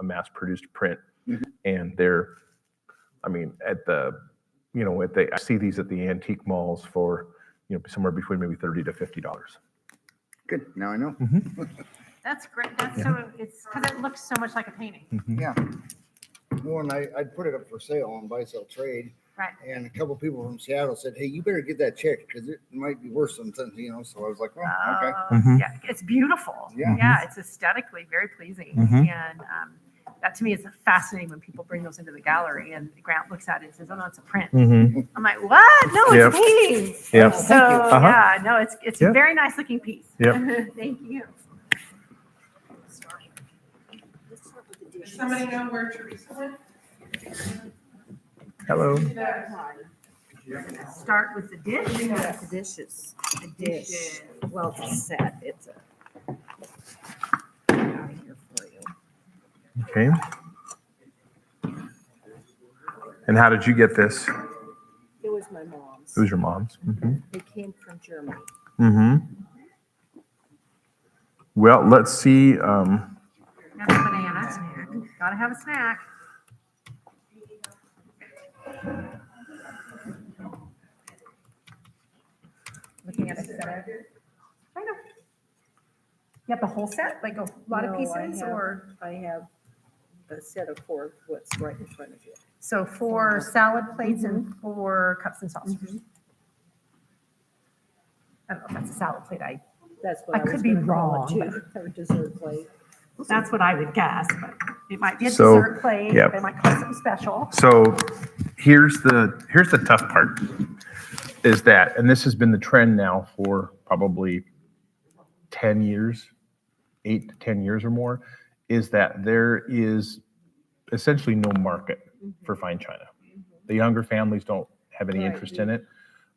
a mass-produced print, and they're, I mean, I see these at the antique malls for, somewhere between maybe $30 to $50. Good. Now I know. That's great. That's so, it's because it looks so much like a painting. Yeah. Well, and I'd put it up for sale on buy sell trade. Right. And a couple people from Seattle said, "Hey, you better get that checked because it might be worth something." So I was like, "Oh, okay." Yeah, it's beautiful. Yeah. Yeah, it's aesthetically very pleasing, and that to me is fascinating when people bring those into the gallery and Grant looks at it and says, "Oh no, it's a print." I'm like, "What? No, it's a painting." Yep. So yeah, no, it's a very nice looking piece. Yep. Thank you. Does somebody know where Teresa went? Hello. Start with the dish. The dishes. A dish. Well, it's a set. It's out here for you. Okay. And how did you get this? It was my mom's. It was your mom's. It came from Germany. Well, let's see. That's bananas. Gotta have a snack. Looking at a set. I know. You have the whole set, like a lot of No, pieces, or I have a set of 4, what's right in front of you. so 4 salad plates and 4 cups and saucers. I don't know if that's a salad plate. That's what I I was could be gonna call it, wrong, too. Or dessert plate. That's what I would guess, but it might be a So, dessert plate. yep. They might call it something special. So here's the tough part is that, and this has been the trend now for probably 10 years, 8 to 10 years or more, is that there is essentially no market for fine china. The younger families don't have any interest in it.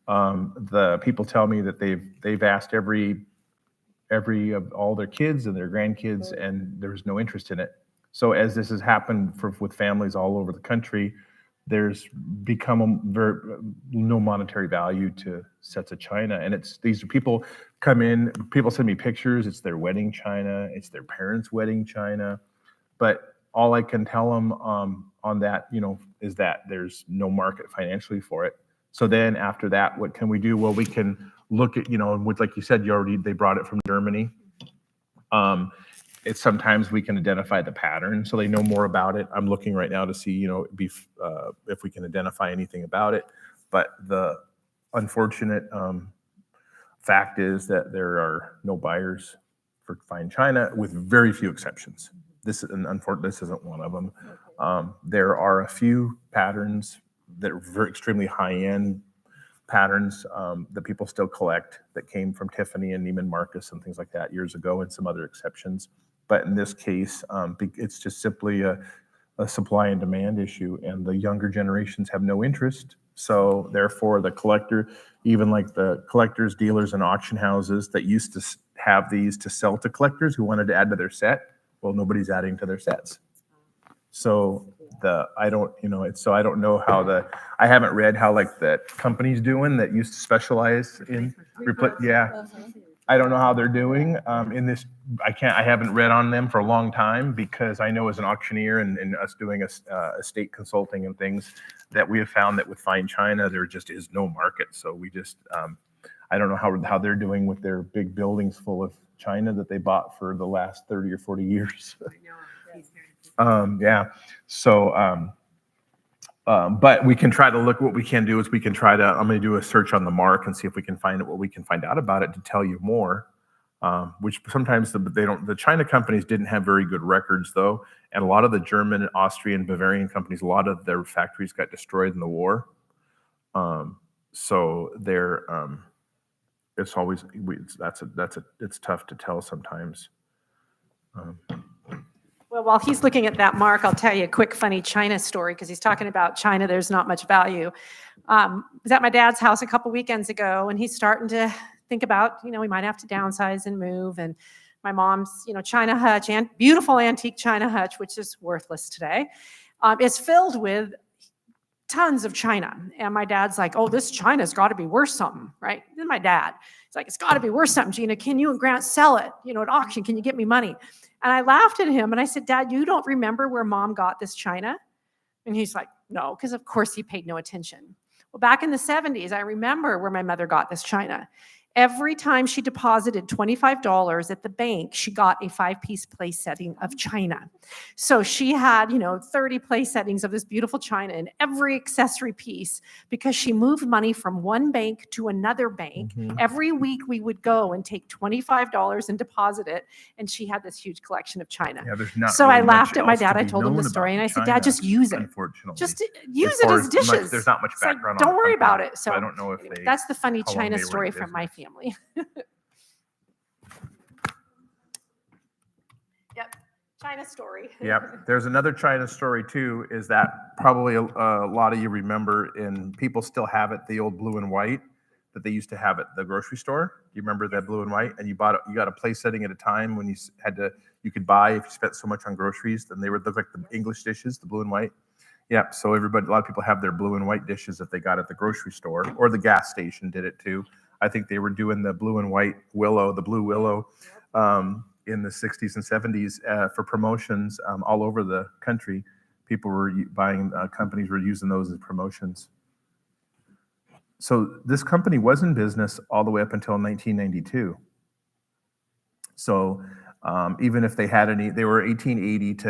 The people tell me that they've asked every of all their kids and their grandkids, and there's no interest in it. So as this has happened with families all over the country, there's become no monetary value to sets of china. And these people come in, people send me pictures, it's their wedding china, it's their parents' wedding china. But all I can tell them on that, is that there's no market financially for it. So then after that, what can we do? Well, we can look at, with, like you said, they brought it from Germany. It's sometimes we can identify the pattern, so they know more about it. I'm looking right now to see, if we can identify anything about it. But the unfortunate fact is that there are no buyers for fine china, with very few exceptions. This isn't one of them. There are a few patterns that are very extremely high-end patterns that people still collect that came from Tiffany and Neiman Marcus and things like that years ago, and some other exceptions. But in this case, it's just simply a supply and demand issue, and the younger generations have no interest. So therefore, the collector, even like the collectors, dealers, and auction houses that used to have these to sell to collectors who wanted to add to their set, well, nobody's adding to their sets. So I don't know how I haven't read how like that company's doing that used to specialize in I don't know how they're doing in this. I haven't read on them for a long time, because I know as an auctioneer and us doing estate consulting and things, that we have found that with fine china, there just is no market. So we just, I don't know how they're doing with their big buildings full of china that they bought for the last 30 or 40 years. So, but we can try to look. What we can do is I'm going to do a search on the mark and see if we can find what we can find out about it to tell you more. Which sometimes the China companies didn't have very good records though. And a lot of the German, Austrian, Bavarian companies, a lot of their factories got destroyed in the war. So they're, it's always, it's tough to tell sometimes. Well, while he's looking at that mark, I'll tell you a quick funny China story, because he's talking about China. There's not much value. I was at my dad's house a couple weekends ago, and he's starting to think about, we might have to downsize and move. And my mom's, China hutch, and beautiful antique China hutch, which is worthless today, is filled with tons of china. And my dad's like, "Oh, this china's got to be worth something," right? Then my dad, he's like, "It's got to be worth something, Gina. Can you and Grant sell it, at auction? Can you get me money?" And I laughed at him and I said, Dad, you don't remember where Mom got this china? And he's like, no, because of course he paid no attention. Well, back in the 70s, I remember where my mother got this china. Every time she deposited $25 at the bank, she got a 5-piece place setting of china. So she had, 30 place settings of this beautiful china in every accessory piece because she moved money from one bank to another bank. Every week we would go and take $25 and deposit it, and she had this huge collection of china. Yeah, there's not So really I laughed much at my else to dad. I be told him the known story, and about I said, China, Dad, just use it. Unfortunately. Just use it far as dishes. There's not much It's like, background on don't the worry company, about it. So I don't know if they. that's the funny how long China they were in story from my business. family. Yep, China story. Yep. There's another China story too, is that probably a lot of you remember, and people still have it, the old blue and white that they used to have at the grocery store. Do you remember that blue and white? And you got a place setting at a time when you could buy, if you spent so much on groceries, then they would look like the English dishes, the blue and white. Yep. So a lot of people have their blue and white dishes that they got at the grocery store, or the gas station did it too. I think they were doing the blue and white willow, the blue willow, in the 60s and 70s for promotions all over the country. People were buying, companies were using those as promotions. So this company was in business all the way up until 1992. So even if they had any, they were 1880 to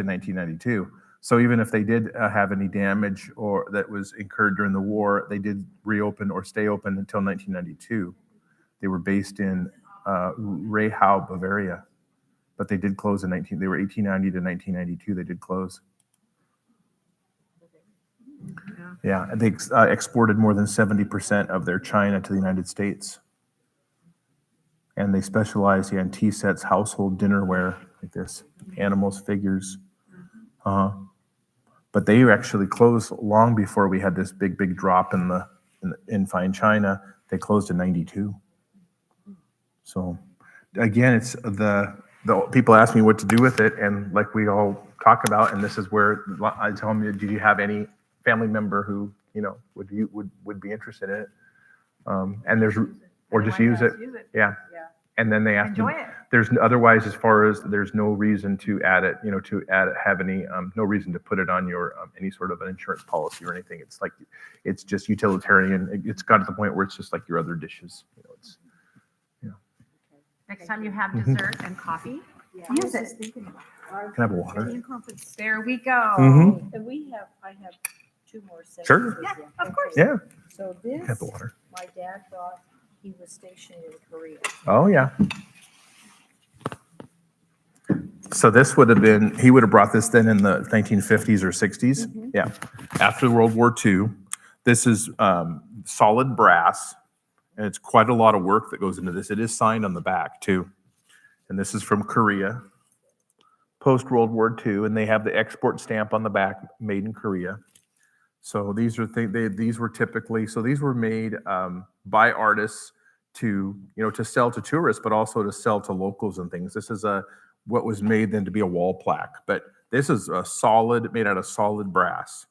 1992. So even if they did have any damage or that was incurred during the war, they did reopen or stay open until 1992. They were based in Rehau, Bavaria, but they did close in they were 1890 to 1992. They did close. Yeah, and they exported more than 70% of their china to the United States. And they specialize in tea sets, household dinnerware, like this, animals, figures. But they actually closed long before we had this big drop in fine china. They closed in 92. So again, it's the people ask me what to do with it, and like we all talk about, and this is where I tell them, do you have any family member who would be interested in it? And there's, or just use it. Yeah. And then they ask me, there's otherwise, as far as there's no reason to add it, have any, no reason to put it on your, any sort of an insurance policy or anything. It's like, it's just utilitarian. It's got to the point where it's just like your other dishes. Next time you have dessert and coffee, use it. Can I have water? There we go. Mhm. And I have 2 more seconds. Sure. Yeah, of course. Yeah. So Have the water. my dad thought he was stationed in Korea. Oh, yeah. So this would have been, he would have brought this then in the 1950s or 60s. Yeah. After World War II. This is solid brass, and it's quite a lot of work that goes into this. It is signed on the back too. And this is from Korea, post World War II, and they have the export stamp on the back, made in Korea. So these are these were typically, so these were made by artists to sell to tourists, but also to sell to locals and things. This is what was made then to be a wall plaque, but this is made out of solid brass.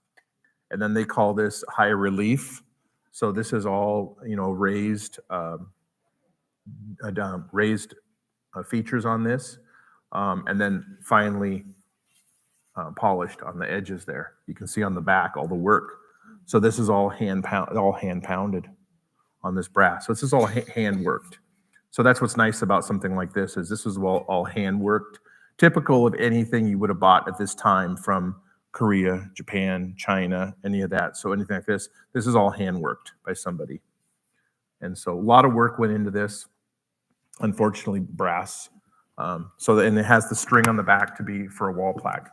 And then they call this high relief. So this is all, raised features on this, and then finally polished on the edges there. You can see on the back all the work. So this is all hand pounded on this brass. So this is all hand worked. So that's what's nice about something like this, is this is all hand worked, typical of anything you would have bought at this time from Korea, Japan, China, any of that. So anything like this is all hand worked by somebody. And so a lot of work went into this. Unfortunately, brass. And it has the string on the back to be for a wall plaque.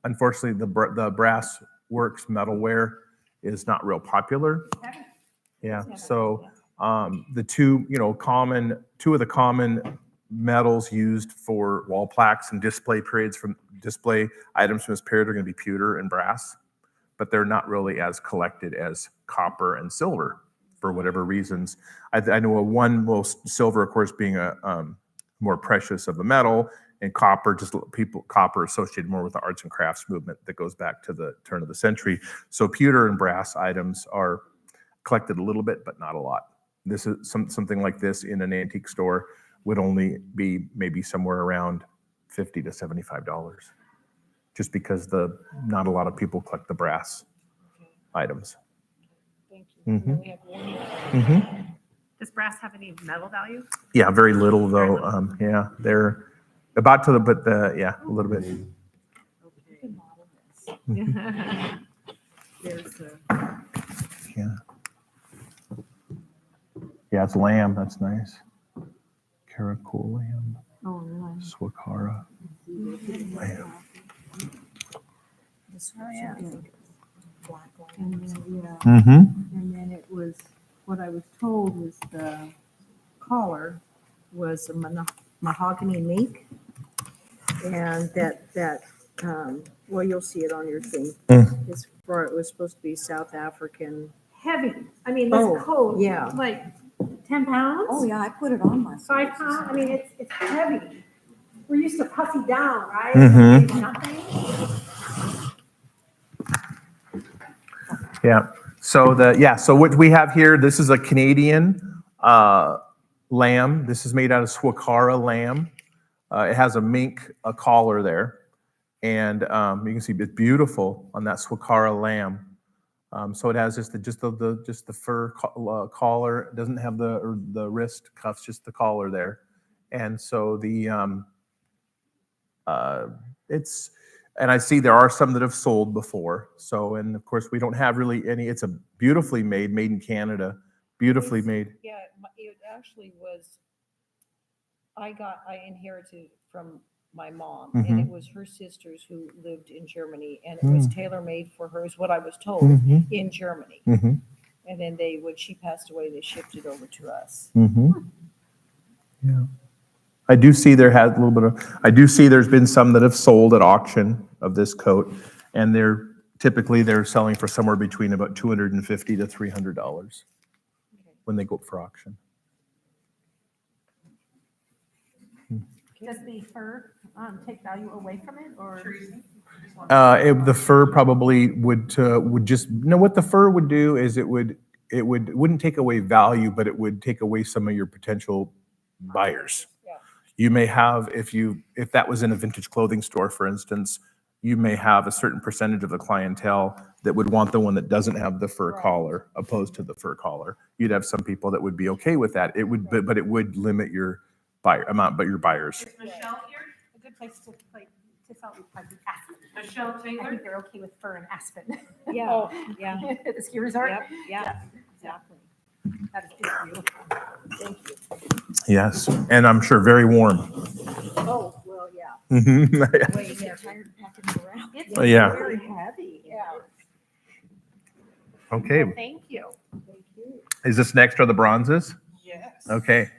Unfortunately, the brass works metalware is not real popular. Yeah. So the two of the common metals used for wall plaques and display items from this period are going to be pewter and brass, but they're not really as collected as copper and silver for whatever reasons. I know silver, of course, being a more precious of a metal, and copper associated more with the arts and crafts movement that goes back to the turn of the century. So pewter and brass items are collected a little bit, but not a lot. This is something like this in an antique store would only be maybe somewhere around $50 to $75, just because not a lot of people collect the brass items. Thank you. And Mm-hmm. then we have one more. Mm-hmm. Does brass have any metal value? Yeah, very little though. Yeah, they're about to, but yeah, a little bit. There's the. Yeah. Yeah, it's lamb. That's nice. Caracol lamb. Oh, nice. Swakara lamb. Yeah. Black line. Yeah. Mm-hmm. And then it was, what I was told was the collar was a mahogany mink. And well, you'll see it on your thing. Mm. It was supposed to be South African. Heavy. I mean, this Oh, coat, yeah. like 10 pounds? Oh, yeah, I put it on myself. 5 pounds? I mean, it's heavy. We're used to puffy down, right? Mhm. Nothing. Yeah. So so what we have here, this is a Canadian lamb. This is made out of Swakara lamb. It has a mink collar there, and you can see it's beautiful on that Swakara lamb. So it has just the fur collar. It doesn't have the wrist cuffs, just the collar there, and so it's. And I see there are some that have sold before. So, and of course, we don't have really any. It's a beautifully made in Canada, beautifully made. Yeah, it actually was, I inherited from my mom, and it was her sisters who lived in Germany, and it was tailor-made for her, is what I was told, in Germany. Mm-hmm. And then when she passed away, they shipped it over to us. Mm-hmm. Yeah. I do see I do see there's been some that have sold at auction of this coat, and they're selling for somewhere between about $250 to $300 when they go up for auction. Does the fur take value away from it, or? The fur probably would just, what the fur would do is it wouldn't take away value, but it would take away some of your potential buyers. You may have, if that was in a vintage clothing store, for instance, you may have a certain percentage of the clientele that would want the one that doesn't have the fur collar opposed to the fur collar. You'd have some people that would be okay with that. It would, but it would limit your your buyers. Is Michelle here? A good place to sell would probably be Aspen. Michelle Taylor? I think they're okay with fur and Aspen. Yeah, yeah. At the ski resort? Yep, yeah, exactly. That is beautiful. Thank you. Yes, and I'm sure very warm. Oh, well, yeah. Mhm. Wait, yeah, tired of packing it around. It's Yeah. Very heavy. Yeah. Okay, Thank you. Thank you. is this next are the bronzes? Yes. Okay,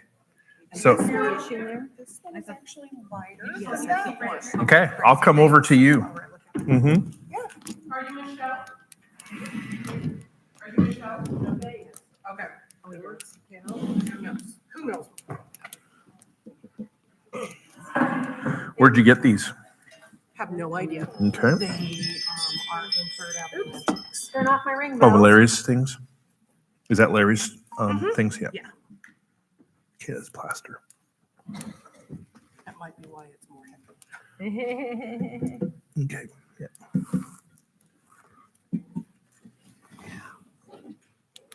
so, Is there an issue there? This one is actually lighter. Yes, I think that's- okay, I'll come over to you. Mm-hmm. Are you Michelle? Are you Michelle? Okay. Oh, yours. Who knows? Where'd you get these? Have no idea. Okay. They are inferred out. Turn off my ring Oh, bell. Larry's things? Is that Larry's things? Yeah. Yeah. Okay, that's plaster. That might be why it's more heavy. Okay, yeah.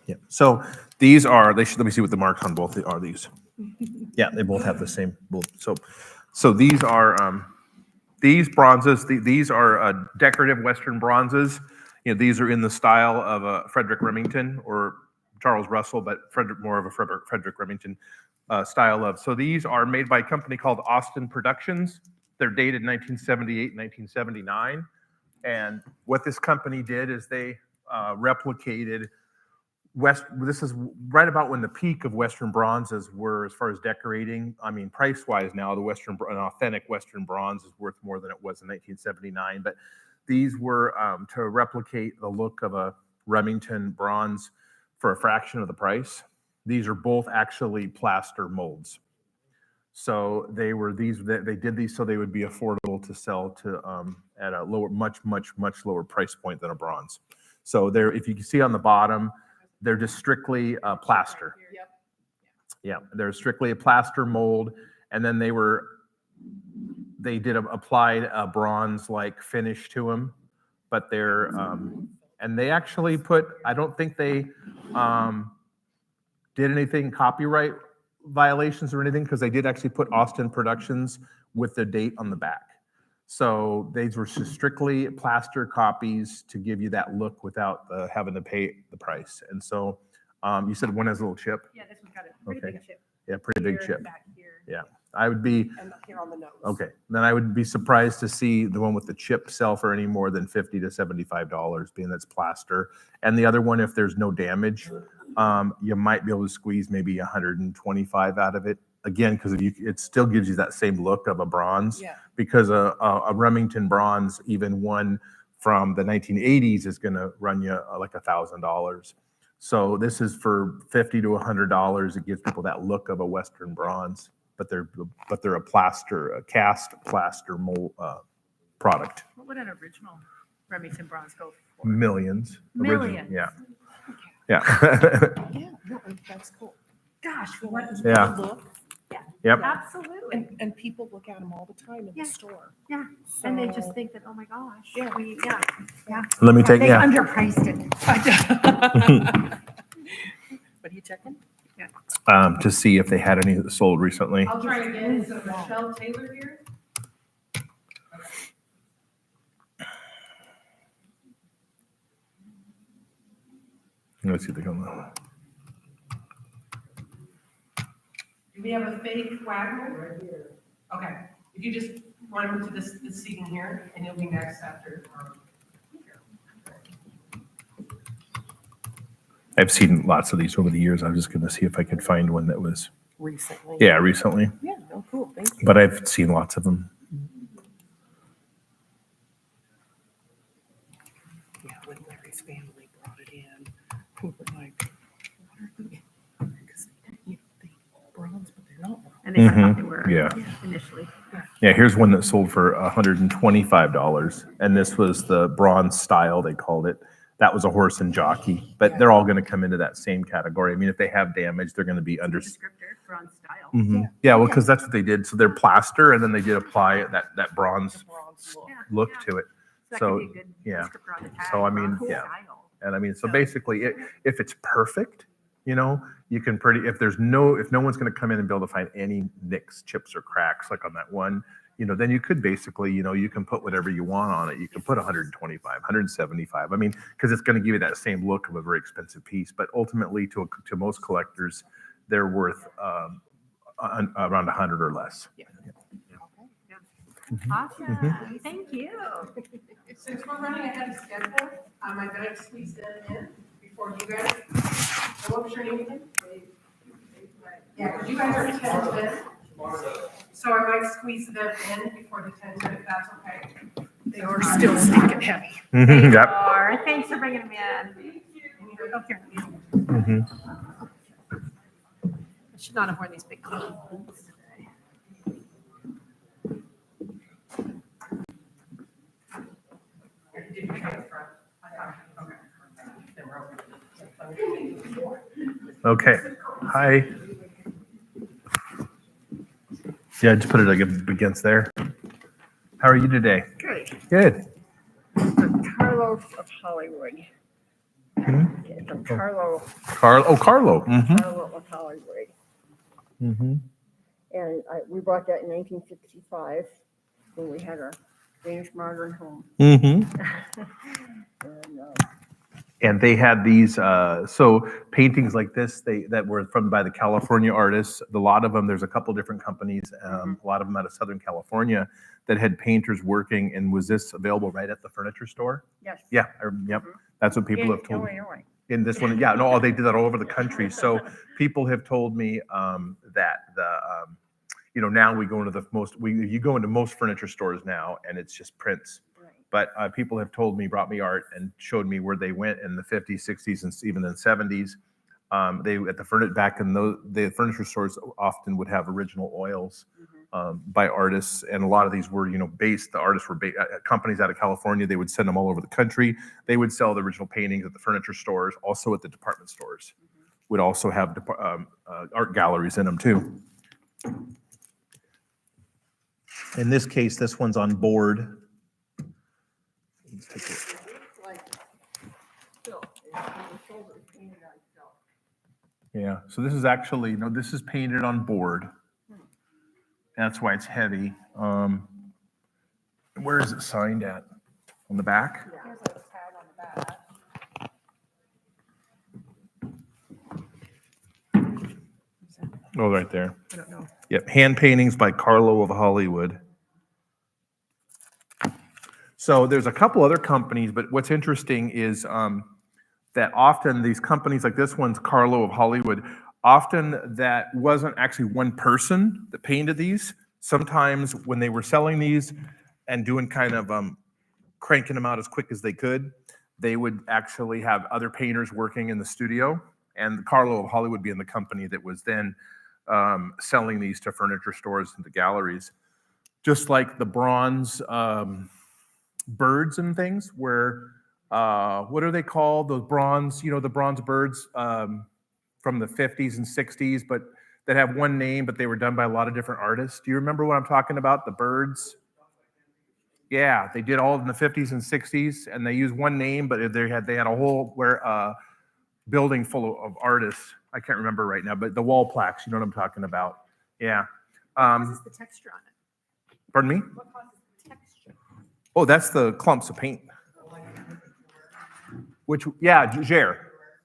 Yeah, so these are, let me see what the marks on both are these. Yeah, they both have the same, so these are, these bronzes, these are decorative Western bronzes. These are in the style of Frederick Remington or Charles Russell, but more of a Frederick Remington style of. So these are made by a company called Austin Productions. They're dated 1978, 1979. And what this company did is they replicated this is right about when the peak of Western bronzes were as far as decorating. I mean, price-wise now, an authentic Western bronze is worth more than it was in 1979. But these were to replicate the look of a Remington bronze for a fraction of the price. These are both actually plaster molds. So they did these so they would be affordable to sell to at a lower, much lower price point than a bronze. So if you can see on the bottom, they're just strictly plaster. Yeah, they're strictly a plaster mold, and then they did applied a bronze like finish to them, but they're and they actually put. I don't think they did anything copyright violations or anything because they did actually put Austin Productions with the date on the back. So these were just strictly plaster copies to give you that look without having to pay the price. And so you said one has a little chip. Yeah, this one's got a pretty Okay. big chip. Yeah, pretty big Here, chip. back here, Yeah, I would be and here on the nose. okay. Then I would be surprised to see the one with the chip sell for any more than $50 to $75, being that's plaster. And the other one, if there's no damage, you might be able to squeeze maybe 125 out of it. Again, because it still gives you that same look of a bronze. Yeah. Because a Remington bronze, even one from the 1980s, is going to run you like $1,000. So this is for $50 to $100. It gives people that look of a Western bronze, but they're a cast plaster mold product. What would an original Remington bronze go for? Millions. Original, Millions. yeah. Okay. Yeah. Yeah, no, that's cool. Gosh, what? Yeah. Look, Yep. Absolutely. and people look at them all the time in Yeah. the store. Yeah. And they So- just think that, oh my gosh. Yeah. Yeah. Let me take, They yeah. underpriced it. What are you checking? To see if they had any that sold recently. I'll try again. Is it Michelle Taylor here? Let's see if they come. Do we have a fake Wagner? Right here. Okay, if you just want to move to this seating here, and you'll be next after. I've seen lots of these over the years. I was just going to see if I could find one that was, Recently. yeah, recently. Yeah, oh, cool, thank you. But I've seen lots of them. Yeah, when Larry's family brought it in, we were like, what are they? Because they bronze, but they're not bronze. And they thought they were Yeah. initially. Yeah, here's one that sold for $125. And this was the bronze style, they called it. That was a horse and jockey, but they're all going to come into that same category. I mean, if they have damage, they're going to be under. Descriptor, bronze style. Mhm. Yeah, well, because that's what they did. So they're plaster, and then they did apply that bronze The bronze look. look Yeah. to it. That So, could be a good yeah. descriptor on the tag. So, I mean, bronze yeah. style. And I mean, so basically, if it's perfect, you know, you can if no one's going to come in and be able to find any nicks, chips, or cracks like on that one, you know, then you could basically, you know, you can put whatever you want on it. You can put 125, 175. I mean, because it's going to give you that same look of a very expensive piece. But ultimately, to most collectors, they're worth around 100 or less. Awesome. Thank you. Since we're running ahead of schedule, I better squeeze them in before you guys. What was your name again? Yeah, because you guys are 10-10. So I might squeeze them in before the 10-10, if that's okay. They are still stinking heavy. Mhm, yep. Or thanks for bringing them in. Okay. Mhm. I should not have worn these big clothes today. Did you try the front? I thought, okay. Then we're okay. Okay. Hi. Yeah, just put it against there. How are you today? Good. Good. The Carlo of Hollywood. Hmm? Yeah, the Carlo, Carlo. Mm-hmm. Carlo of Hollywood. Mm-hmm. And we bought that in 1965 when we had our Danish modern home. Mm-hmm. And And they had these, so paintings like this, that were by the California artists. A lot of them, there's a couple different companies, a lot of them out of Southern California, that had painters working. And was this available right at the furniture store? yes. Yeah, yep. That's what people In have told me. Illinois. In this one, yeah, no, they did that all over the country. So people have told me that you know, now we go into you go into most furniture stores now, and it's just prints. Right. But people have told me, brought me art, and showed me where they went in the 50s, 60s, and even in the 70s. They at the furniture stores often would have original oils by artists, and a lot of these were, you know, based. The artists were companies out of California. They would send them all over the country. They would sell the original paintings at the furniture stores, also at the department stores. would also have art galleries in them too. In this case, this one's on board. Let's take a look. Yeah, so this is actually, no, this is painted on board. That's why it's heavy. Where is it signed at? On the back? Here's a tag on the back. Oh, right there. I don't know. Yep, hand paintings by Carlo of Hollywood. So there's a couple other companies, but what's interesting is that often these companies like this one's Carlo of Hollywood, often that wasn't actually one person that painted these. Sometimes when they were selling these and doing kind of cranking them out as quick as they could, they would actually have other painters working in the studio, and Carlo of Hollywood being the company that was then selling these to furniture stores and to galleries. Just like the bronze birds and things where, what are they called? Those bronze, the bronze birds from the 50s and 60s, but that have one name, but they were done by a lot of different artists. Do you remember what I'm talking about? The birds? Yeah, they did all in the 50s and 60s, and they used one name, but they had a whole building full of artists. I can't remember right now, but the wall plaques, you know what I'm talking about? Yeah. What causes the texture on it? Pardon me? What causes the texture? Oh, that's the clumps of paint. Which, yeah, Gere,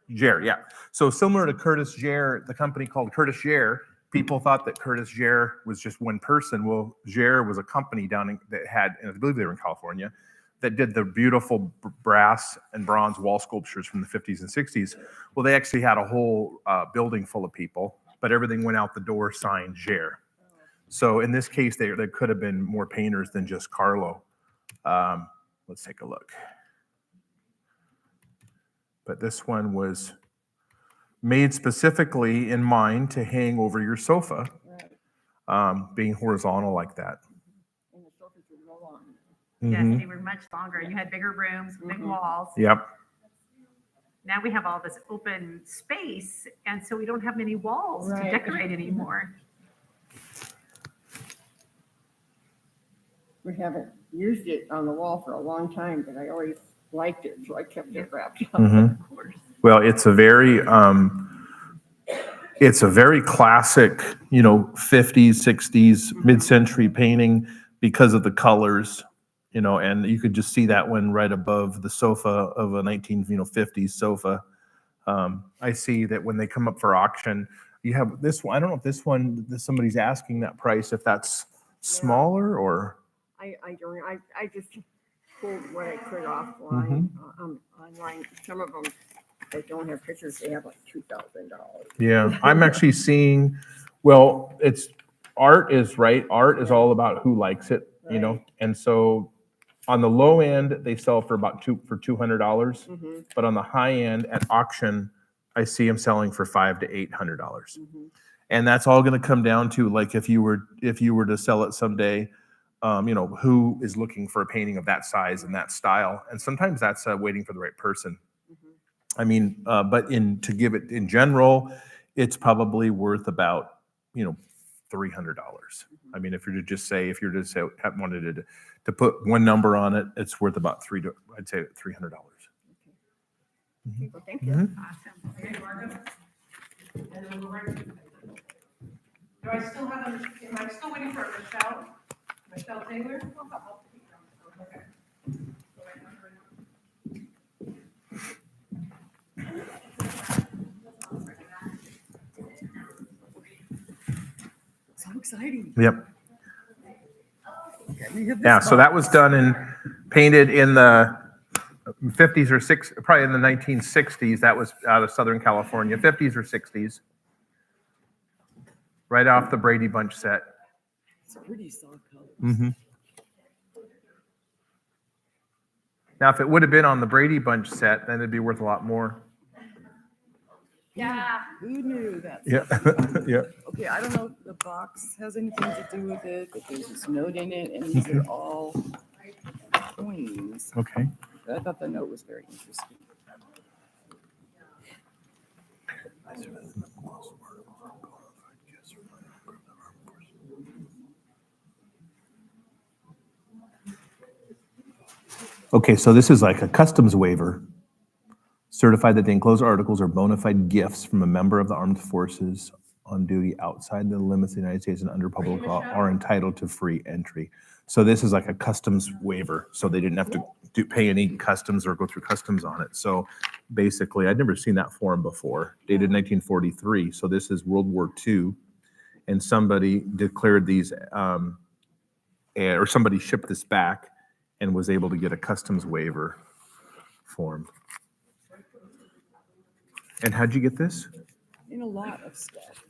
yeah. So similar to Curtis Gere, the company called Curtis Gere, people thought that Curtis Gere was just one person. Well, Gere was a company that had, and I believe they were in California, that did the beautiful brass and bronze wall sculptures from the 50s and 60s. Well, they actually had a whole building full of people, but everything went out the door signed Gere. So in this case, there could have been more painters than just Carlo. Let's take a look. But this one was made specifically in mind to hang over your sofa, being horizontal like that. And the sofas would roll on. Yes, they were much longer. You had bigger rooms, big walls. Yep. Now we have all this open space, and so we don't have many walls to Right. decorate anymore. We haven't used it on the wall for a long time, but I always liked it, so I kept it wrapped up. Mhm. Of course. Well, it's a very classic, 50s, 60s, mid-century painting because of the colors, and you could just see that one right above the sofa of a 1950s sofa. I see that when they come up for auction, you have this one. I don't know if this one, somebody's asking that price, if that's smaller or. I don't, I just pulled what I could offline, online. Some of them, they don't have pictures, they have like $2,000. Yeah, I'm actually seeing, well, art is right. Art is all about who likes it, Right. And so on the low end, they sell for about $200, Mhm, but on the high end at auction, I see them selling for $500 to $800. mhm. And that's all going to come down to like if you were to sell it someday, who is looking for a painting of that size and that style, and sometimes that's waiting for the right person. I mean, but to give it in general, it's probably worth about $300. I mean, if you're to say wanted to put one number on it, it's worth about I'd say $300. Well, thank you. Awesome. Okay, Margo? And then we'll write. Do I still have am I still waiting for Michelle Taylor? Okay. So exciting. Yep. Yeah, so that was painted in the 50s or 60s, probably in the 1960s. That was out of Southern California, 50s or 60s. Right off the Brady Bunch set. It's pretty soft colors. Mm-hmm. Now, if it would have been on the Brady Bunch set, then it'd be worth a lot more. Yeah. Who knew that? Yeah, yeah. Okay, I don't know if the box has anything to do with it, but there's this note in it, and these are all coins. Okay. I thought the note was very interesting. Okay, so this is like a customs waiver. Certified that the enclosed articles are bona fide gifts from a member of the armed forces on duty outside the limits of the United States and under public law are entitled to free entry. So this is like a customs waiver. So they didn't have to pay any customs or go through customs on it. So basically, I'd never seen that form before, dated 1943. So this is World War II. And somebody declared these, or somebody shipped this back and was able to get a customs waiver form. And how'd you get this? In a lot of stuff.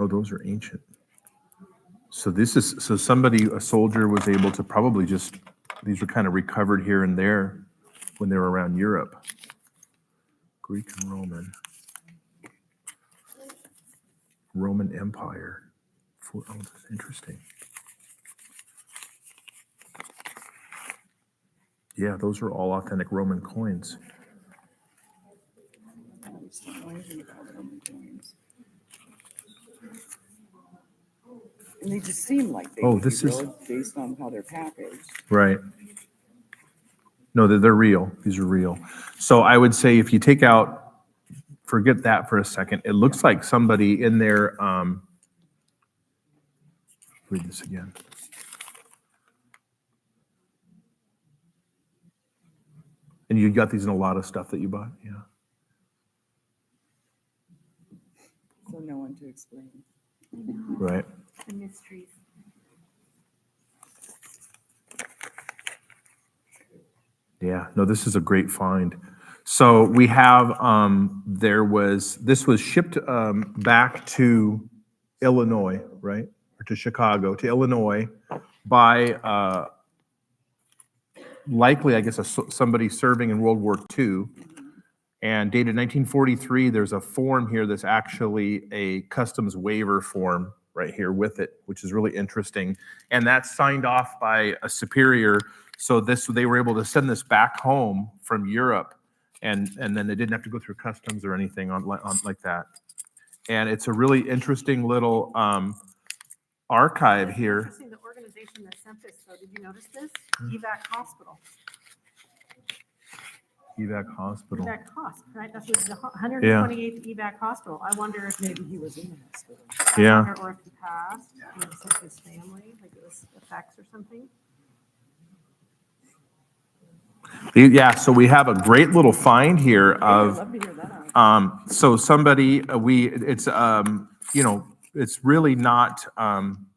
Oh, those are ancient. So this is, so somebody, a soldier was able to probably just, these were kind of recovered here and there when they were around Europe. Greek and Roman Empire. Oh, that's interesting. Yeah, those are all authentic Roman coins. I don't know anything about Roman coins. And they just seem like they Oh, would be this is- real based on how they're packaged. Right. No, they're real. These are real. So I would say if you take out, forget that for a second, it looks like somebody in there, read this again. And you got these in a lot of stuff that you bought, yeah. So no one to explain. Right. The mysteries. Yeah, no, this is a great find. So we have, this was shipped back to Illinois, right? Or to Chicago, to Illinois by likely, I guess, somebody serving in World War II. And dated 1943, there's a form here that's actually a customs waiver form right here with it, which is really interesting. And that's signed off by a superior. So they were able to send this back home from Europe, and then they didn't have to go through customs or anything on like that. And it's a really interesting little archive here. Interesting, the organization that sent this, though, did you notice this? EVAC Hospital. EVAC Hospital. EVAC Hosp, right? That's what the 128th EVAC Hospital. I wonder if Maybe he was in the hospital. Yeah. I wonder, or if he passed, and it sent his family, like it was a fax or something. Yeah, so we have a great little find here I'd of, love to hear that. so somebody, it's really not,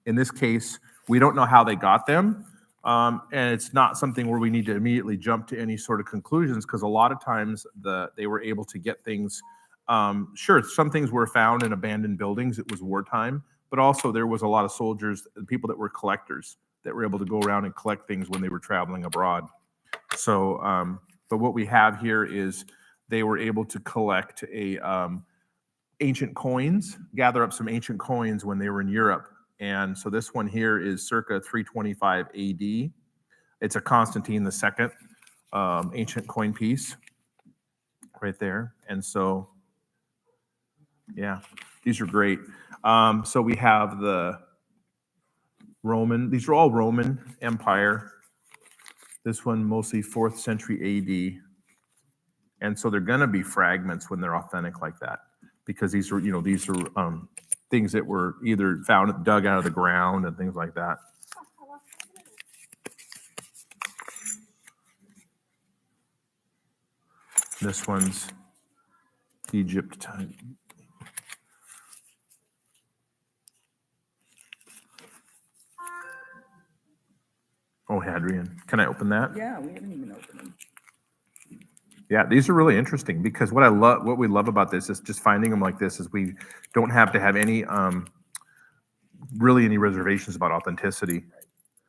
in this case, we don't know how they got them. And it's not something where we need to immediately jump to any sort of conclusions, because a lot of times they were able to get things. Sure, some things were found in abandoned buildings. It was wartime, but also there was a lot of soldiers, people that were collectors that were able to go around and collect things when they were traveling abroad. So, but what we have here is they were able to collect ancient coins, gather up some ancient coins when they were in Europe. And so this one here is circa 325 AD. It's a Constantine II ancient coin piece right there. And so, yeah, these are great. So we have the Roman, these are all Roman Empire. This one mostly 4th century AD. And so they're going to be fragments when they're authentic like that, because these are, things that were either found, dug out of the ground and things like that. This one's Egypt time. Oh, Hadrian. Can I open that? Yeah, we haven't even opened them. Yeah, these are really interesting, because what we love about this is just finding them like this is we don't have to have any really any reservations about authenticity.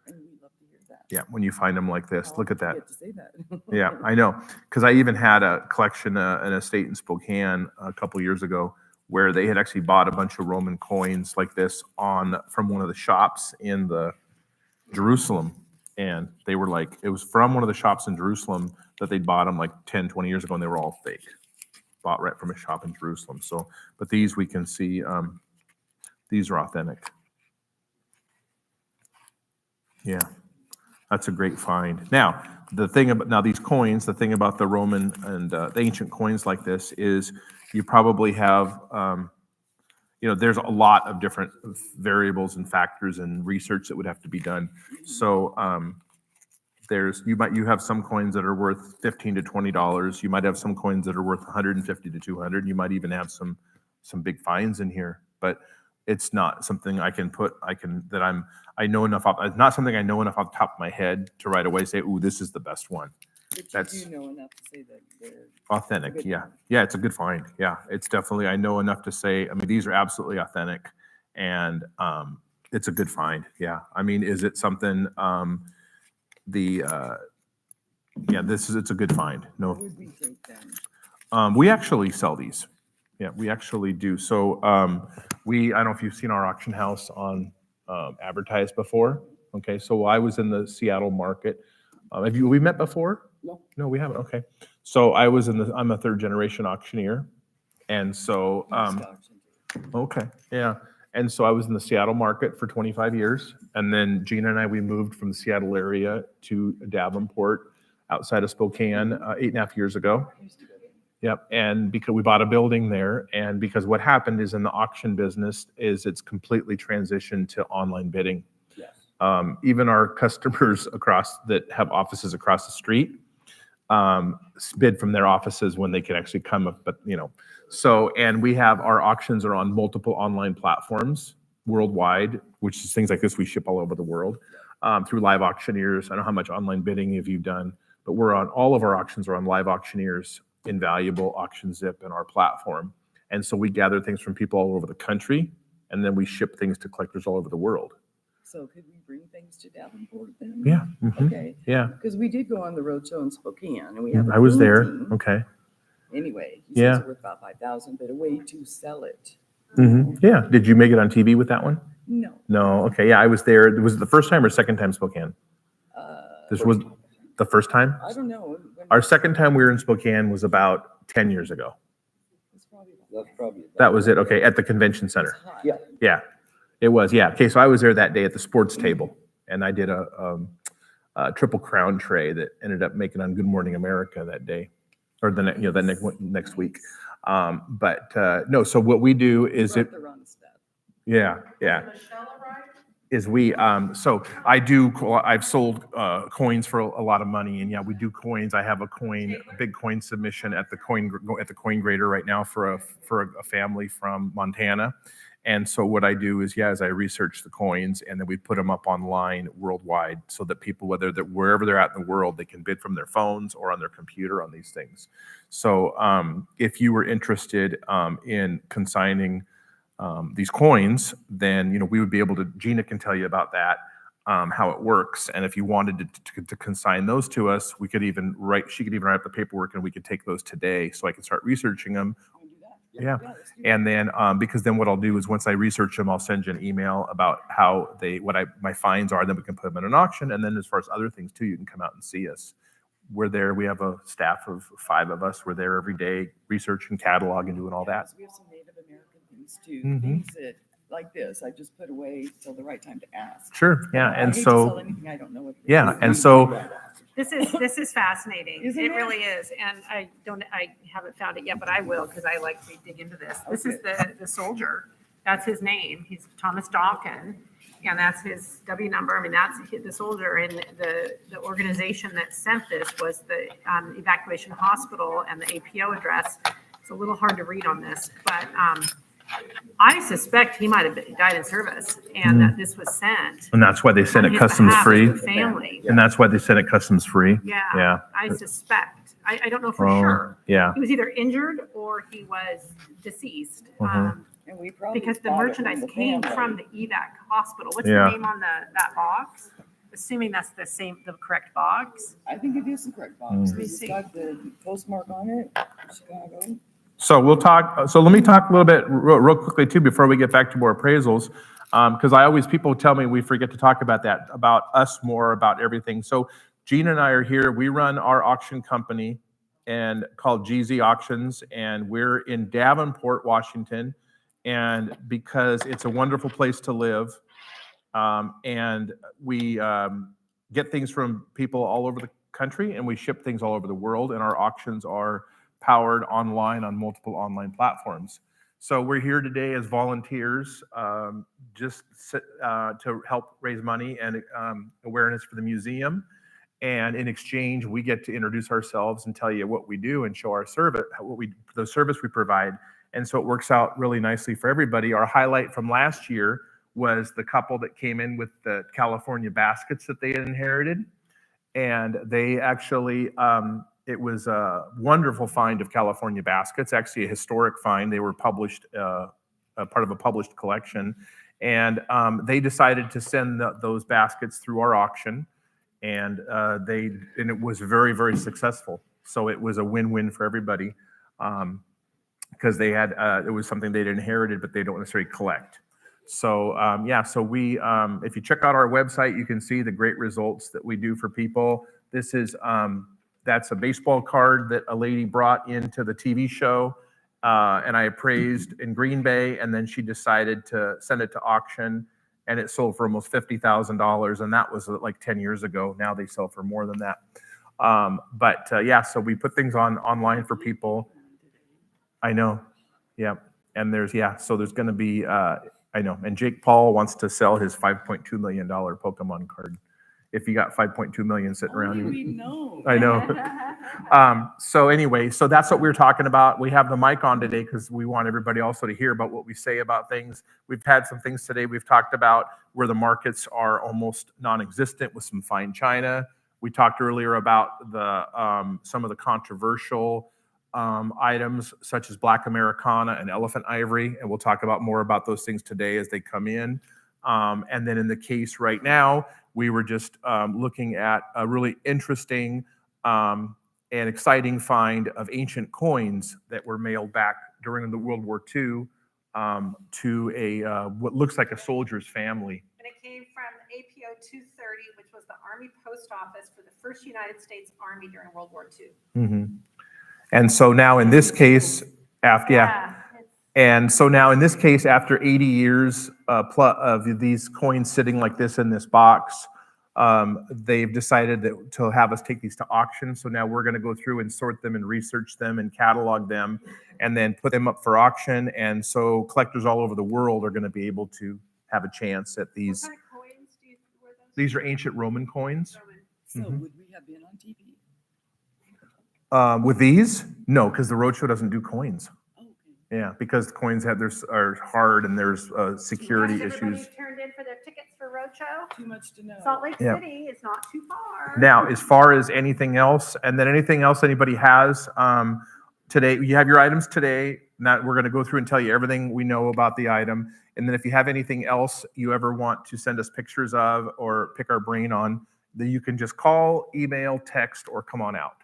And we love to hear that. Yeah, when you find them like this, look at that. Get to say that. Yeah, I know, because I even had a collection, an estate in Spokane a couple years ago, where they had actually bought a bunch of Roman coins like this from one of the shops in the Jerusalem. And they were like, it was from one of the shops in Jerusalem that they'd bought them like 10, 20 years ago, and they were all fake. Bought right from a shop in Jerusalem. So, but these we can see, these are authentic. Yeah, that's a great find. Now, the thing about these coins, the thing about the Roman and the ancient coins like this is you probably have, there's a lot of different variables and factors and research that would have to be done. So you have some coins that are worth $15 to $20. You might have some coins that are worth $150 to $200. You might even have some big finds in here, but it's not something I know enough. It's not something I know enough off the top of my head to right away say, "Ooh, this is the best one." But you do know enough to say that they're Authentic, good yeah. find. Yeah, it's a good find. Yeah, it's definitely, I know enough to say, I mean, these are absolutely authentic and it's a good find. Yeah. I mean, is it something, it's a good find. No, What would we take then? we actually sell these. Yeah, we actually do. So I don't know if you've seen our auction house on advertised before. Okay, so I was in the Seattle market. We met before? No, we haven't. Okay. So I'm a third generation auctioneer. And so, okay, yeah. And so I was in the Seattle market for 25 years. And then Gina and we moved from the Seattle area to Davenport outside of Spokane 8.5 years ago. Yep. And because we bought a building there, and because what happened is in the auction business is it's completely transitioned to online bidding. Even our customers that have offices across the street bid from their offices when they can actually come up, but so, and our auctions are on multiple online platforms worldwide, which is things like this we ship all over the world through live auctioneers. I don't know how much online bidding have you done, but all of our auctions are on live auctioneers, Invaluable, Auction Zip, and our platform. And so we gather things from people all over the country, and then we ship things to collectors all over the world. So could we bring things to Davenport then? Yeah. Mhm. Okay. Yeah. Because we did go on the roadshow in Spokane, and we have. I was there. painting. Okay. Anyway, he Yeah. says it's worth about $5,000, but a way to sell it. Yeah. Did you make it on TV with that one? No. No. Okay. Yeah, I was there. Was it the first time or second time Spokane? This was the first time? I don't know. Our second time we were in Spokane was about 10 years ago. That's probably. That was it. Okay. At the convention center. Yeah. Yeah. It was. Yeah. Okay. So I was there that day at the sports table, and I did a Triple Crown tray that ended up making on Good Morning America that day, or next week. No. So what we do is The wrong stuff. Yeah. Is so I've sold coins for a lot of money, and yeah, we do coins. I have a big coin submission at the coin grader right now for a family from Montana. And so what I do is I research the coins, and then we put them up online worldwide so that people, wherever they're at in the world, they can bid from their phones or on their computer on these things. So if you were interested in consigning these coins, then we would be able to. Gina can tell you about that, how it works, and if you wanted to consign those to us, she could even write up the paperwork, and we could take those today, so I can start researching them. Yeah, and then because then what I'll do is once I research them, I'll send you an email about my fines are. Then we can put them in an auction, and then as far as other things too, you can come out and see us. We're there. We have a staff of 5 of us. We're there every day, researching, cataloging, doing all that. We have some Native American things too. Things that like this, I just put away till the right time to ask. Sure. Yeah, I and hate to so sell anything I don't know what it yeah, is. and so. This is fascinating. Isn't It it? really is. And I haven't found it yet, but I will because I like to dig into this. This is the soldier. That's his name. He's Thomas Dawkin. And that's his W number. I mean, that's the soldier. And the organization that sent this was the evacuation hospital and the APO address. It's a little hard to read on this, but I suspect he might have died in service and that this was sent. And that's why they sent on it his customs behalf free. to the family. And that's why they sent it customs free. Yeah. I suspect. I don't know for Oh, sure. yeah. He was either injured or he was deceased. Mhm. And we probably Because the bought it merchandise the came family. from the evac hospital. What's Yeah. the name on that box? Assuming that's the correct box. I think it is the correct box. Mm. Let me It's see. got the postmark on it, Chicago. So we'll talk. So let me talk a little bit real quickly too before we get back to more appraisals. Because people tell me we forget to talk about that, about us more, about everything. So Gina and I are here. We run our auction company and called GZ Auctions, and we're in Davenport, Washington. And because it's a wonderful place to live, and we get things from people all over the country, and we ship things all over the world, and our auctions are powered online on multiple online platforms. So we're here today as volunteers, to help raise money and awareness for the museum. And in exchange, we get to introduce ourselves and tell you what we do and show our service, the service we provide. And so it works out really nicely for everybody. Our highlight from last year was the couple that came in with the California baskets that they had inherited. And they actually, it was a wonderful find of California baskets, actually a historic find. They were published, part of a published collection. And they decided to send those baskets through our auction. And it was very, very successful. So it was a win-win for everybody, because they had, it was something they'd inherited, but they don't necessarily collect. So so we, if you check out our website, you can see the great results that we do for people. This is, that's a baseball card that a lady brought into the TV show, and I appraised in Green Bay, and then she decided to send it to auction, and it sold for almost $50,000, and that was like 10 years ago. Now they sell for more than that. So we put things online for people. I know, yeah, and so there's going to be, I know, and Jake Paul wants to sell his $5.2 million Pokemon card. If you got 5.2 million sitting around, We know. I know. So anyway, so that's what we're talking about. We have the mic on today because we want everybody also to hear about what we say about things. We've had some things today. We've talked about where the markets are almost non-existent with some fine china. We talked earlier about the some of the controversial items such as Black Americana and elephant ivory, and we'll talk about more about those things today as they come in. And then in the case right now, we were just looking at a really interesting and exciting find of ancient coins that were mailed back during the World War II to a what looks like a soldier's family. And it came from APO 230, which was the Army Post Office for the first United States Army during World War II. Mm-hmm. And so now in this case, and so now in this case, after 80 years of these coins sitting like this in this box, they've decided to have us take these to auction. So now we're going to go through and sort them and research them and catalog them and then put them up for auction. And so collectors all over the world are going to be able to have a chance at these. What kind of coins were those? These are ancient Roman coins. So would we have been on TV? With these? No, because the Roadshow doesn't do coins. Okay. Yeah, because the coins are hard and there's security Everybody issues. turned in for their tickets for Roadshow. Too much to know. Salt Lake Yeah. City is not too far. Now, as far as anything else, and then anything else anybody has today, you have your items today. Now we're going to go through and tell you everything we know about the item. And then if you have anything else you ever want to send us pictures of or pick our brain on, then you can just call, email, text, or come on out.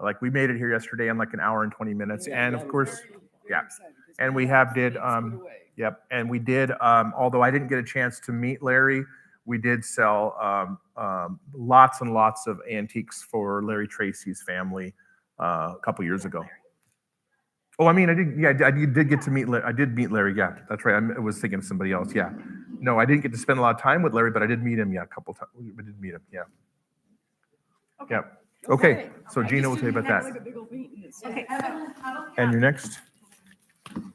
Like we made it here yesterday in like an hour and 20 minutes. And of course, yeah. And we did, yep. And we did, although I didn't get a chance to meet Larry, we did sell lots and lots of antiques for Larry Tracy's family a couple years ago. Oh, I mean, I did get to meet Larry. I did meet Larry. Yeah, that's right. I was thinking of somebody else. Yeah. No, I didn't get to spend a lot of time with Larry, but I did meet him. Yeah, a couple times. We did meet him. Yeah. Okay. Yeah. Okay. So Gina will tell you about that. Okay. Evelyn Tuttle? And you're next.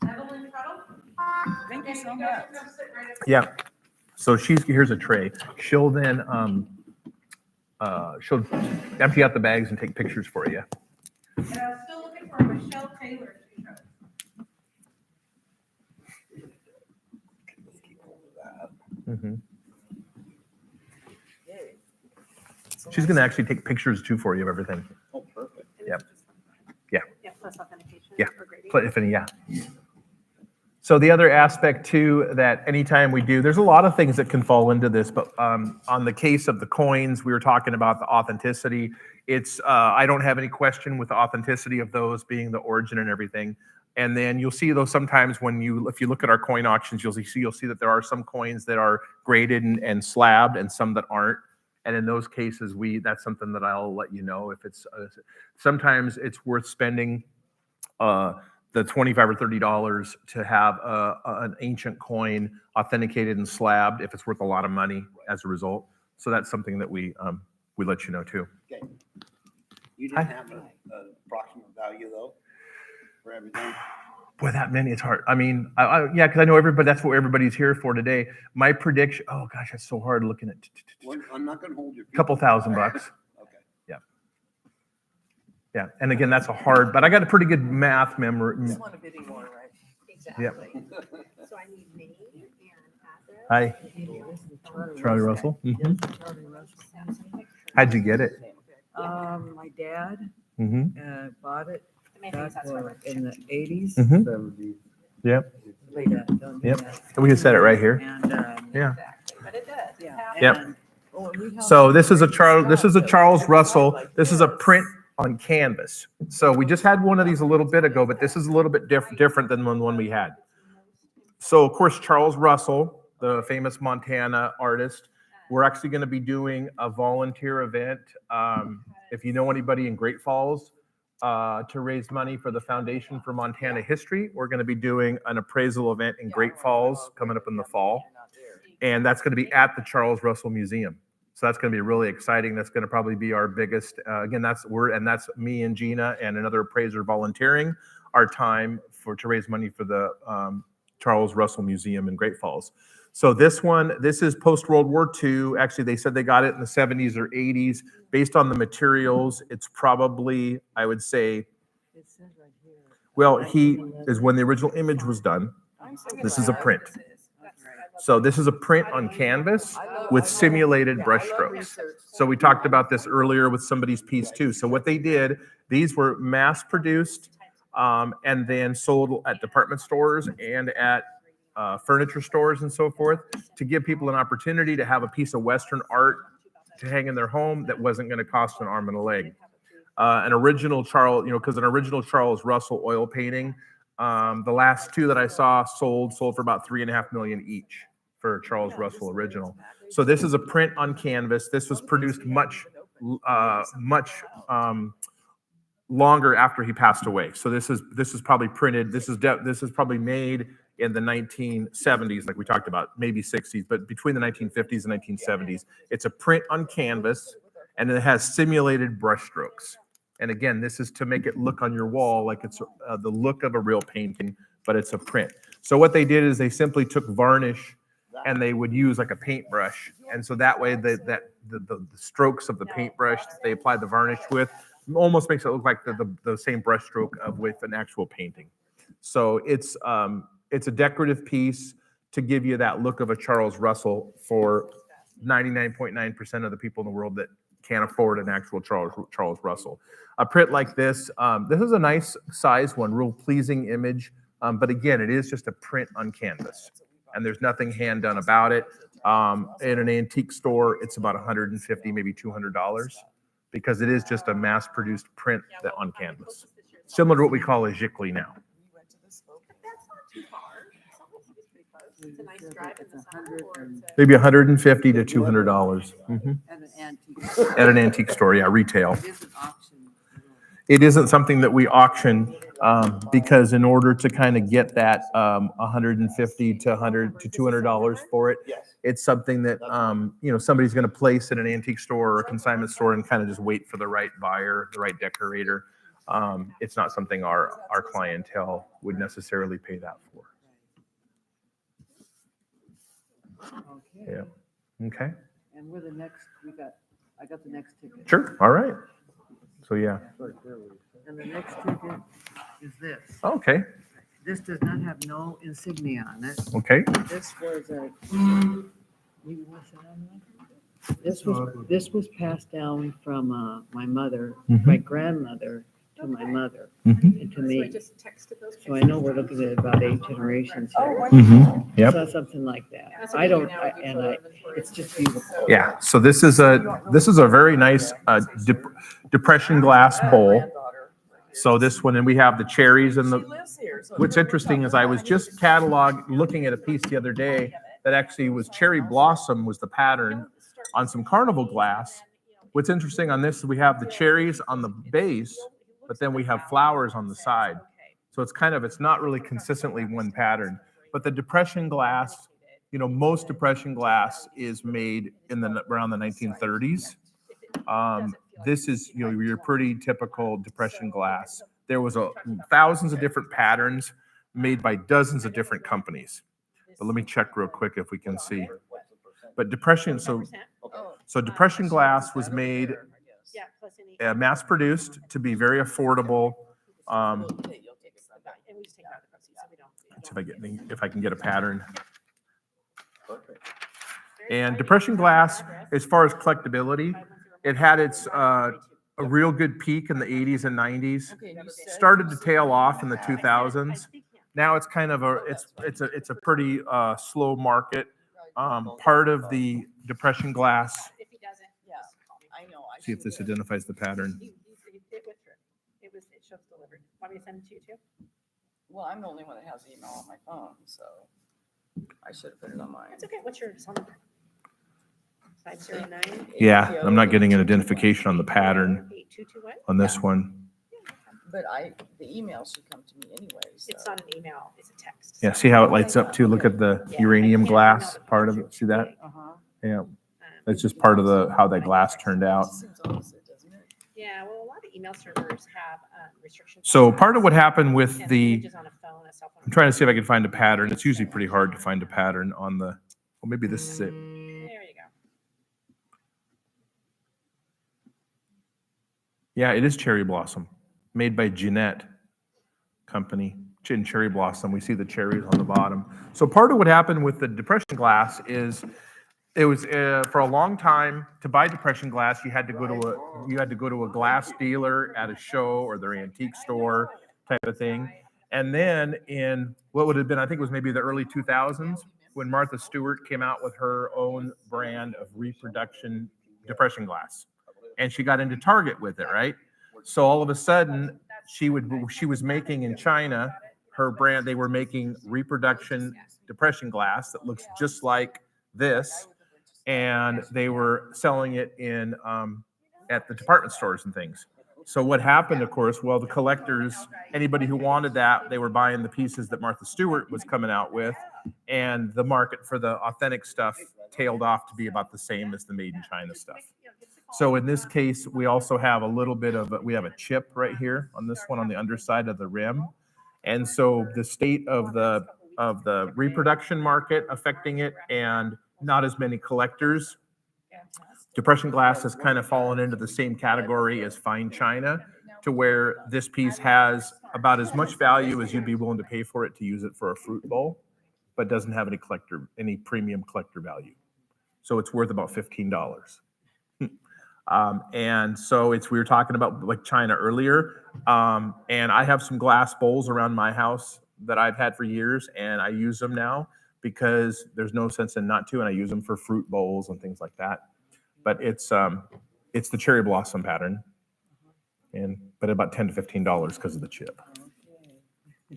Evelyn Tuttle? Thank you Okay, so go- much. go sit right up. Yeah. So here's a tray. She'll then she'll empty out the bags and take pictures for you. And I was still looking for Michelle Taylor to show. Mhm. She's going to actually take pictures too for you of everything. Oh, perfect. Yep. Yeah, plus authentication. Yeah. For grading. But if any, yeah. So the other aspect too, that anytime we do, there's a lot of things that can fall into this, but on the case of the coins, we were talking about the authenticity. It's, I don't have any question with the authenticity of those being the origin and everything. And then you'll see those sometimes if you look at our coin auctions, you'll see that there are some coins that are graded and slabbed and some that aren't. And in those cases, that's something that I'll let you know if it's, sometimes it's worth spending the $25 or $30 to have an ancient coin authenticated and slabbed if it's worth a lot of money as a result. So that's something that we let you know too. Okay. You didn't have an approximate value though for everything? Boy, that many, it's hard. I mean, yeah, because I know everybody, that's what everybody's here for today. My prediction, oh gosh, that's so hard looking at. Well, I'm not going to hold your. Couple $1,000. Okay. Yeah, and again, that's a hard, but I got a pretty good math memory. Just want a bidding war, right? Exactly. So I need name and Hi, Charlie Russell. How'd you get it? My dad Mm-hmm. bought it The main back thing is that's what in the 80s. Mm-hmm. Yep. Wait, don't do Yep. that. And we can set it right here. And, Yeah. But it does. yeah. Yep. and- oh, and we have- So this is a Charles Russell. This is a print on canvas. So we just had one of these a little bit ago, but this is a little bit different than the one we had. So of course, Charles Russell, the famous Montana artist, we're actually going to be doing a volunteer event. If you know anybody in Great Falls, to raise money for the Foundation for Montana History, we're going to be doing an appraisal event in Great Falls coming up in the fall. And that's going to be at the Charles Russell Museum. So that's going to be really exciting. That's going to probably be our biggest, again, that's me and Gina and another appraiser volunteering our time to raise money for the Charles Russell Museum in Great Falls. So this is post-World War II. Actually, they said they got it in the 70s or 80s. Based on the materials, it's probably, I would say, It says right here. well, he is when the original image was done. This is a print. So this is a print on canvas with simulated brushstrokes. So we talked about this earlier with somebody's piece too. So what they did, these were mass produced and then sold at department stores and at furniture stores and so forth to give people an opportunity to have a piece of Western art to hang in their home that wasn't going to cost an arm and a leg. An original Charles Russell oil painting, the last two that I saw sold for about $3.5 million each for Charles Russell original. So this is a print on canvas. This was produced much longer after he passed away. So this is probably printed. This is probably made in the 1970s, like we talked about, maybe 60s, but between the 1950s and 1970s. It's a print on canvas, and it has simulated brushstrokes. And again, this is to make it look on your wall like it's the look of a real painting, but it's a print. So what they did is they simply took varnish and they would use like a paintbrush. And so that way the strokes of the paintbrush that they applied the varnish with almost makes it look like the same brush stroke with an actual painting. So it's a decorative piece to give you that look of a Charles Russell for 99.9% of the people in the world that can't afford an actual Charles Russell. A print like this is a nice size one, real pleasing image. But again, it is just a print on canvas and there's nothing hand done about it. In an antique store, it's about $150, maybe $200 because it is just a mass produced print on canvas. Similar to what we call a giclée now. It's a nice drive in the summer, or it's a- Maybe $150 to $200 At an antique. at an antique store, yeah, retail. It is an auction. It isn't something that we auction because in order to kind of get that $150 to $200 for it, it's something that somebody's going to place in an antique store or a consignment store and kind of just wait for the right buyer, the right decorator. It's not something our clientele would necessarily pay that for. Okay. Yeah. Okay. And we're the next, I got the next ticket. Sure. All right. So yeah. And the next ticket is this. Okay. This does not have no insignia on it. Okay. This was a, you want to sit on that? This was passed down from my mother, my grandmother, to my mother, and to So I me. just texted those So I know we're looking at about 8 generations here. Yep. So something like that. That's what I we do don't, now, I- we and fill I, inventory. it's just beautiful. Yeah. So this is a very nice depression glass bowl. So this one, and we have the cherries and She the, lives here. So what's interesting is I was just looking at a piece the other day that actually was cherry blossom was the pattern on some carnival glass. What's interesting on this is we have the cherries on the base, but then we have flowers on the side. So it's it's not really consistently one pattern. But the depression glass, most depression glass is made in around the 1930s. This is, your pretty typical depression glass. There was thousands of different patterns made by dozens of different companies. But let me check real quick if we can see. But depression, so depression glass was made, mass produced to be very affordable. Let's see if I can get a pattern. And depression glass, as far as collectability, it had its a real good peak in the 80s and 90s. Started to tail off in the 2000s. Now it's it's a pretty slow market. Part of the depression glass. If he doesn't, Yeah, I know. See if this identifies the pattern. it shows delivered. Want me to send it to you too? Well, I'm the only one that has email on my phone, so I should have put it on mine. It's okay. What's your cell number? 509 Yeah, I'm not getting an identification on the pattern 8221. on this one. But the email should come to me anyway, so. It's not an email, it's a text. Yeah, see how it lights up too? Look at the Yeah, uranium I can't glass email the part of it. picture See that? Uh-huh. Yeah, that's just part of how that glass turned out. Seems opposite, doesn't it? Yeah, well, a lot of email servers have restrictions. So part of what happened with And the, images on a phone, a cell phone. I'm trying to see if I can find a pattern. It's usually pretty hard to find a pattern on the, well, maybe this is it. There you go. Yeah, it is cherry blossom, made by Jeanette Company, in cherry blossom. We see the cherries on the bottom. So part of what happened with the depression glass is it was for a long time to buy depression glass, you had to go to a glass dealer at a show or their antique store type of thing. And then in what would have been, I think it was maybe the early 2000s, when Martha Stewart came out with her own brand of reproduction depression glass. And she got into Target with it, right? So all of a sudden, she was making in China, her brand, they were making reproduction depression glass that looks just like this. And they were selling it in at the department stores and things. So what happened, of course, well, the collectors, anybody who wanted that, they were buying the pieces that Martha Stewart was coming out with, and the market for the authentic stuff tailed off to be about the same as the made in China stuff. So in this case, we also have a little bit of, we have a chip right here on this one on the underside of the rim. And so the state of the reproduction market affecting it and not as many collectors. Depression glass has kind of fallen into the same category as fine china, to where this piece has about as much value as you'd be willing to pay for it to use it for a fruit bowl, but doesn't have any premium collector value. So it's worth about $15. And so we were talking about like China earlier. And I have some glass bowls around my house that I've had for years, and I use them now because there's no sense in not to, and I use them for fruit bowls and things like that. But it's the cherry blossom pattern, but about $10 to $15 because of the chip.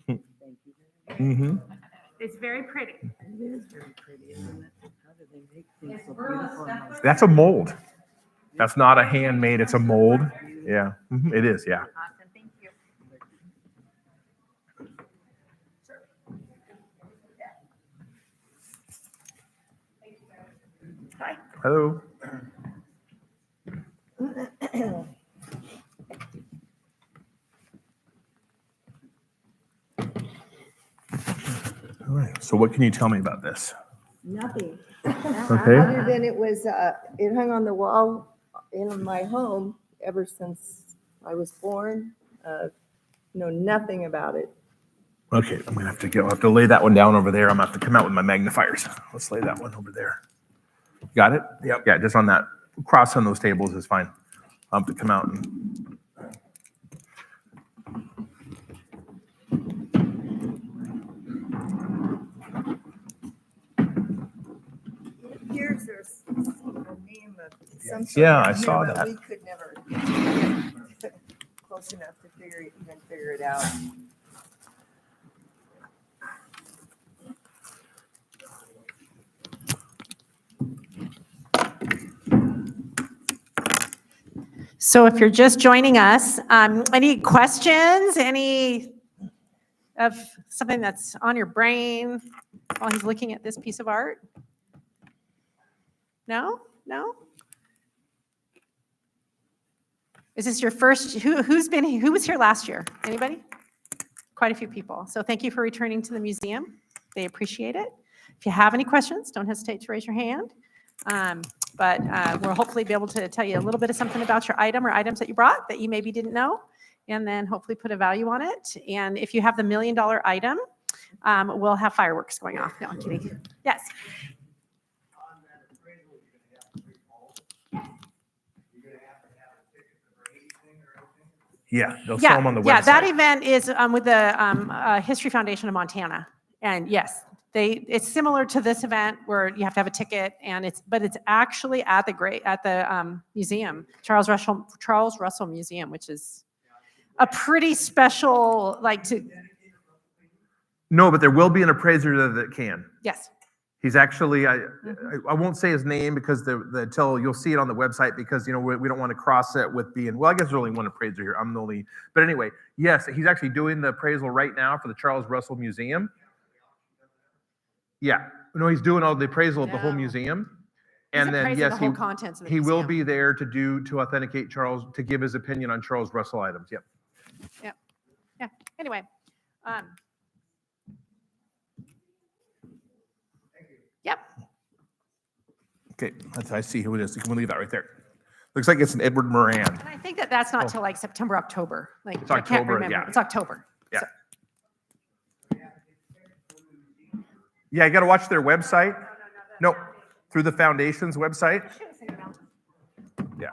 Mm-hmm. It's very pretty. It is very pretty, isn't it? How do they make things so beautiful? That's a mold. That's not a handmade, it's a mold. Yeah, it is, yeah. Awesome, thank you. Hello. All right, so what can you tell me about this? Nothing. Okay. Other than it hung on the wall in my home ever since I was born. Know nothing about it. Okay, I'm gonna have to lay that one down over there. I'm gonna have to come out with my magnifiers. Let's lay that one over there. Got it? Yep. Yeah, just on that, cross on those tables is fine. I'll have to come out and. Here's there's a name of some. Yeah, I saw that. We could never. close enough to figure it out. So if you're just joining us, any questions, any of something that's on your brain while he's looking at this piece of art? No? No? Is this your first, who was here last year? Anybody? Quite a few people. So thank you for returning to the museum. They appreciate it. If you have any questions, don't hesitate to raise your hand. But we'll hopefully be able to tell you a little bit of something about your item or items that you brought that you maybe didn't know, and then hopefully put a value on it. And if you have the $1 million item, we'll have fireworks going off. No, I'm kidding. Yes. Yeah, they'll sell them on the website. Yeah, that event is with the History Foundation of Montana. And yes, it's similar to this event where you have to have a ticket, and it's actually at the museum, Charles Russell Museum, which is a pretty special, No, but there will be an appraiser that can. Yes. He's actually, I won't say his name because until you'll see it on the website, because we don't want to cross it with being, well, I guess there's only one appraiser here. I'm the only, but anyway, yes, he's actually doing the appraisal right now for the Charles Russell Museum. Yeah, no, he's doing all the appraisal of the whole museum. And then yes, he will be there to authenticate Charles, to give his opinion on Charles Russell items. Yep. Yep. Yeah. Anyway. Yep. Okay, I see who it is. You can leave that right there. Looks like it's an Edward Moran. And I think that's not till September, October. It's I can't October, remember. yeah. It's October. Yeah. So. Yeah, you got to watch their website. No, through the foundation's website. Yeah.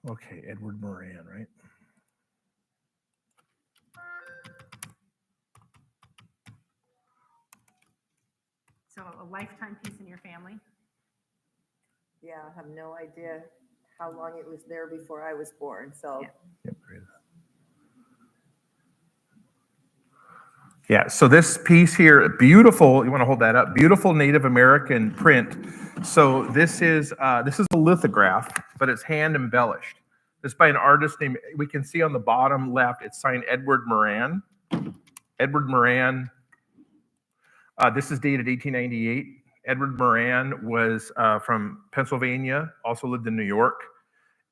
Okay, Edward Moran, right? So a lifetime piece in your family? Yeah, I have no idea how long it was there before I was born, so. Yeah. Yep, great. Yeah, so this piece here, beautiful, you want to hold that up, beautiful Native American print. So this is a lithograph, but it's hand embellished. This is by an artist named, we can see on the bottom left, it's signed Edward Moran. Edward Moran, this is dated 1898. Edward Moran was from Pennsylvania, also lived in New York,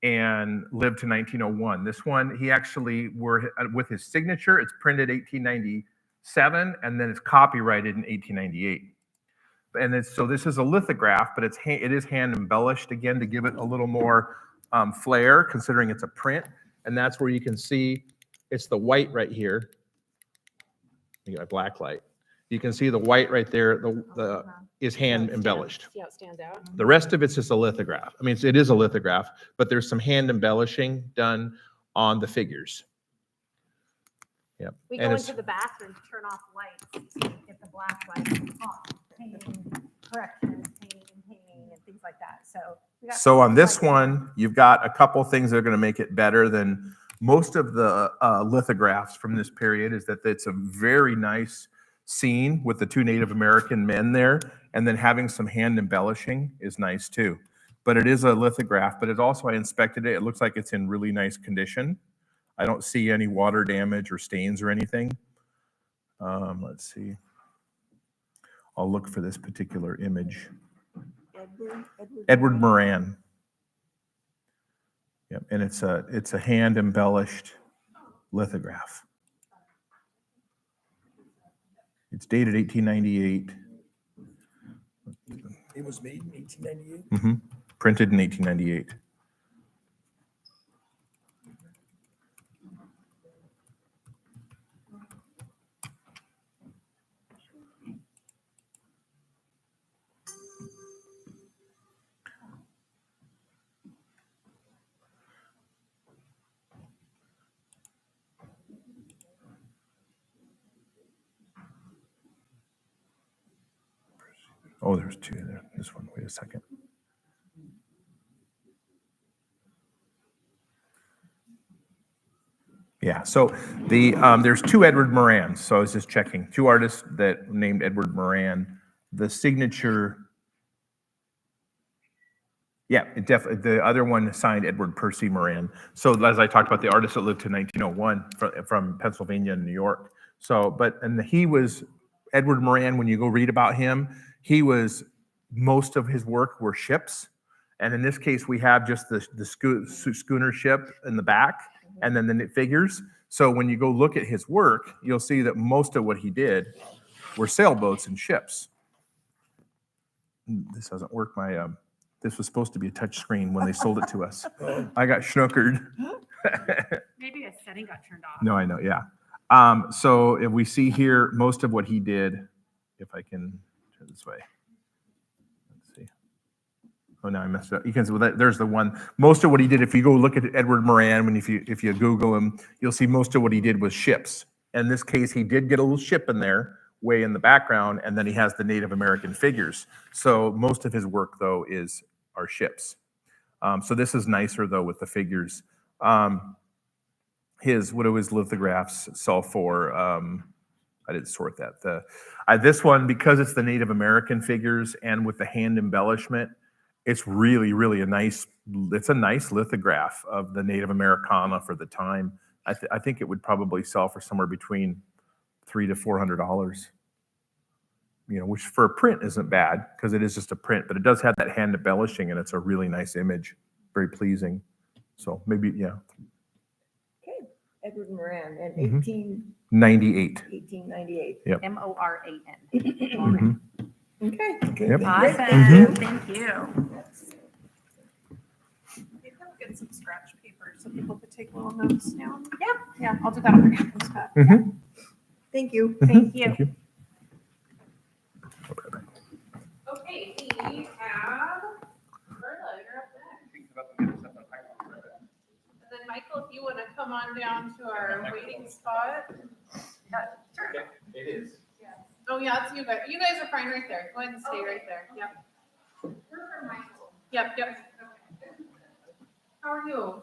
and lived to 1901. This one, he actually with his signature, it's printed 1897, and then it's copyrighted in 1898. And so this is a lithograph, but it is hand embellished again to give it a little more flair, considering it's a print. And that's where you can see it's the white right here. You got a black light. You can see the white right there. Is hand embellished. See how it stands out? The rest of it's just a lithograph. I mean, it is a lithograph, but there's some hand embellishing done on the figures. Yep. We And go it's- into the bathroom to turn off lights, so you get the black light off, painting, corrections, painting, and things like that. So on this one, you've got a couple things that are going to make it better than most of the lithographs from this period, is that it's a very nice scene with the two Native American men there, and then having some hand embellishing is nice too. But it is a lithograph, but it also, I inspected it, it looks like it's in really nice condition. I don't see any water damage or stains or anything. Let's see. I'll look for this particular image. Edward Moran. Yep, and it's a hand embellished lithograph. It's dated 1898. It was made in 1898? Mm-hmm. Printed in 1898. Oh, there's two there. This one, wait a second. Yeah, so there's two Edward Morans. So I was just checking. Two artists that named Edward Moran. The signature, yeah, it definitely. The other one signed Edward Percy Moran. So as I talked about, the artist that lived to 1901 from Pennsylvania and New York. So, and he was Edward Moran. When you go read about him, most of his work were ships, and in this case, we have just the schooner ship in the back, and then the figures. So when you go look at his work, you'll see that most of what he did were sailboats and ships. This doesn't work. This was supposed to be a touch screen when they sold it to us. I got schnookered. Maybe a setting got turned off. No, I know, yeah. So if we see here, most of what he did, if I can turn this way. Let's see. Oh, now I messed it up. You can see, well, there's the one. Most of what he did, if you go look at Edward Moran, if you Google him, you'll see most of what he did was ships. In this case, he did get a little ship in there, way in the background, and then he has the Native American figures. So most of his work, though, are ships. So this is nicer, though, with the figures. What do his lithographs sell for? I didn't sort that. This one, because it's the Native American figures and with the hand embellishment, it's really, really a nice lithograph of the Native Americana for the time. I think it would probably sell for somewhere between $300 to $400. Which for a print isn't bad because it is just a print, but it does have that hand embellishing and it's a really nice image, very pleasing. So maybe, yeah. Okay, Edward Moran in Mhm. 1898. Yep. MORAN. Okay. Yep. Awesome. Thank you. Maybe I'll get some scratch paper so people could take little notes down. Yeah, I'll do that on your Scott. Mhm. Thank you. Thank you. Thank you. Okay, we have Carla, you're up next. And then Michael, if you want to come on down to our waiting spot. Sure. It is. Oh, yeah, it's you guys. You guys are fine right there. Go ahead and stay right there. Yep. Yep. How are you?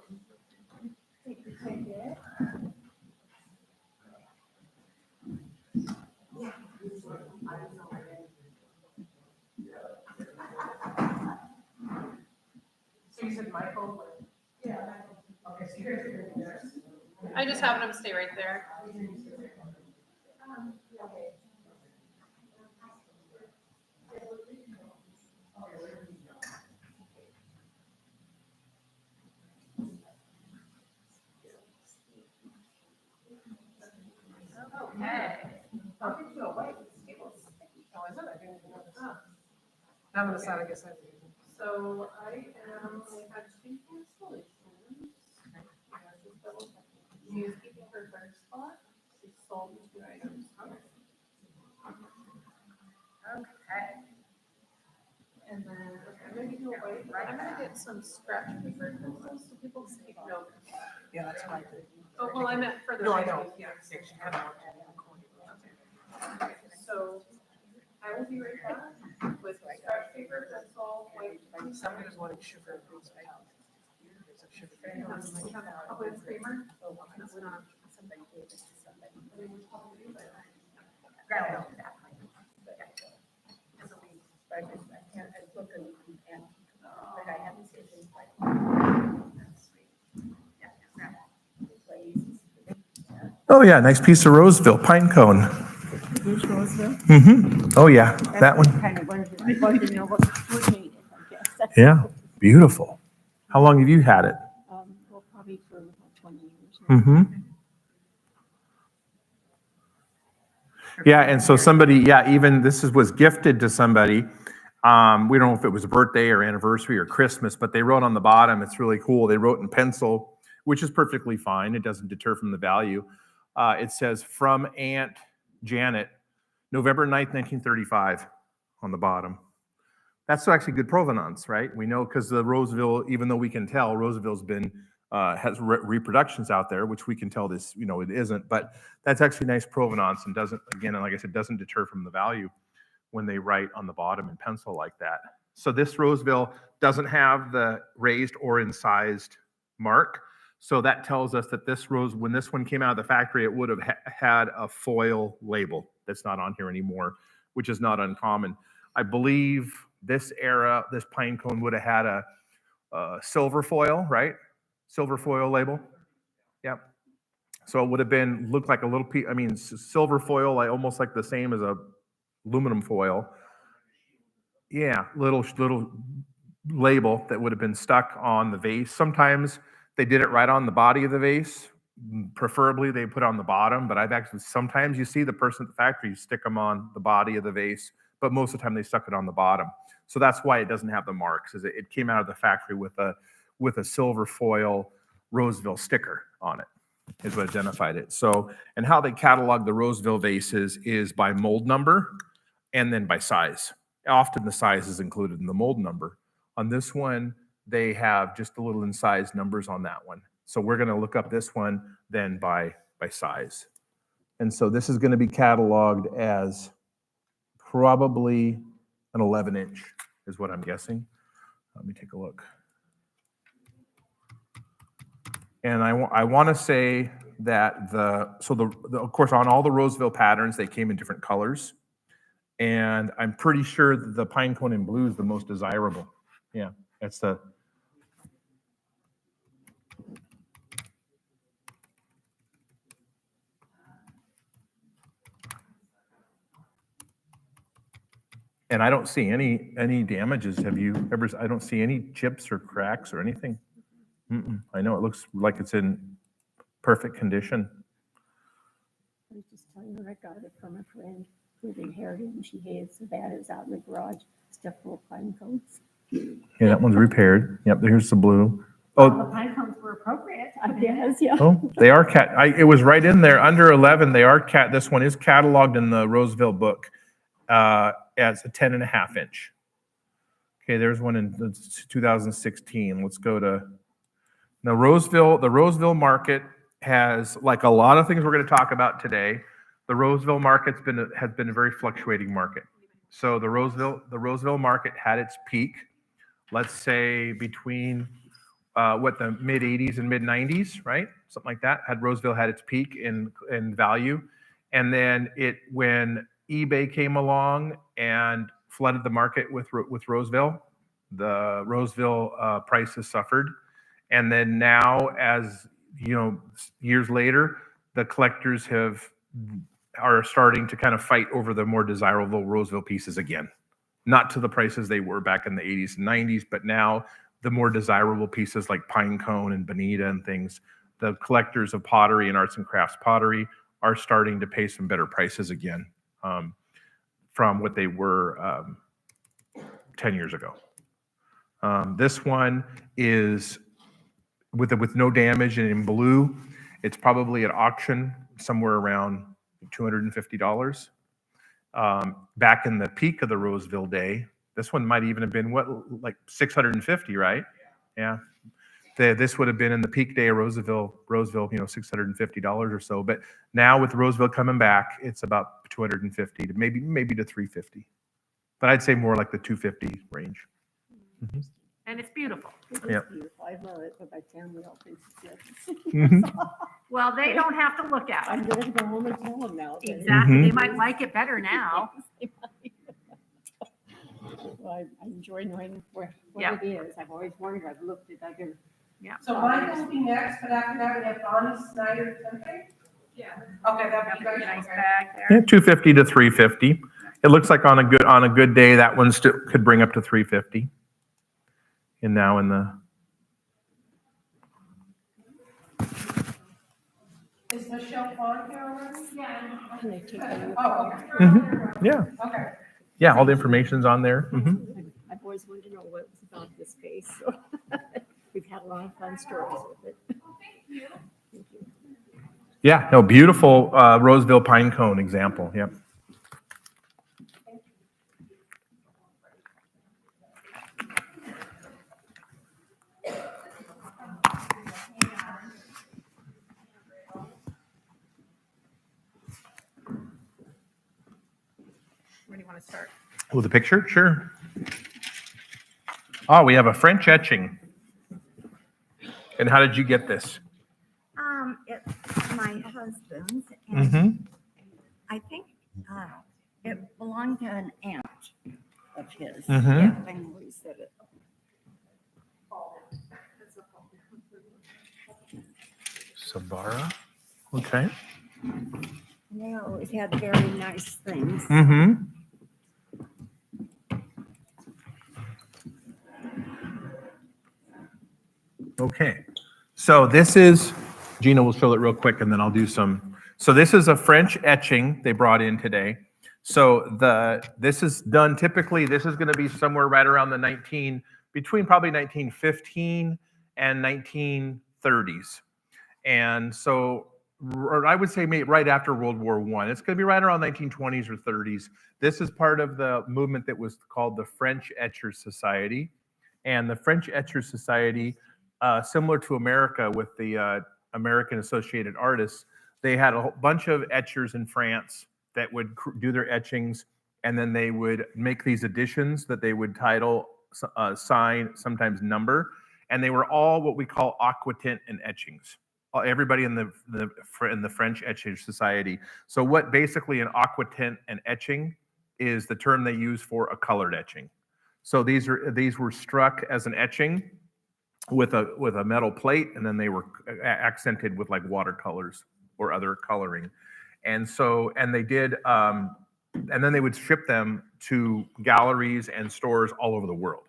So you said Michael? Yeah. Okay, so you're here. I just having him stay right there. Okay. I'll get you a white table. Oh, is it? I didn't even notice. I'm gonna sign, I guess. So I had two cancellations. She is keeping her third spot. She sold 2 items. Okay. And then I'm gonna give you a white, I'm gonna get some scratch paper so people can keep notes. Yeah, that's what I did. Oh, well, I meant for the. No, I know. Yeah. Okay. So I will be right back with scratch paper, pencil, white. Someone is wanting sugar. Please, I have. There's a sugar. A whipped creamer. Oh yeah, nice piece of Roseville pine cone. This Roseville? Mm-hmm. Oh yeah, that one. Kind of wanted to know what made it, I guess. That's- Yeah, beautiful. How long have you had it? Well, probably for about 20 years. Mm-hmm. Yeah, and so somebody, even was gifted to somebody. We don't know if it was a birthday or anniversary or Christmas, but they wrote on the bottom, it's really cool. They wrote in pencil, which is perfectly fine. It doesn't deter from the value. It says, from Aunt Janet, November 9th, 1935 on the bottom. That's actually good provenance, right? We know because the Roseville, even though we can tell Roseville's been, has reproductions out there, which we can tell this, it isn't, but that's actually nice provenance and doesn't, again, like I said, doesn't deter from the value. when they write on the bottom in pencil like that. So this Roseville doesn't have the raised or incised mark. So that tells us that this when this one came out of the factory, it would have had a foil label that's not on here anymore, which is not uncommon. I believe this era, this pine cone would have had a silver foil, right? Silver foil label. Yep. So it would have looked like a little piece, silver foil, like almost like the same as a aluminum foil. Yeah, little label that would have been stuck on the vase. Sometimes they did it right on the body of the vase. Preferably they put it on the bottom, but sometimes you see the person at the factory stick them on the body of the vase, but most of the time they stuck it on the bottom. So that's why it doesn't have the marks, is it came out of the factory with a silver foil Roseville sticker on it, is what identified it. So, and how they catalog the Roseville vases is by mold number and then by size. Often the size is included in the mold number. On this one, they have just the little incised numbers on that one. So we're going to look up this one then by size. And so this is going to be cataloged as probably an 11-inch is what I'm guessing. Let me take a look. And I want to say that of course, on all the Roseville patterns, they came in different colors. And I'm pretty sure that the pine cone in blue is the most desirable. Yeah, that's the. And I don't see any damages. Have you ever? I don't see any chips or cracks or anything. I know it looks like it's in perfect condition. I was just telling her I got it from a friend who inherited, and she hated so bad it was out in the garage, stuffed full of pine cones. Yeah, that one's repaired. Yep, here's the blue. Oh, the pine cones were appropriate, I guess, yeah. Oh, they are it was right in there under 11. They are This one is cataloged in the Roseville book as a 10.5-inch. Okay, there's one in 2016. Let's go to now Roseville. The Roseville market has, like a lot of things we're going to talk about today, the Roseville market's has been a very fluctuating market. So the Roseville market had its peak, let's say between the mid 80s and mid 90s, right? Something like that. Roseville had its peak in value. And then when eBay came along and flooded the market with Roseville, the Roseville prices suffered. And then now, as you know, years later, the collectors are starting to kind of fight over the more desirable Roseville pieces again. Not to the prices they were back in the 80s and 90s, but now the more desirable pieces like pine cone and bonita and things, the collectors of pottery and arts and crafts pottery are starting to pay some better prices again from what they were 10 years ago. This one is with no damage and in blue. It's probably at auction somewhere around $250. Back in the peak of the Roseville day, this one might even have been like $650, right? Yeah. This would have been in the peak day of Roseville, $650 or so. But now with Roseville coming back, it's about $250 to maybe to $350. But I'd say more like the $250 range. Mm-hmm. And it's beautiful. It is beautiful. I love it, but my family all thinks it's good. Well, they don't have to look at I'm it. gonna go home and tell them now. that- Exactly. They might like it better now. Well, I enjoy knowing what Yeah. it is. I've always wondered, I've looked at other. So Michael will be next, but after that, we have Bonnie Snyder, okay? Yeah. Okay, that'd be Got a great. nice bag Yeah, there. $250 to $350. It looks like on a good day that one still could bring up to $350. And now in the Is Michelle on here already? Can they take them? Oh, okay. yeah, Okay. yeah, all the information's on there. I've always wanted to know what it's about this space. So we've had a lot of fun stories with it. Thank you. Yeah, no, beautiful Roseville pine cone example. Yep. Anybody want to start? With a picture? Sure. Oh, we have a French etching. And how did you get this? It's my husband's, and Mm-hmm. I think it belonged to an aunt of his. Mhm. Yeah, I know he said it. Sabara. Okay. They always had very nice things. Mm-hmm. Okay. So this is, Gina will show it real quick and then I'll do some. So this is a French etching they brought in today. So this is done typically, this is going to be somewhere right around between probably 1915 and 1930s. And so I would say maybe right after World War I. It's going to be right around 1920s or 30s. This is part of the movement that was called the French Etchers Society. And the French Etchers Society, similar to America with the American Associated Artists, they had a whole bunch of etchers in France that would do their etchings, and then they would make these editions that they would title, sign, sometimes number, and they were all what we call aquatint and etchings. Everybody in the French Etchers Society. So what basically an aquatint and etching is the term they use for a colored etching. So these were struck as an etching with a metal plate, and then they were accented with like watercolors or other coloring. And they did, and then they would ship them to galleries and stores all over the world.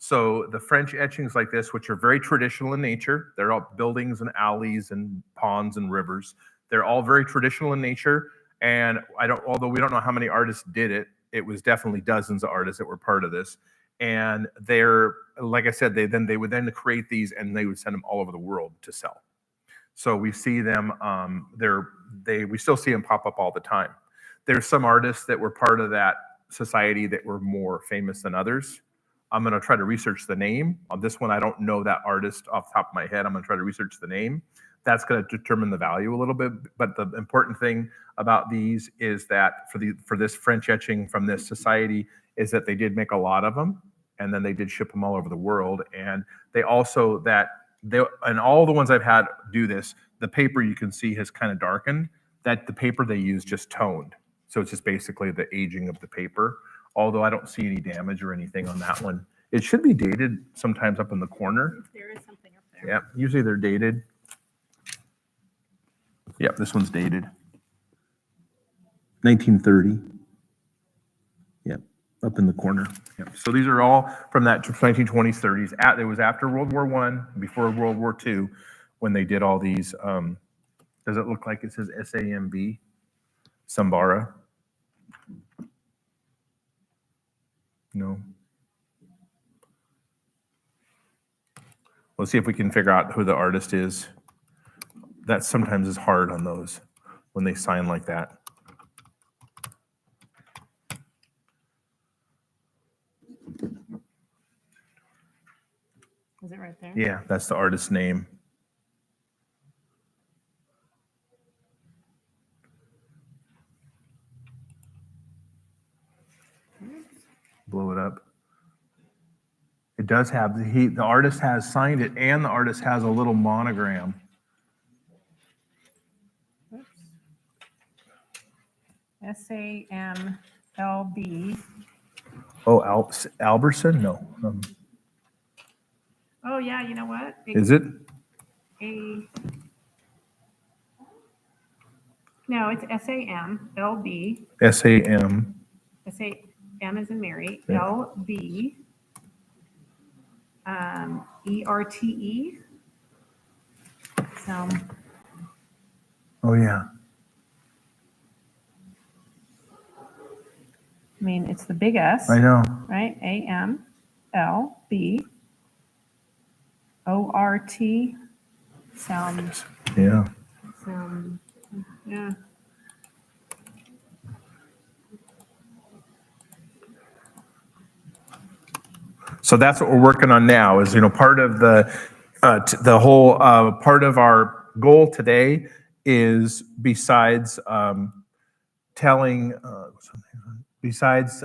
So the French etchings like this, which are very traditional in nature, they're all buildings and alleys and ponds and rivers. They're all very traditional in nature. And although we don't know how many artists did it, it was definitely dozens of artists that were part of this. And they're, like I said, they would then create these and they would send them all over the world to sell. So we see them, we still see them pop up all the time. There's some artists that were part of that society that were more famous than others. I'm going to try to research the name. On this one, I don't know that artist off the top of my head. I'm going to try to research the name. That's going to determine the value a little bit. But the important thing about these is that for this French etching from this society is that they did make a lot of them, and then they did ship them all over the world. And they also and all the ones I've had do this, the paper you can see has kind of darkened. That the paper they use just toned. So it's just basically the aging of the paper. Although I don't see any damage or anything on that one. It should be dated sometimes up in the corner. There is something up there. Yeah, usually they're dated. Yep, this one's dated. 1930. Yep, up in the corner. Yep. So these are all from that 1920s, 30s. It was after World War I, before World War II, when they did all these. Does it look like it says SAMB? Sambara? No. Let's see if we can figure out who the artist is. That sometimes is hard on those when they sign like that. Is it right there? Yeah, that's the artist's name. Blow it up. It does have the artist has signed it, and the artist has a little monogram. SAMLB. Oh, Alberson? No. Oh, yeah, you know what? Is it? No, it's SAMLB. SAM. M as in Mary, Yeah. LB, ERTE. So, Oh, yeah. I mean, it's the big S, I know. right? AMLB, ORT, sound, Yeah. yeah. So that's what we're working on now is, part of the whole part of our goal today is besides telling, besides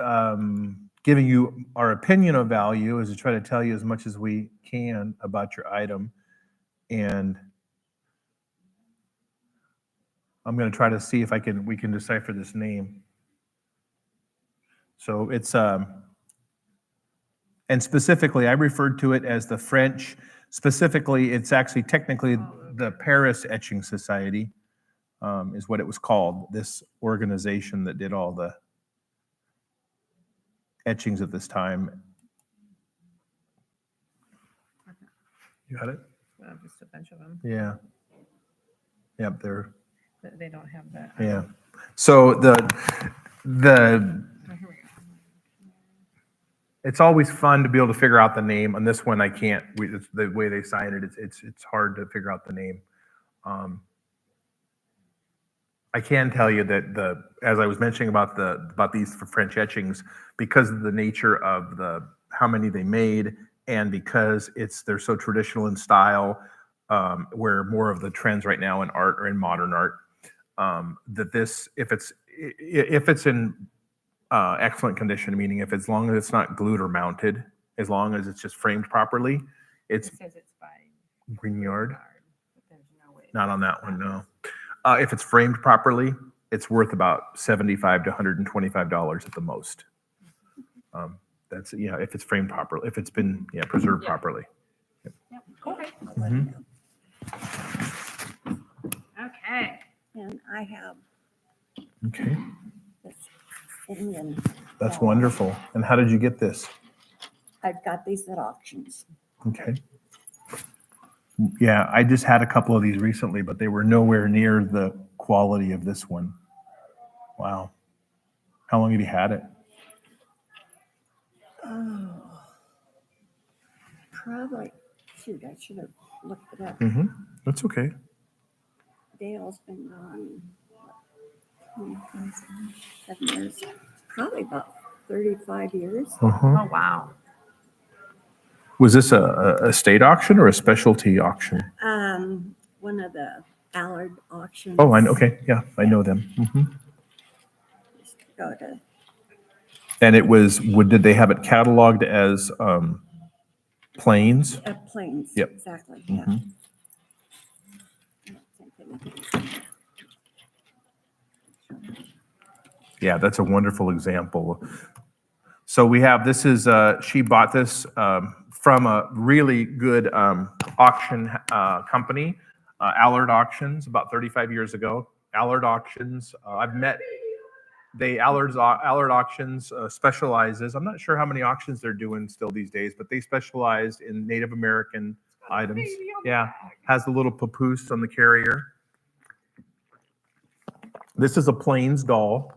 giving you our opinion of value, is to try to tell you as much as we can about your item. And I'm going to try to see if we can decipher this name. So it's, and specifically, I referred to it as the French, specifically, it's actually technically the Paris Etching Society is what it was called, this organization that did all the etchings at this time. You got it? Just a bunch of them. Yeah. Yep, they're, They don't have that. yeah. So it's always fun to be able to figure out the name. On this one, I can't. It's the way they sign it, it's hard to figure out the name. I can tell you that as I was mentioning about these French etchings, because of the nature of how many they made, and because they're so traditional in style, where more of the trends right now in art or in modern art, that this, if it's in excellent condition, meaning as long as it's not glued or mounted, as long as it's just framed properly, It says it's by Grignard. but there's no way. Not on that one, no. If it's framed properly, it's worth about $75 to $125 at the most. That's, if it's framed properly, if it's been preserved properly. Okay. Mhm. Okay. And I have Okay, this Indian. that's wonderful. And how did you get this? I've got these at auctions. Okay. Yeah, I just had a couple of these recently, but they were nowhere near the quality of this one. Wow. How long have you had it? Oh, probably. Shoot, I should have looked it up. Mm-hmm. That's okay. Dale's been gone, what, 7 years, probably about 35 years. Uh-huh. Oh, wow. Was this a state auction or a specialty auction? One of the Allard auctions. Oh, I know. Okay, yeah, I know them. Mm-hmm. Go to, And it was, did they have it cataloged as planes? Plains. Yep. Exactly, yeah. Mhm. Yeah, that's a wonderful example. So we have, this is, she bought this from a really good auction company, Allard Auctions, about 35 years ago. Allard Auctions, I've met, Allard Auctions specializes, I'm not sure how many auctions they're doing still these days, but they specialized in Native American items. Yeah, has the little papoose on the carrier. This is a Plains doll.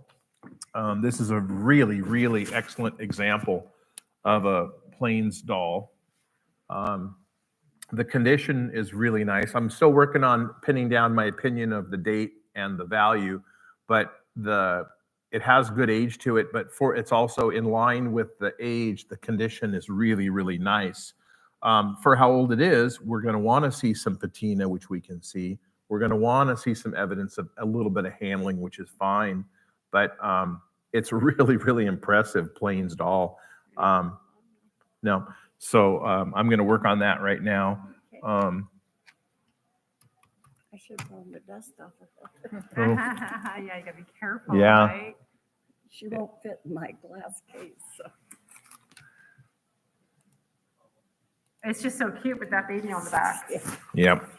This is a really, really excellent example of a Plains doll. The condition is really nice. I'm still working on pinning down my opinion of the date and the value, but it has good age to it, but it's also in line with the age. The condition is really, really nice. For how old it is, we're going to want to see some patina, which we can see. We're going to want to see some evidence of a little bit of handling, which is fine. But it's really, really impressive Plains doll. No, so I'm going to work on that right now. I should have blown the dust off of her. Oh. Yeah, you gotta be careful, Yeah. right? She won't fit in my glass case, so. It's just so cute with that baby on the back. Yep.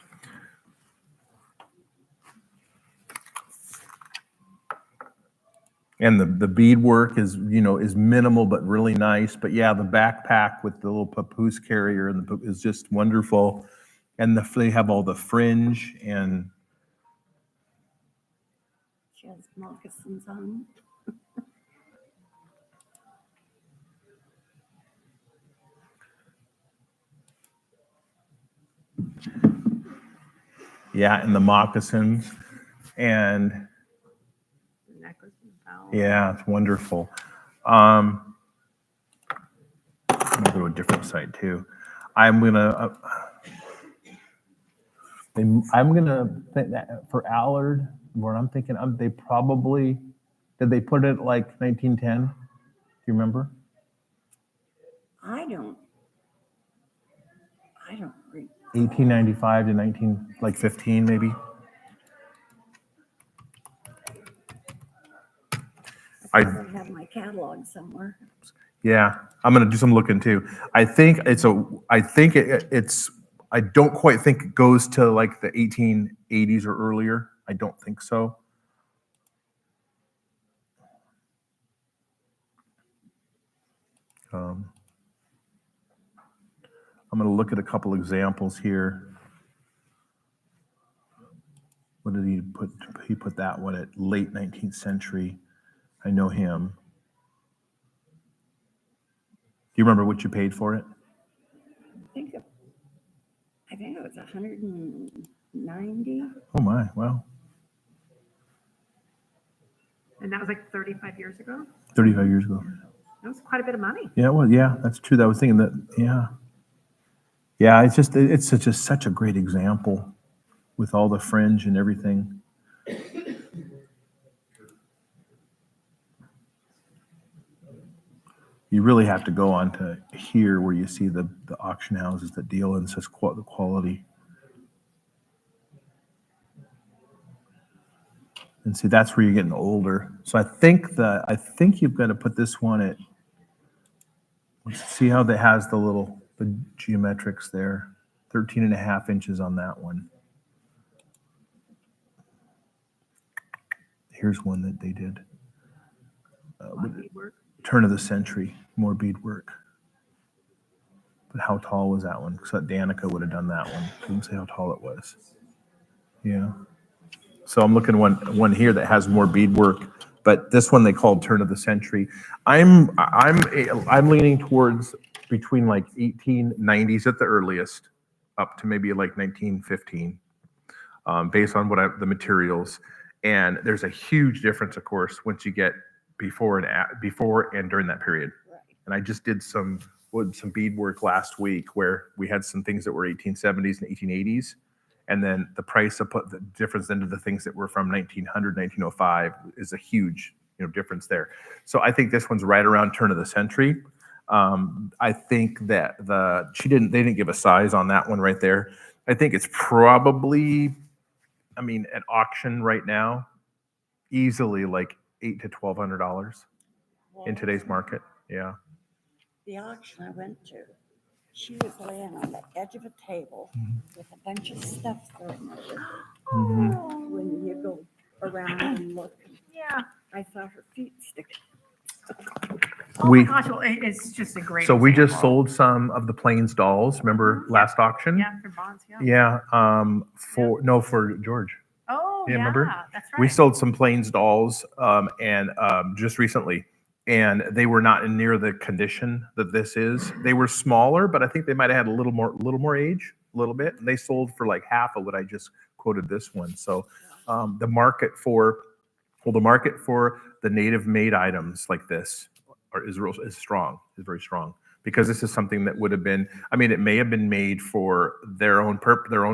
And the beadwork is minimal but really nice. But yeah, the backpack with the little papoose carrier and is just wonderful. And they have all the fringe and She has moccasins on. and the moccasins and Necklace and belt. yeah, it's wonderful. I'm gonna go to a different site too. I'm gonna think that for Allard, what I'm thinking, they probably Did they put it like 1910? Do you remember? I don't read. 1895 to 15 maybe. I probably have my catalog somewhere. Yeah, I'm gonna do some looking too. I think it's I don't quite think it goes to like the 1880s or earlier. I don't think so. I'm gonna look at a couple examples here. What did he put? He put that one at late 19th century. I know him. Do you remember what you paid for it? I think it was 190. Oh my, wow. And that was like 35 years ago? 35 years ago. That was quite a bit of money. Yeah, well, yeah, that's true. I was thinking that, yeah. Yeah, it's such a great example with all the fringe and everything. You really have to go on to here where you see the auction houses that deal in such the quality. And see, that's where you're getting older. So I think you've got to put this one at, let's see how that has the geometrics there. 13.5 inches on that one. Here's one that they did. Turn of the century, more beadwork. But how tall was that one? Because Danica would have done that one. Didn't say how tall it was. Yeah. So I'm looking one here that has more beadwork, but this one they called turn of the century. I'm leaning towards between like 1890s at the earliest, up to maybe like 1915, based on the materials. And there's a huge difference, of course, once you get before and during that period. Right. And I just did some beadwork last week where we had some things that were 1870s and 1880s. And then the price of put the difference into the things that were from 1900, 1905 is a huge, difference there. So I think this one's right around turn of the century. I think that they didn't give a size on that one right there. I think it's probably, at auction right now, easily like $800 to $1,200 in today's market. Yeah. The auction I went to, she was laying on the edge of a table with a bunch of stuff thrown over. When you go around and look, Yeah. I saw her feet sticking. Oh my gosh, well, it's just a great So we just example. sold some of the Plains dolls. Remember last auction? Yeah, for bonds, yeah. Yeah. For George. Oh, Yeah, yeah, remember? that's right. We sold some Plains dolls and just recently, and they were not in near the condition that this is. They were smaller, but I think they might have had a little more age, a little bit. And they sold for like half of what I just quoted this one. So the market for the native made items like this is strong, is very strong. Because this is something that would have been, it may have been made for their own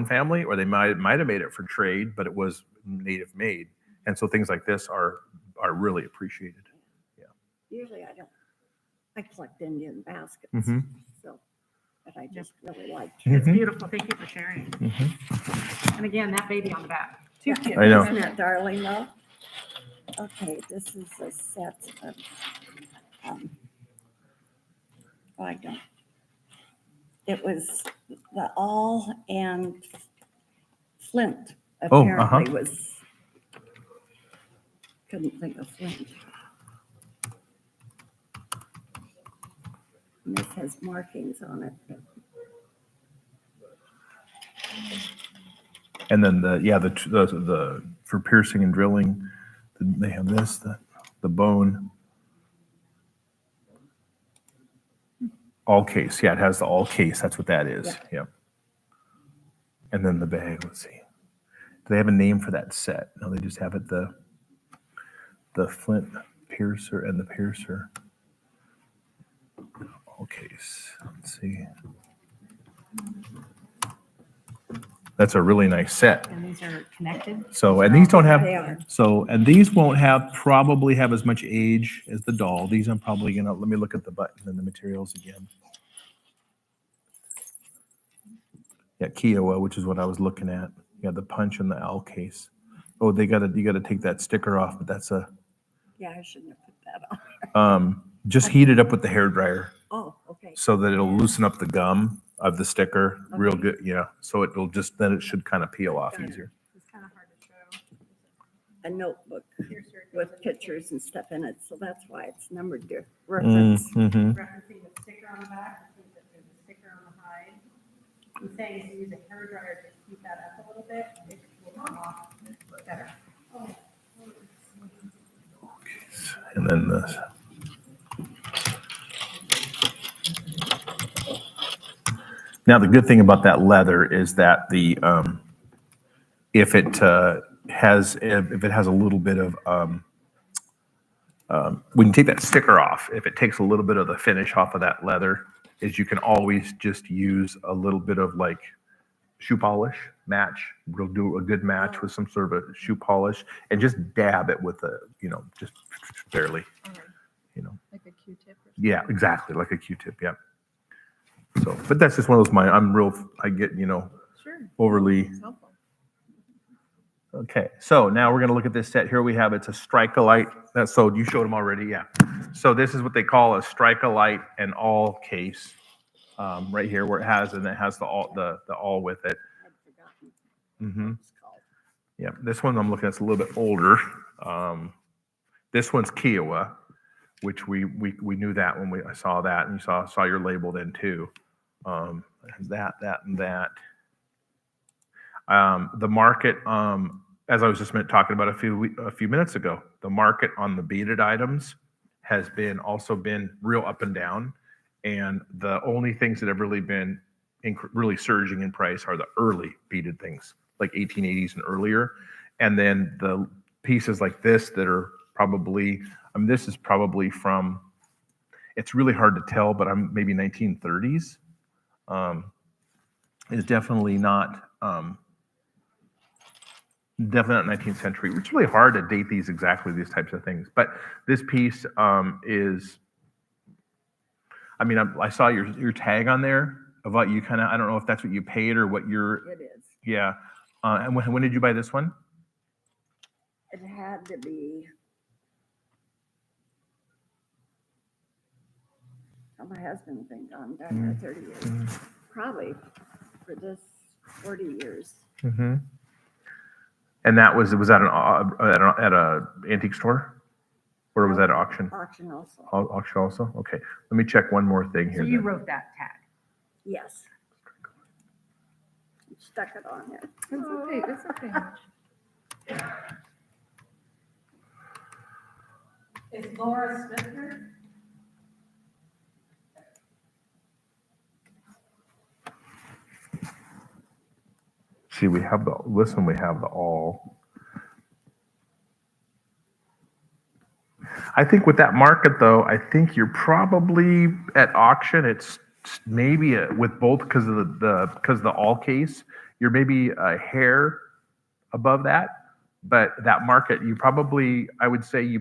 family, or they might have made it for trade, but it was native made. And so things like this are really appreciated. Yeah. Usually I collect Indian baskets. So, but I just really liked it. It's beautiful. Thank you for sharing. And again, that baby on the back. Too cute. I know. Isn't that darling though? Okay, this is a set of, it was the awl and flint apparently was, couldn't think of flint. And this has markings on it. And then the for piercing and drilling, they have the bone. All case. Yeah, it has the all case. That's what that is. Yeah. And then the bag. Let's see. Do they have a name for that set? No, they just have it the flint piercer and the piercer. All case. Let's see. That's a really nice set. And these are connected. So, and these don't They have, are. so, and these won't probably have as much age as the doll. These I'm probably gonna, let me look at the button and the materials again. Yeah, Kiowa, which is what I was looking at. You got the punch and the L case. Oh, you gotta take that sticker off, but that's Yeah, I shouldn't have put that on. just heat it up with the hair dryer Oh, okay. so that it'll loosen up the gum of the sticker real good. Yeah, so then it should kind of peel off easier. It's kind of hard to show. A notebook with pictures and stuff in it, so that's why it's numbered to Mm, reference. mhm. Referencing the sticker on the back, I think that there's a sticker on the hide. He's saying if you use a hair dryer to heat that up a little bit, it will come off better. And then this. Now, the good thing about that leather is that if it has a little bit of when you take that sticker off, if it takes a little bit of the finish off of that leather, is you can always just use a little bit of like shoe polish match. We'll do a good match with some sort of a shoe polish and just dab it with just barely, Like a Q-tip or something. Yeah, exactly. Like a Q-tip. Yeah. So, but that's just one of those, I get, Sure. overly. It's helpful. Okay. So now we're going to look at this set here. We have, it's a Strike-A-Lite. So you showed them already. Yeah. So this is what they call a Strike-A-Lite and all case right here where it has the all with it. I'd forgotten Mm-hmm. what it's called. Yeah, this one I'm looking at, it's a little bit older. This one's Kiowa, which we knew that when I saw that, and you saw your label then too. That, and that. The market, as I was just talking about a few minutes ago, the market on the beaded items has also been real up and down, and the only things that have really been really surging in price are the early beaded things, like 1880s and earlier, and then the pieces like this that are probably, this is probably from, it's really hard to tell, but maybe 1930s. Is definitely not. Definitely not 19th century. It's really hard to date these types of things. But this piece is, I saw your tag on there of what you I don't know if that's what you paid or what It is. yeah. And when did you buy this one? It had to be. Oh, my husband's been gone down there 30 years. Probably for this 40 years. Mm-hmm. And that was at a antique store, or was that an auction? Auction also. Auction also. Okay. Let me check one more thing here. So you then. wrote that tag. Yes. Stuck it on there. That's okay. That's okay. Is Laura Smith here? See, we have the all. I think with that market though, I think you're probably at auction. It's maybe with both because of the all case, you're maybe a hair above that. But that market, you probably, I would say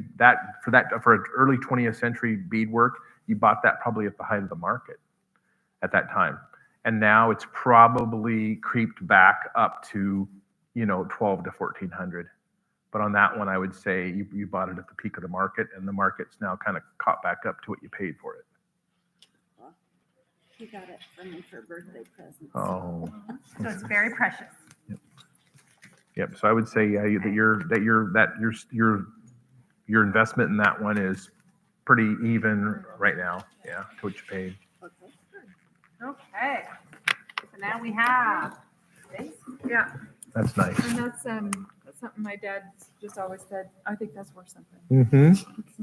for an early 20th century beadwork, you bought that probably at the height of the market at that time. And now it's probably creeped back up to, 12 to 1400. But on that one, I would say you bought it at the peak of the market, and the market's now kind of caught back up to what you paid for it. Well, he got it for me for a birthday present. Oh. So it's very precious. Yep. So I would say your investment in that one is pretty even right now. Yeah, to what you paid. Okay. Okay. So now we have this. Yeah, That's nice. and that's something my dad just always said. I think that's worth something. Mm-hmm.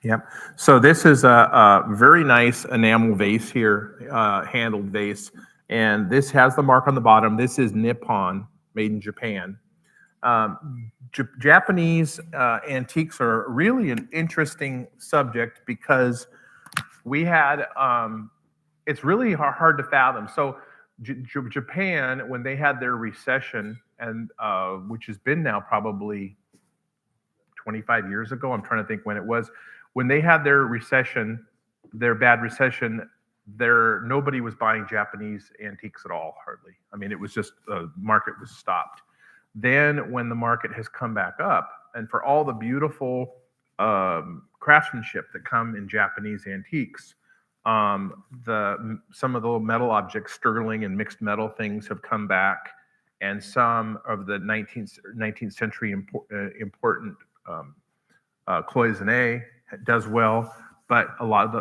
Yep. So this is a very nice enamel vase here, handled vase, and this has the mark on the bottom. This is Nippon, made in Japan. Japanese antiques are really an interesting subject because we had it's really hard to fathom. So Japan, when they had their recession, and which has been now probably 25 years ago, I'm trying to think when it was, when they had their recession, their bad recession, nobody was buying Japanese antiques at all, hardly. I mean, it was just the market was stopped. Then when the market has come back up, and for all the beautiful craftsmanship that come in Japanese antiques, some of the metal objects, sterling and mixed metal things, have come back, and some of the 19th century important cloisonné does well, but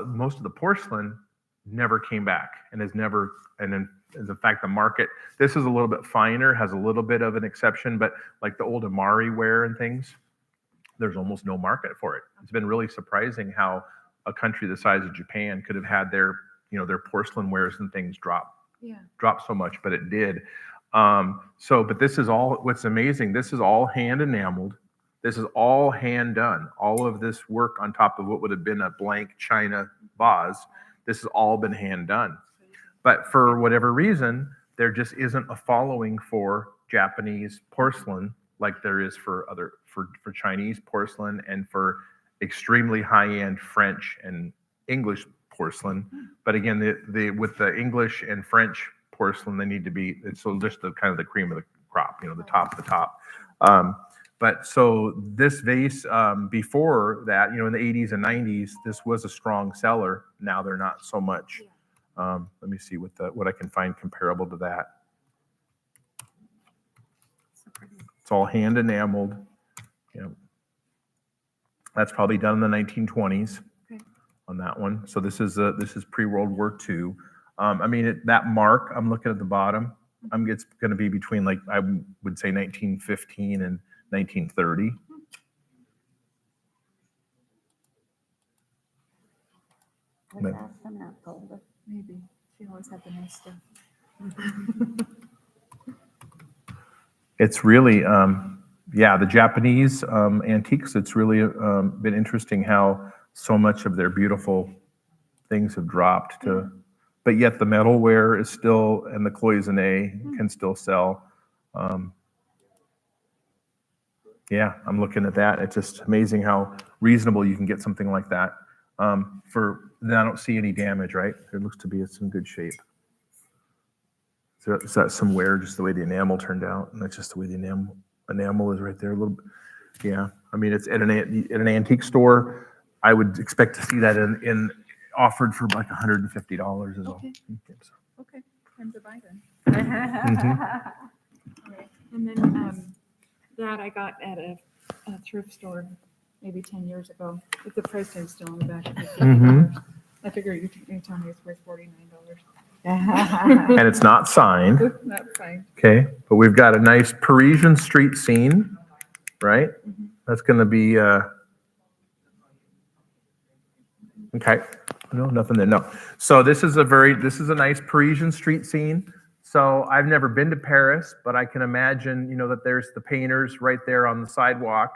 most of the porcelain never came back and has never, and in fact the market, this is a little bit finer, has a little bit of an exception, but like the old Amari ware and things, there's almost no market for it. It's been really surprising how a country the size of Japan could have had their porcelain wares and things drop so much, but it did. But this is all, what's amazing, this is all hand enameled. This is all hand done. All of this work on top of what would have been a blank china vase, this has all been hand done. But for whatever reason, there just isn't a following for Japanese porcelain like there is for Chinese porcelain and for extremely high-end French and English porcelain. But again, with the English and French porcelain, they need to be, it's just the kind of the cream of the crop, the top. But so this vase, before that, in the 80s and 90s, this was a strong seller. Now they're not so much. Let me see what I can find comparable to that. It's all hand enameled. That's probably done in the 1920s on that one. So this is pre-World War II. I mean, that mark, I'm looking at the bottom. It's going to be between, like, I would say 1915 and 1930. Was that from that folder? Maybe. She always had the nice stuff. It's really, the Japanese antiques, it's really been interesting how so much of their beautiful things have dropped to, but yet the metalware is still, and the cloisonné can still sell. I'm looking at that. It's just amazing how reasonable you can get something like that. Then I don't see any damage, right? It looks to be it's in good shape. So is that some wear, just the way the enamel turned out? And that's just the way the enamel is right there a little bit. Yeah, I mean, it's at an antique store. I would expect to see that in offered for like $150 as well. Okay, time to buy then. And then that I got at a thrift store maybe 10 years ago, with the price tag still on the back of it. I figure you tell me it's worth $49. And it's not signed. Not signed. Okay, but we've got a nice Parisian street scene, right? That's going to be okay. No, nothing there. No. So this is a nice Parisian street scene. So I've never been to Paris, but I can imagine, that there's the painters right there on the sidewalk,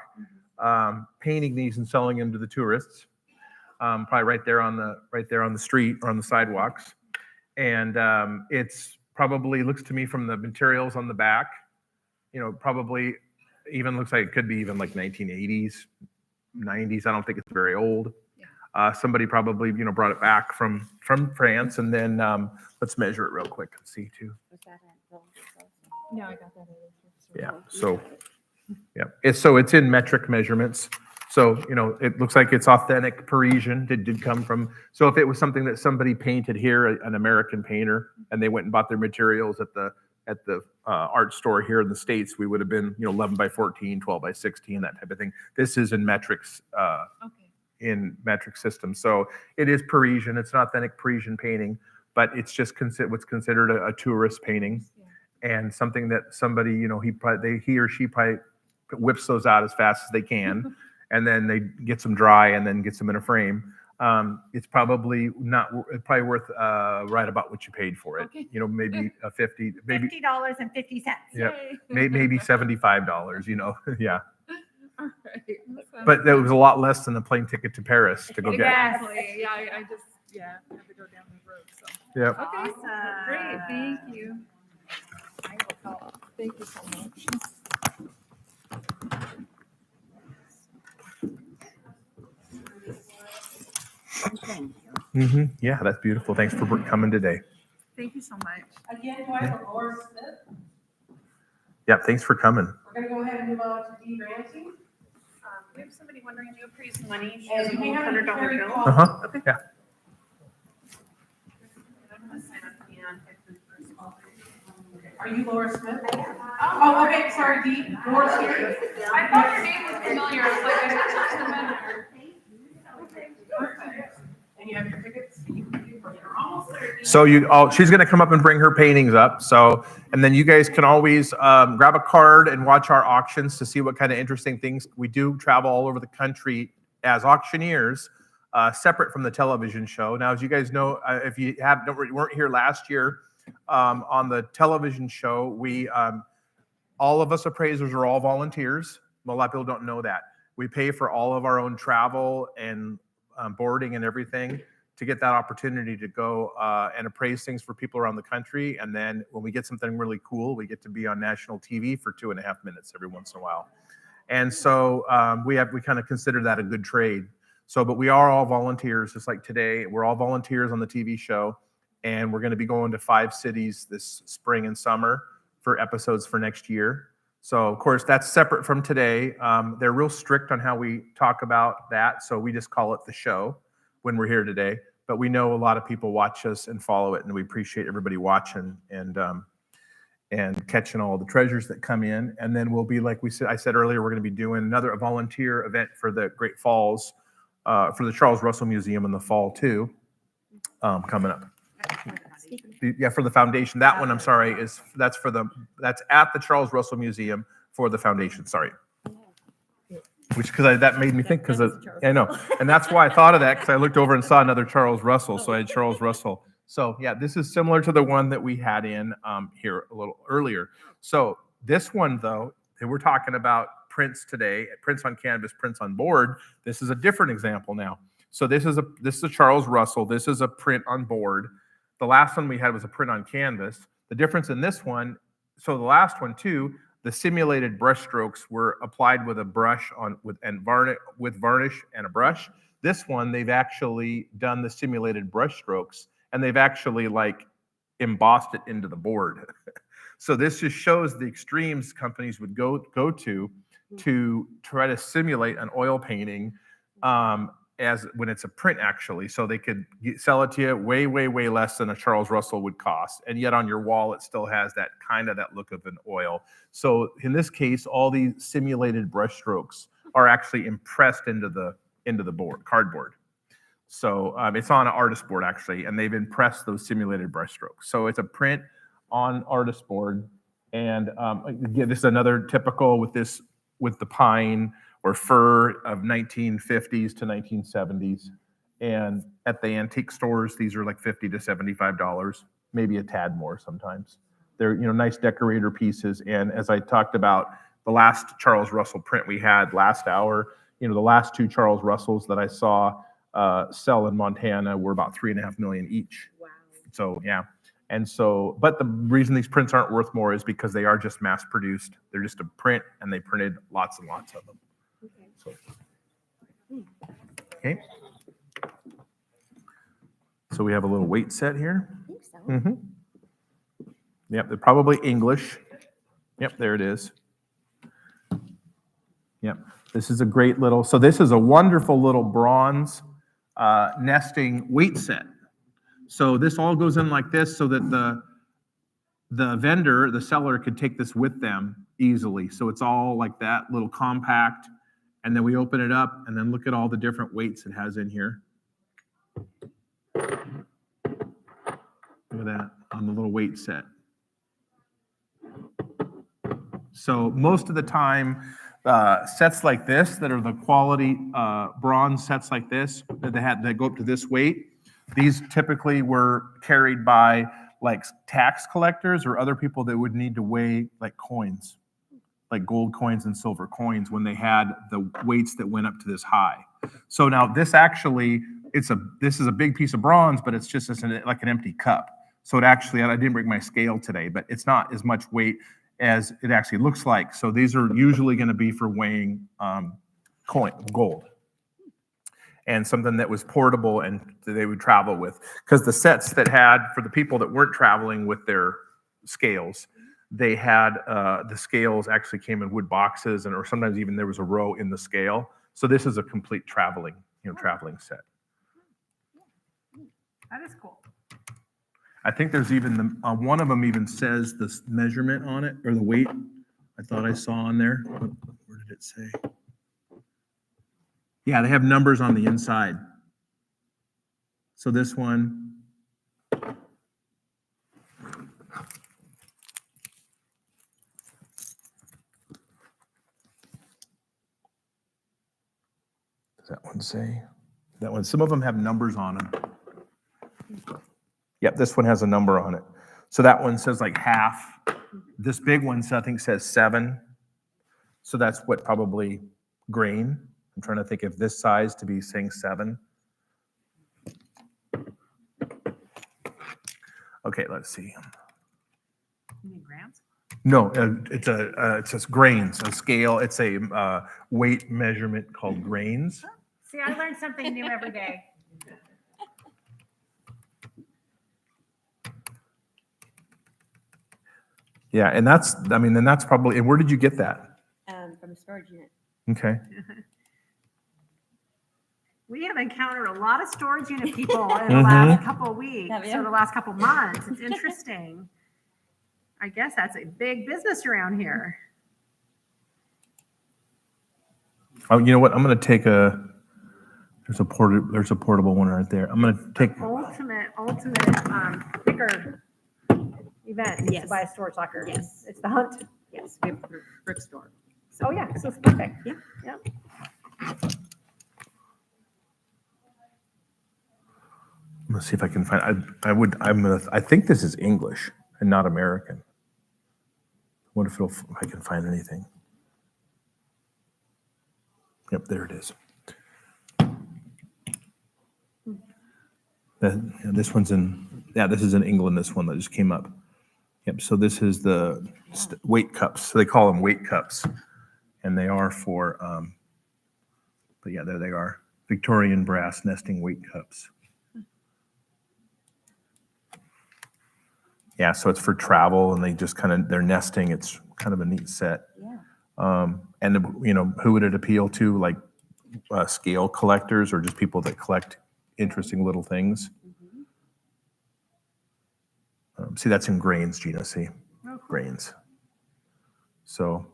painting these and selling them to the tourists. Probably right there on the street or on the sidewalks. And it's probably, looks to me from the materials on the back, probably even looks like it could be even like 1980s, 90s. I don't think it's very old. Somebody probably, brought it back from France, and then let's measure it real quick and see too. Was that at No, I got that at a thrift store. Yeah. So, it's in metric measurements. So, it looks like it's authentic Parisian. It did come from, so if it was something that somebody painted here, an American painter, and they went and bought their materials at the art store here in the States, we would have been, 11 by 14, 12 by 16, that type of thing. This is in metrics, in metric system. So it is Parisian. It's an authentic Parisian painting, but it's just what's considered a tourist painting, and something that somebody, he or she probably whips those out as fast as they can. And then they gets them dry and then gets them in a frame. It's probably worth right about what you paid for it. Okay. Maybe a $50, maybe $50.50. yeah, maybe $75. Yeah. All right. But that was a lot less than a plane ticket to Paris to go get. Exactly. Yeah, I just Yeah, I have to go down the road, so. Yep. Okay, great, thank you. I will help. Thank you so much. Thank you. Yeah, that's beautiful. Thanks for coming today. Thank you so much. Again, do I have a Laura Smith? Yeah, thanks for coming. We're gonna go ahead and move on to Dee Ramsey. We have somebody wondering, do you appraise the money? And we have a $100 very bill? call- Uh-huh. Okay. Yeah. I'm gonna sign up and pick the first call. Are you Laura Smith? Oh, okay, sorry, Dee. Laura's here. I thought your name was familiar, I was like, I touched the vendor. And you have your tickets? You're almost there, Dee. So she's going to come up and bring her paintings up. So, and then you guys can always grab a card and watch our auctions to see what kind of interesting things. We do travel all over the country as auctioneers, separate from the television show. Now, as you guys know, if you weren't here last year on the television show, we all of us appraisers are all volunteers. A lot of people don't know that. We pay for all of our own travel and boarding and everything to get that opportunity to go and appraise things for people around the country. And then when we get something really cool, we get to be on national TV for 2.5 minutes every once in a while. And so we kind of consider that a good trade. So, but we are all volunteers, just like today. We're all volunteers on the TV show. And we're going to be going to 5 cities this spring and summer for episodes for next year. So, of course, that's separate from today. They're real strict on how we talk about that. So we just call it the show when we're here today. But we know a lot of people watch us and follow it, and we appreciate everybody watching and catching all the treasures that come in. And then we'll be, like I said earlier, we're going to be doing a volunteer event for the Great Falls, for the Charles Russell Museum in the fall too, coming up. Yeah, for the foundation. That one, I'm sorry, that's at the Charles Russell Museum for the foundation. Sorry. Because that made me think, I know. And that's why I thought of that, because I looked over and saw another Charles Russell. So I had Charles Russell. So yeah, this is similar to the one that we had in here a little earlier. So this one, though, that we're talking about prints today, prints on canvas, prints on board. This is a different example now. So this is a Charles Russell. This is a print on board. The last one we had was a print on canvas. The difference in this one, so the last one too, the simulated brush strokes were applied with a brush with varnish and a brush. This one, they've actually done the simulated brush strokes, and they've actually like embossed it into the board. So this just shows the extremes companies would go to try to simulate an oil painting as when it's a print, actually. So they could sell it to you way, way, way less than a Charles Russell would cost. And yet on your wall, it still has that look of an oil. So in this case, all these simulated brush strokes are actually impressed into the board, cardboard. So it's on an artist board, actually, and they've impressed those simulated brush strokes. So it's a print on artist board. And again, this is another typical with the pine or fir of 1950s to 1970s. And at the antique stores, these are like $50 to $75, maybe a tad more sometimes. They're, nice decorator pieces. And as I talked about, the last Charles Russell print we had last hour, the last 2 Charles Russells that I saw sell in Montana were about $3.5 million each. Wow. So, yeah. And so, but the reason these prints aren't worth more is because they are just mass produced. They're just a print, and they printed lots and lots of them. Okay. So we have a little weight set here. I think so. Mm-hmm. Yep, they're probably English. Yep, there it is. Yep, this is a great little, so this is a wonderful little bronze nesting weight set. So this all goes in like this so that the vendor, the seller, could take this with them easily. So it's all like that, little compact. And then we open it up, and then look at all the different weights it has in here. Look at that on the little weight set. So most of the time, sets like this that are the quality bronze sets like this that go up to this weight, these typically were carried by like tax collectors or other people that would need to weigh like coins, like gold coins and silver coins when they had the weights that went up to this high. So now this actually, this is a big piece of bronze, but it's just like an empty cup. So it actually, I didn't bring my scale today, but it's not as much weight as it actually looks like. So these are usually going to be for weighing gold. And something that was portable and they would travel with. Because the sets that had, for the people that weren't traveling with their scales, they had, the scales actually came in wood boxes, or sometimes even there was a row in the scale. So this is a complete traveling set. That is cool. I think there's even, one of them even says the measurement on it, or the weight. I thought I saw on there. Where did it say? Yeah, they have numbers on the inside. So this one. Does that one say? That one, some of them have numbers on them. Yep, this one has a number on it. So that one says like half. This big one, I think, says 7. So that's what, probably grain. I'm trying to think of this size to be saying 7. Okay, let's see. You mean grams? No, it says grains, a scale. It's a weight measurement called grains. See, I learn something new every day. Yeah, and that's probably, and where did you get that? From a storage unit. Okay. We have encountered a lot of storage unit people in the last couple of weeks, Have you? or the last couple of months. It's interesting. I guess that's a big business around here. Oh, you know what? I'm going to take there's a portable one right there. I'm going to take, Ultimate bigger event is to Yes. buy a storage locker. Yes. It's the hunt. Yes, we have a brick store. Oh, yeah, so it's perfect. Yeah. Yeah. let's see if I can find, I think this is English and not American. What if I can find anything? Yep, there it is. This one's this is in England, this one that just came up. Yep, so this is the weight cups. So they call them weight cups. And they are for, but yeah, there they are. Victorian brass nesting weight cups. Yeah, so it's for travel and they just they're nesting. It's kind of a neat set. Yeah. And who would it appeal to? Like scale collectors or just people that collect interesting little things? See, that's in grains, Gina, see? Grains. So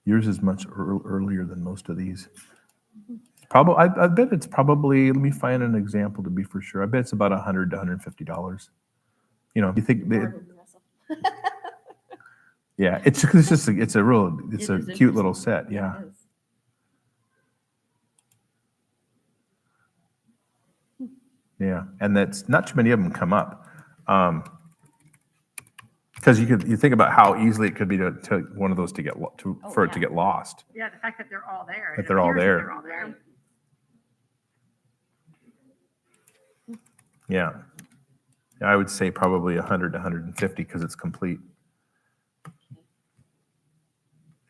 yours is much earlier than most of these. Probably, I bet it's probably, let me find an example to be for sure. I bet it's about $100 to $150. You think yeah, it's a cute little set. Yeah. It is. Yeah, and that's not too many of them come up. Because you think about how easily it could be to one of those to get for it to get lost. Yeah, the fact that they're all there. That It they're all appears that there. They're all there. Yeah. I would say probably 100 to 150 because it's complete.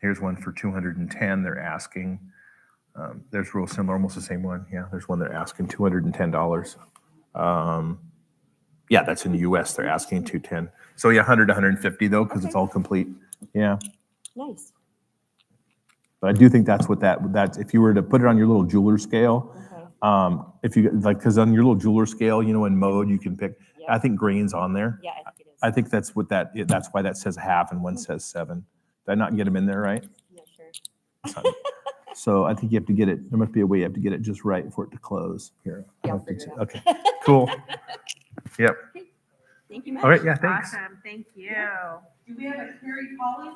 Here's one for 210. They're asking. There's real similar, almost the same one. Yeah, there's one they're asking $210. Yeah, that's in the U.S. They're asking 210. So yeah, 100 to 150 though, because it's all complete. Yeah, Nice. but I do think that's what that's. If you were to put it on your little jeweler scale, Okay. if you because on your little jeweler scale, in mode you can pick. Yeah. I think grain's on there. Yeah, I think it is. I think that's what that's why that says half and one says 7. Did I not get them in there right? Not sure. So I think you have to get it. There must be a way you have to get it just right for it to close. Here. Yeah, I'll figure it out. Okay. Cool. Yep. Thank you much. All right. Yeah. Thanks. Awesome, thank you. Do we have a Carrie Polly?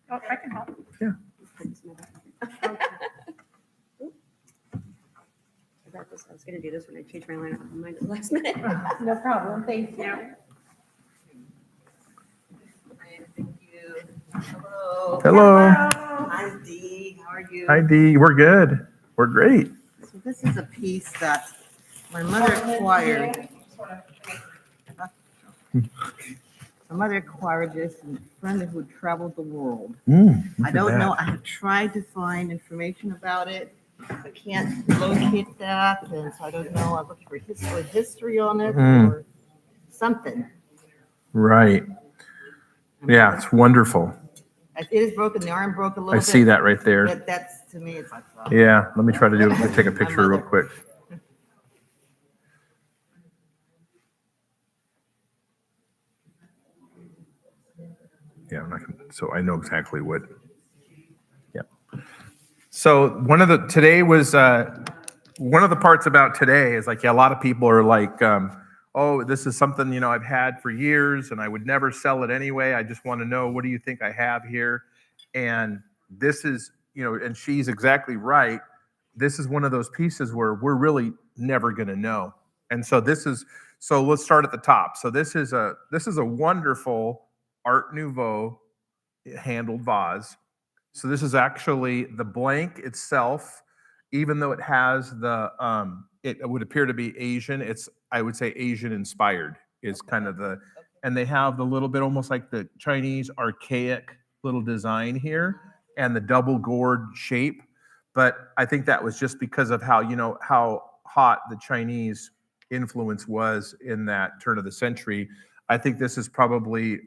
Oh, I can help. I was gonna do this when I changed my line on mine at the last minute. No problem, thank you. Thank you. Hello. Hello. I'm Dee. How are you? Hi, Dee. We're good. We're great. this is a piece that my mother acquired. My mother acquired this from a friend who had traveled the world. I don't know, I have tried to find information about it. I can't locate that, and so I don't know, I'm looking for history on it or something. Right. Yeah, it's wonderful. It is broken, the arm broke a little I bit. see that right there. But that's, to me, it's like. Yeah, let me try to take a picture real quick. Yeah, I'm not gonna, so I know exactly what. Yeah. So one of the parts about today is like, yeah, a lot of people are like, oh, this is something, I've had for years and I would never sell it anyway. I just want to know, what do you think I have here? And this is, and she's exactly right. This is one of those pieces where we're really never going to know. And so so let's start at the top. So this is a wonderful Art Nouveau handled vase. So this is actually the blank itself, even though it has it would appear to be Asian. I would say Asian inspired is kind of and they have the little bit almost like the Chinese archaic little design here and the double gourd shape. But I think that was just because of how hot the Chinese influence was in that turn of the century. I think this is probably,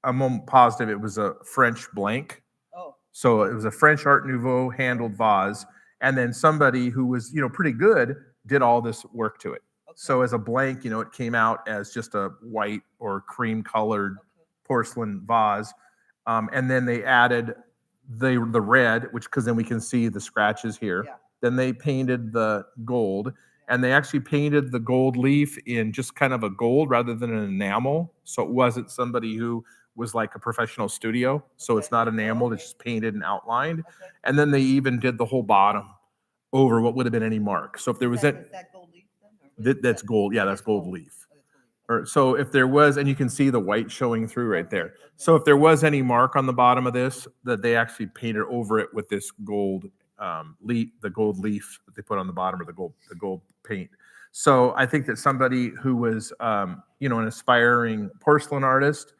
I'm positive it was a French blank. Oh. So it was a French Art Nouveau handled vase. And then somebody who was, pretty good did all this work to it. Okay. So as a blank, it came out as just a white or cream colored porcelain vase. And then they added the red, because then we can see the scratches here. Yeah. Then they painted the gold. And they actually painted the gold leaf in just kind of a gold rather than an enamel. So it wasn't somebody who was like a professional studio. So it's not enameled, it's just painted and outlined. Okay. And then they even did the whole bottom over what would have been any mark. So if there was is that gold leaf then? That's gold. Yeah, that's gold leaf. Or so if there was, and you can see the white showing through right there. So if there was any mark on the bottom of this, that they actually painted over it with this gold leaf, the gold leaf that they put on the bottom, or the gold paint. So I think that somebody who was, an aspiring porcelain artist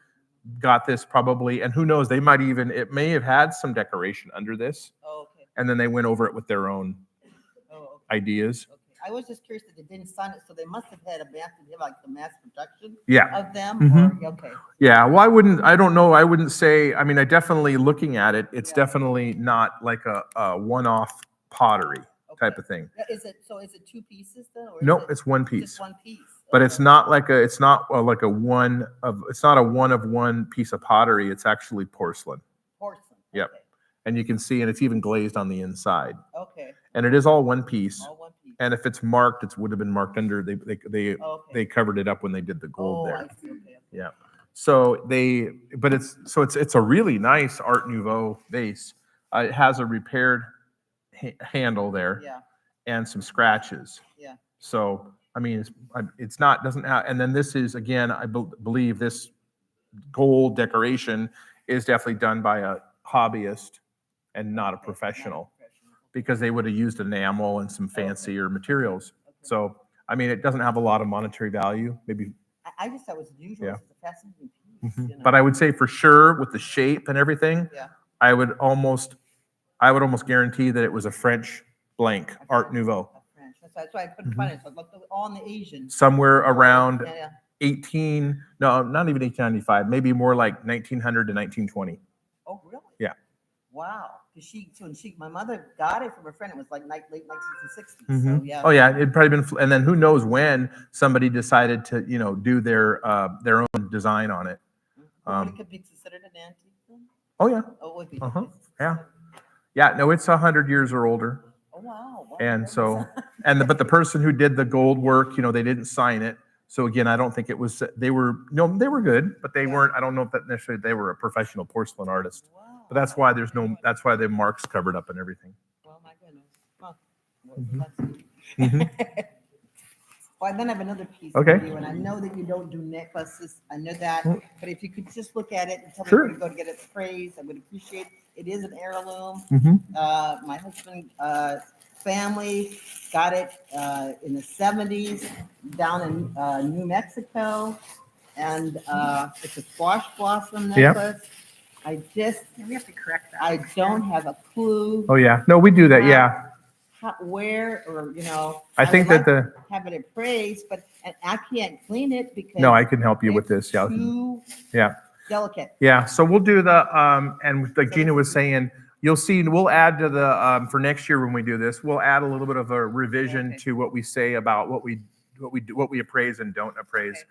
got this probably, and who knows, it may have had some decoration under this. Oh, okay. And then they went over it with their own ideas. Okay. I was just curious that they didn't sign it, so they must have had the mass production of them. Mm-hmm. Okay. Yeah, well, I don't know. I wouldn't say, I definitely looking at it, it's definitely not like a one-off pottery type of thing. Is it two pieces then? Or No, it's one piece. Just one piece. But it's not like it's not a one of one piece of pottery. It's actually porcelain. Porcelain. Yep. Okay. And you can see, and it's even glazed on the inside. Okay. And it is all one piece. All one piece. And if it's marked, it would have been marked under. They covered it up when they did the gold there. I see. Okay. Yeah. So it's a really nice Art Nouveau vase. It has a repaired handle there. Yeah. And some scratches. Yeah. So doesn't have, and then this is, again, I believe this gold decoration is definitely done by a hobbyist and not a professional, because they would have used enamel and some fancier materials. Okay. So, it doesn't have a lot of monetary value. Maybe. I just thought it was unusual. Yeah. It's a fascinating piece. Mm-hmm. But I would say for sure with the shape and everything, I would almost guarantee that it was a French blank, Art Nouveau. That's why I couldn't find it. So I looked all in the Asian. Somewhere around not even 1895, maybe more like 1900 to 1920. Oh, really? Yeah. Wow. My mother got it from a friend. It was like late 1960s. Mm-hmm. So yeah. Oh yeah, it'd probably been, and then who knows when somebody decided to, do their own design on it. Would it be considered an antique then? Oh yeah. Oh, it would be. Yeah. Yeah. No, it's 100 years or older. Oh wow. And so, but the person who did the gold work, they didn't sign it. So again, I don't think it was, they were good, but they weren't, I don't know if that necessarily they were a professional porcelain artist. Wow. But that's why that's why the marks covered up and everything. Well, my goodness. Well, then I have another piece for you, and I know that you don't do necklaces. I know that, but if you could just look at it and tell me where to go to get it appraised, I would appreciate it. It is an heirloom. My husband family got it in the 70s down in New Mexico. And it's a squash blossom Yep. necklace. I just, We have to correct that. I don't have a clue Oh, yeah. No, we do that. Yeah. where, or, you know. I think would that like to have it appraised, but and I can't clean it because. No, I can help you with this. Yeah. Too Yeah. delicate. Yeah. So we'll do and like Gina was saying, you'll see, we'll add to the, for next year when we do this, we'll add a little bit of a revision to what we say about what we appraise and don't appraise.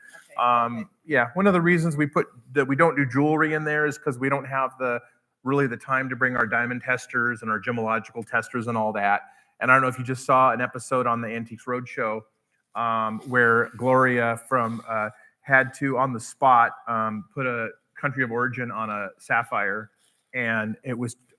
Yeah. One of the reasons we don't do jewelry in there is because we don't have really the time to bring our diamond testers and our gemological testers and all that. And I don't know if you just saw an episode on the Antiques Roadshow where Gloria had to, on the spot, put a country of origin on a sapphire, and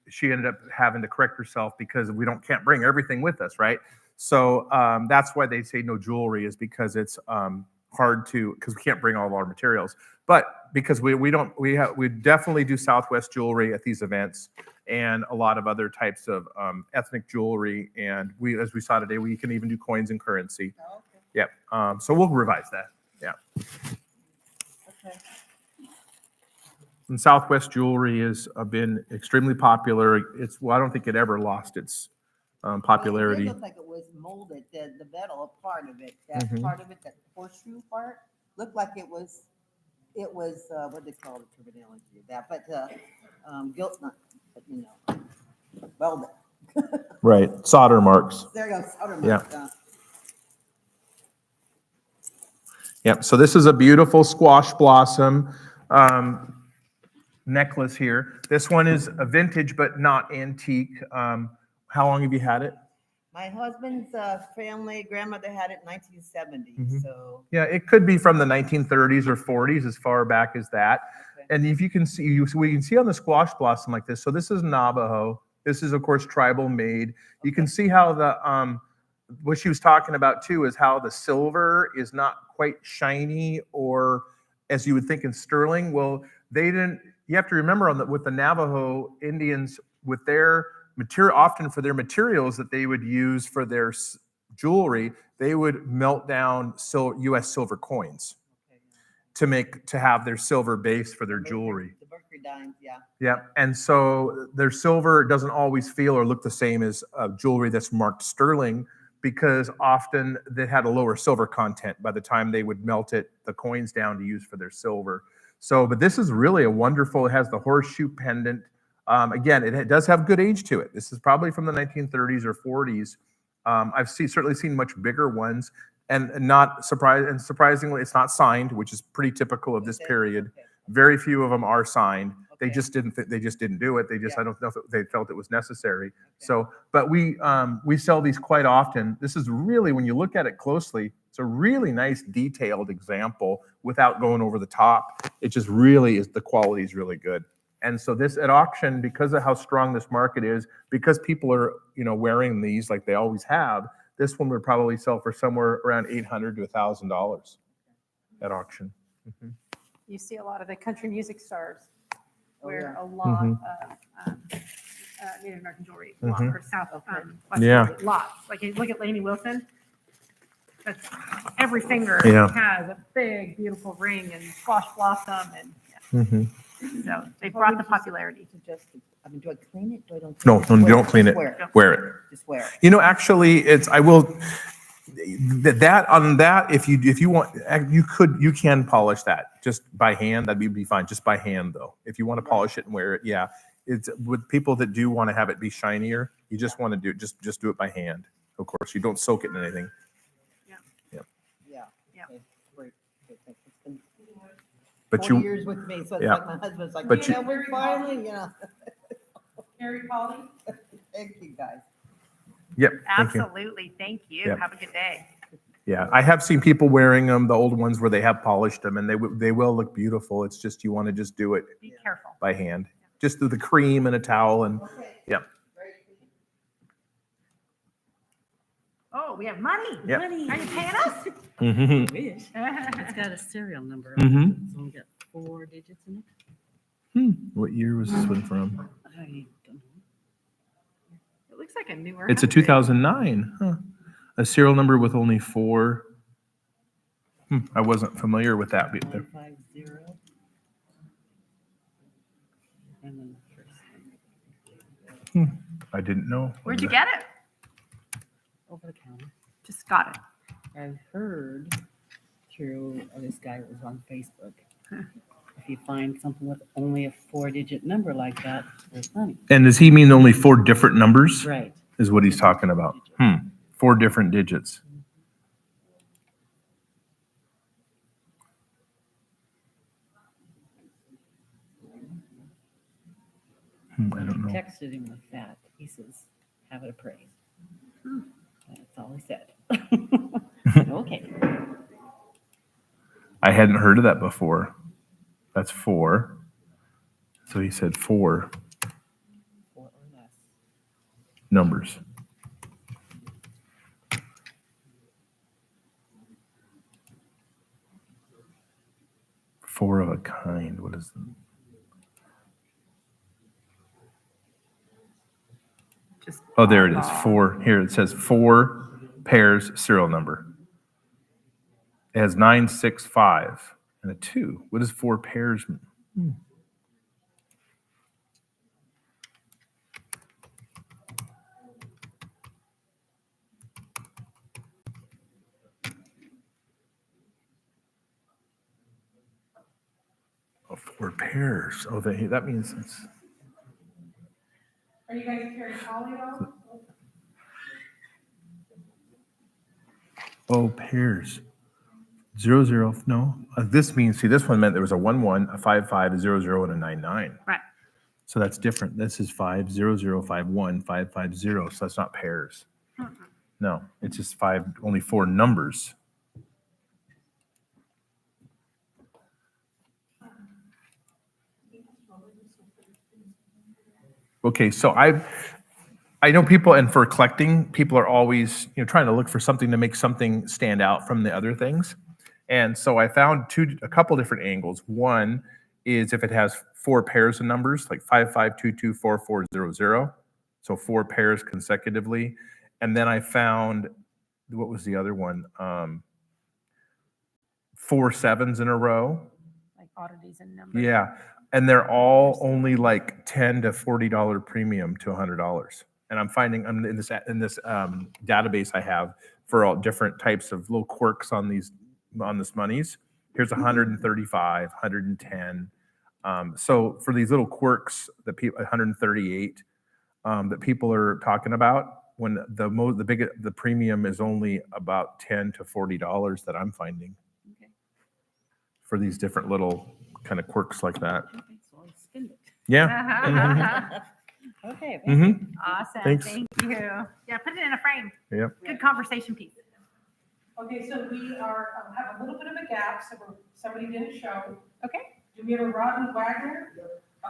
she ended up having to correct herself because we can't bring everything with us, right? So that's why they say no jewelry, is because it's hard because we can't bring all of our materials. But because we definitely do Southwest jewelry at these events, and a lot of other types of ethnic jewelry, and as we saw today, we can even do coins and currency. Oh, okay. Yep. So we'll revise that. Yeah. Okay. And Southwest jewelry has been extremely popular. I don't think it ever lost its popularity. It looked like it was molded, the metal part of it, that Mhm. part of it, that horseshoe part, looked like it was what they call the terminology of that, but gilt nut, but you know, welded. Right. Solder marks. There you go, solder Yeah. mark. Yep. So this is a beautiful squash blossom necklace here. This one is a vintage, but not antique. How long have you had it? My husband's family, grandmother had it in 1970, Mhm. so. Yeah, it could be from the 1930s or 40s, as far back as that. Okay. And if you can see, we can see on the squash blossom like this. So this is Navajo. This is, of course, tribal made. You can see how what she was talking about too is how the silver is not quite shiny, or as you would think in sterling. Well, you have to remember with the Navajo Indians, with their material, often for their materials that they would use for their jewelry, they would melt down U.S. silver coins to have their silver base for their jewelry. The mercury dimes, yeah. Yeah, and so their silver doesn't always feel or look the same as jewelry that's marked sterling, because often they had a lower silver content by the time they would melt the coins down to use for their silver. So, but this is really a wonderful, it has the horseshoe pendant. Again, it does have good age to it. This is probably from the 1930s or 40s. I've certainly seen much bigger ones, and surprisingly, it's not signed, which is pretty typical of this period. Okay. Very few of them are signed. They Okay. just didn't do it. I don't know if they felt it was necessary. Okay. So, but we sell these quite often. This is really, when you look at it closely, it's a really nice detailed example without going over the top. It just really is, the quality is really good. And so this at auction, because of how strong this market is, because people are, wearing these like they always have, this one would probably sell for somewhere around $800 to $1,000 at auction. Mm-hmm. You see a lot of the country music stars Oh, wear yeah. a lot Mhm. of Native American jewelry, Mhm. or South Okay. West Yeah. jewelry, lots. Like you look at Lainey Wilson, that's every finger Yeah. has a big, beautiful ring and squash blossom, and Mm-hmm. so they brought the popularity. Do I clean it? Do I don't? No, clean it? you don't clean it. Wear it. Wear it. Just wear it. Actually, if you want, you can polish that just by hand. That'd be fine, just by hand though. If you want to polish it and wear it, yeah. It's with people that do want to have it be shinier. You just want to just do it by hand. Of course, you don't soak it in anything. Yeah. Yeah. Okay, great. Okay, thanks. It's been But 40 you, years with me, so it's Yeah. like my husband's like, But we're finally, Carrie Polly? Thank you, guys. yep. Thank you. Absolutely. Thank you. Yep. Have a good day. Yeah, I have seen people wearing them, the old ones where they have polished them, and they will look beautiful. It's just you want to just do it Be careful. by hand, just through the cream and a towel, and Okay. yeah. Great. Oh, we have money. Yep. Money. Are you paying us? Mm-hmm. Wish. It's It got a serial number. Mhm. It's only got 4 digits in it. What year was this one from? I don't know. Looks like a newer. It's a Husky. 2009. Huh. A serial number with only 4. I wasn't familiar with that. 150. And then the first one, I didn't know. Where'd you get it? over the counter. Just got it. I've heard through this guy that was on Facebook. If you find something with only a 4-digit number like that, there's money. And does he mean only 4 different numbers? Right. Is what he's talking about. 4 different digits. I don't know. Texted him with that. He says, have it appraised. That's all he said. Okay. I hadn't heard of that before. That's 4. So he said 4 4 or less. numbers. Four of a kind. What is that? Just Oh, there it is. eyeball. 4. Here it says 4 pairs serial number. It has 965 and a 2. What does 4 pairs mean? Oh, 4 pairs. Oh, that means it's. Are you guys carrying Holly at all? Oh, pairs. 00. No. This means, see, this one meant there was a 11, a 55, a 00, and a 99. Right. So that's different. This is 50051 550. So that's not pairs. No, it's just only 4 numbers. Okay, so I know people, and for collecting, people are always trying to look for something to make something stand out from the other things. And so I found a couple different angles. One is if it has 4 pairs of numbers, like 55224400, so 4 pairs consecutively. And then I found, what was the other one? 4 7s in a row. Like oddities and numbers. Yeah, and they're all only like $10 to $40 premium to $100. And I'm finding in this database I have for all different types of little quirks on this monies. Here's 135, 110. So for these little quirks that people 138 that people are talking about, when the premium is only about $10 to $40 that I'm finding for these different little kind of quirks like that. Okay, so I'll spend it. Yeah. Okay. Awesome. Thanks. Thank you. Yeah, put it in a frame. Yep. Good conversation piece. Okay, so we have a little bit of a gap, so somebody didn't show. Okay. Do we have a Rodney Wagner?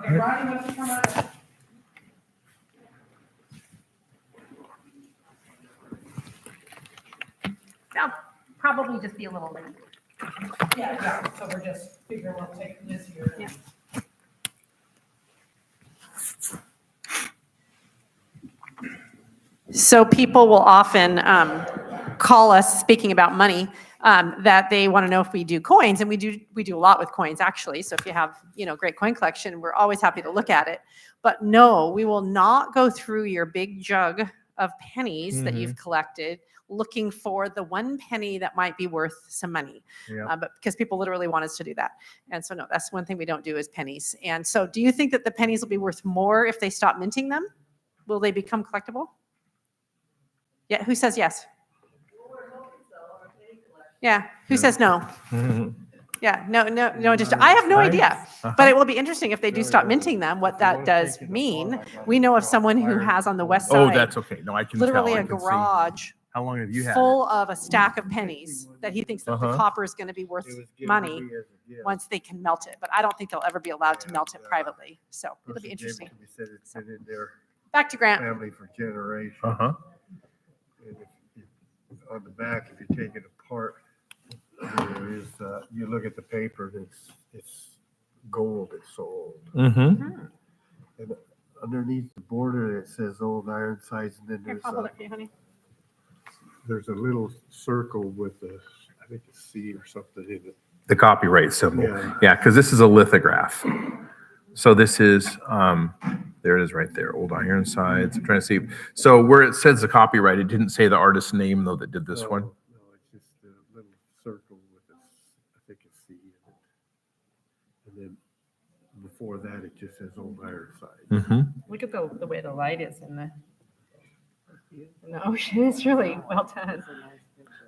Okay, Rodney, wants to come up? That'll probably just be a little late. Yeah, so we're just figuring we'll take this here. Yeah. So people will often call us, speaking about money, that they want to know if we do coins, and we do a lot with coins actually. So if you have great coin collection, we're always happy to look at it. But no, we will not go through your big jug of pennies that you've collected looking for the 1 penny that might be worth some money. But because people literally want us to do that. And so no, that's one thing we don't do is pennies. And so do you think that the pennies will be worth more if they stop minting them? Will they become collectible? Yeah, who says yes? Yeah, who says no? Yeah, no, just, I have no idea. But it will be interesting if they do stop minting them, what that does mean. We know of someone who has on the west Oh, side, that's okay. No, I can literally tell. I a can see. garage How long have you had it? full of a stack of pennies that he thinks that the copper is going to be worth money once they can melt it. But I don't think they'll ever be allowed to melt it privately. So it'll be interesting. Back to Grant. Family for generations. Uh-huh. And on the back, if you take it apart, there is, you look at the paper, it's gold, it's sold. Mm-hmm. And underneath the border, it says Old Ironsides, and then Here, I'll hold it for you, honey. there's a little circle with a, I think a C or something in it. The copyright symbol. Yeah. Yeah, because this is a lithograph. So this is, there it is right there, Old Ironsides. I'm trying to see. So where it says the copyright, it didn't say the artist's name though that did this one. No, it's just a little circle with a, I think a C in it. And then before that, it just says Old Ironsides. Mm-hmm. Look at the way the light is in the ocean. It's really well done.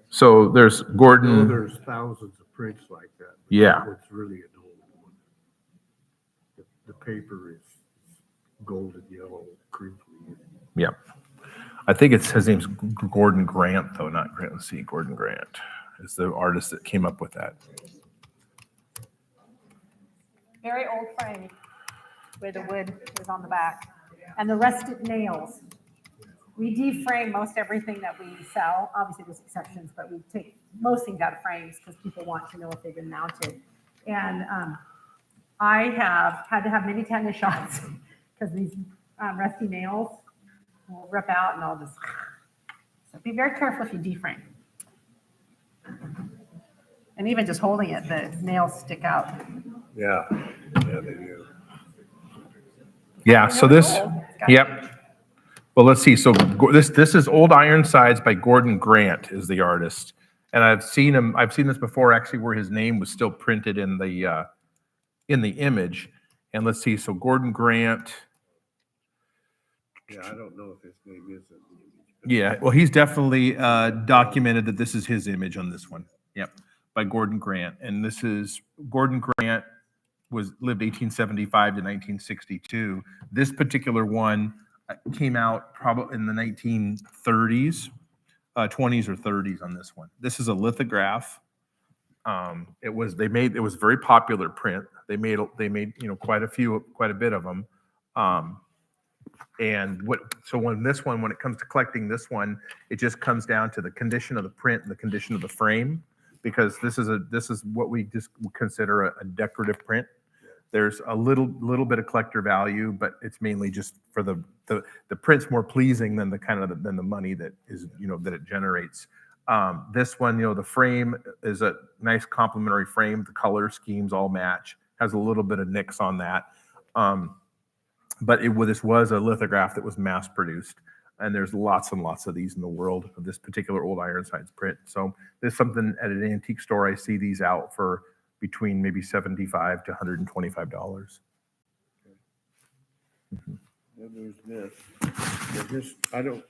So there's Oh, Gordon. there's thousands of prints like that. but Yeah. It's really an old one. The paper is golden yellow, crinkly. Yeah. I think it's his name's Gordon Grant though, not Grant. Let's see, Gordon Grant is the artist that came up with that. Very old frame where the wood is on the back. And the rusted nails. We deframe most everything that we sell. Obviously, there's exceptions, but we take most things out of frames because people want to know if they've been mounted. And I have had to have many tetanus shots because these rusty nails will rip out and I'll just. So be very careful if you deframe. And even just holding it, the nails stick out. Yeah, yeah, they do. Yeah, so this, yep. Well, let's see. So this is Old Ironsides by Gordon Grant is the artist. And I've seen this before actually where his name was still printed in the image. And let's see. So Gordon Grant. Yeah, I don't know if his name is in the image. Yeah, well, he's definitely documented that this is his image on this one. Yep, by Gordon Grant. And this is Gordon Grant lived 1875 to 1962. This particular one came out probably in the 1930s, 20s or 30s on this one. This is a lithograph. It was a very popular print. They made quite a bit of them. When it comes to collecting this one, it just comes down to the condition of the print and the condition of the frame, because this is what we just consider a decorative print. There's a little bit of collector value, but it's mainly just for the print's more pleasing than than the money that is that it generates. This one, the frame is a nice complementary frame. The color schemes all match. Has a little bit of nicks on that. But this was a lithograph that was mass produced, and there's lots and lots of these in the world of this particular Old Ironsides print. So there's something at an antique store. I see these out for between maybe $75 to $125. Then there's this. This, I don't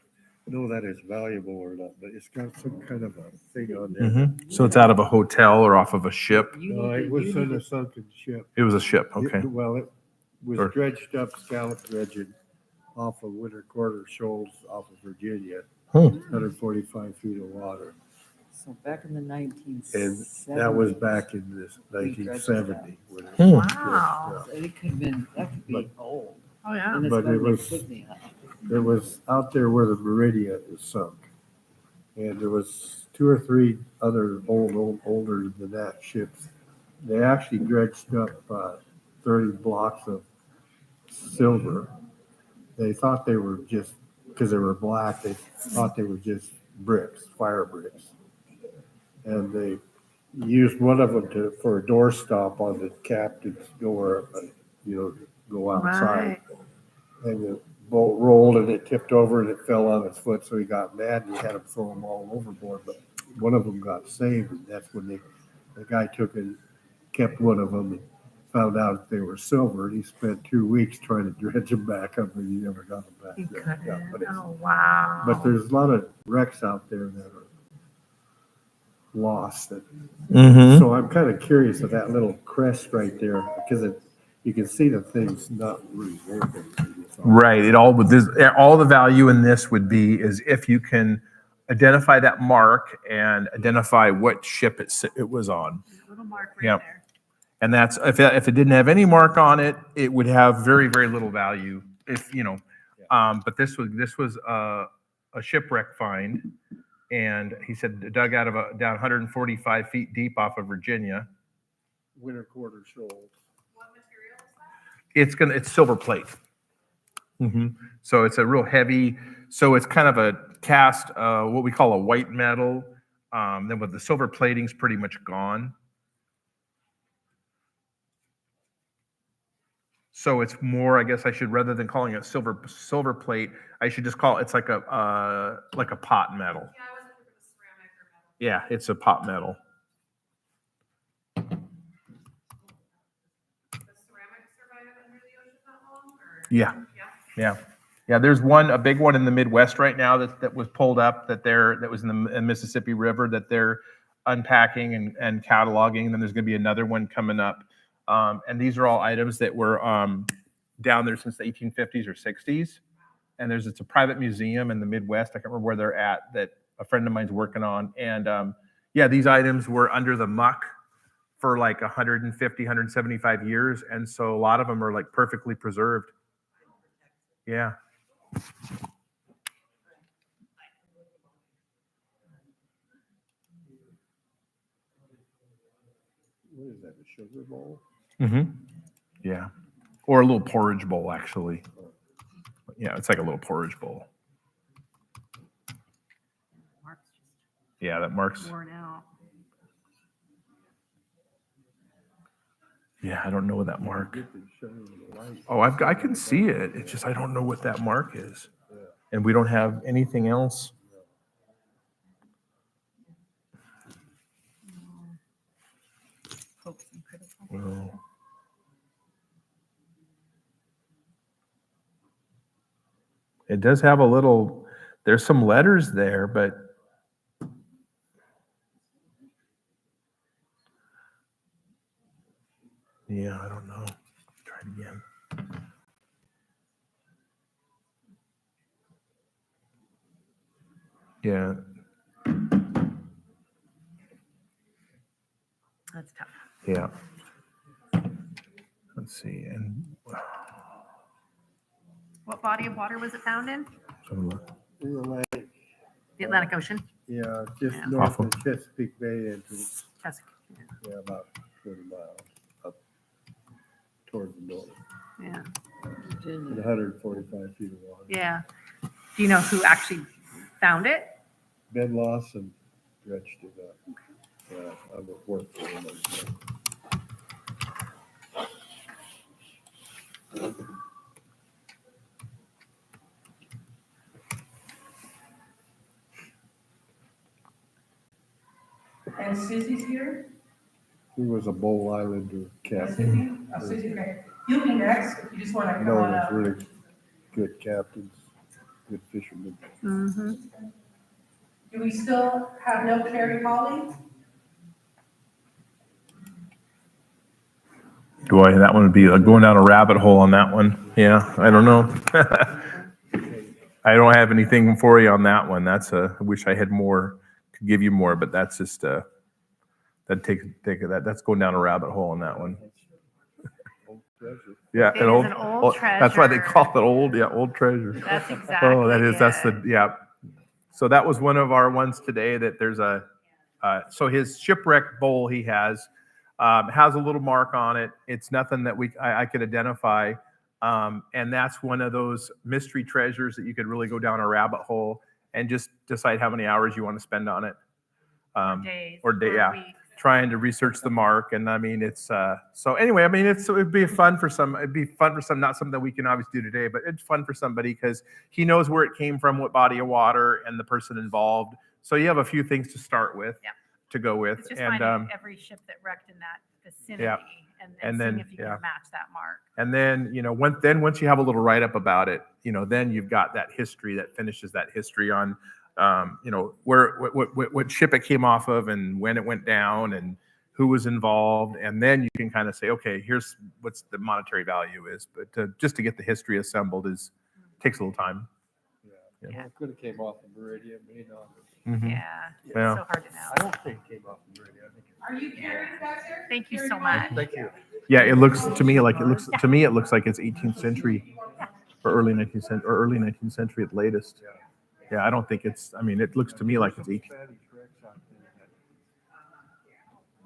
know that it's valuable or not, but it's got some kind of a thing on there. So it's out of a hotel or off of a ship. No, it was in a sunken ship. It was a ship. Okay. Well, it was dredged up, scallop dredging off of Winter Quarter Shoals off of Virginia, 145 feet of water. So back in the 1970s. And that was back in this 1970. when it Wow. dredged up. So it could have been, that could be old. Oh, yeah. And it's But gonna it be was- Sydney, huh? It was out there where the Meridian is sunk. And there was 2 or 3 other older than that ships. They actually dredged up 30 blocks of silver. They thought they were just, because they were black, they thought they were just bricks, fire bricks. And they used one of them for a doorstop on the captain's door, go outside. Right. And the boat rolled and it tipped over and it fell on its foot, so he got mad and he had them throw them all overboard. But one of them got saved, and that's when the guy took and kept one of them and found out they were silver. And he spent 2 weeks trying to dredge them back up, and he never got them back. You Yeah, couldn't. but, Oh, wow. but there's a lot of wrecks out there that are lost. Mm-hmm. So I'm kind of curious of that little crest right there, because you can see the thing's not really working. Right. All the value in this would be is if you can identify that mark and identify what ship it was on. Little mark right Yep. there. And that's if it didn't have any mark on it, it would have very, very little value. But this was a shipwreck find, and he said dug out down 145 feet deep off of Virginia. Winter Quarter Shoals. What material is that? It's silver plate. So it's a real heavy, so it's kind of a cast, what we call a white metal. Then with the silver plating's pretty much gone. So it's more, I guess I should, rather than calling it silver plate, I should just call it, it's like a pot metal. Yeah, I wasn't looking for ceramic or metal. Yeah, it's a pot metal. Does ceramic survive under the ocean that long? Or? Yeah. Yeah, there's a big one in the Midwest right now that was pulled up that was in the Mississippi River that they're unpacking and cataloging. And then there's going to be another one coming up. And these are all items that were down there since the 1850s or 60s. And it's a private museum in the Midwest. I can't remember where they're at, that a friend of mine's working on. And these items were under the muck for like 150, 175 years. And so a lot of them are like perfectly preserved. Yeah. What is that, a sugar bowl? Yeah. Or a little porridge bowl, actually. Yeah, it's like a little porridge bowl. Yeah, that marks. Worn out. Yeah, I don't know what that mark. Oh, I can see it. It's just I don't know what that mark is, and we don't have anything else. Oh. It does have a little. There's some letters there, but. Yeah, I don't know. Try it again. Yeah. That's tough. Yeah. Let's see. And What body of water was it found in? Atlantic, The Atlantic Ocean? yeah, just Yeah. north Awful. of Chesapeake Bay into, Chesapeake. yeah, about 40 miles up towards the north. Yeah. And 145 feet of water. Yeah. Do you know who actually found it? Ben Lawson dredged it up. Yeah, I worked for him. And Susie's here? He was a Bowl Islander captain. Susie, okay. You'll be next if you just want to come No, on was up. really good captains, good fishermen. Mm-hmm. Do we still have no Carrie Holly? that one would be going down a rabbit hole on that one. Yeah, I don't know. I don't have anything for you on that one. I wish I had more, could give you more, but that's just that's going down a rabbit hole on that one. Old treasure. Yeah, It is an old That's why they treasure. call it old. Yeah, old treasure. That's exactly Oh, that's it. yeah. So that was one of our ones today that there's so his shipwreck bowl he has a little mark on it. It's nothing that I could identify. And that's one of those mystery treasures that you could really go down a rabbit hole and just decide how many hours you want to spend on it. Days Yeah. weeks. Trying to research the mark. And I mean, it's, so anyway, I mean, it'd be fun for some, not something that we can obviously do today, but it's fun for somebody because he knows where it came from, what body of water and the person involved. So you have a few things to start with, Yeah. to go with. It's just And, finding every ship that wrecked in that vicinity and And seeing then, if you can yeah. match that mark. and then, once you have a little write-up about it, then you've got that history that finishes that history on, what ship it came off of and when it went down and who was involved. And then you can kind of say, okay, here's what's the monetary value is. But just to get the history assembled takes a little time. Yeah. It could have came off the Meridian, may not. Mhm. Yeah. Yeah. So hard to know. I don't think it came off the Meridian. I think Are you Carrie back there? Thank you Carrie, so you want- much. Thank you. Yeah, it looks to me like it looks like it's 18th century or early 19th century or early 19th century at latest. Yeah, I don't think it looks to me like it's 18th.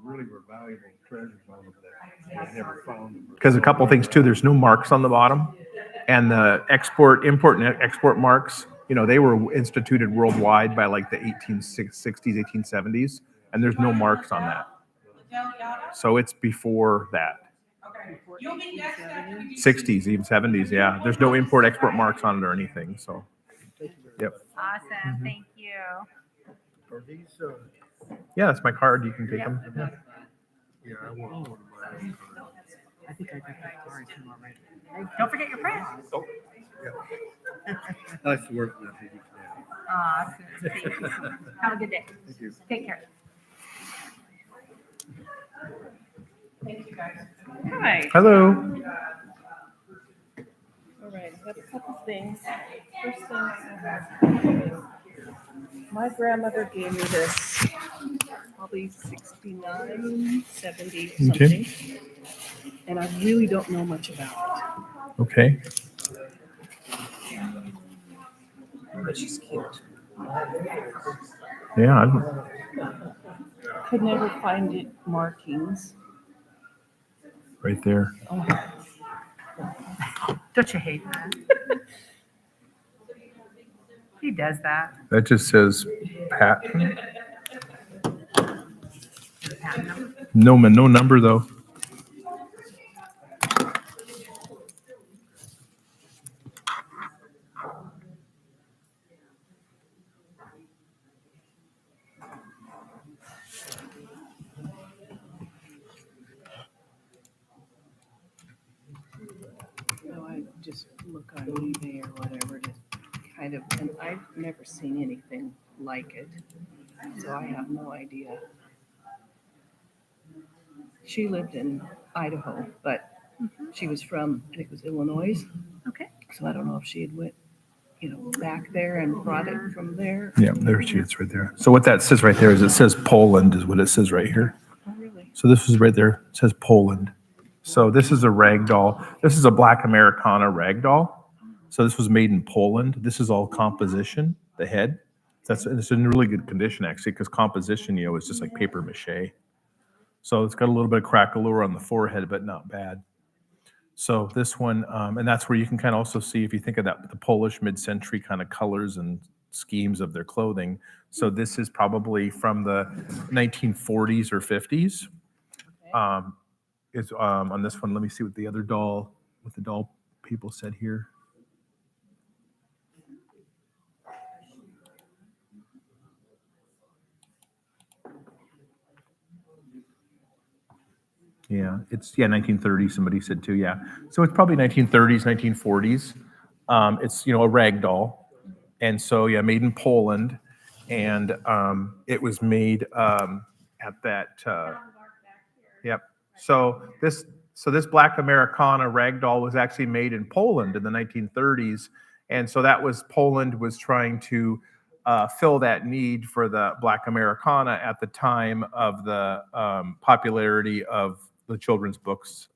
really were valuable treasures on them that I never found them. Because a couple things too, there's no marks on the bottom. And the import and export marks, you know, they were instituted worldwide by like the 1860s, 1870s, and there's no marks on that. So it's before that. 60s, even 70s, yeah. There's no import export marks on it or anything, so. Yep. Awesome, thank you. Are these, Yeah, that's my card. You can take them. Yeah. yeah, I want one of mine. I think I got that card too already. Don't forget your print. Nice to work with you. Awesome, thank you. Have a good day. Thank you. Take care. Thank you, guys. Hi. Hello. All right, I have a couple things. First thing I have, my grandmother gave me this, probably 69, 70 or Okay. something. And I really don't know much about Okay. it, but she's cute. Yeah. I don't, Could never find it markings. right there. Oh, Don't you hate that? He does that. That just says patent. No, no number though. so I just look on eBay or whatever to kind of, and I've never seen anything like it. So I have no idea. She lived in Idaho, but she was from, I think it was Illinois. Okay. So I don't know if she had went, back there and brought it from there. Yeah, there she is right there. So what that says right there is it says Poland is what it says right here. Oh, really? So this is right there. It says Poland. So this is a rag doll. This is a black Americana rag doll. So this was made in Poland. This is all composition, the head. It's in really good condition actually, because composition, is just like paper mache. So it's got a little bit of crackle on the forehead, but not bad. So this one, and that's where you can kind of also see, if you think of that, the Polish mid-century kind of colors and schemes of their clothing. So this is probably from the 1940s or 50s. On this one, let me see what the doll people said here. Yeah, it's 1930s. Somebody said too. Yeah, so it's probably 1930s, 1940s. It's a rag doll, and so made in Poland, and it was made at that. Yep. So this black Americana rag doll was actually made in Poland in the 1930s, and so Poland was trying to fill that need for the black Americana at the time of the popularity of the children's books,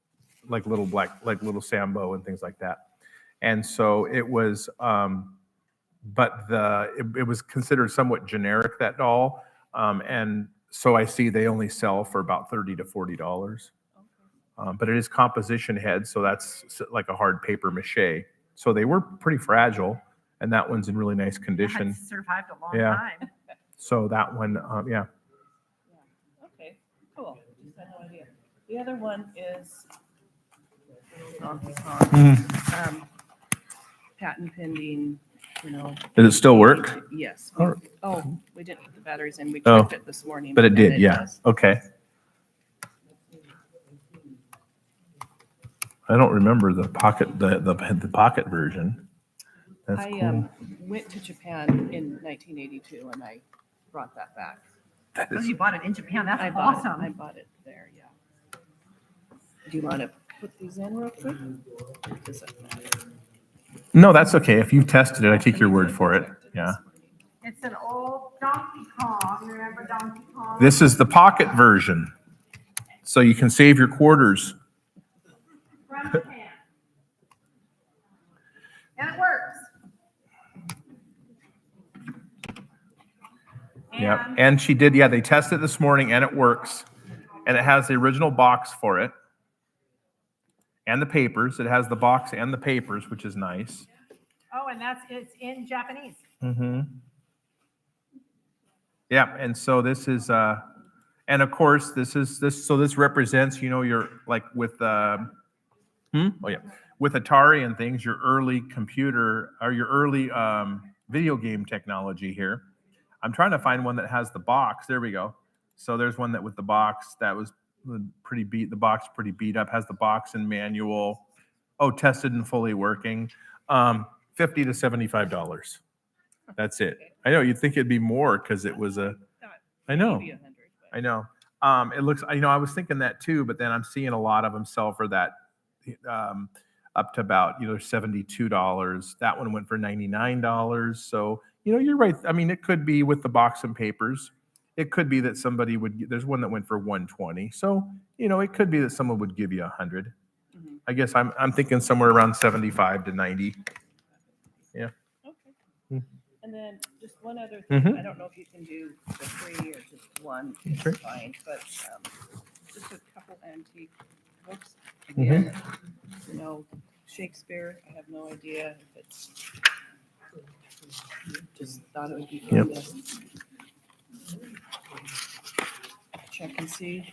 like Little Sambo and things like that. And so it was, but it was considered somewhat generic, that doll. And so I see they only sell for about $30 to $40. But it is composition head, so that's like a hard paper mache. So they were pretty fragile, and that one's in really nice condition. It's survived a long Yeah. time. So that one, yeah. Okay, cool. Just had no idea. The other one is Donkey Kong. Patent pending, Does it still work? Yes. Oh. We didn't put the batteries in. We Oh. checked it this morning. But it and did, yeah. does. Okay. I don't remember the pocket, the pocket version. That's I cool. went to Japan in 1982 and I brought that back. That Oh, is- you bought it in Japan. That's I bought awesome. it. I bought it there, yeah. Do you want to put these in real quick? Does that matter? No, that's okay. If you've tested it, I take your word for it. Yeah. It's an old Donkey Kong. Remember Donkey Kong? This is the pocket version. So you can save your quarters. From Japan. And it works. Yep. And she did, they tested it this morning and it works. And it has the original box for it and the papers. It has the box and the papers, which is nice. Oh, and it's in Japanese. Mm-hmm. Yeah, and so this is, and of course, this represents, your, like with, Oh yeah, with Atari and things, your early computer or your early video game technology here. I'm trying to find one that has the box. There we go. So there's one that with the box that was pretty beat. The box pretty beat up. Has the box and manual. Oh, tested and fully working. $50 to $75. That's it. I know you'd think it'd be more because it was a. I know. Maybe 100, but- I know. It looks. I was thinking that too, but then I'm seeing a lot of them sell for that. Up to about $72. That one went for $99. So you're right. I mean, it could be with the box and papers. It could be that somebody would. There's one that went for $120. So it could be that someone would give you $100. I guess I'm thinking somewhere around $75 to $90. Yeah. Okay. And then just one other thing, Mhm. I don't know if you can do the 3 or just one, Sure. it's fine, but just a couple antique books. Again, Shakespeare, I have no idea if it's, just thought it would be fun to check and see.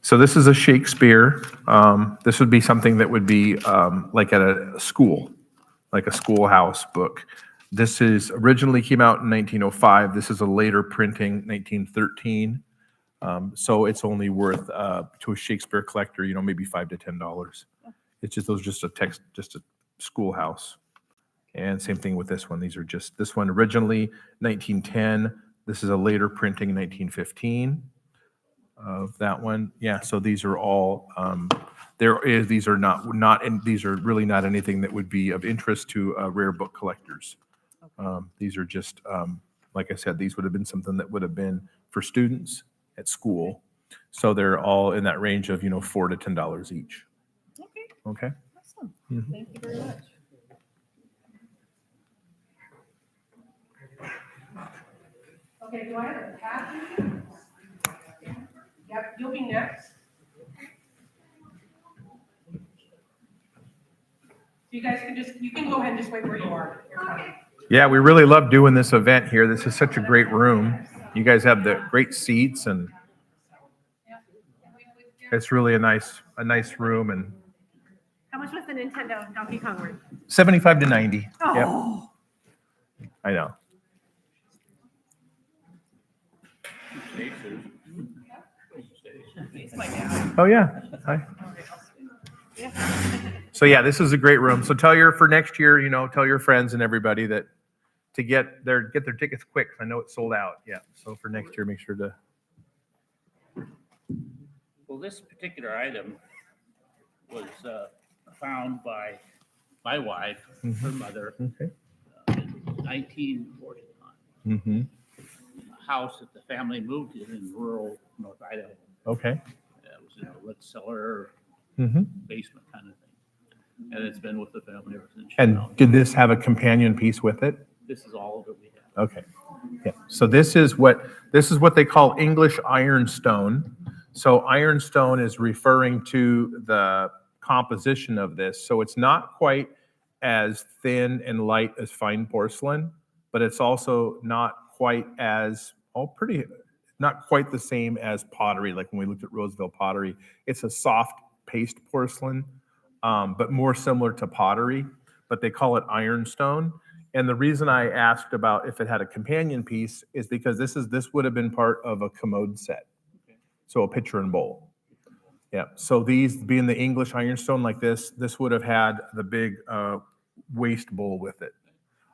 So this is a Shakespeare. This would be something that would be like at a school, like a schoolhouse book. This is originally came out in 1905. This is a later printing, 1913. So it's only worth to a Shakespeare collector, maybe $5 to $10. It's just a schoolhouse. And same thing with this one. This one originally 1910. This is a later printing, 1915. Of that one. Yeah, so these are all these are these are really not anything that would be of interest to rare book collectors. These are just like I said, these would have been something that would have been for students at school. So they're all in that range of $4 to $10 each. Okay. Awesome. Mhm. Thank you very much. Okay, do I have a patent? Yep, you'll be next. You guys you can go ahead and just wait where you are. You're fine. Yeah, we really love doing this event here. This is such a great room. You guys have the great seats and it's really a nice room and How much was the Nintendo Donkey Kong worth? 75 to 90. Oh. Yep. I know. Oh yeah. Hi. So yeah, this is a great room. So for next year, tell your friends and everybody that to get their tickets quick. I know it's sold out. Yeah. So for next year, make sure to. Well, this particular item was found by my wife, her mother, Okay. in 1949. Mm-hmm. A house that the family moved in rural North Idaho. Okay. It was in a wood cellar, Mm-hmm. basement kind of thing. And it's been with the family ever since. And did this have a companion piece with it? This is all of it we have. Okay. Yeah. So this is what they call English ironstone. So ironstone is referring to the composition of this. So it's not quite as thin and light as fine porcelain, but it's also not quite not quite the same as pottery. Like when we looked at Roseville pottery, it's a soft paste porcelain, but more similar to pottery, but they call it ironstone. And the reason I asked about if it had a companion piece is because this would have been part of a commode set. So a pitcher and bowl. Yeah. So these being the English ironstone like this would have had the big waste bowl with it.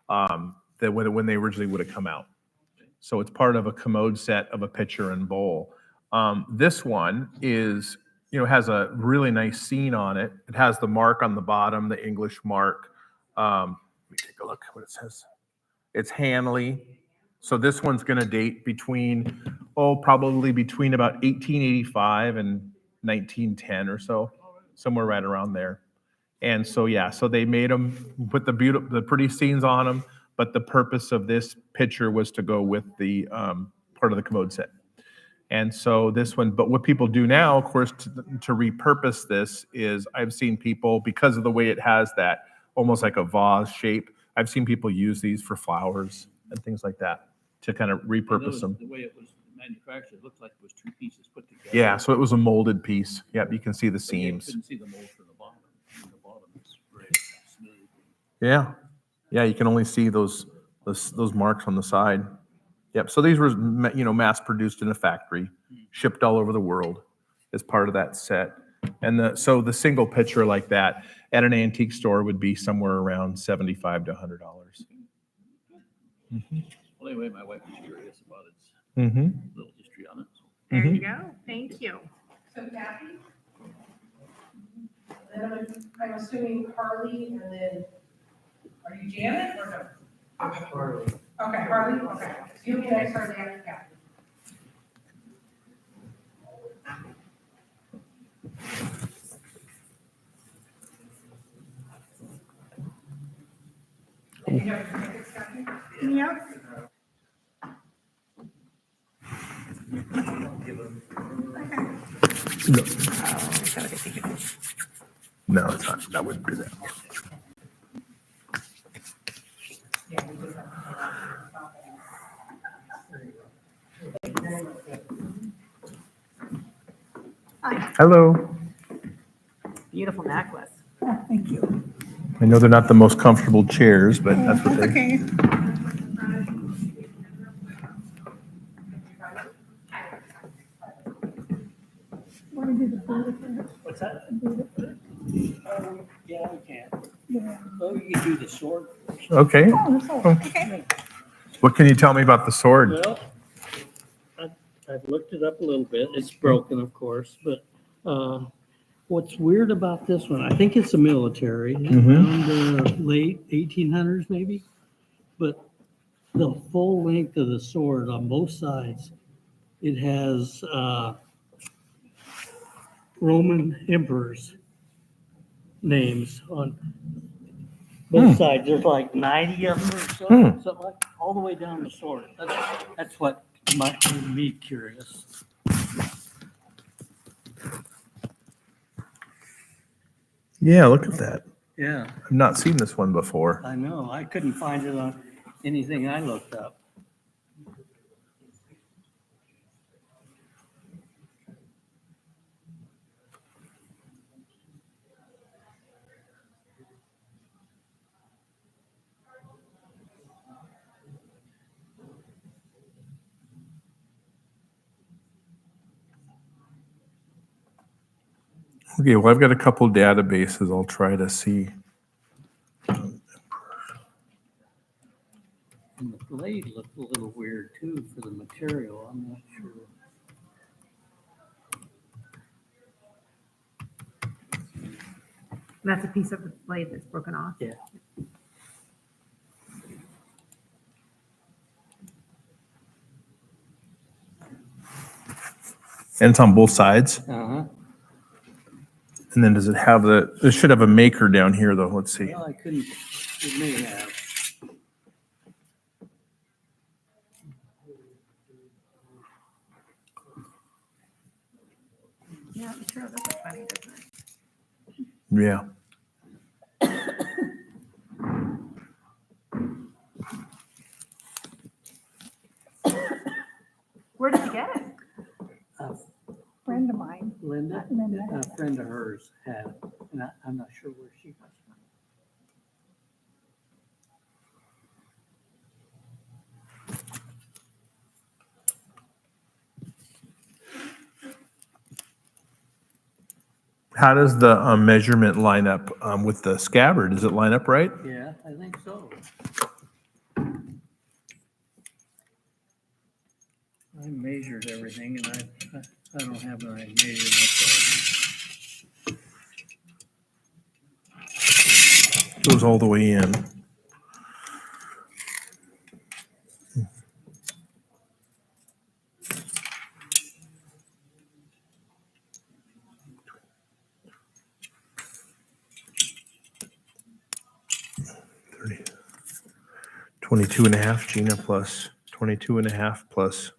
That when they originally would have come out. So it's part of a commode set of a pitcher and bowl. This one is, has a really nice scene on it. It has the mark on the bottom, the English mark. Let me take a look what it says. It's Hanley. So this one's going to date probably between about 1885 and 1910 or so, somewhere right around there. And so, yeah, so they made them, put the pretty scenes on them, but the purpose of this picture was to go with the part of the commode set. And so this one, but what people do now, of course, to repurpose this is I've seen people, because of the way it has that almost like a vase shape, I've seen people use these for flowers and things like that to kind of repurpose them. The way it was manufactured, it looked like it was two pieces put together. Yeah, so it was a molded piece. Yep, you can see the But you seams. couldn't see the mold from the bottom. And the bottom is very smooth. Yeah, yeah, you can only see those marks on the side. Yep. So these were mass produced in a factory, shipped all over the world as part of that set. And so the single picture like that at an antique store would be somewhere around $75 to $100. Well, anyway, my wife was curious about its Mm-hmm. little history on it. There you go. Thank you. So Kathy? Then I'm assuming Harley, and then, are you Janet or no? Harley. Okay, Harley, okay. You'll be next Harley after Kathy. And you have your tickets, Kathy? Yep. No, it's not. That wouldn't do that. Hello. Beautiful necklace. Thank you. I know they're not the most comfortable chairs, but that's what they. Okay. Want to do the photo first? What's that? Do the first? Yeah, we can. Yeah. Oh, you can do the sword. Okay. Oh, that's all. Okay. What can you tell me about the sword? Well, I've looked it up a little bit. It's broken, of course, but what's weird about this one, I think it's a military, around the late 1800s maybe, but the full length of the sword on both sides, it has Roman emperors' names on both sides. There's like 90 of them or so, something like, all the way down the sword. That's what made me curious. Yeah, look at that. Yeah, I've not seen this one before. I know. I couldn't find it on anything I looked up. Okay, well, I've got a couple databases I'll try to see. And the blade looked a little weird too for the material. I'm not sure. That's a piece of the blade that's broken off. Yeah. And it's on both sides. Uh-huh. And then does it have it should have a maker down here though. Let's see. Well, I couldn't, it may have. Yeah, it sure looks funny, doesn't it? Yeah. Where did you get it? Friend of mine. Linda, Linda. a friend of hers had it, and I'm not sure where she got it from. How does the measurement line up with the scabbard? Does it line up right? Yeah, I think so. I measured everything and I don't have my measurements. Goes all the way in. 22 and a half, Gina, plus 22 and a half plus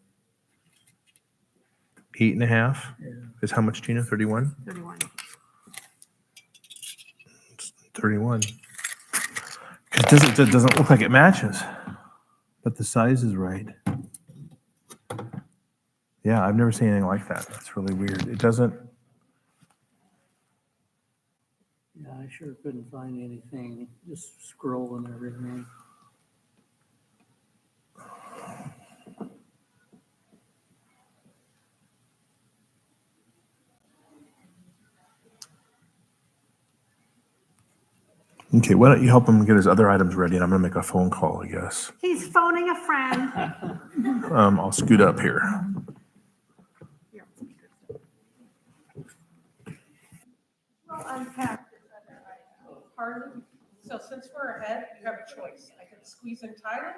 8 and a half is how much, Gina? 31? 31. 31. It doesn't look like it matches, but the size is right. Yeah, I've never seen anything like that. That's really weird. It doesn't. Yeah, I sure couldn't find anything, just scrolling everything. Okay, why don't you help him get his other items ready, and I'm gonna make a phone call, I guess. He's phoning a friend. I'll scoot up here. Well, unpack this other item. Pardon? So since we're ahead, you have a choice. I can squeeze and tie it.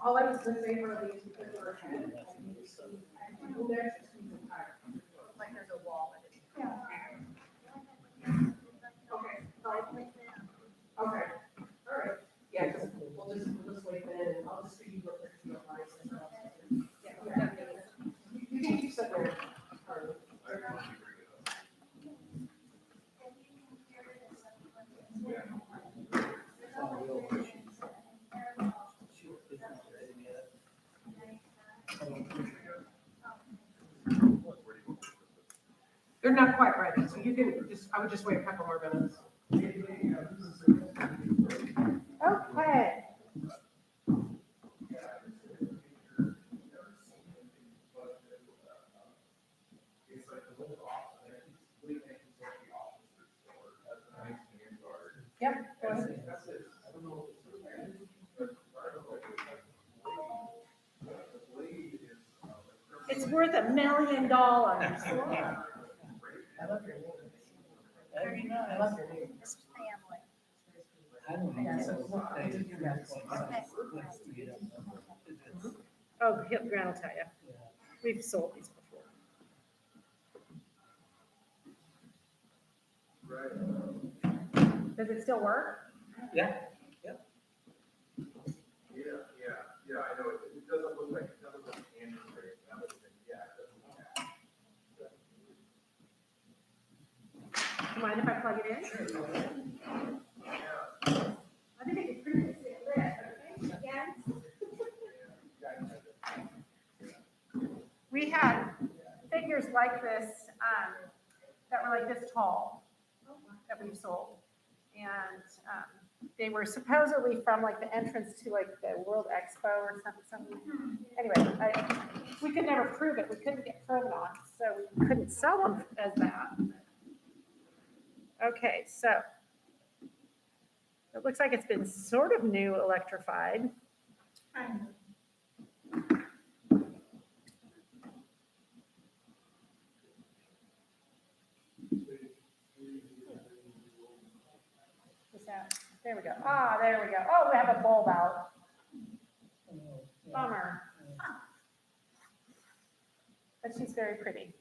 All I was gonna say for these, because we're ahead. Well, there's just squeeze and tie it. Like there's a wall. Okay. Okay, all right. Yeah, we'll just wait then, and I'll just give you what the advice and yeah, you can keep sitting there. They're not quite ready, so you can just, I would just wait a couple more minutes. Okay. Yep, go ahead. It's worth $1 million. Oh, Grant will tell you. We've sold these before. Does it still work? Yeah. Yeah, I know. It doesn't look like Andrew. Mind if I plug it in? Sure. I think I can previously lit, okay? Again? We had figures like this that were like this tall that we've sold. And they were supposedly from like the entrance to like the World Expo or something. Anyway, we could never prove it. We couldn't get provenance, so we couldn't sell them as that. Okay, so it looks like it's been sort of new electrified. There we go. Ah, there we go. Oh, we have a bulb out. Bummer. But she's very pretty.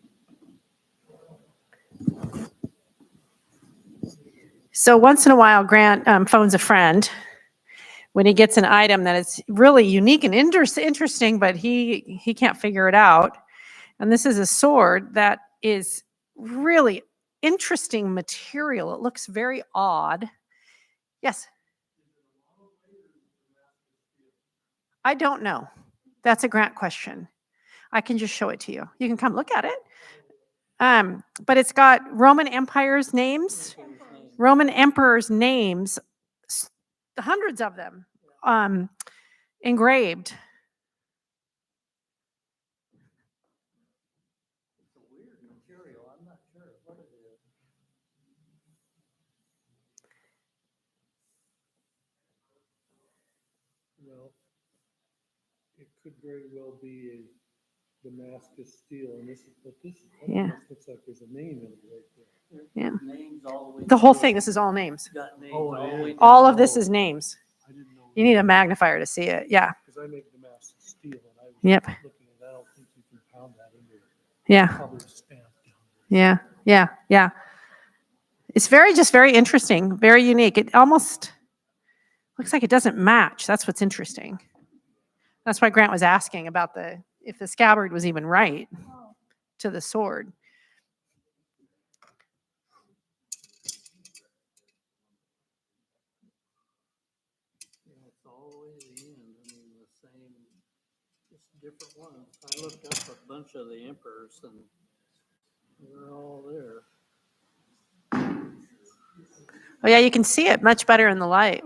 So once in a while, Grant phones a friend when he gets an item that is really unique and interesting, but he can't figure it out. And this is a sword that is really interesting material. It looks very odd. Yes. I don't know. That's a Grant question. I can just show it to you. You can come look at it. But it's got Roman Empire's names, Roman emperors' names, hundreds of them, engraved. It's a weird material. I'm not sure what it is. Well, it could very well be a Damascus steel, and this Yeah. looks like there's a name in it right there. Yeah. Names all the way. The whole thing, this is all names. Got names all the way All down. of this is names. I didn't know. You need a magnifier to see it. Yeah. Because I make Damascus steel, and I was Yep. looking at, I don't think you can pound that into Yeah. colored stamp down there. Yeah. Yeah. Yeah. It's just very interesting, very unique. It almost looks like it doesn't match. That's what's interesting. That's why Grant was asking about if the scabbard was even right to the sword. Yeah, it's all the way to the end. I mean, the same, just different ones. I looked up a bunch of the emperors and they're all there. Oh yeah, you can see it much better in the light.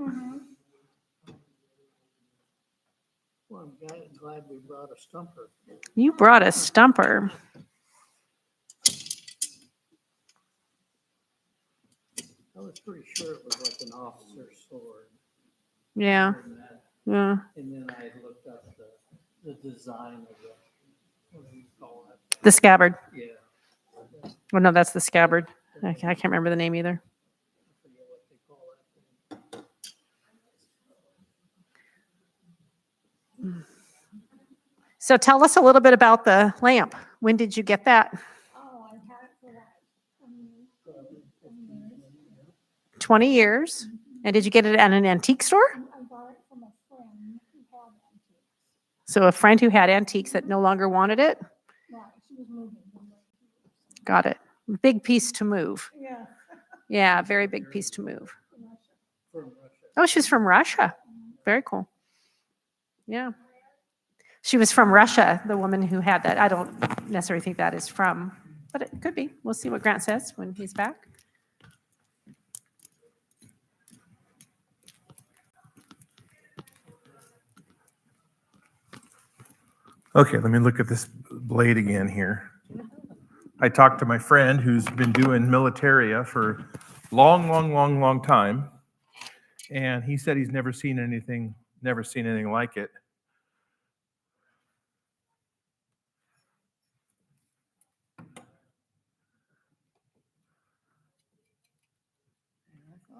Well, I'm glad we brought a stumper. You brought a stumper. I was pretty sure it was like an officer's sword. Yeah. Yeah. And then I looked up the design of the, what do you call it? The scabbard. Yeah. Oh no, that's the scabbard. I can't remember the name either. I forget what they call that. So tell us a little bit about the lamp. When did you get that? Oh, I've had it for like 20 years. And did you get it at an antique store? I bought it from a friend who had antiques. So a friend who had antiques that no longer wanted it? Right, she was moving. Got it. Big piece to move. Yeah. Yeah, very big piece to move. From Russia. Oh, she's from Russia. Very cool. Yeah. She was from Russia, the woman who had that. I don't necessarily think that is from, but it could be. We'll see what Grant says when he's back. Okay, let me look at this blade again here. I talked to my friend who's been doing militaria for long time, and he said he's never seen anything like it.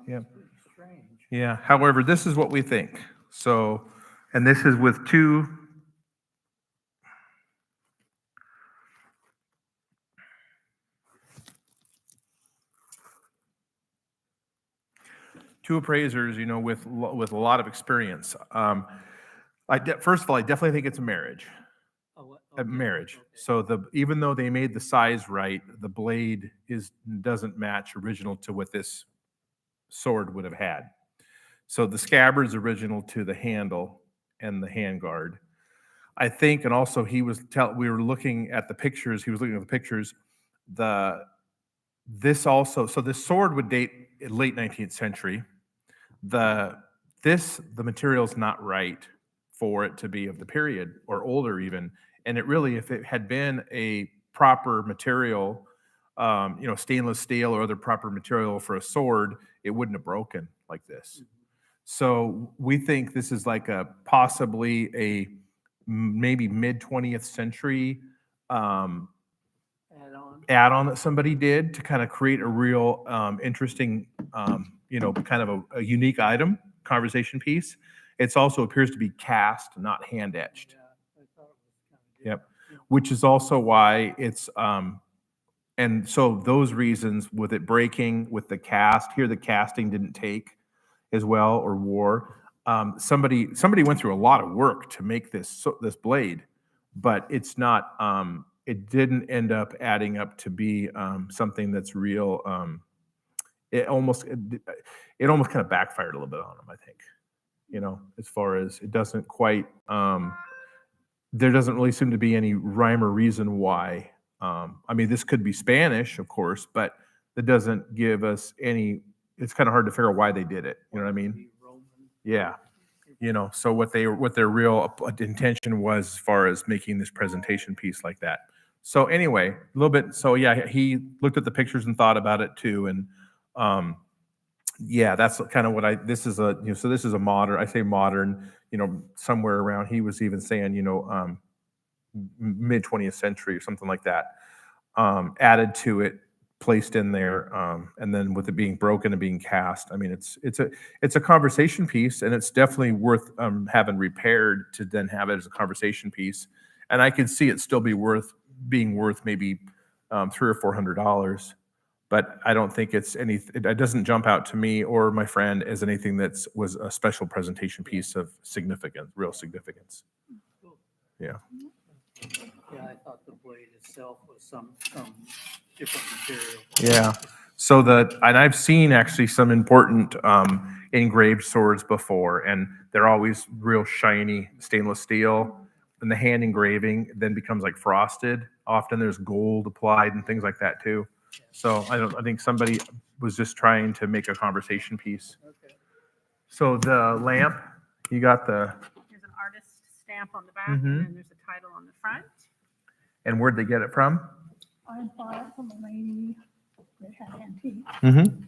Yeah. Yeah. However, this is what we think. So, and this is with two appraisers, you know, with a lot of experience. First of all, I definitely think it's a marriage. A marriage. Okay. So even though they made the size right, the blade doesn't match original to what this sword would have had. So the scabbard's original to the handle and the handguard. I think, and also we were looking at the pictures. He was looking at the pictures. This sword would date late 19th century. The material's not right for it to be of the period or older even. And it really, if it had been a proper material, stainless steel or other proper material for a sword, it wouldn't have broken like this. So we think this is like possibly a maybe mid 20th century add-on that somebody did to kind of create a real interesting, kind of a unique item, conversation piece. It also appears to be cast, not hand etched. Yep. Which is also why it's, and so those reasons with it breaking, with the cast, here the casting didn't take as well or wore. Somebody went through a lot of work to make this blade, but it's not, it didn't end up adding up to be something that's real. It almost kind of backfired a little bit on them, I think, as far as it doesn't quite, there doesn't really seem to be any rhyme or reason why. This could be Spanish, of course, but that doesn't give us any, it's kind of hard to figure out why they did it. You know what I mean? Yeah. So what their real intention was as far as making this presentation piece like that. So anyway, a little bit. So yeah, he looked at the pictures and thought about it too. And that's kind of what this is a modern, I say modern, somewhere around, he was even saying, mid 20th century or something like that, added to it, placed in there, and then with it being broken and being cast, it's a conversation piece, and it's definitely worth having repaired to then have it as a conversation piece. And I could see it still being worth maybe $300 or $400, but I don't think it's it doesn't jump out to me or my friend as anything was a special presentation piece of significance, real significance. Yeah. Yeah, I thought the blade itself was some different material. Yeah. So and I've seen actually some important engraved swords before, and they're always real shiny stainless steel. And the hand engraving then becomes like frosted. Often there's gold applied and things like that too. So I think somebody was just trying to make a conversation piece. Okay. So the lamp, you got There's an artist stamp on the back, Mhm. and then there's a title on the front. and where'd they get it from? I bought it from a lady that had antiques. Mm-hmm.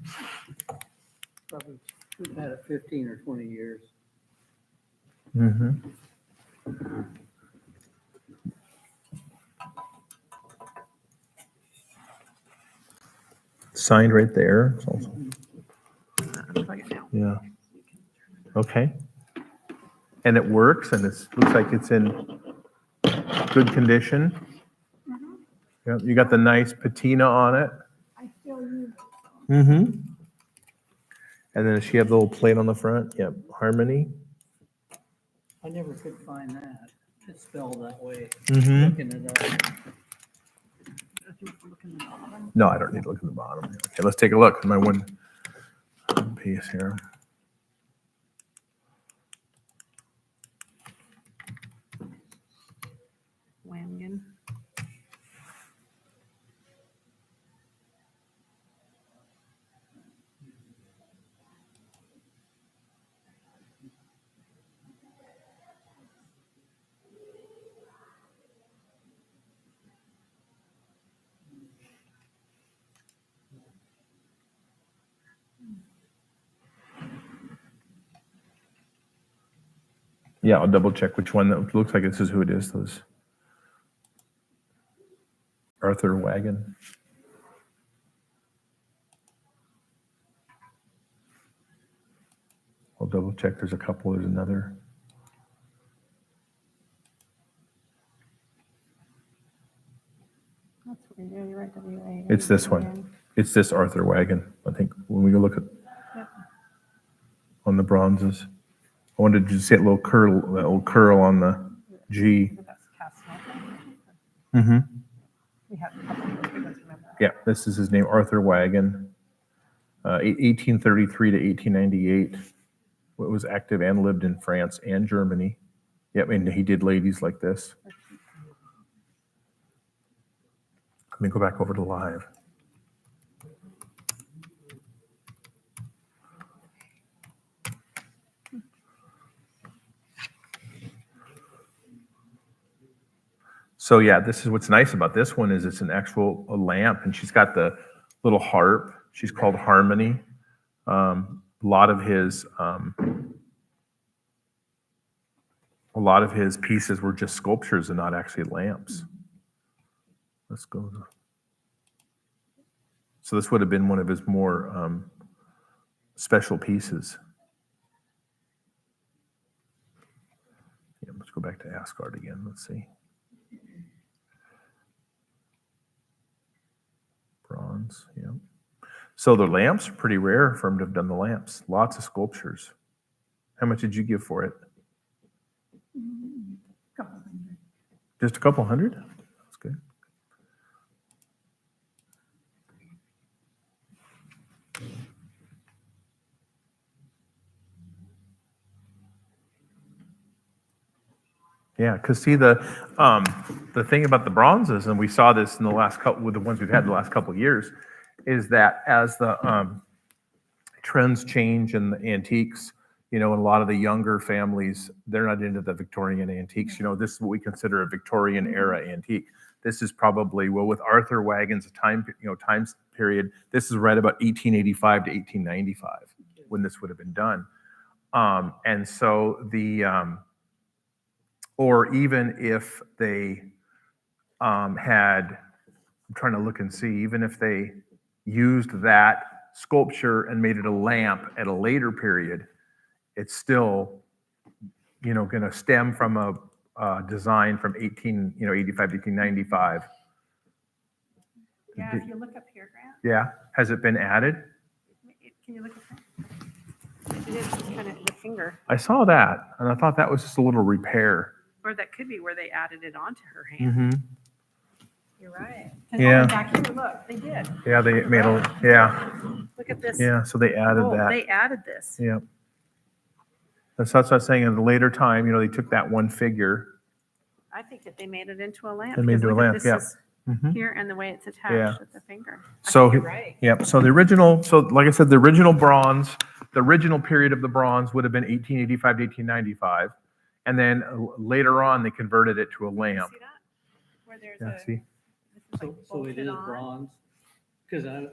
Probably we've had it 15 or 20 years. Mm-hmm. Signed right there. It's also, Plug it now. yeah. Okay. And it works, and it looks like it's in good condition. Yeah, you got the nice patina on it. I still use it. Mm-hmm. And then does she have the little plate on the front? Yep. Harmony. I never could find that. It's spelled that way. Mhm. Looking it up. No, I don't need to look at the bottom. Okay, let's take a look at my one piece here. Whamigan. Yeah, I'll double check which one. That looks like this is who it is. Those Arthur Wagon. I'll double check. There's a couple. There's another. That's what you're right. WA. It's this one. It's this Arthur Wagon. I think when we go look at on the bronzes, I wanted to see that little curl, that little curl on the G. That's cast metal. Mm-hmm. We have a couple of those. We don't remember. Yeah, this is his name, Arthur Wagon. 1833 to 1898. What was active and lived in France and Germany. Yep, and he did ladies like this. Let me go back over to live. So yeah, this is what's nice about this one is it's an actual lamp, and she's got the little harp. She's called Harmony. A lot of his pieces were just sculptures and not actually lamps. Let's go. So this would have been one of his more special pieces. Yeah, let's go back to Asgard again. Let's see. Bronze, yeah. So the lamps are pretty rare for him to have done the lamps. Lots of sculptures. How much did you give for it? Just a couple hundred? That's good. Yeah, because see the thing about the bronzes, and we saw this in the last couple with the ones we've had in the last couple of years, is that as the trends change in the antiques, you know, and a lot of the younger families, they're not into the Victorian antiques. You know, this is what we consider a Victorian era antique. This is probably, well, with Arthur Wagon's time period, this is right about 1885 to 1895 when this would have been done. And so or even if they had, I'm trying to look and see, even if they used that sculpture and made it a lamp at a later period, it's still, you know, going to stem from a design from 1885 to 1895. Yeah, if you look up here, Grant, Yeah, has it been added? can you look at that? It is kind of the finger, I saw that, and I thought that was just a little repair. or that could be where they added it onto her hand. Mm-hmm. You're right. And Yeah. back here, look, they did. Yeah, they made a, yeah, Look at this. yeah, so they added Oh, that. they added this. Yeah. That's what I was saying, at a later time, they took that one figure. I think that they made it into a lamp. They made it because into a look at lamp, this yeah. is Mhm. Here and the way it's Yeah. attached with the finger. I So, think you're right. yep, so the original, so like I said, the original bronze, the original period of the bronze would have been 1885 to 1895. And then later on, they converted it to a lamp. See that? Where there's Yeah, a, see? this is So, like so it bolted is on. bronze? Because I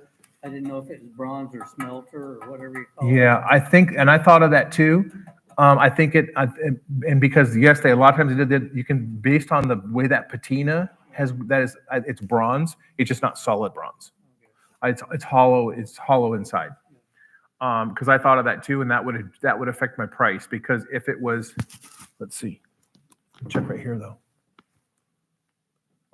didn't know if it was bronze or smelter or whatever you call it. Yeah, I think, and I thought of that too. I think and because yes, they a lot of times they did. You can, based on the way that patina it's bronze. It's just not solid bronze. It's hollow. It's hollow inside. Because I thought of that too, and that would affect my price. Because if it was, let's see, check right here though.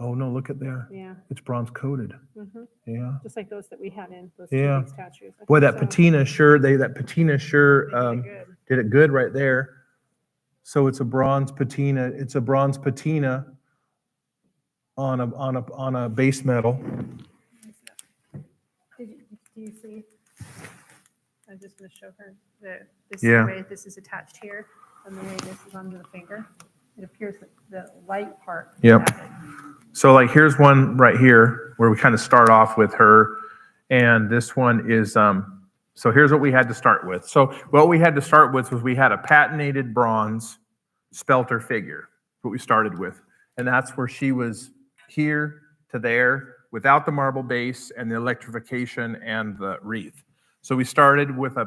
Oh no, look at there. Yeah. It's bronze coated. Mhm. Yeah. Just like those that we had in those Yeah. two big statues. I Boy, think that so. patina sure They did it good. did it good right there. So it's a bronze patina. It's a bronze patina on a base metal. Do you see? I'm just going to show her that this Yeah. is the way this is attached here and the way this is under the finger. It appears that the light part. is Yep. added. So like here's one right here where we kind of start off with her, and this one is so here's what we had to start with. So what we had to start with was we had a patinated bronze spelter figure, what we started with. And that's where she was here to there without the marble base and the electrification and the wreath. So we started with a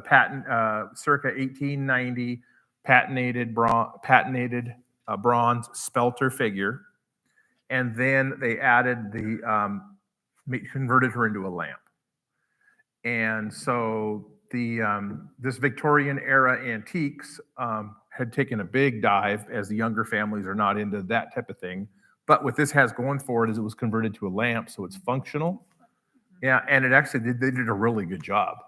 circa 1890 patinated bronze spelter figure. And then they added converted her into a lamp. And so this Victorian era antiques had taken a big dive, as the younger families are not into that type of thing. But what this has going for it is it was converted to a lamp, so it's functional. Yeah, and it actually they did a really good job.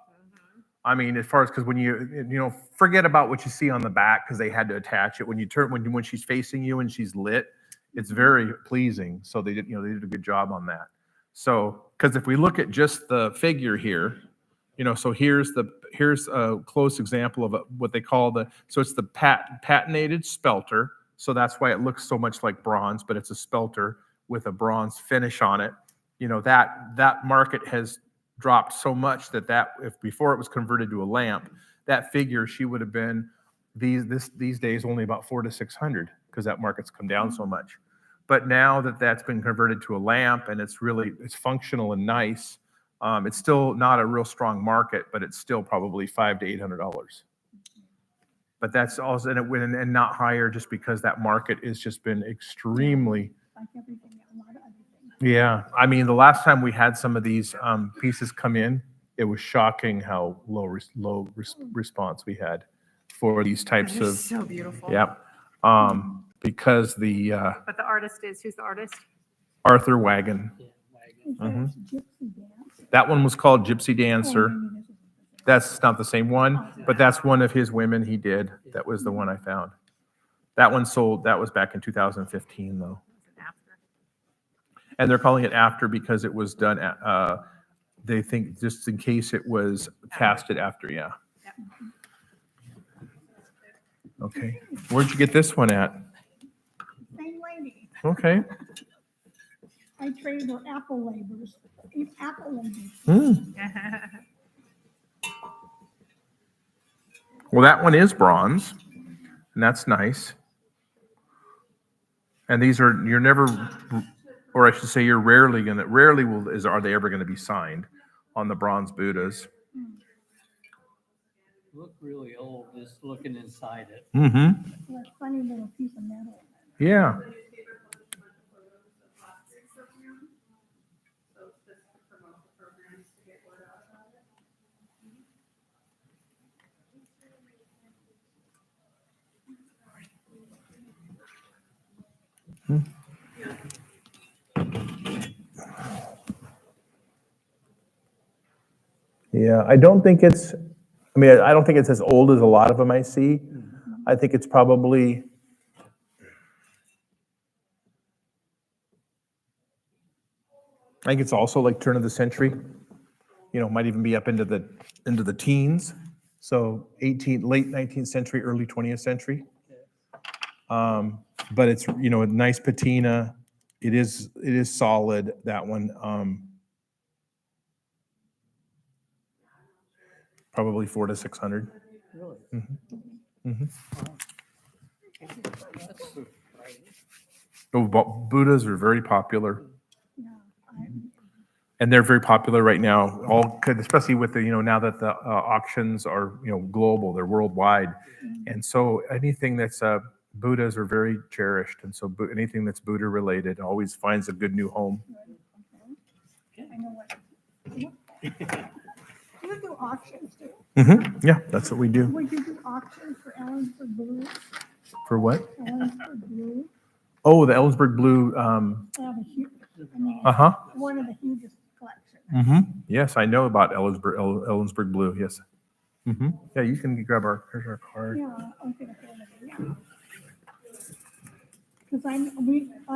I mean, as far as, because when you forget about what you see on the back, because they had to attach it. When you turn when she's facing you and she's lit, it's very pleasing. So they did a good job on that. So, because if we look at just the figure here, so here's a close example of what they call so it's the patinated spelter. So that's why it looks so much like bronze, but it's a spelter with a bronze finish on it. That market has dropped so much that if before it was converted to a lamp, that figure, she would have been these days only about 400 to 600, because that market's come down so much. But now that's been converted to a lamp and it's functional and nice, it's still not a real strong market, but it's still probably $500 to $800. But that's also, and not higher, just because that market has just been extremely. Like everything, a lot of other things. Yeah, I mean, the last time we had some of these pieces come in, it was shocking how low response we had for these types They're of. so beautiful. Yep. Because But the artist who's the artist? Arthur Wagon. Mhm. That one was called Gypsy Dancer. That's not the same one, but that's one of his women he did. That was the one I found. That one sold, that was back in 2015 though. And they're calling it after because it was done, they think just in case it was casted after, yeah. Okay, where'd you get this one at? Same lady. Okay. I traded her apple labels. Apple labels. Hmm. Well, that one is bronze, and that's nice. And these you're never, or I should say, are they ever gonna be signed on the bronze Buddhas? Look really old, just looking inside it. Mm-hmm. That funny little piece of metal. Yeah. Yeah, I don't think it's, I don't think it's as old as a lot of them I see. I think it's probably, I think it's also like turn of the century, might even be up into the teens. So late 19th century, early 20th century. But it's, a nice patina. It is solid, that one. Probably 400 to 600. Really? Mhm. Oh, Buddhas are very popular. And they're very popular right now, especially with the, now that the auctions are, global, they're worldwide. And so anything that's Buddhas are very cherished. And so anything that's Buddha related always finds a good new home. I know what. You do auctions too? Yeah, that's what we do. Would you do auctions for Ellensburg Blue? For what? Ellensburg Blue? Oh, the Ellensburg Blue. I have a huge, one of the hugest collections. Yes, I know about Ellensburg Blue. Yes. Yeah, you can grab here's our card. Yeah, okay. Because I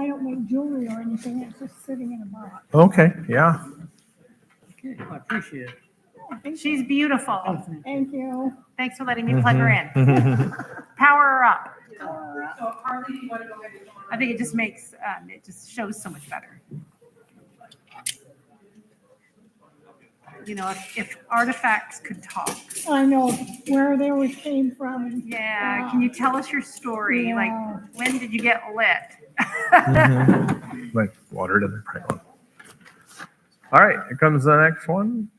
don't make jewelry or anything, it's just sitting in a box. Okay, yeah. Okay, I appreciate it. She's beautiful. Thank you. Thanks for letting me plug her in. Power her up. So Harley, do you want to go ahead and? I think it just makes, it just shows so much better. If artifacts could talk. I know where they always came from. And, Yeah, can you tell us your story? Yeah. Like, when did you get lit? Like water to the right one. All right, here comes the next one.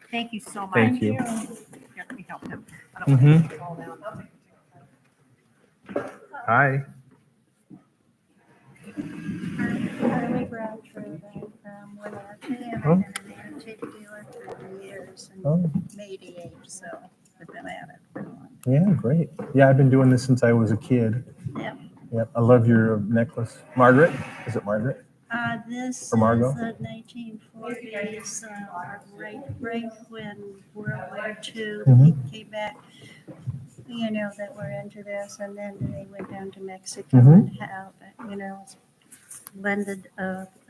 Thank you so much. Thank you. Here, let me help him. I don't want to fall down. Hi. Harley Bradford, I'm from Wenatchee, and Oh. I've been an antique dealer for 3 years and Oh. I'm 88, so I've been at it for a long. Yeah, great. Yeah, I've been doing this since I was a kid. Yep. Yep, I love your necklace. Margaret? Is it Margaret? This is Or Margot? the 1940s, right when World War II Mhm. came back. That were into this, and then they went down to Mexico Mhm. and have, blended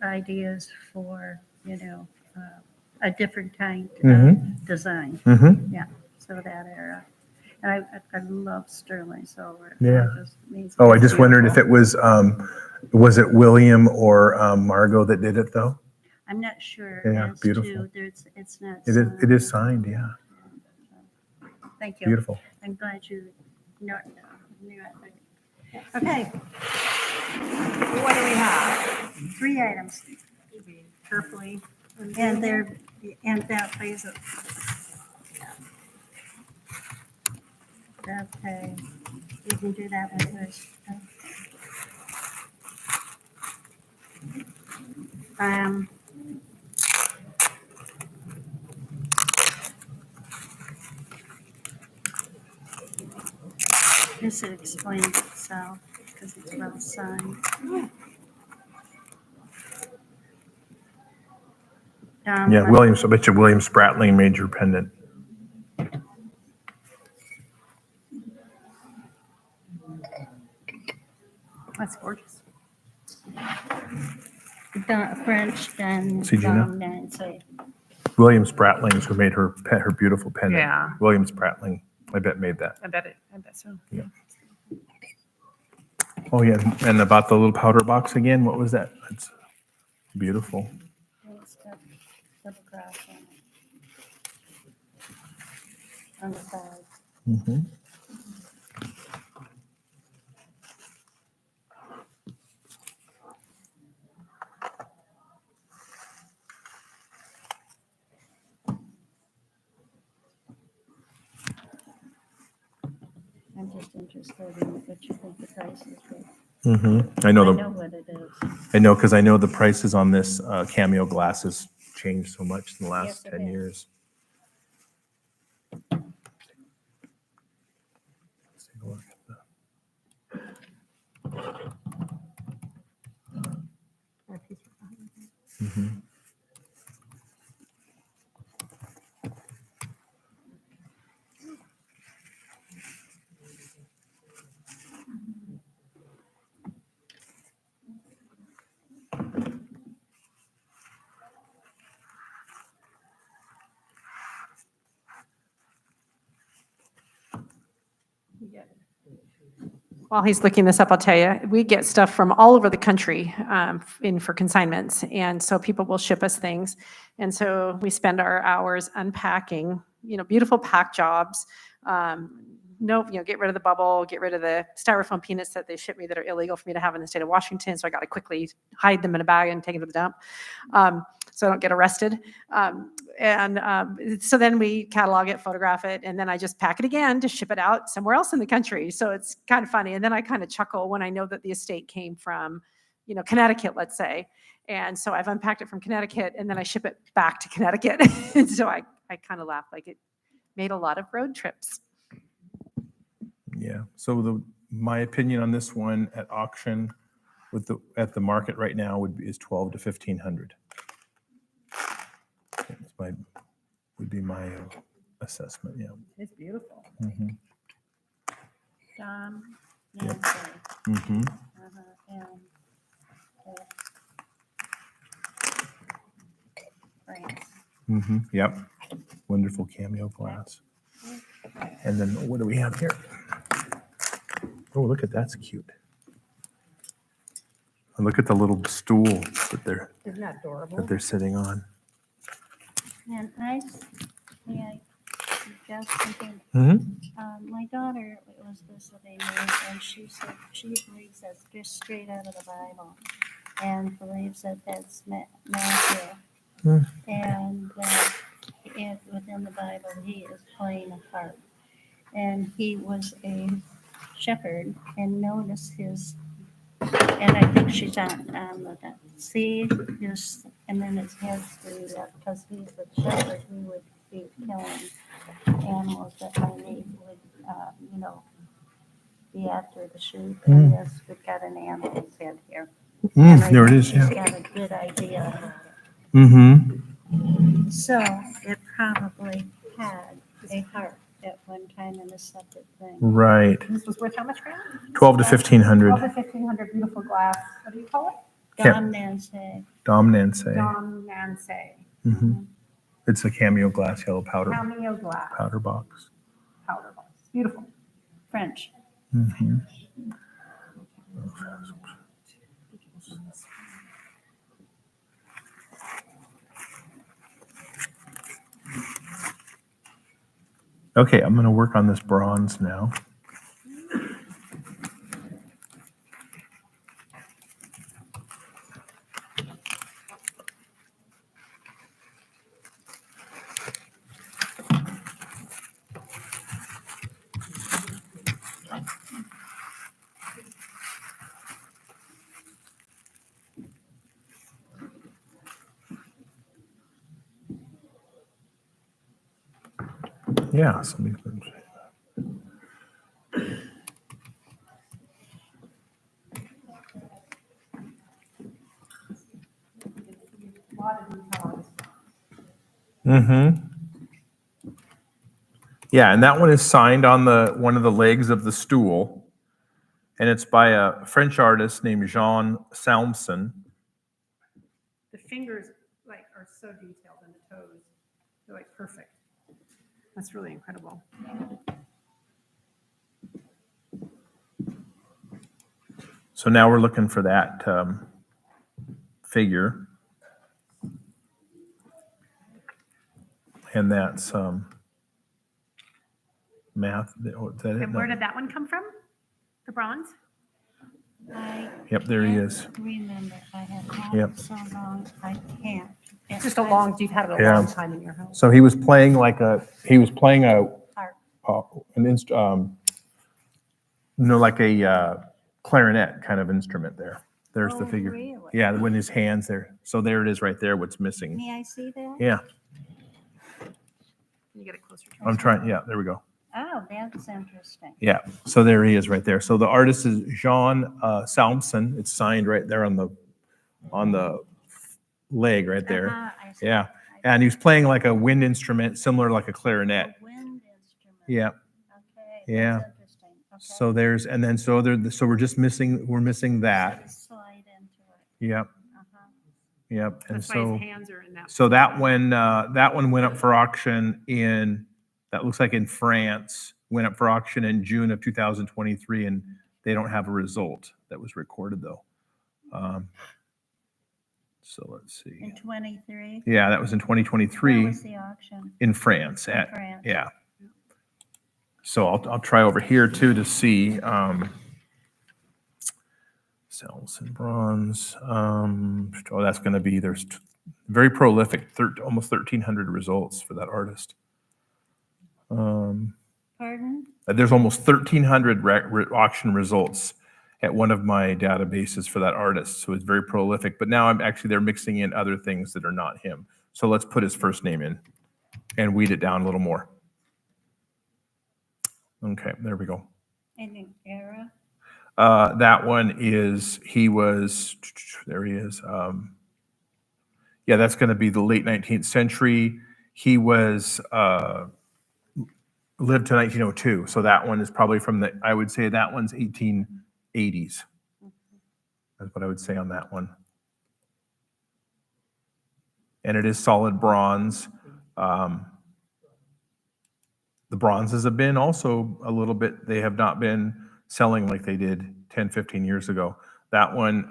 ideas for, a different kind of Mhm. design. Mm-hmm. Yeah, so that era. And I love sterling silver. Yeah. It just means Oh, I it's just wondered if beautiful. it was it William or Margot that did it though? I'm not sure Yeah, as beautiful. to, it's not. It is signed, yeah. Thank you. Beautiful. I'm glad you knew it. Okay, What do we have? 3 items. Carefully. And that plays it. Okay, you can do that one first. This explains itself because it's well signed. Yeah, Williams. I bet you William Spratling made your pendant. That's gorgeous. French, then See, Gina? Nancy. William Spratling is who made her beautiful pendant. Yeah. William Spratling, I bet made that. I bet so. Yeah. Oh yeah, and about the little powder box again. What was that? It's beautiful. It's got double cross on it. On the side. Mm-hmm. I'm just interested in what you think the price is. Mm-hmm. I I know know what it is. I know because I know the prices on this cameo glass has changed so much in the last Yes, it 10 has. years. Let's take a look at the. Mhm. While he's looking this up, I'll tell you, we get stuff from all over the country in for consignments. And so people will ship us things. And so we spend our hours unpacking, beautiful pack jobs. Get rid of the bubble, get rid of the styrofoam peanuts that they ship me that are illegal for me to have in the state of Washington. So I got to quickly hide them in a bag and take them to the dump so I don't get arrested. So then we catalog it, photograph it, and then I just pack it again to ship it out somewhere else in the country. So it's kind of funny. And then I kind of chuckle when I know that the estate came from, Connecticut, let's say. And so I've unpacked it from Connecticut and then I ship it back to Connecticut. And so I kind of laugh, like it made a lot of road trips. Yeah. So my opinion on this one at auction at the market right now is $1,200 to $1,500. Would be my assessment. Yeah. It's beautiful. Mm-hmm. Nancy. Mm-hmm. And France. Mm-hmm. Yep. Wonderful cameo glass. And then what do we have here? Oh, look at that's cute. And look at the little stool that Isn't that adorable? they're sitting on. And may I suggest something? Mm-hmm. My daughter was visiting me, and she said she believes that's just straight out of the Bible, and believes that that's Matthew. And within the Bible, he is playing a harp, and he was a shepherd, and notice his. And I think she's on the see his, and then his head's screwed up because he's a shepherd. He would be killing animals that my niece would, be after the sheep. And yes, we've got an animal's head here. There it is. Yeah. She's got a good idea. Mm-hmm. So it probably had a heart at one time in a separate thing. Right. This was worth how much, Graham? $1,200 to $1,500. 12 to 1,500, beautiful glass. What do you call it? Nancy. Dominance. Dominance. Mm-hmm. It's a cameo glass yellow powder Cameo glass. powder box. Powder box. Beautiful. French. Mm-hmm. Okay, I'm going to work on this bronze now. Yeah, somebody's been saying that. Mm-hmm. Yeah, and that one is signed on one of the legs of the stool, and it's by a French artist named Jean Salmson. The fingers are so detailed and the toes. They're perfect. That's really incredible. So now we're looking for that figure. And that's math. Is that it? And where did that one come from? The bronze? Yep, there he is. Remember, I have had Yep. it so long, I can't. It's just you've had it a Yeah. long time in your house. So he was playing a clarinet kind of instrument there. There's the Oh, figure. really? Yeah, when his hands there. So there it is right there, what's missing. May I see that? Yeah, Can you get it closer to I'm trying, yeah, there we go. Oh, that's interesting. Yeah, so there he is right there. So the artist is Jean Salmson. It's signed right there on the leg right there. I see. Yeah, and he was playing like a wind instrument, similar like a clarinet. A wind instrument. Yeah, Okay. yeah. That's interesting. Okay. So there's, and then so we're missing that. Slide into it. Yep, Uh-huh. yep. And That's why so his hands are in that. so that one went up for auction that looks like in France went up for auction in June of 2023, and they don't have a result that was recorded though. So let's see. In 23? Yeah, that was in Where 2023 was the auction? in France. In France. Yeah. So I'll try over here too to see cells and bronze. Oh, that's going to be there's very prolific, almost 1,300 results for that artist. Pardon? There's almost 1,300 auction results at one of my databases for that artist. So it's very prolific. But now they're mixing in other things that are not him. So let's put his first name in and weed it down a little more. Okay, there we go. Any era? That one is, there he is. Yeah, that's going to be the late 19th century. He lived to 1902. So that one is probably I would say that one's 1880s. That's what I would say on that one. And it is solid bronze. The bronzes have been also a little bit, they have not been selling like they did 10, 15 years ago. That one,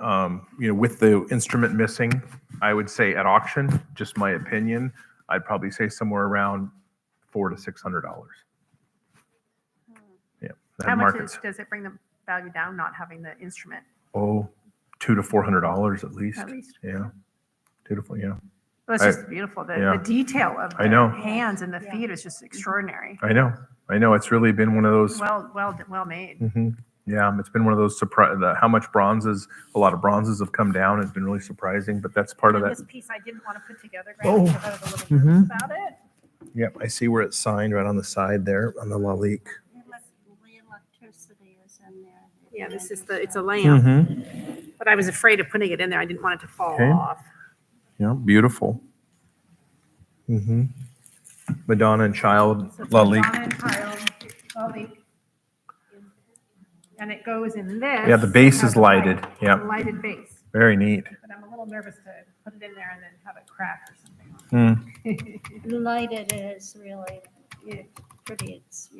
with the instrument missing, I would say at auction, just my opinion, I'd probably say somewhere around $400 to $600. Yeah. How much does it bring the value down, not having the instrument? Oh, $200 to $400 at least. At least. Yeah. Beautiful. Yeah. Well, it's just beautiful. The detail of the hands and the feet is just extraordinary. I know. It's really been one of those. Well made. Mm-hmm. Yeah, it's been one of those how much a lot of bronzes have come down has been really surprising, but that's part of that. This piece I didn't want to put together, Grant, because I was a little nervous about it. Yep, I see where it's signed right on the side there on the Lalique. Electricity is in there. Yeah, it's a lamp, Mm-hmm. but I was afraid of putting it in there. I didn't want it to fall Okay. off. Yeah, beautiful. Mm-hmm. Madonna and Child, So it's Lalique. Madonna and Child, Lalique. And it goes in this. Yeah, the base it has is a lighted. Yeah. Lighted base. Very neat. But I'm a little nervous to put it in there and then have it crack or something. Lighted is really pretty, it's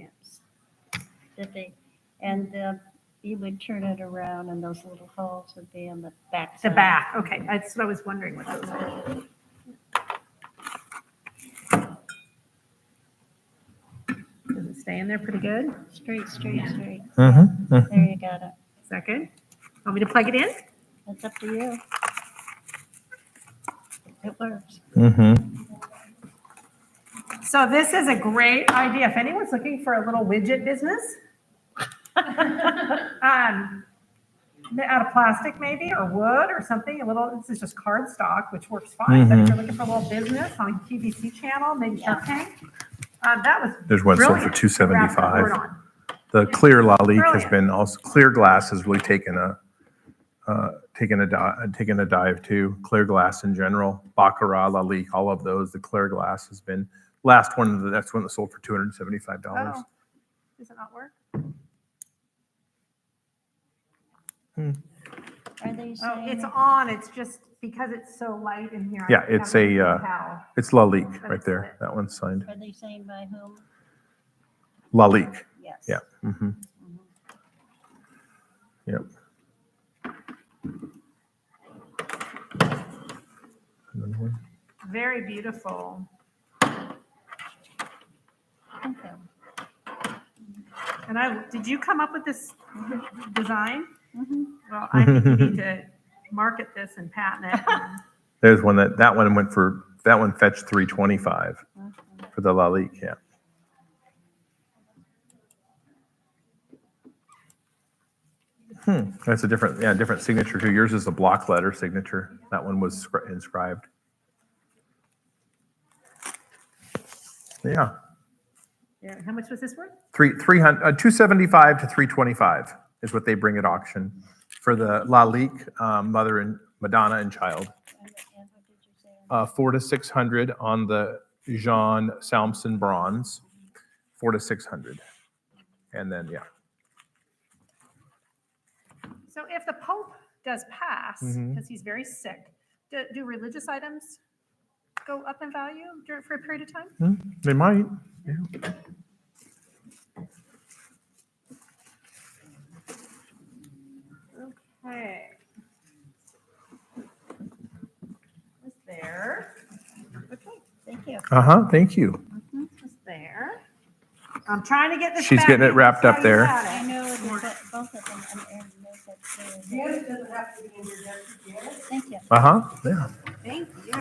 spiffy. And you would turn it around and those little holes would be on the back The side. back, okay. That's what I was wondering what those are. Does it stay in there pretty good? Straight. Mm-hmm. There you got it. Is that good? Want me to plug it in? It's up to you. It works. Mm-hmm. So this is a great idea. If anyone's looking for a little widget business, out of plastic maybe, or wood or something, this is just cardstock, which works fine. But if you're looking for a little business on QVC channel, maybe Shark Tank, that was There's one sold for brilliant to wrap the word $275. on. The clear Lalique has Brilliant. been also, clear glass has really taken a dive too. Clear glass in general, Baccarat, Lalique, all of those. The clear glass has been that's one that sold for $275. Oh, does it not work? Are they Oh, saying? it's on. It's just because it's so light in here. I Yeah, can't it's really a tell. it's Lalique But right it's there. lit. That one's signed. Are they saying by whom? Lalique. Yes. Yeah. Mm-hmm. Yep. Another one. Very beautiful. Okay. And did you come up with this design? Mhm. Well, I think you need to market this and patent it. There's one that one fetched $325 for the Lalique. Yeah. That's a different signature too. Yours is a block letter signature. That one was inscribed. Yeah. Yeah, how much was this worth? $275 to $325 is what they bring at auction for the Lalique, Mother and Madonna and Child. And what did you say? $400 to $600 on the Jean Salmson bronze. $400 to $600, and then yeah. So if the Pope does pass, Mhm. because he's very sick, do religious items go up in value for a period of time? They might. Yeah. Okay. Was there. Okay, thank you. Thank you. Was there. I'm trying to get this. She's back getting it in. wrapped up Sorry there. about I it. know both of them, and they said, Yes, doesn't have to be in your desk, yes. thank you, Yeah. Thank you.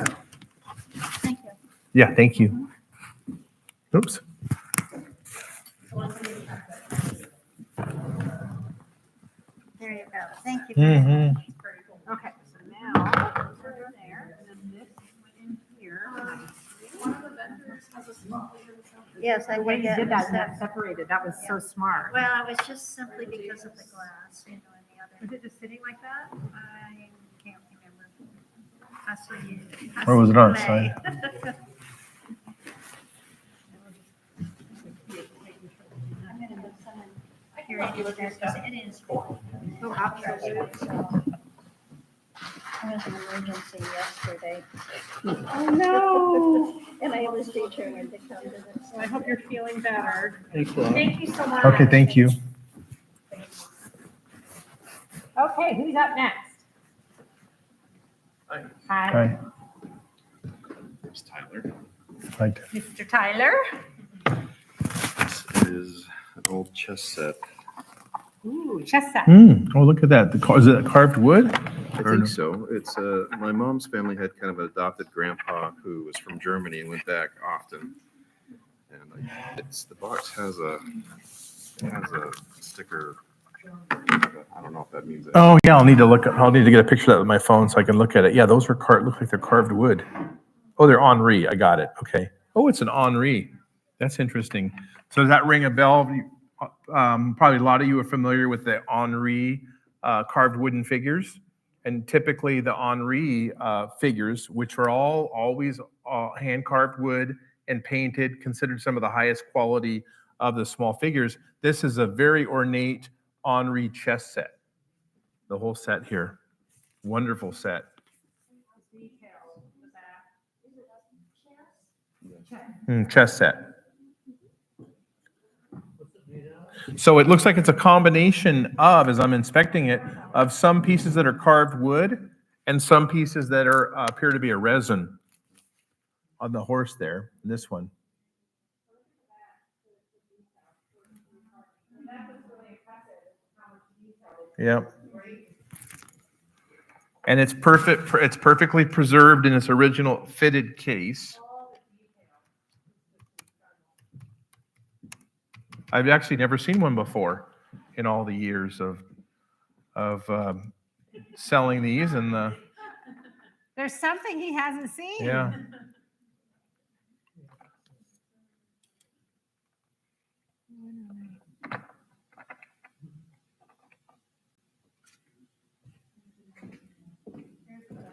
thank you. Yeah, thank you. Oops. There you go. Thank you very Mhm. much. Okay, so now, those are in there, and then this went in here. Yes, I The way think you that did was that, and that separated, that was so smart. Well, it was just simply because of the glass, you know, and the other. Was it just sitting like that? I can't remember. I saw you. Or was it on its play. I'm gonna put some in here and look at this. It is. Oh, absolutely. I was an emergency yesterday. Oh, no. And I was determined to come to this. Well, I hope you're feeling better. Thanks a lot. Thank you so much. Okay, thank you. Okay, who's up next? Hi. Hi. There's Tyler. Hi. Mr. Tyler. This is an old chess set. Ooh, chess set. Oh, look at that. Is it carved wood? I Or think no? so. It's my mom's family had kind of an adopted grandpa who was from Germany and went back often. And it's the box has a sticker. I don't know if that means anything. Oh, yeah, I'll need to get a picture of that with my phone so I can look at it. Yeah, those look like they're carved wood. Oh, they're Henri. I got it. Okay. Oh, it's an Henri. That's interesting. So does that ring a bell? Probably a lot of you are familiar with the Henri carved wooden figures. And typically the Henri figures, which are always hand carved wood and painted, considered some of the highest quality of the small figures. This is a very ornate Henri chess set. The whole set here. Wonderful set. Chess set. So it looks like it's a combination of, as I'm inspecting it, of some pieces that are carved wood and some pieces that appear to be a resin on the horse there, this one. Yep. And it's perfect. It's perfectly preserved in its original fitted case. I've actually never seen one before in all the years of selling these, and There's something he hasn't seen. yeah.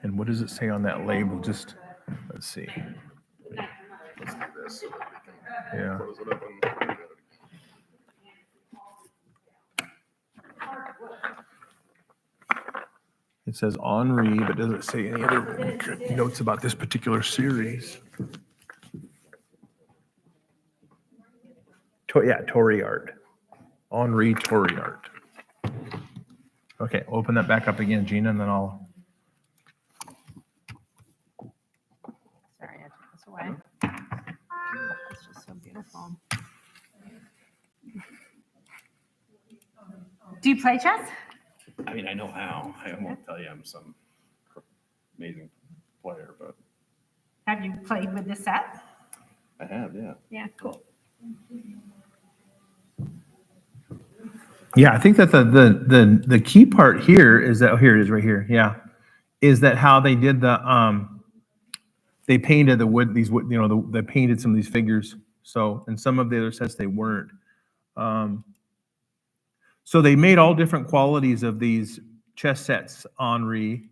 And what does it say on that label? Just let's see. Let's do this. Yeah. Close it up and look at it. It says Henri, but doesn't say any other notes about this particular series. Yeah, Tory art. Henri Tory art. Okay, open that back up again, Gina, and then I'll. Sorry, I took this away. It's just so beautiful. Do you play chess? I mean, I know how. I won't tell you I'm some amazing player, but Have you played with this set? I have, yeah. Yeah, cool. Yeah, I think that the key part here is that here it is right here. Yeah, is that how they did they painted the wood, these wood, they painted some of these figures. So in some of the other sets they weren't. So they made all different qualities of these chess sets. Henri.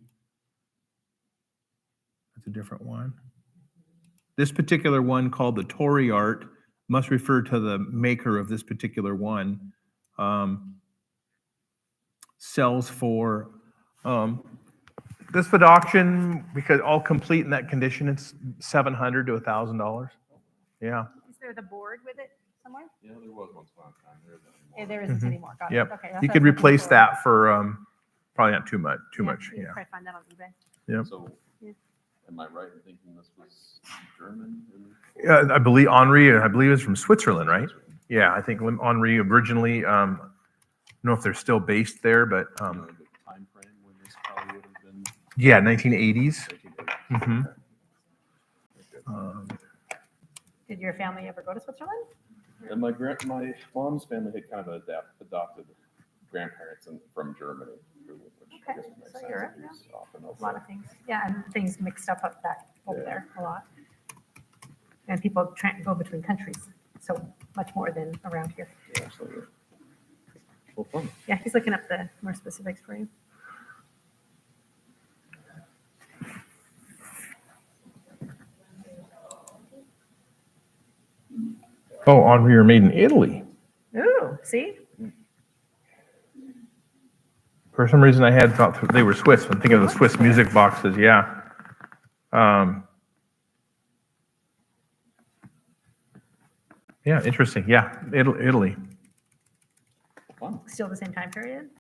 That's a different one. This particular one, called the Tory art, must refer to the maker of this particular one. Sells for this for auction, because all complete in that condition, it's $700 to $1,000. Yeah. Is there the board with it somewhere? Yeah, there was once upon a time. There isn't anymore. Yeah, there isn't anymore. Got it. Yep. Okay, that's You what could I was looking replace for. that for Probably not too much. You Yeah. can probably find that on eBay. Yep. So, Yeah. am I right in thinking this was German? I believe Henri. I believe is from Switzerland, right? Yeah, I think Henri originally. I don't know if they're still based there, but The time frame when this probably would have been. yeah, 1980s. 1980s. Did your family ever go to Switzerland? And my mom's family had kind of adopted grandparents from Germany, which I Okay, guess makes so sense. Europe, It was often A lot of things. Yeah, and things mixed up back over there a lot. And people go between countries so much more than around here. Yeah, absolutely. Well, fun. Yeah, he's looking up the more specifics for you. Oh, Henri are made in Italy. Ooh, see? For some reason, I had thought they were Swiss. I'm thinking of the Swiss music boxes. Yeah. Yeah, interesting. Yeah, Italy. Still the same time period?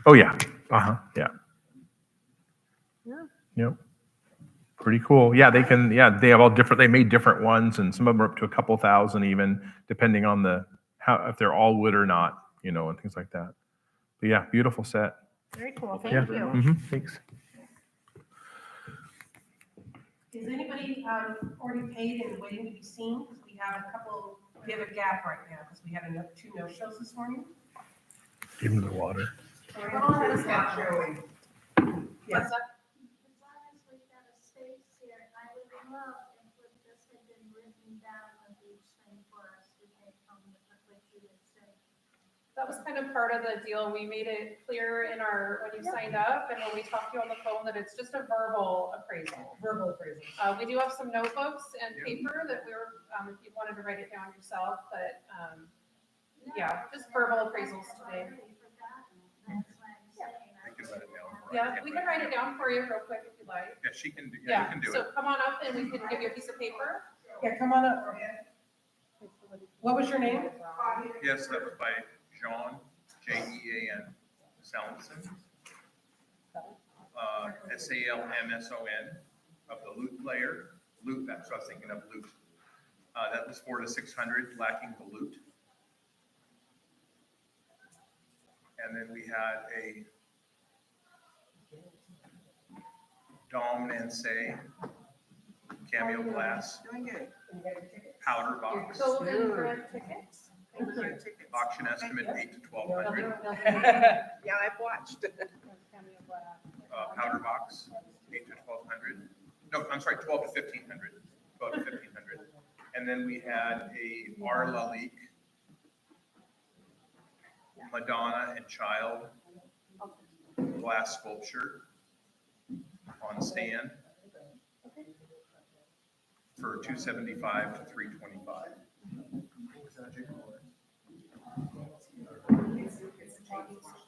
Oh yeah. Yeah. Yeah. Yep. Pretty cool. Yeah, they can. Yeah, they have all different. They made different ones, and some of them are up to a couple thousand, even depending on if they're all wood or not, and things like that. But yeah, beautiful set. Very cool. Thank Yeah. you. Thanks. Is anybody already paid and waiting to be seen? Because we have a gap right now because we had 2 no-shows this morning. Give them the water. Oh, that is not showing. Yes. As long as we've got a space here, I would love if this had been written down with each thing for us to take home to put with you to say. That was kind of part of the deal. We made it clear when you signed up and when we talked to you on the phone that it's just a verbal appraisal. Verbal appraisal. We do have some notebooks and paper that if you wanted to write it down yourself, but yeah, just verbal appraisals today. Yeah, we can write it down for you real quick if you like. Yeah, she can do, Yeah, you can do so it. come on up and we can give you a piece of paper. Yeah, come on up. What was your name? Yes, that was by Jean, Jean Salmson. Salmson of the lute player. Lute, that's what I was thinking of, lute. That was 400 to 600, lacking the lute. And then we had a Dominance cameo glass, powder box, Gold and red tickets. auction estimate 8 to 1200. Yeah, I've watched. Powder box, 8 to 1200. No, I'm sorry, 12 to 1500. 12 to 1500. And then we had a Arla Leak, Madonna and Child glass sculpture on stand for 275 to 325.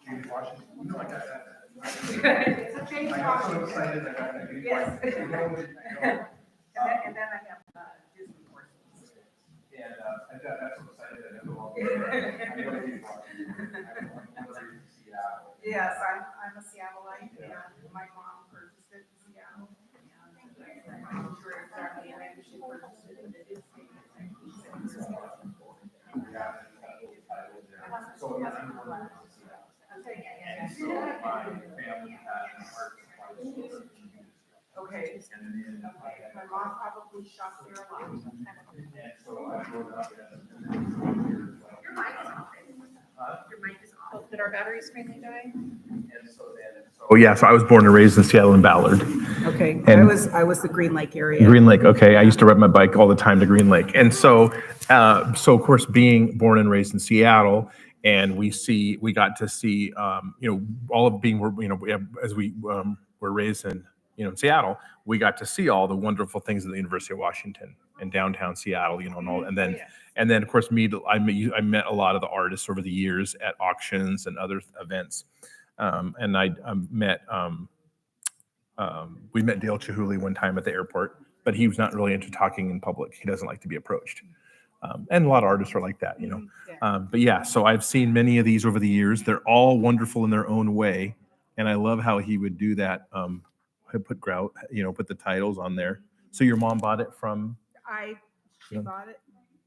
James Washington. No, I got that. It's a James I got so Washington. excited that I got to Yes. And And then I have Disney horses. that's so excited that I know. I know James Washington. Yes, I'm a Seattleite and my mom purchased it in Seattle. And I'm not sure exactly when she purchased it, but it is. So, yeah, I'm going to see Okay. My mom probably shopped there a lot. And so I wrote up. Your mic is off. Your mic is off. Did our batteries finally die? Oh yeah, so I was born and raised in Seattle and Ballard. Okay, And I was the Green Lake area. Green Lake. Okay, I used to ride my bike all the time to Green Lake, and so of course, being born and raised in Seattle, and we got to see, all of being, as we were raised in, in Seattle, we got to see all the wonderful things at the University of Washington and downtown Seattle, and all, and then of course, I met a lot of the artists over the years at auctions and other events. And I we met Dale Chihuly one time at the airport, but he was not really into talking in public. He doesn't like to be approached. And a lot of artists are like that, But yeah, so I've seen many of these over the years. They're all wonderful in their own way. And I love how he would do that. Put the titles on there. So your mom bought it from? She bought it.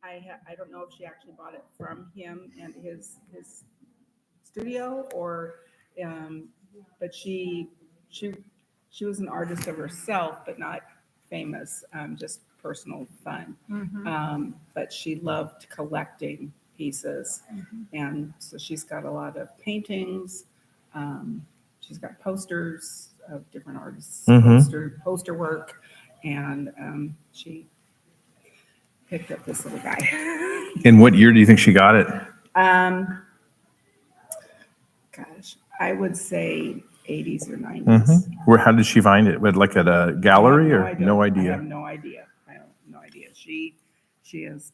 I don't know if she actually bought it from him and his studio or, but she was an artist of herself, but not famous, just personal fun. But she loved collecting pieces. And so she's got a lot of paintings. She's got posters of different artists, poster work. And she picked up this little guy. In what year do you think she got it? Gosh, I would say 80s or 90s. How did she find it? Like at a gallery or no idea? I have no idea. I have no idea. She has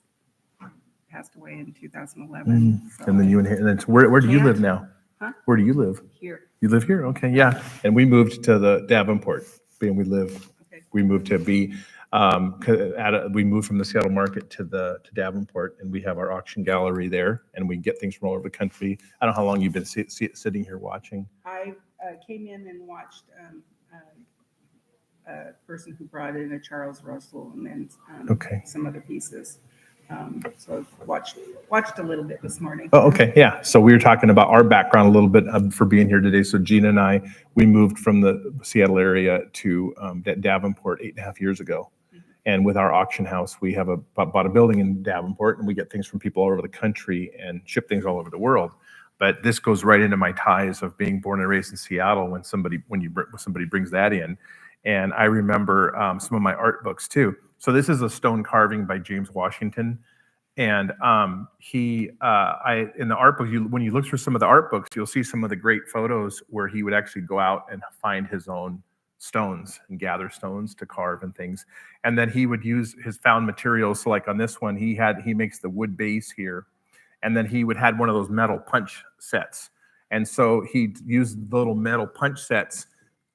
passed away in 2011. So And then you inherit. Where do you live now? Huh? Where do you live? Here. You live here? Okay, yeah. And we moved to the Davenport. Being we moved to be. We moved from the Seattle market to Davenport, and we have our auction gallery there, and we get things from all over the country. I don't know how long you've been sitting here watching. I came in and watched a person who brought in a Charles Russell and then some other pieces. So I watched a little bit this morning. Oh, okay, yeah. So we were talking about our background a little bit for being here today. So Gina and I, we moved from the Seattle area to Davenport 8.5 years ago. And with our auction house, we have bought a building in Davenport, and we get things from people all over the country and ship things all over the world. But this goes right into my ties of being born and raised in Seattle when somebody brings that in. And I remember some of my art books too. So this is a stone carving by James Washington. And in the art book, when you look through some of the art books, you'll see some of the great photos where he would actually go out and find his own stones and gather stones to carve and things. And then he would use his found materials. So like on this one, he makes the wood base here. And then he would have one of those metal punch sets. And so he used the little metal punch sets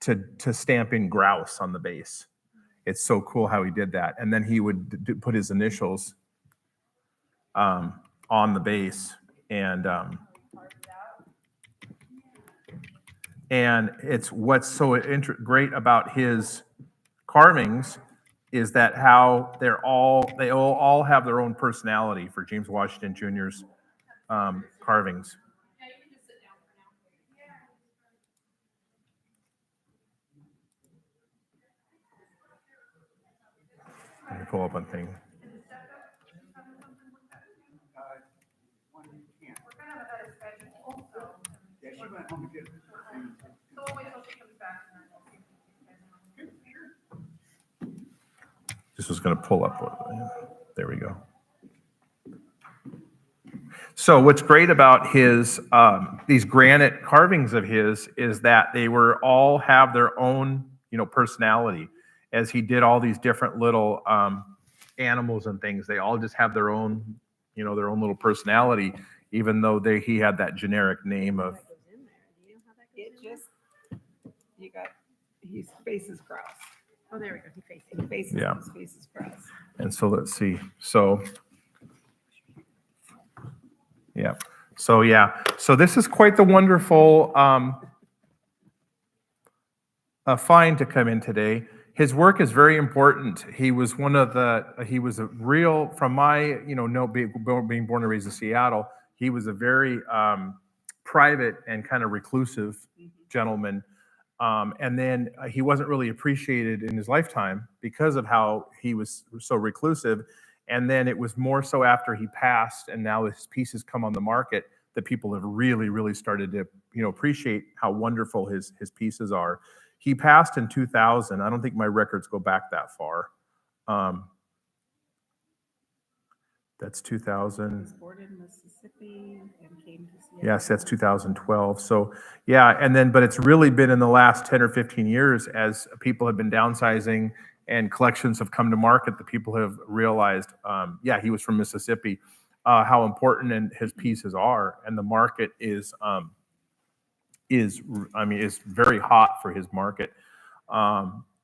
to stamp in grouse on the base. It's so cool how he did that. And then he would put his initials on the base. And it's what's so great about his carvings is that how they all have their own personality for James Washington Jr.'s carvings. Let me pull up one thing. This was going to pull up. There we go. So what's great about his these granite carvings of his is that they all have their own personality. As he did all these different little animals and things, they all just have their own little personality, even though he had that generic name of. His face is grouse. Oh, there we go. His face is grouse. And so let's see. So yeah. So this is quite the wonderful find to come in today. His work is very important. He was from my, being born and raised in Seattle, he was a very private and kind of reclusive gentleman. And then he wasn't really appreciated in his lifetime because of how he was so reclusive. And then it was more so after he passed and now his pieces come on the market that people have really, really started to, appreciate how wonderful his pieces are. He passed in 2000. I don't think my records go back that far. That's 2000. He was born in Mississippi and came to Seattle. Yes, that's 2012. So yeah, but it's really been in the last 10 or 15 years as people have been downsizing and collections have come to market that people have realized, he was from Mississippi, how important his pieces are. And the market is very hot for his market.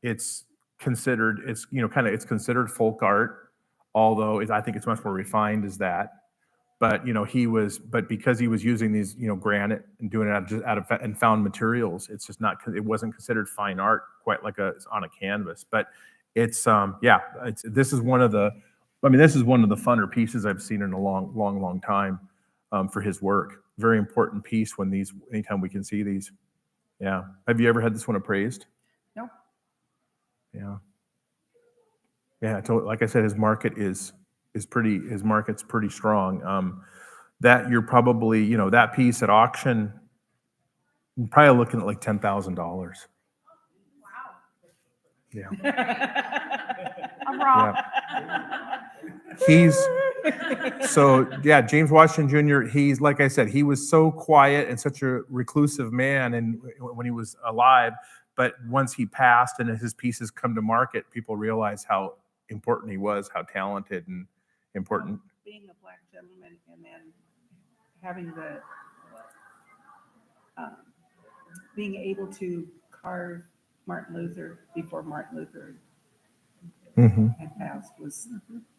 It's considered folk art, although I think it's much more refined as that. but but because he was using these, granite and doing it out of and found materials, it's just not, it wasn't considered fine art quite like on a canvas. But this is one of the funner pieces I've seen in a long time for his work. Very important piece anytime we can see these. Yeah. Have you ever had this one appraised? No. Yeah. Yeah. Like I said, his market's pretty strong. That you're probably, that piece at auction, you're probably looking at like $10,000. Yeah. I'm wrong. James Washington Jr., he's, like I said, he was so quiet and such a reclusive man and when he was alive, but once he passed and his pieces come to market, people realize how important he was, how talented and important. Being a Black gentleman and then having being able to carve Martin Luther before Martin Luther had passed was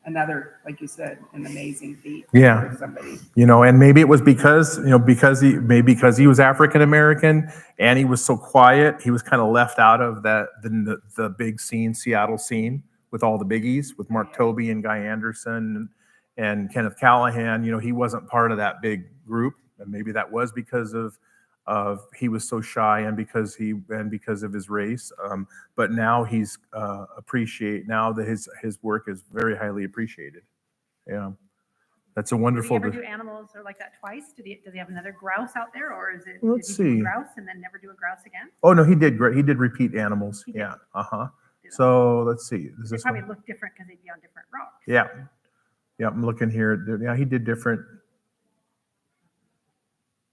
another, like you said, an amazing feat for somebody. And maybe it was because he was African American and he was so quiet, he was kind of left out of the big scene, Seattle scene with all the biggies, with Mark Tobey and Guy Anderson and Kenneth Callahan. He wasn't part of that big group, and maybe that was because of he was so shy and because of his race. But now he's now that his work is very highly appreciated. Yeah, that's a wonderful. Did he ever do animals or like that twice? Does he have another grouse out there, or is it? Let's did he do see. a grouse and then never do a grouse again? Oh no, he did great. He did repeat animals. He did. Yeah. So let's see. Is They this probably one? look different because they'd be on different rocks. Yeah. Yeah, I'm looking here. Yeah, he did different.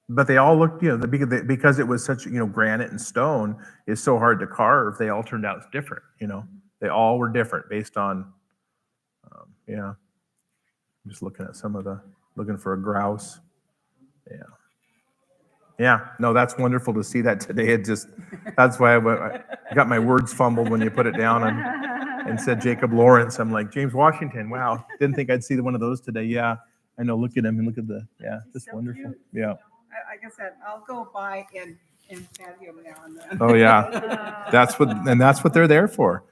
But they all looked, because it was such, granite and stone is so hard to carve. They all turned out different, They all were different based on, I'm just looking at looking for a grouse. Yeah. Yeah, no, that's wonderful to see that today. That's why I got my words fumbled when you put it down and said Jacob Lawrence. I'm like, James Washington, wow. Didn't think I'd see one of those today. Yeah, I know, look at him and look at just so wonderful. cute. Yeah. Like I said, I'll go by and pat him now and then. Oh yeah, that's what they're there for.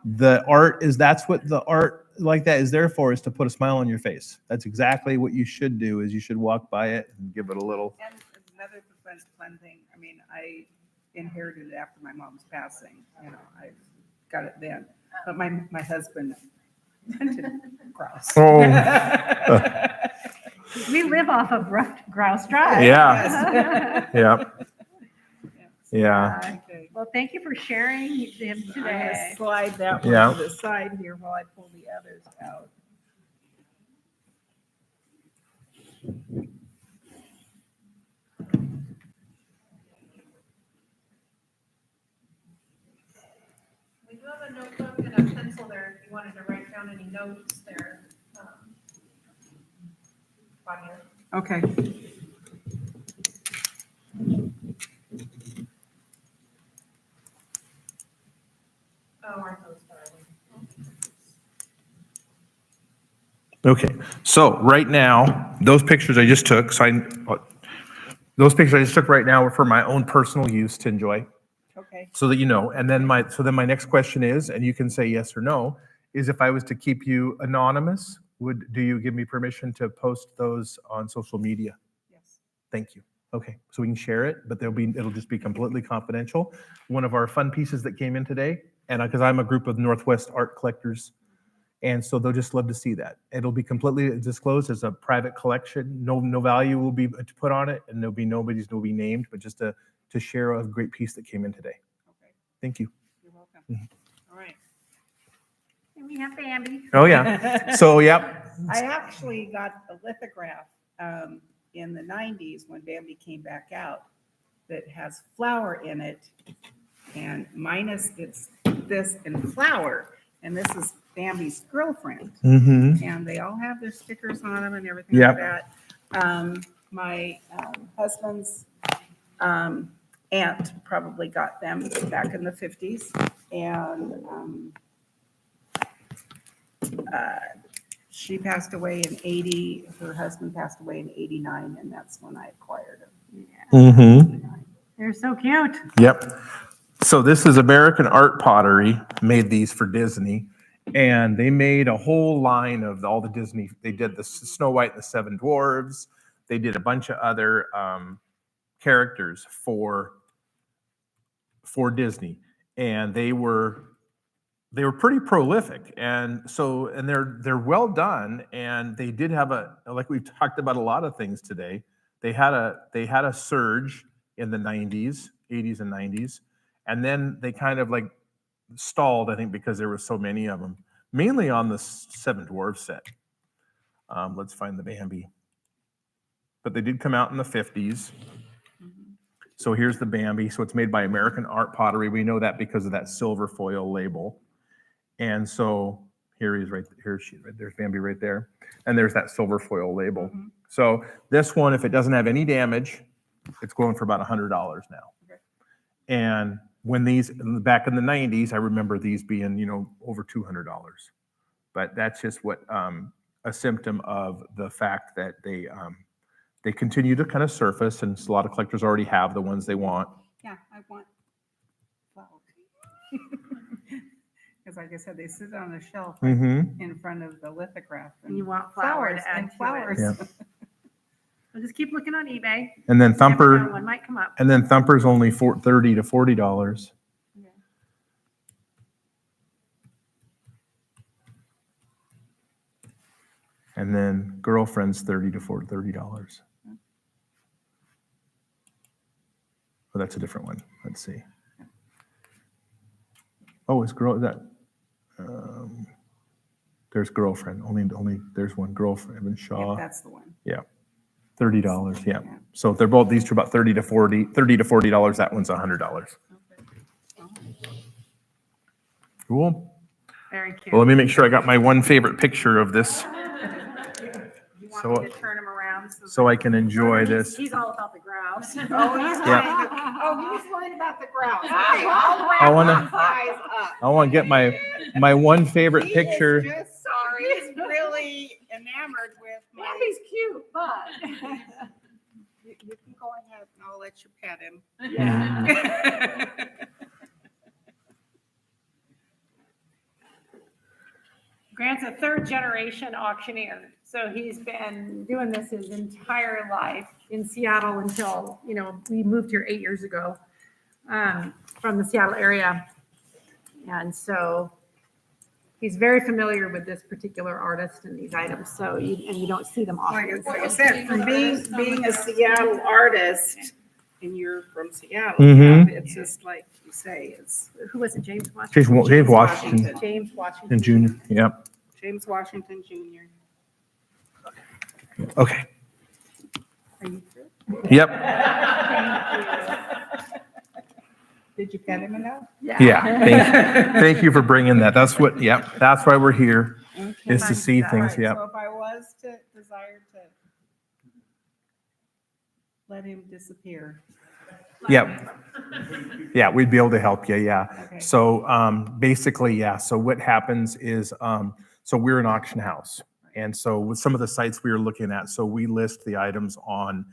That's what the art like that is there for, is to put a smile on your face. That's exactly what you should do. Is you should walk by it and give it a little. And another fun thing. I mean, I inherited it after my mom's passing. I got it then, but my husband hunted grouse. Oh. We live off of Grouse Drive. Yeah. Yeah. Well, thank you for sharing them I'm today. gonna slide that one to the side here while I pull the others out. We do have a notebook and a pencil there if you wanted to write down any notes there. Claudia. Okay. Oh, aren't those darling? Okay, so right now, those pictures I just took, right now are for my own personal use to enjoy. Okay. So that and then my next question is, and you can say yes or no, is if I was to keep you anonymous, do you give me permission to post those on social media? Yes. Thank you. Okay, so we can share it, but it'll just be completely confidential. One of our fun pieces that came in today, and because I'm a group of Northwest art collectors, and so they'll just love to see that. It'll be completely disclosed as a private collection. No value will be put on it, and nobody's will be named, but just to share a great piece that came in today. Okay. Thank you. You're welcome. Mm-hmm. All right. And we have Bambi. Oh yeah. So yep. I actually got a lithograph in the 90s when Bambi came back out that has flower in it, and minus it's this and flower, and this is Bambi's girlfriend. Mm-hmm. And they all have their stickers on them and everything Yep. like that. My husband's aunt probably got them back in the 50s, and she passed away in 80, her husband passed away in 89, and that's when I acquired him. Mm-hmm. They're so cute. Yep. So this is American Art Pottery, made these for Disney. And they made a whole line of all the Disney. They did the Snow White and the Seven Dwarves. They did a bunch of other characters for Disney. And they were pretty prolific. And so, and they're well done. And they did have like we've talked about a lot of things today. They had a surge in the 80s and 90s. And then they kind of like stalled, I think, because there were so many of them, mainly on the Seven Dwarfs set. Let's find the Bambi. But they did come out in the 50s. So here's the Bambi. So it's made by American Art Pottery. We know that because of that silver foil label. And so here he is right here. There's Bambi right there. And there's that silver foil label. So this one, if it doesn't have any damage, it's going for about $100 now. Okay. And when these, back in the 90s, I remember these being, over $200. But that's just what a symptom of the fact that they continue to kind of surface, and a lot of collectors already have the ones they want. Yeah, I want flowers. Because like I said, they sit on a shelf in front of the lithograph. And you want flowers and and flowers. Yeah. I'll just keep looking on eBay. And then Never know, Thumper, one might come up. and then Thumper's only $30 to $40. Yeah. And then Girlfriend's $30 to $30. Oh, that's a different one. Let's see. Oh, is there's Girlfriend. Only there's one Girlfriend. Evan Shaw. Yep, that's the one. Yeah. $30. Yeah. So they're both, these two about $30 to $40. That one's $100. Cool. Very cute. Well, let me make sure I got my one favorite picture of this You want me to turn him around so I can enjoy this. He's all about the grouse. Oh, he's Yeah. worried about the grouse. I want to get my one favorite picture. Just sorry. He's really enamored with my. Bambi's cute, but. You can go ahead and I'll let you pet him. Yeah. Grant's a third generation auctioneer. So he's been doing this his entire life in Seattle until, we moved here 8 years ago from the Seattle area. And so he's very familiar with this particular artist and these items. So, you don't see them often. Like I said, from being a Seattle artist, and you're from Seattle, it's just like you say, Who was it, James Washington? James Washington. James Washington. And Junior. Yep. James Washington Jr. Okay. Are you sure? Yep. Did you pet him enough? Yeah. Thank you for bringing that. That's why we're here, is to see things. Right, Yep. So if I was to desire to let him disappear. Yep. Yeah, we'd be able to help you. Yeah. Okay. So basically, yeah. So what happens is, so we're an auction house. And so with some of the sites we were looking at, so we list the items on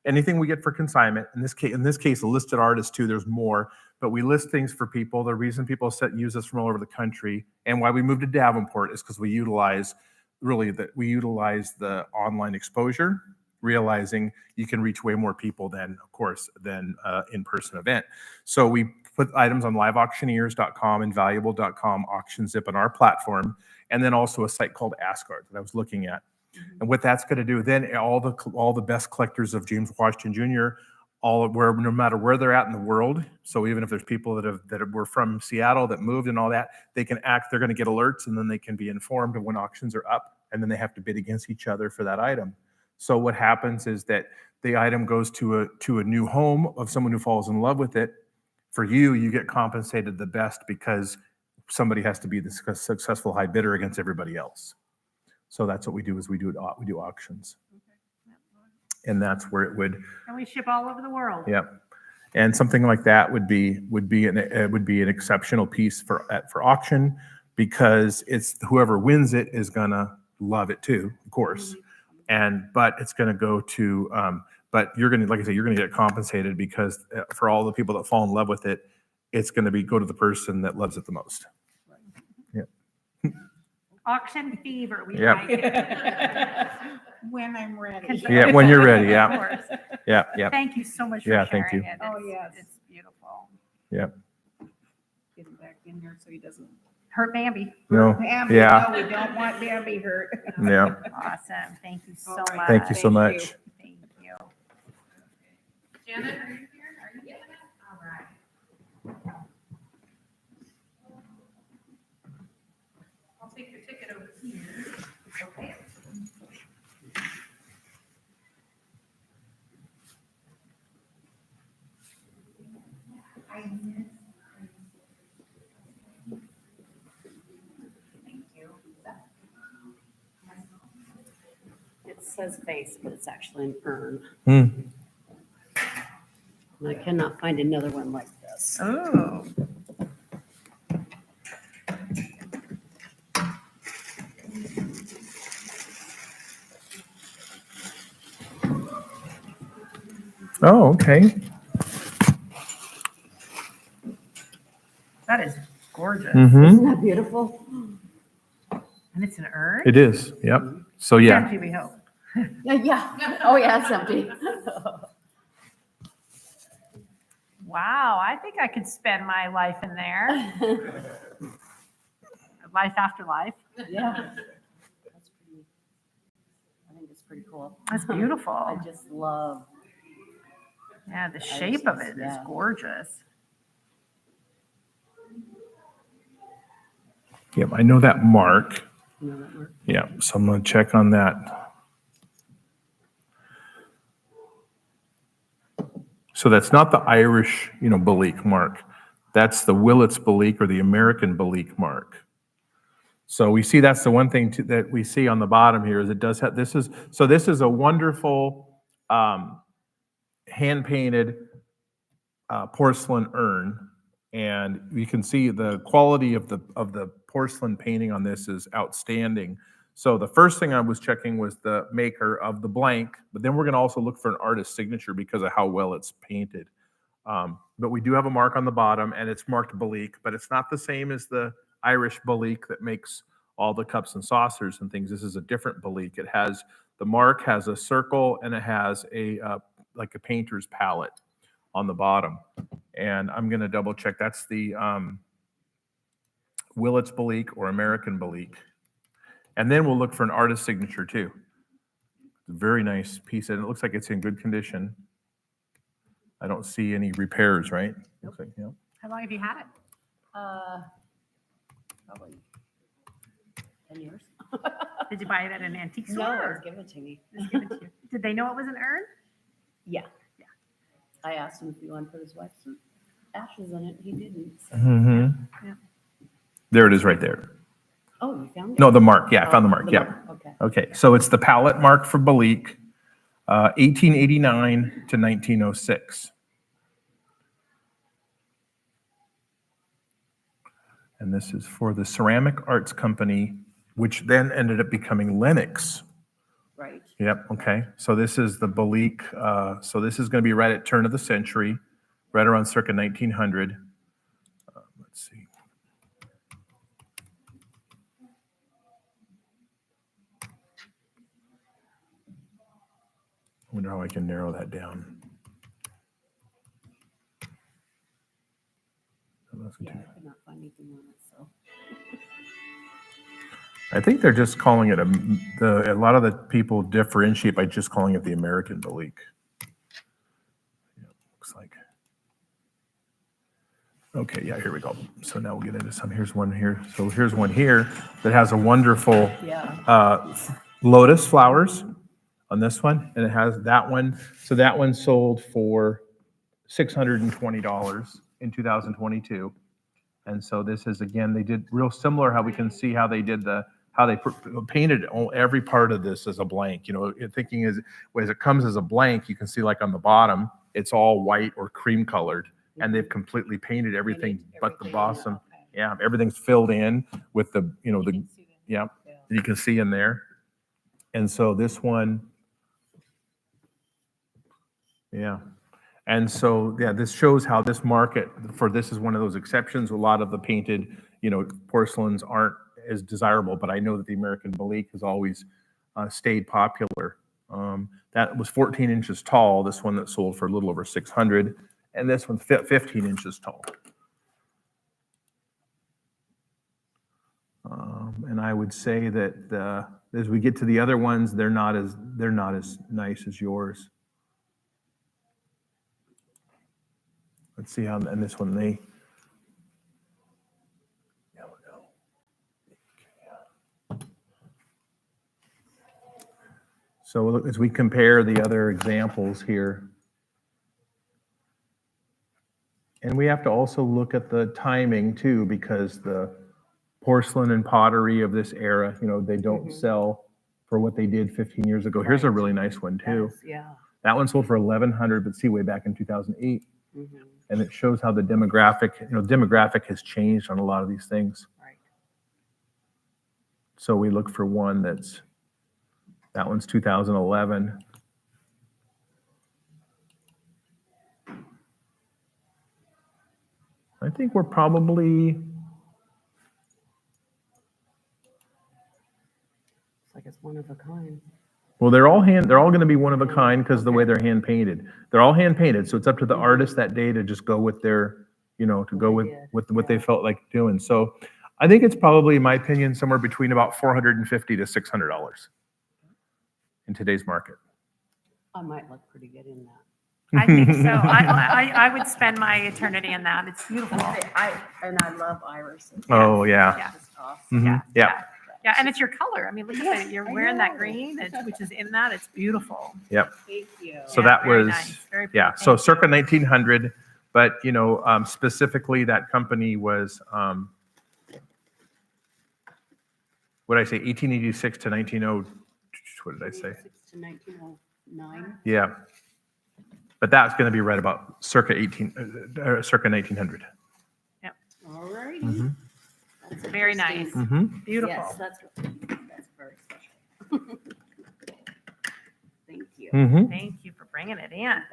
anything we get for consignment. In this case, a listed artist too, there's more, but we list things for people. The reason people use us from all over the country and why we moved to Davenport is because we utilize the online exposure, realizing you can reach way more people than in-person event. So we put items on liveauctioneers.com and valuable.com, AuctionZip on our platform, and then also a site called AskArt that I was looking at. And what that's going to do, then all the best collectors of James Washington Jr., no matter where they're at in the world. So even if there's people that were from Seattle that moved and all that, they're going to get alerts, and then they can be informed of when auctions are up, and then they have to bid against each other for that item. So what happens is that the item goes to a new home of someone who falls in love with it. For you get compensated the best because somebody has to be the successful high bidder against everybody else. So that's what we do, is we do auctions. And that's where it would. And we ship all over the world. Yep. And something like that would be an exceptional piece for auction, because it's whoever wins it is gonna love it too, of course. But it's going to go to, but you're going to, like I said, you're going to get compensated because for all the people that fall in love with it, it's going to go to the person that loves it the most. Auction fever, we Yep. like it. When I'm ready. Yeah, when you're ready, yeah. Of course. Yeah. Thank you so much for Yeah, sharing thank you. it. Oh, It's- yes. It's beautiful. Yeah. Get him back in here so he doesn't. Hurt Bambi. No. Bambi, Yeah. no, we don't want Bambi hurt. Yeah. Awesome. Thank you so All right. much. Thank you so much. Thank you. Janet, are you here? Are you getting it? All right. I'll take your ticket over here. Okay. Thank you. It says vase, but it's actually an urn. Hmm. And I cannot find another one like this. Oh. Oh, okay. That is gorgeous. Mm-hmm. Isn't that beautiful? And it's an urn? It is. Yep. So yeah. Empty, we hope. Yeah. Oh, yeah, it's empty. Wow, I think I could spend my life in there. Life after life. Yeah. That's pretty. I think it's pretty cool. That's beautiful. I just love. Yeah, the shape of it is Yeah. gorgeous. Yep. I know that mark. You know that word? Yeah. So I'm going to check on that. So that's not the Irish, Balik mark. That's the Willits Balik or the American Balik mark. So we see that's the one thing that we see on the bottom here is it does have, this is a wonderful hand-painted porcelain urn. And you can see the quality of the porcelain painting on this is outstanding. So the first thing I was checking was the maker of the blank, but then we're going to also look for an artist's signature because of how well it's painted. But we do have a mark on the bottom, and it's marked Balik, but it's not the same as the Irish Balik that makes all the cups and saucers and things. This is a different Balik. It has, the mark has a circle, and it has like a painter's palette on the bottom. And I'm going to double check. That's the Willits Balik or American Balik. And then we'll look for an artist's signature too. Very nice piece, and it looks like it's in good condition. I don't see any repairs, right? Looks like, yeah. How long have you had it? Probably 10 years. Did you buy it at an antique store? No, it was or given to me. it was given to you? Did they know it was an urn? Yeah. Yeah. I asked him if he wanted to put his wife's ashes in it. He didn't. So. Mm-hmm. Yeah. There it is right there. Oh, you found it? No, the mark. Yeah, I found the Oh, mark. Yeah. Okay. Okay, so it's the palette mark for Balik, 1889 to 1906. And this is for the Ceramic Arts Company, which then ended up becoming Lenox. Right. Yep, okay. So this is the Balik. So this is going to be right at turn of the century, right around circa 1900. Let's see. I wonder how I can narrow that down. Yeah, I could not find anything on it, so. I think they're just calling it a lot of the people differentiate by just calling it the American Balik. Yeah, looks like. Okay, yeah, here we go. So now we'll get into some. Here's one here. So here's one here that has a wonderful lotus flowers on this one, and it has that one. So that one sold for $620 in 2022. And so this is, again, they did real similar how we can see how they did how they painted every part of this as a blank. Thinking as it comes as a blank, you can see like on the bottom, it's all white or cream colored, and they've completely painted everything but the bottom. Yeah, everything's filled in with the, yeah, you can see in there. And so this one, yeah. And so, yeah, this shows how this market for this is one of those exceptions. A lot of the painted, porcelains aren't as desirable, but I know that the American Balik has always stayed popular. That was 14 inches tall, this one that sold for a little over 600, and this one's 15 inches tall. And I would say that as we get to the other ones, they're not as nice as yours. Let's see how, and this one there we go. So as we compare the other examples here, and we have to also look at the timing too, because the porcelain and pottery of this era, they don't sell for what they did 15 years ago. Here's a really nice one too. Yeah. That one sold for $1,100, but see, way back in 2008. And it shows how the demographic has changed on a lot of these things. Right. So we look for one that one's 2011. I think we're probably, It's like it's one of a kind. well, they're all going to be one of a kind because the way they're hand painted. They're all hand painted, so it's up to the artist that day to just go with their, to go with what they felt like doing. So I think it's probably, in my opinion, somewhere between about $450 to $600 in today's market. I might look pretty good in that. I think so. I would spend my eternity in that. It's beautiful. I love irises. Oh, yeah. Yeah. It's awesome. Mhm. Yeah. Yeah, and it's your color. I mean, look at that. You're wearing that green, which is in that. It's beautiful. Yep. Thank you. So Yeah, that very was, nice. Very yeah, pretty. so Thank circa 1900, but, specifically that company was, what did I say, 1886 to 1900, what did I say? 1886 to 1909. Yeah. But that's going to be right about circa 1900. Yep. All righty. Mhm. That's Very nice. interesting. Mhm. Beautiful. Yes, that's very special. Thank you. Mhm. Thank you for bringing it in.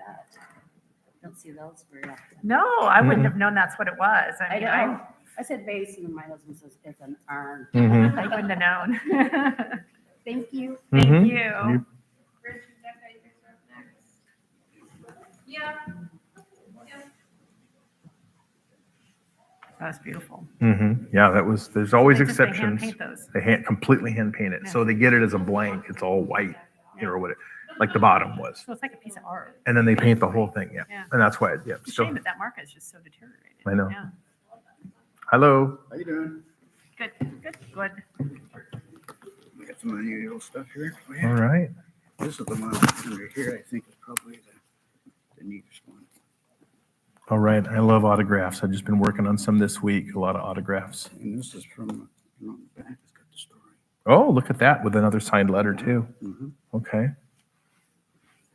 Don't see those very often. No, I wouldn't have known that's what it was. I I mean, know. I said vase, and my husband says it's an urn. Mhm. I wouldn't have known. Thank you. Thank Mhm. you. Yeah. That's beautiful. Yeah, there's always They just- they hand exceptions. paint those. They completely hand paint it. So they get it as a blank. It's all white, or what like the bottom was. So it's like a piece of art. And then they paint the whole thing, yeah. Yeah. And that's why, yeah. It's a So, shame that market is just so deteriorated. I know. Yeah. Hello. How you doing? Good, good. We got some unusual stuff here. All right. This is the one right here, I think is probably the neatest one. All right. I love autographs. I've just been working on some this week, a lot of autographs. And this is from, on the back, it's got the story. Oh, look at that with another signed letter too. Mhm. Okay.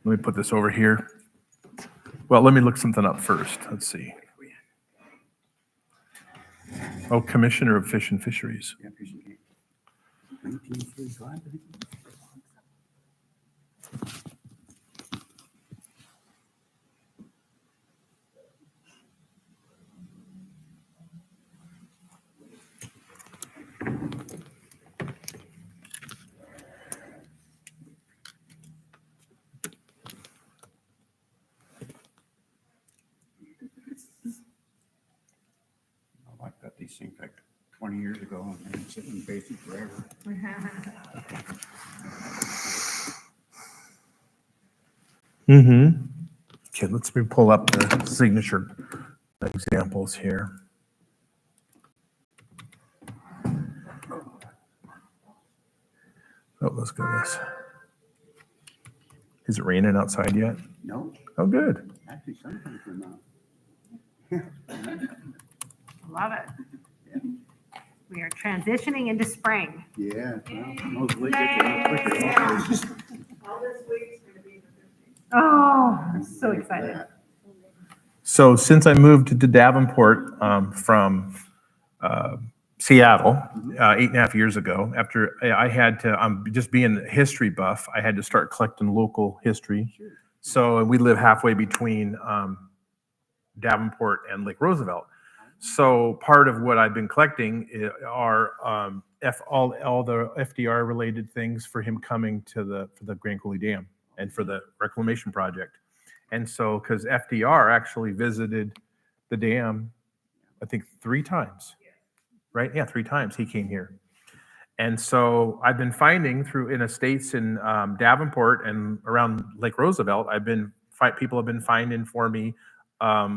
Let me put this over here. Well, let me look something up first. Let's see. Oh, Commissioner of Fish and Fisheries. Yeah, piece of cake. 1935, I think. I like that these things like 20 years ago and they've been sitting in the basement forever. Okay, let's me pull up the signature examples here. Oh, let's go this. Is it raining outside yet? No, Oh, good. actually sometimes they're not. Love it. We are transitioning into spring. Yeah, well, mostly get you a quicker. All this week's gonna be the 15th. Oh, I'm so excited. So since I moved to Davenport from Seattle 8.5 years ago. After I had to, just being a history buff, I had to start collecting local history. So we live halfway between Davenport and Lake Roosevelt. So part of what I've been collecting are all the FDR related things for him coming to for the Grand Coulee Dam and for the reclamation project. And so, because FDR actually visited the dam, I think 3 times, right? Yeah, 3 times he came here. And so I've been finding in estates in Davenport and around Lake Roosevelt, people have been finding for me,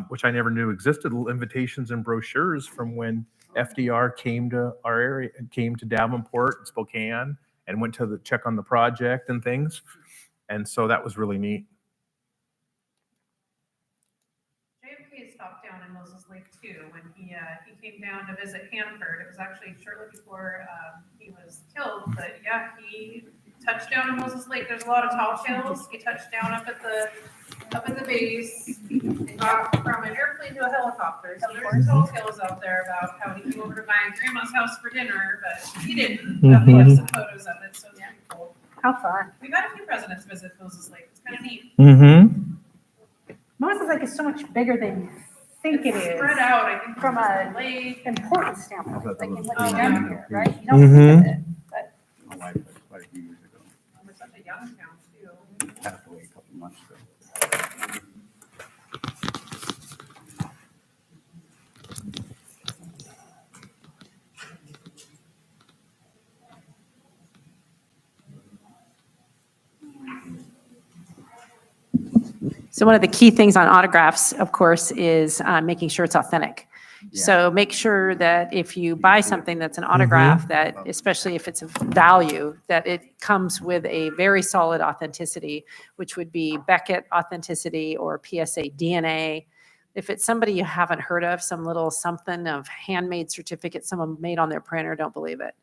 which I never knew existed, little invitations and brochures from when FDR came to our area, came to Davenport and Spokane and went to check on the project and things. And so that was really neat. JFK stopped down in Moses Lake too when he came down to visit Hanford. It was actually shortly before he was killed, but yeah, he touched down in Moses Lake. There's a lot of tall tales. He touched down up at the base. They got from an airplane to a helicopter. So there's tall tales out there about how he came over to my grandma's house for dinner, but he didn't. But we have some photos of it, so it's pretty cool. How fun. We've had a few presidents visit Moses Lake. It's kind of neat. Moses Lake is so much bigger than you think it It's is. spread out, I think, From a lake. importance standpoint, like in what's Oh, down yeah. here, right? You don't think of it, but My wife was quite a few years ago, We're such a young town too. passed away a couple months ago. So one of the key things on autographs, of course, is making sure it's authentic. So make sure that if you buy something that's an autograph, that especially if it's of value, that it comes with a very solid authenticity, which would be Beckett authenticity or PSA DNA. If it's somebody you haven't heard of, some little something of handmade certificate someone made on their printer, don't believe it.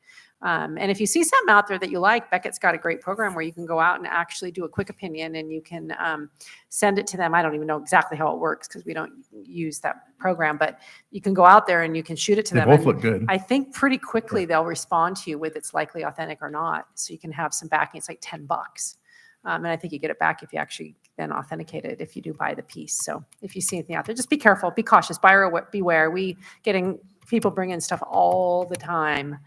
And if you see something out there that you like, Beckett's got a great program where you can go out and actually do a quick opinion and you can send it to them. I don't even know exactly how it works because we don't use that program, but you can go out there and you can shoot it to them. They both and look good. I think pretty quickly they'll respond to you with it's likely authentic or not. So you can have some backing. It's like $10. And I think you get it back if you actually then authenticate it if you do buy the piece. So if you see anything out there, just be careful, be cautious, buyer beware. People bring in stuff all the time.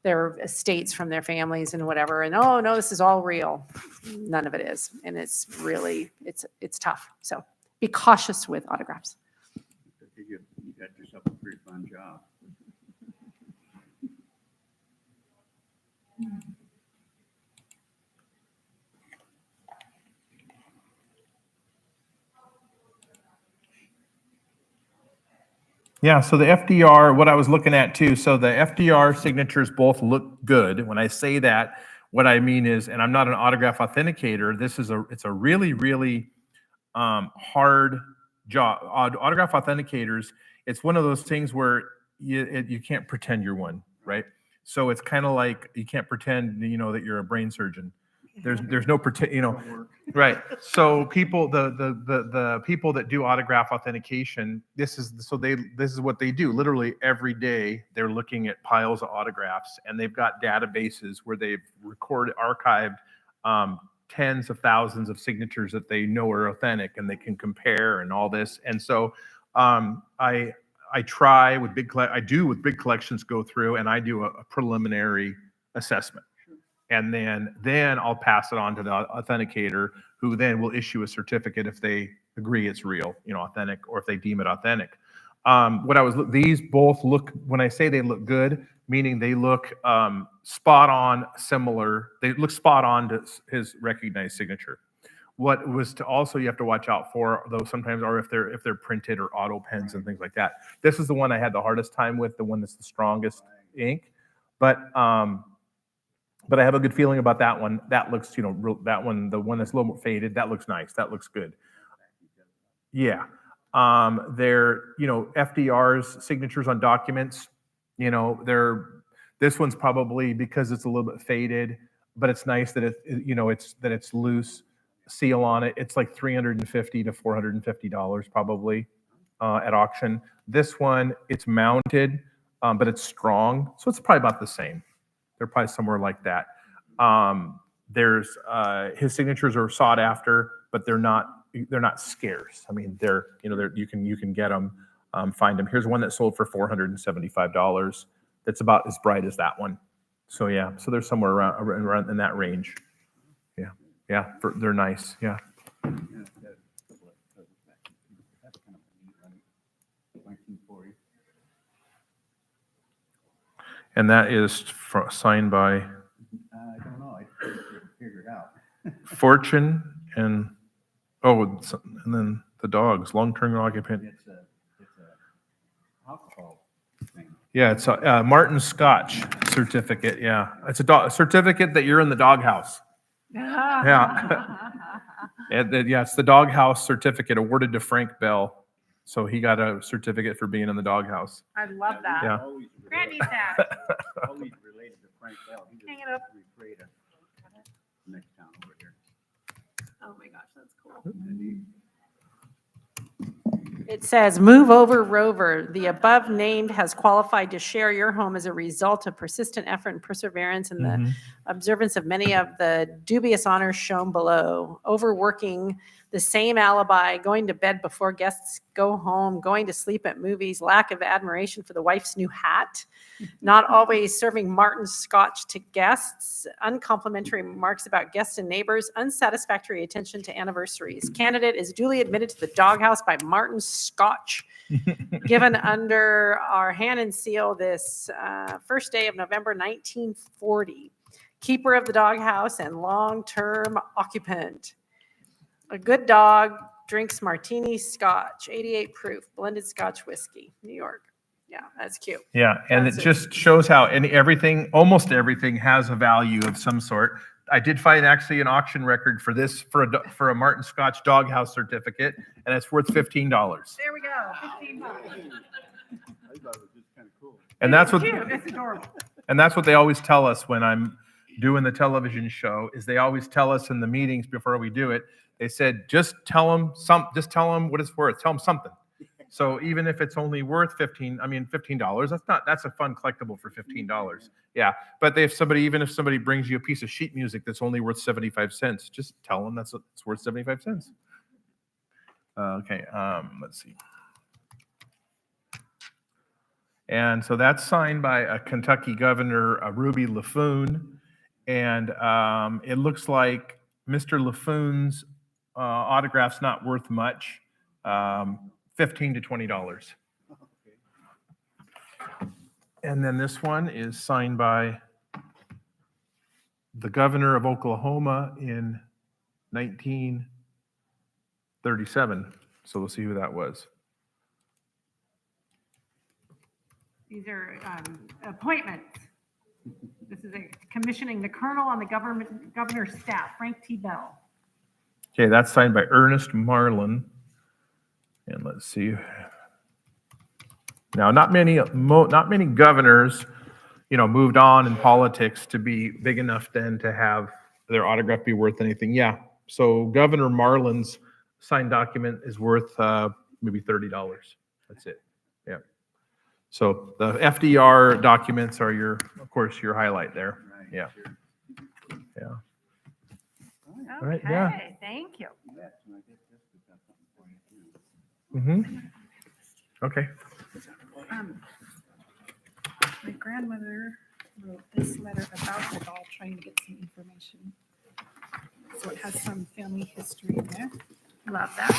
Their estates from their families and whatever, and oh no, this is all real. None of it is, and it's really it's tough. So be cautious with autographs. You got yourself a pretty fun job. Yeah, so the FDR, what I was looking at too, so the FDR signatures both look good. When I say that, what I mean is, and I'm not an autograph authenticator, it's a really, really hard job. Autograph authenticators, it's one of those things where you can't pretend you're one, right? So it's kind of like you can't pretend, that you're a brain surgeon. There's no pretend, right? So people, the people that do autograph authentication, this is what they do. Literally every day, they're looking at piles of autographs, and they've got databases where they've archived tens of thousands of signatures that they know are authentic, and they can compare and all this. And so I try with big collections, go through and I do a preliminary assessment. And then I'll pass it on to the authenticator, who then will issue a certificate if they agree it's real, authentic, or if they deem it authentic. These both look, when I say they look good, meaning they look spot on, similar. They look spot on to his recognized signature. What was to also you have to watch out for, though, sometimes, or if they're printed or auto pens and things like that. This is the one I had the hardest time with, the one that's the strongest ink, but I have a good feeling about that one. That looks, that one, the one that's a little more faded, that looks nice. That looks good. Yeah. FDR's signatures on documents, this one's probably because it's a little bit faded, but it's nice that it's loose seal on it. It's like $350 to $450 probably at auction. This one, it's mounted. but it's strong. So it's probably about the same. They're probably somewhere like that. There's his signatures are sought after, but they're not scarce. I mean, you can get them, find them. Here's one that sold for $475. That's about as bright as that one. So yeah, so they're somewhere around in that range. Yeah, they're nice. Yeah. And that is signed by I don't know. I couldn't figure it out. Fortune and then the dogs, long-term occupant. It's a alcohol thing. Yeah, it's a Martin Scotch certificate. Yeah, it's a certificate that you're in the doghouse. Yeah. It's the doghouse certificate awarded to Frank Bell. So he got a certificate for being in the doghouse. I love that. Yeah. Grant needs that. Always related to Frank Bell. He just Hang it up. recreated next town over here. Oh my gosh, that's cool. It says, move over Rover. The above named has qualified to share your home as a result of persistent effort and perseverance in the observance of many of the dubious honors shown below. Overworking, the same alibi, going to bed before guests go home, going to sleep at movies, lack of admiration for the wife's new hat, not always serving Martin Scotch to guests, uncomplimentary remarks about guests and neighbors, unsatisfactory attention to anniversaries. Candidate is duly admitted to the doghouse by Martin Scotch, given under our hand and seal this first day of November 1940. Keeper of the doghouse and long-term occupant. A good dog drinks martini scotch, 88 proof, blended Scotch whiskey, New York. Yeah, that's cute. Yeah, and That's it just shows how almost everything has a value of some sort. I did find actually an auction record for this for a Martin Scotch doghouse certificate, and it's worth $15. There we go, $15. I thought it was just kind of cool. And that's what Cute, it's adorable. And that's what they always tell us when I'm doing the television show. Is they always tell us in the meetings before we do it. They said, just tell them what it's worth. Tell them something. So even if it's only worth $15, that's a fun collectible for $15. Yeah. But if somebody brings you a piece of sheet music that's only worth 75 cents, just tell them it's worth 75 cents. Okay. Let's see. And so that's signed by a Kentucky governor, Ruby Laffoon. And it looks like Mr. Laffoone's autograph's not worth much, $15 to $20. And then this one is signed by the governor of Oklahoma in 1937. So we'll see who that was. These are appointments. This is commissioning the colonel on the governor's staff, Frank T. Bell. Okay, that's signed by Ernest Marlin. And let's see. Now, not many governors, moved on in politics to be big enough then to have their autograph be worth anything. Yeah. So Governor Marlin's signed document is worth maybe $30. That's it. Yeah. So the FDR documents are of course, your highlight there. Right, Yeah. sure. Yeah. Okay, All right, yeah. thank you. Okay. My grandmother wrote this letter about the doll, trying to get some information. So it has some family history in there. Love that.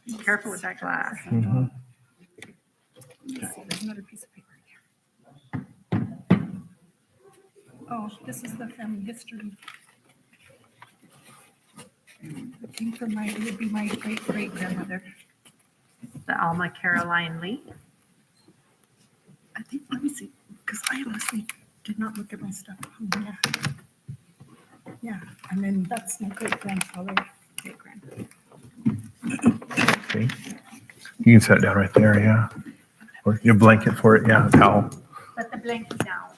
Be careful with that glass. Mhm. Let's see, there's another piece of paper in here. Oh, this is the family history. It came from it would be my great grandmother. The Alma Caroline Lee. I think, let me see, because I honestly did not look at my stuff. Oh, yeah. Yeah, and then that's my great grandfather, great grandfather. Okay. You can set it down right there, yeah. Or you blanket for it, yeah, a towel. Let the blanket down.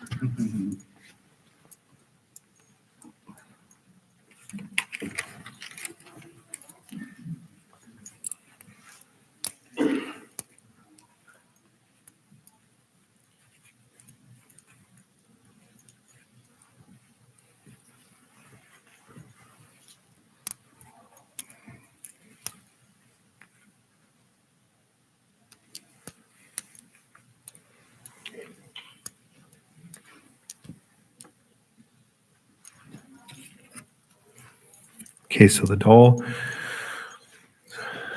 Okay, so the doll.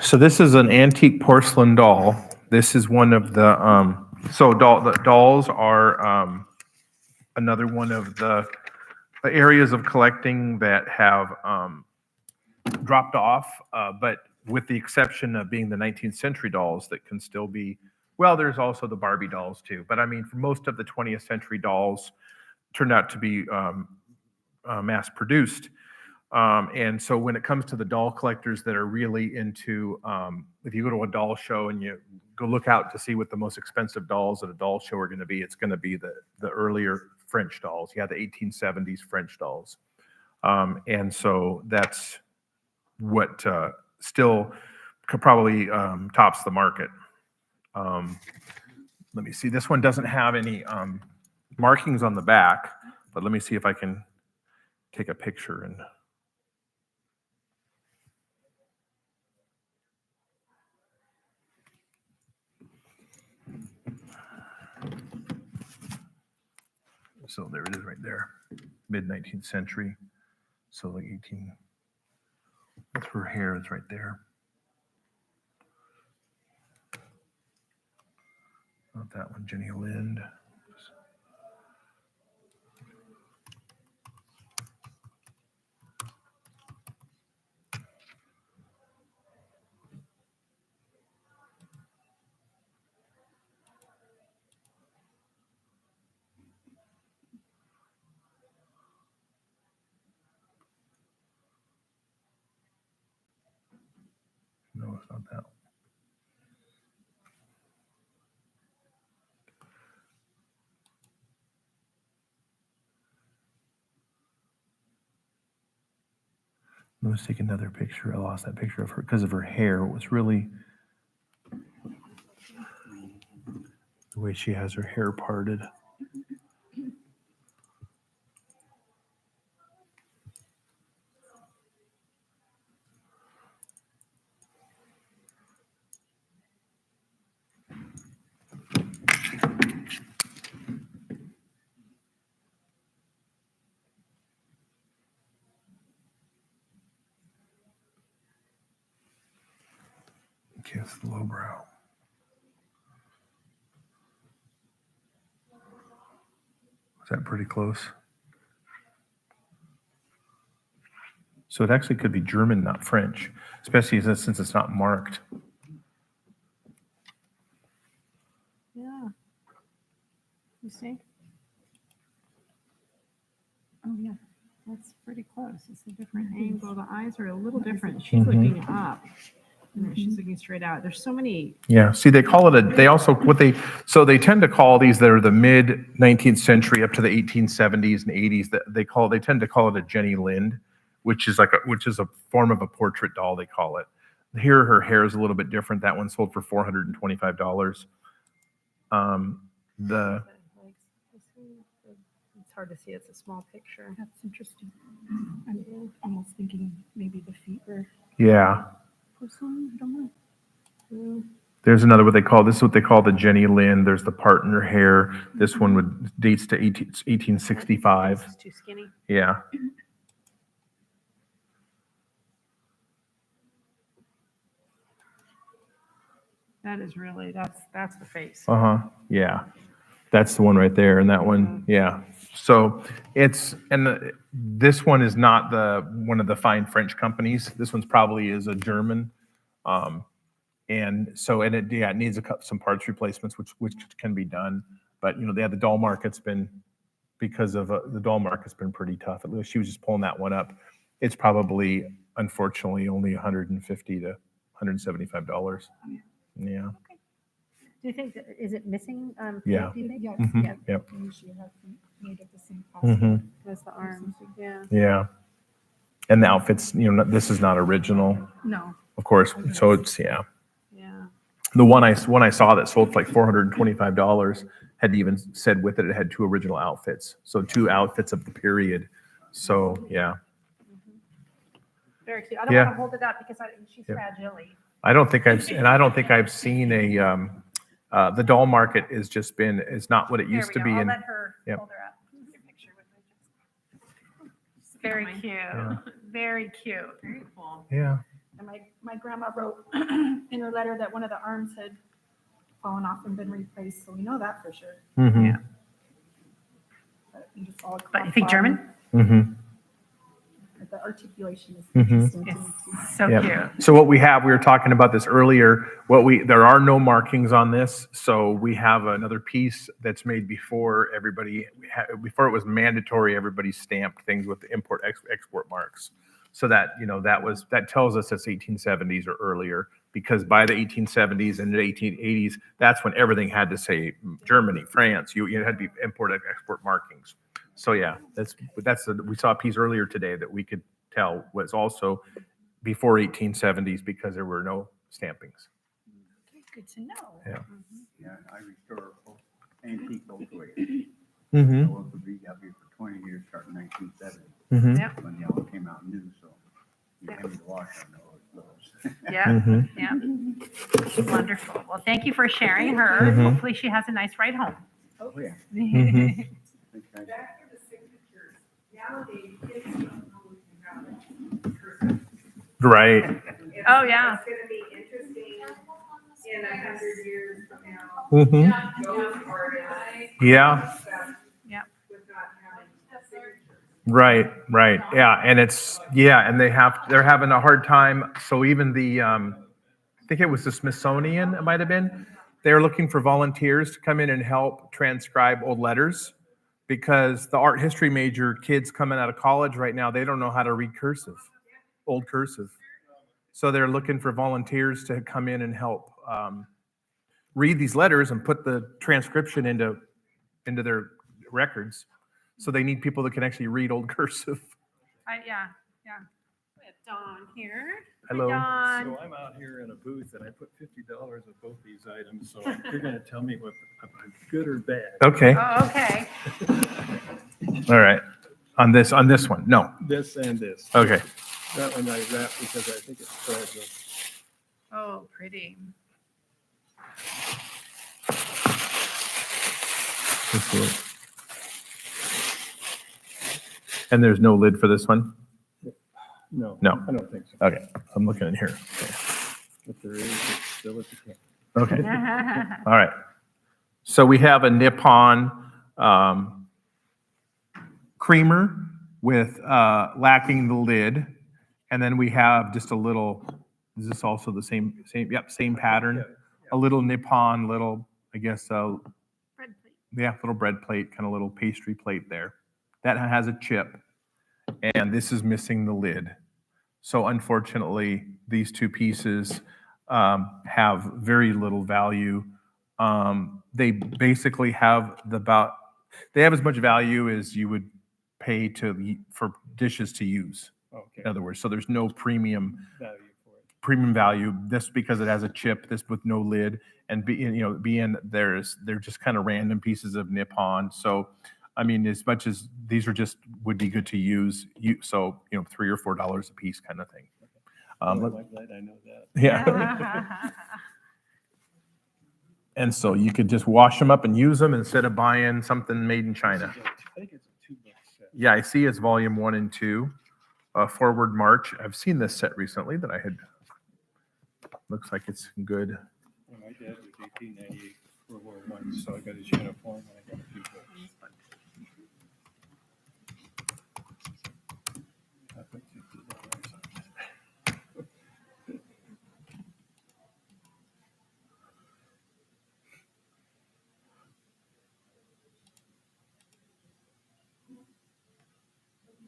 So this is an antique porcelain doll. This is one of the, the dolls are another one of the areas of collecting that have dropped off, but with the exception of being the 19th century dolls that can still be, well, there's also the Barbie dolls too. But I mean, for most of the 20th century dolls turned out to be mass produced. And so when it comes to the doll collectors that are really into, if you go to a doll show and you go look out to see what the most expensive dolls at a doll show are going to be, it's going to be the earlier French dolls. Yeah, the 1870s French dolls. And so that's what still probably tops the market. Let me see. This one doesn't have any markings on the back, but let me see if I can take a picture and. So there it is right there, mid-19th century. So like 18, that's her hair is right there. Not that one, Jenny Lind. No, it's not that one. Let's take another picture. I lost that picture of her because of her hair. It was really the way she has her hair parted. Okay, it's the lowbrow. Is that pretty close? So it actually could be German, not French, especially since it's not marked. Yeah. You see? Oh, yeah, that's pretty close. It's a different angle. The eyes are a little different. She's Mhm. looking up. And she's looking straight out. There's so many. Yeah, see, they call it they also, so they tend to call these that are the mid-19th century up to the 1870s and 80s, they tend to call it a Jenny Lind, which is a form of a portrait doll, they call it. Here, her hair is a little bit different. That one sold for $425. It's hard to see. It's a small picture. That's interesting. I'm almost thinking maybe the feet were Yeah. porcelain. I don't know. There's another this is what they call the Jenny Lind. There's the part in her hair. This one dates to 1865. It's too skinny. Yeah. That is really, that's the face. Yeah. That's the one right there. And that one, yeah. So this one is not one of the fine French companies. This one's probably is a German. It needs some parts replacements, which can be done. But, the doll market's been, because of the doll market's been pretty tough. At least she was just pulling that one up. It's probably, unfortunately, only $150 to $175. Yeah. Do you think, is it missing? Yeah. do you think? Yes. Mhm. Yeah. Yep. Maybe she has them made of the same Mhm. costume. That's the arms. Yeah. Yeah. And the outfits, this is not original, No. of course. So it's, yeah. Yeah. The one I saw that sold for like $425 had even said with it had two original outfits. So two outfits of the period. So, yeah. Very cute. I don't Yeah. want to hold it up because she's Yeah. fragile. I don't think I've seen the doll market is not what it used to be. I'll And let her Yep. hold her up. Take a picture with her. Very cute. Yeah. Very cute. Very cool. Yeah. And my grandma wrote in her letter that one of the arms had fallen off and been replaced, so we know that for sure. Mm-hmm. Yeah. But you just all But you think German? Mm-hmm. The articulation is Mhm. interesting to me too. So Yep. cute. So what we have, we were talking about this earlier, there are no markings on this. So we have another piece that's made before before it was mandatory, everybody stamped things with the export marks. So that, that tells us it's 1870s or earlier, because by the 1870s and the 1880s, that's when everything had to say Germany, France, you had to be import export markings. So yeah, we saw a piece earlier today that we could tell was also before 1870s because there were no stampings. Good to know. Yeah. Yeah, I restore antique oak-ways. Mm-hmm. I worked with VW for 20 years, starting 1970. Mhm. Yep. When they all came out new, so you Yep. hand me the wash, I know it blows. Yeah. Mhm. Yeah. Wonderful. Well, thank you for sharing her. Mhm. Hopefully she has a nice ride home. Oh, yeah. Mhm. Back to the signatures. Nowadays, kids don't know we can have it cursive. Right. Oh, yeah. It's gonna be interesting in 100 years from now. Mhm. Those artists. Yeah. Yeah. With not having signatures. Right. Yeah. And and they're having a hard time. So even I think it was the Smithsonian, it might have been, they're looking for volunteers to come in and help transcribe old letters, because the art history major kids coming out of college right now, they don't know how to read old cursive. So they're looking for volunteers to come in and help read these letters and put the transcription into their records. So they need people that can actually read old cursive. Yeah. We have Dawn here. Hello. Hi, Dawn. So I'm out here in a booth and I put $50 with both these items, so you're gonna tell me what, good or bad. Okay. Oh, okay. All right. On this one, no. This and this. Okay. That one I wrapped because I think it's fragile. Oh, pretty. And there's no lid for this one? No. No. I don't think so. Okay. I'm looking in here. Okay. If there is, it's still at the camp. Okay. All right. So we have a Nippon creamer with lacking the lid. And then we have just a little, is this also the same, yep, same pattern. A little Nippon, I guess, Bread plate. yeah, little bread plate, kind of little pastry plate there. That has a chip. And this is missing the lid. So unfortunately, these two pieces have very little value. They basically have they have as much value as you would pay for dishes to use. Okay. In other words, so there's no premium Value for it. value. This because it has a chip, this with no lid, and they're just kind of random pieces of Nippon. So, I mean, as much as these would be good to use, so $3 or $4 a piece kind of thing. I'm glad I know that. Yeah. And so you could just wash them up and use them instead of buying something made in China. I think it's a 2-book set. Yeah, I see it's volume 1 and 2. Forward March. I've seen this set recently that looks like it's good. Well, my dad was 1898 World War I, so I got his uniform and I got a few books. I put $50 on it.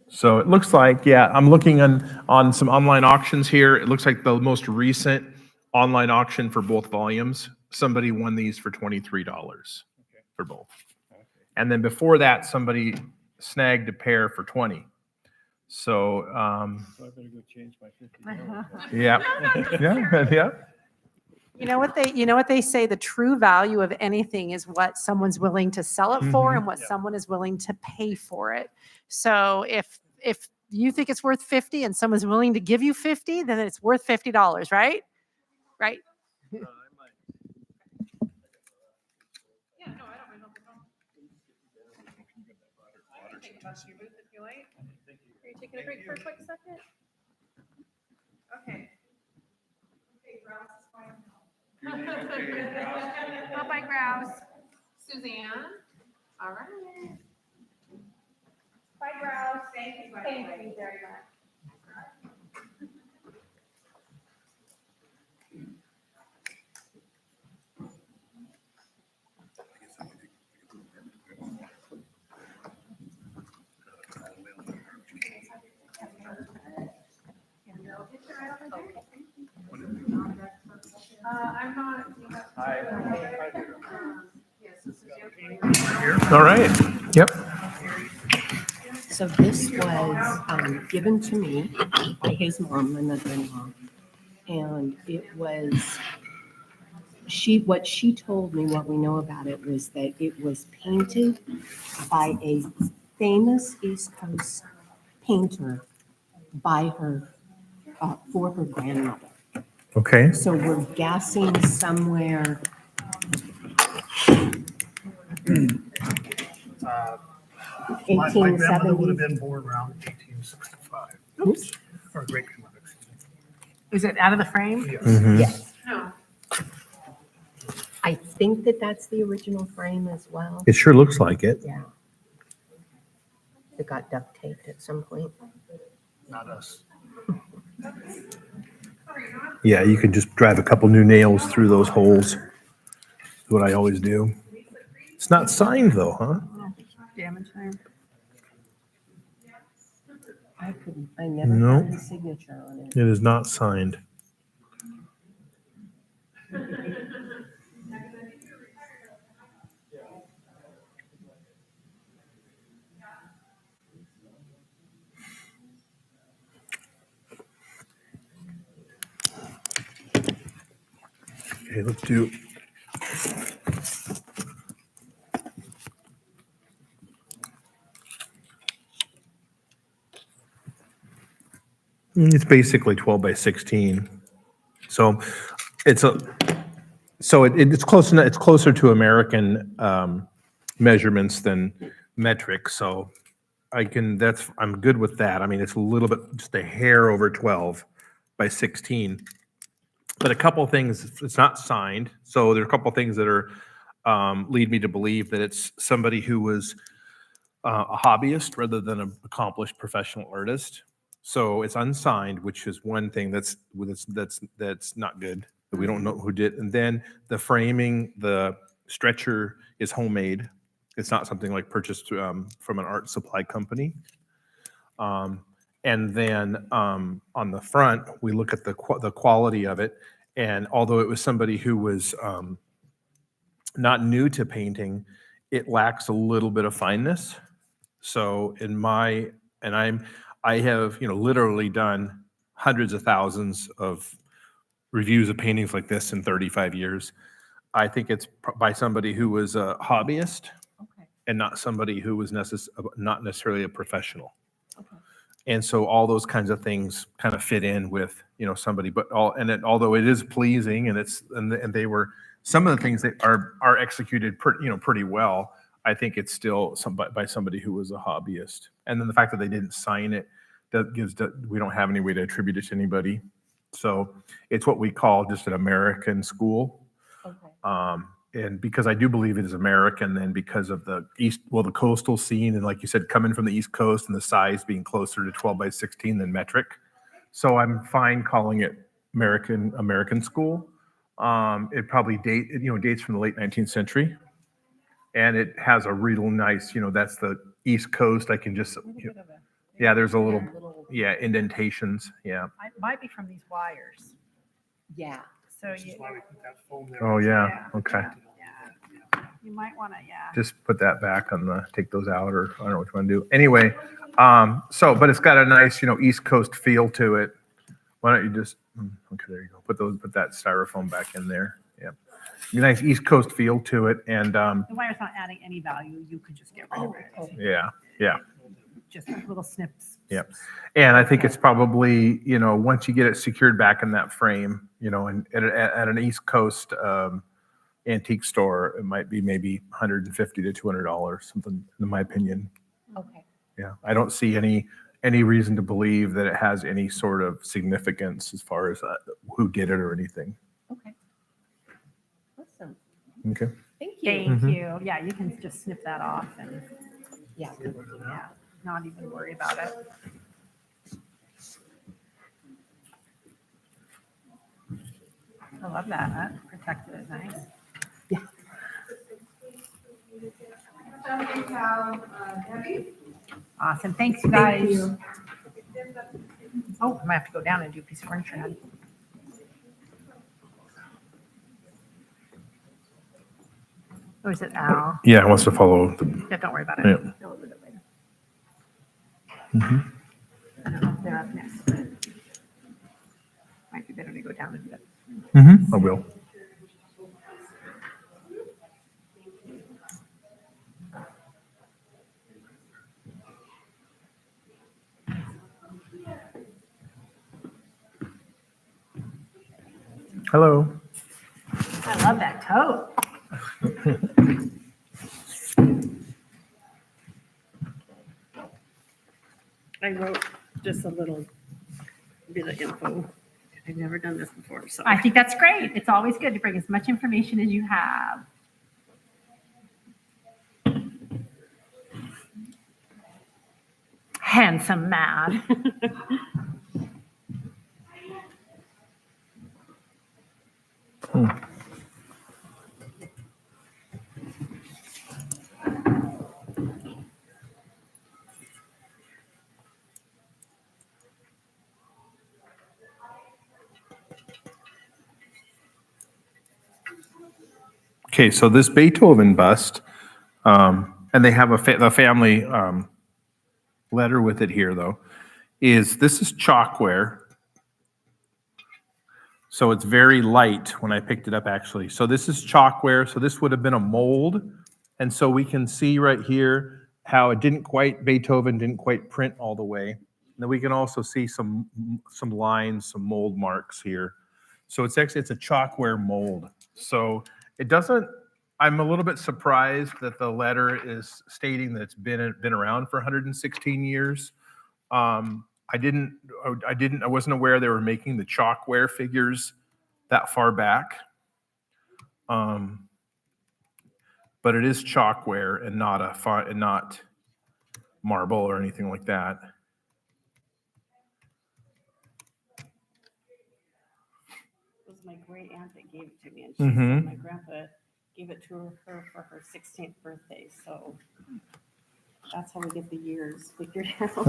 So it looks like, yeah, I'm looking on some online auctions here. It looks like the most recent online auction for both volumes, somebody won these for $23 for both. Okay. And then before that, somebody snagged a pair for 20. So, So I better go change my $50. yeah, yeah. You know what they say, the true value of anything is what someone's willing to sell it for Mhm. and what someone is willing to pay for it. So if you think it's worth 50 and someone's willing to give you 50, then it's worth $50, right? Right? I might. Yeah, no, I don't mind. I can take it off your booth if you like. Are you taking a break for a quick second? Okay. Go by Grouse. Suzanne. All right. Bye, Grouse. Thank you very much. I'm not. Yes, this is your. All right. Yep. So this was given to me by his mom, my mother-in-law. And it was, what she told me, what we know about it was that it was painted by a famous East Coast painter by her, for her grandmother. Okay. So we're guessing somewhere. My grandmother would 1870s. have been born around 1865. Oops. Or great grandmother, excuse me. Is it out of the frame? Mhm. Yes. No. I think that that's the original frame as well. It sure looks like it. Yeah. It got duct taped at some point. Not us. Yeah, you can just drive a couple new nails through those holes. Is what I always do. It's not signed though, huh? Damage there. I never No. found his signature on it. It is not signed. Okay, let's do. It's basically 12 by 16. So it's it's close enough. It's closer to American measurements than metric. So I'm good with that. I mean, it's a little bit, just a hair over 12 by 16. But a couple things, it's not signed. So there are a couple things that are lead me to believe that it's somebody who was a hobbyist rather than an accomplished professional artist. So it's unsigned, which is one thing that's not good. That we don't know who did. And then the framing, the stretcher is homemade. It's not something like purchased from an art supply company. And then on the front, we look at the quality of it. And although it was somebody who was not new to painting, it lacks a little bit of fineness. So I have, literally done hundreds of thousands of reviews of paintings like this in 35 years. I think it's by somebody who was a hobbyist and not somebody who was not necessarily a professional. And so all those kinds of things kind of fit in with, somebody, but although it is pleasing and they were, some of the things that are executed pretty well, I think it's still by somebody who was a hobbyist. And then the fact that they didn't sign it, we don't have any way to attribute it to anybody. So it's what we call just an American school. Okay. And because I do believe it is American, then because of the coastal scene, and like you said, coming from the East Coast and the size being closer to 12 by 16 than metric. So I'm fine calling it American school. It probably dates from the late 19th century. And it has a real nice, that's the East Coast. I can just, there's a little, indentations. Yeah. It might be from these wires. Yeah. So Oh, yeah. Okay. you might want to, Just put that back take those out, or I don't know what you want to do. Anyway, but it's got a nice, East Coast feel to it. Why don't you just, okay, there you go. Put that styrofoam back in there. Yeah. Nice East Coast feel to it. And the wire's not adding any value. You could just get rid of it. yeah. Just little snips. Yep. And I think it's probably, once you get it secured back in that frame, and at an East Coast antique store, it might be maybe $150 to $200, something, in my opinion. Okay. Yeah. I don't see any any reason to believe that it has any sort of significance as far as who did it or anything. Okay. Awesome. Okay. Thank you. Thank you. Yeah, you can just snip that off and, Yeah. yeah, not even worry about it. I love that. That protected it nice. We have Debbie. Awesome. Thanks, you Thank guys. you. Oh, I might have to go down and do a piece of furniture. Now. Or is it Al? Yeah, it wants to follow the. Yeah, don't worry about it. Yeah. Deal with it later. Mhm. I don't know if they're up next. But might be better to go down and do that. I will. Hello. I love that coat. I wrote just a little bit of info. I've never done this before, so. I think that's great. It's always good to bring as much information as you have. Handsome man. Okay, so this Beethoven bust, and they have the family letter with it here, though, this is chalkware. So it's very light when I picked it up, actually. So this is chalkware. So this would have been a mold. And so we can see right here how it Beethoven didn't quite print all the way. And then we can also see some lines, some mold marks here. So it's a chalkware mold. So it doesn't, I'm a little bit surprised that the letter is stating that it's been around for 116 years. I wasn't aware they were making the chalkware figures that far back. But it is chalkware and not marble or anything like that. It was my great aunt that gave it to me, and she said my grandpa gave it to her for her 16th birthday. So that's how we get the years figured out.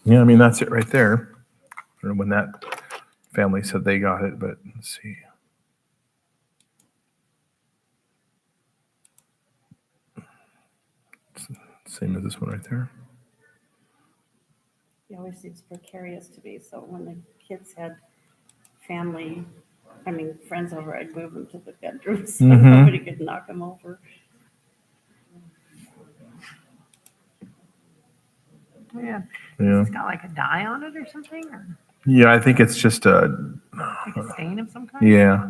Yeah, I mean, that's it right there. I don't know when that family said they got it, but let's see. Same as this one right there. He always seems precarious to me. So when the kids had friends over, I'd move them to the bedrooms so nobody could knock them over. Yeah. Yeah. It's got like a dye on it or something? Or Yeah, I think it's just like a stain of some kind? yeah.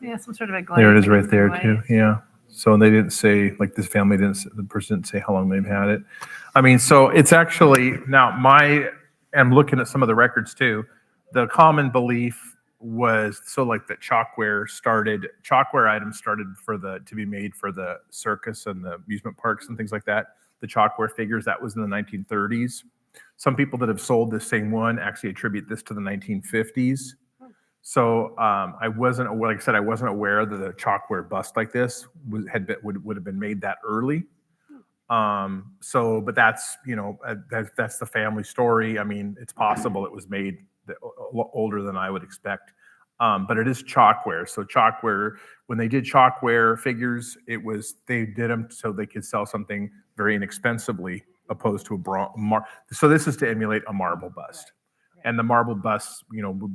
Yeah, some sort of a glaze. There it is right like there glaze. too. Yeah. So they didn't say, like this family the person didn't say how long they've had it. I mean, so it's actually, now I'm looking at some of the records too. The common belief was, like that chalkware items started to be made for the circus and the amusement parks and things like that. The chalkware figures, that was in the 1930s. Some people that have sold this same one actually attribute this to the 1950s. So I wasn't aware, like I said, I wasn't aware that a chalkware bust like this would have been made that early. But that's, that's the family story. I mean, it's possible it was made older than I would expect. But it is chalkware. So chalkware, when they did chalkware figures, they did them so they could sell something very inexpensively opposed to so this is to emulate a marble bust. And the marble busts,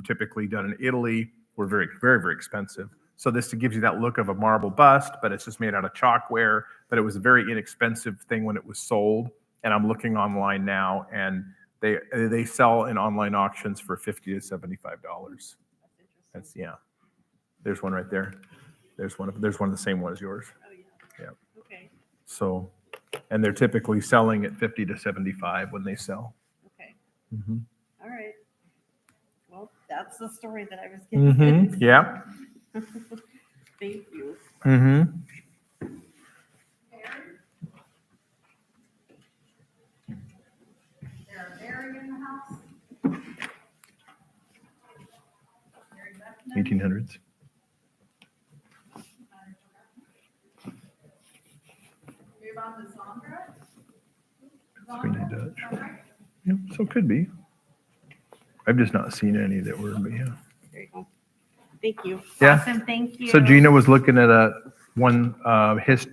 typically done in Italy, were very, very, very expensive. So this gives you that look of a marble bust, but it's just made out of chalkware. But it was a very inexpensive thing when it was sold. And I'm looking online now, and they sell in online auctions for $50 to $75. That's There's one right there. There's one of the same one as yours. Oh, yeah. Yeah. Okay. So And they're typically selling at 50 to 75 when they sell. Okay, Mhm. all right. Well, that's the story that I was given. Mhm. Yeah. Thank you. Mm-hmm. Mary in the house? 1800s. Move on to Sandra? Sweeney Dutch. Yep, so it could be. I've just not seen any that were, but yeah. There you go. Thank you. Yeah. Awesome, thank you. So Gina was looking at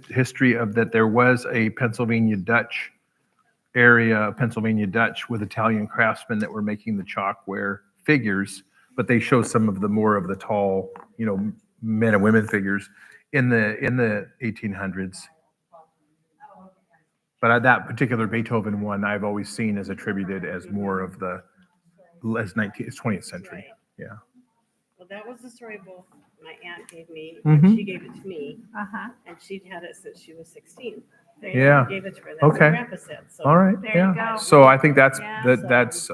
history of that there was a Pennsylvania Dutch area, Pennsylvania Dutch with Italian craftsmen that were making the chalkware figures, but they show some of the more of the tall, men and women figures in the 1800s. But that particular Beethoven one, I've always seen as attributed as more of the 20th century. Right. Yeah. Well, that was the story both my aunt gave me, Mhm. and she gave it to me, Uh-huh. and she'd had it since she was 16. Yeah. I gave it to her. That's what Okay. Grandpa said. So All right. There you Yeah. go. So I think that's Yeah, that's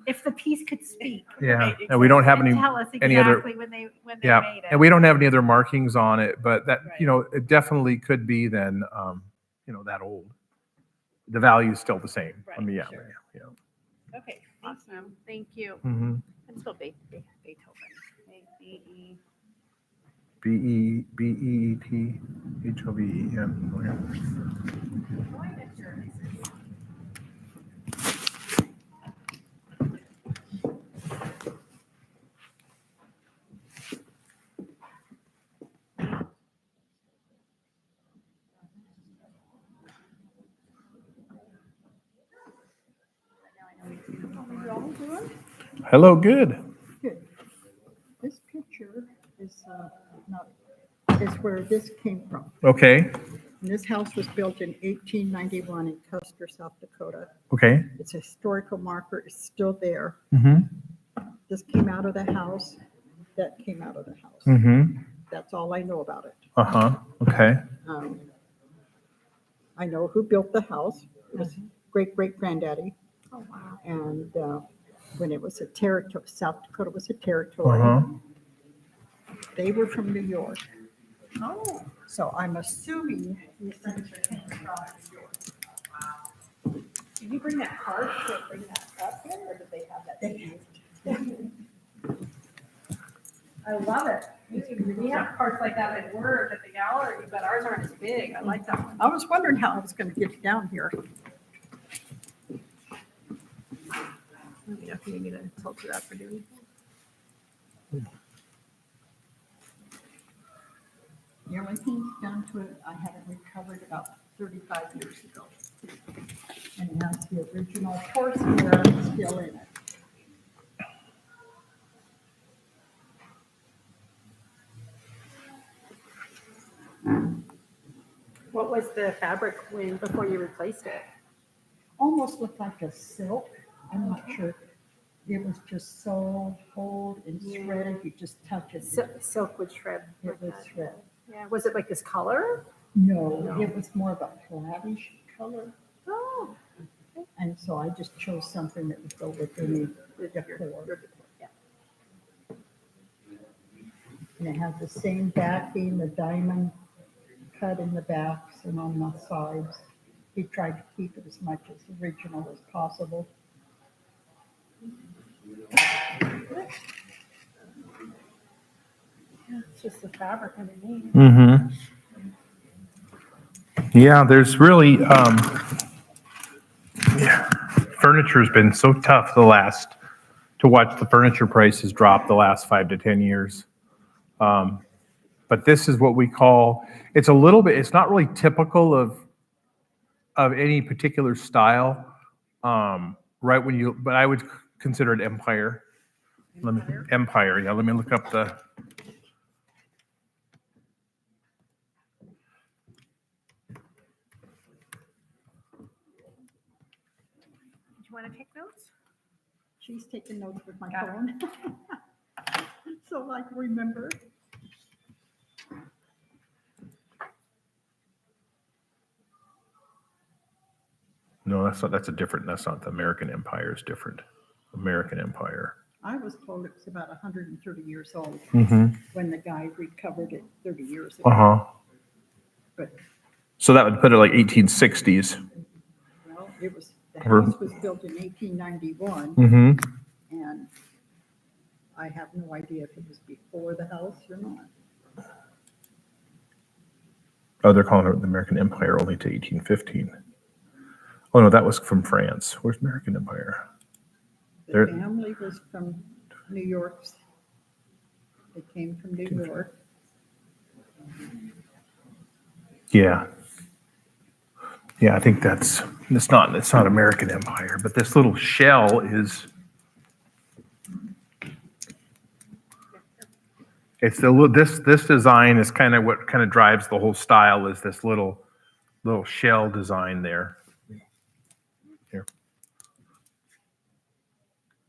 If the piece could speak. yeah. Right, And we don't have And any tell us any other exactly when they made yeah, it. and we don't have any other markings on it, but that Right. it definitely could be then that old. The value is still the same. I Right, mean, yeah, sure. yeah. Okay, Awesome. Thank you. Mm-hmm. And spell Beethoven. B-E. Beethove. Yeah. Hello, good. Good. This picture is is where this came from. Okay. And this house was built in 1891 in Custer, South Dakota. Okay. It's a historical marker. It's still there. Mm-hmm. This came out of the house. That came out of the house. Mm-hmm. That's all I know about it. Uh-huh. Okay. I know who built the house. It was great-great-granddaddy. Oh, wow. And when it was a territory, South Dakota was a territory. Uh-huh. They were from New York. Oh. So I'm assuming these things came from New York. Did you bring that card to bring that up here, or did they have that? I love it. We have cards like that at work at the gallery, but ours aren't as big. I like that one. I was wondering how I was going to get it down here. Let me know if you need me to tilt it up or do anything. The only thing done to it, I had it recovered about 35 years ago. And it has the original horsehair still in it. What was the fabric before you replaced it? Almost looked like a silk. I'm not sure. It was just so old and shredded, you just touch it. Silk would shred. It was shred. Yeah. Was it like this color? No, it was more of a flattish color. Oh. And so I just chose something that would go with any decor. Yeah. And it had the same backing, the diamond cut in the backs and on the sides. He tried to keep it as much as original as possible. Yeah, it's just the fabric underneath. Mm-hmm. Yeah, there's really furniture's been so tough to watch the furniture prices drop the last 5 to 10 years. But this is what we call, it's a little bit, it's not really typical of any particular style. Right when you, but I would consider it empire. Empire, yeah, let me look up the. Do you want to take notes? She's taking notes with my phone. So I can remember. that's a different, that's not the American Empire, is different. American Empire. I was told it's about 130 years old Mm-hmm. when the guy recovered it 30 years ago. Uh-huh. But, So that would put it like 1860s. well, the Or- house was built in 1891, Mm-hmm. and I have no idea if it was before the house or not. Oh, they're calling it the American Empire only to 1815. Oh, no, that was from France. Where's American Empire? The There- family was from New York. They came from New York. Yeah. Yeah, I think it's not American Empire, but this little shell is, it's this design is kind of what kind of drives the whole style, is this little shell design there. Here.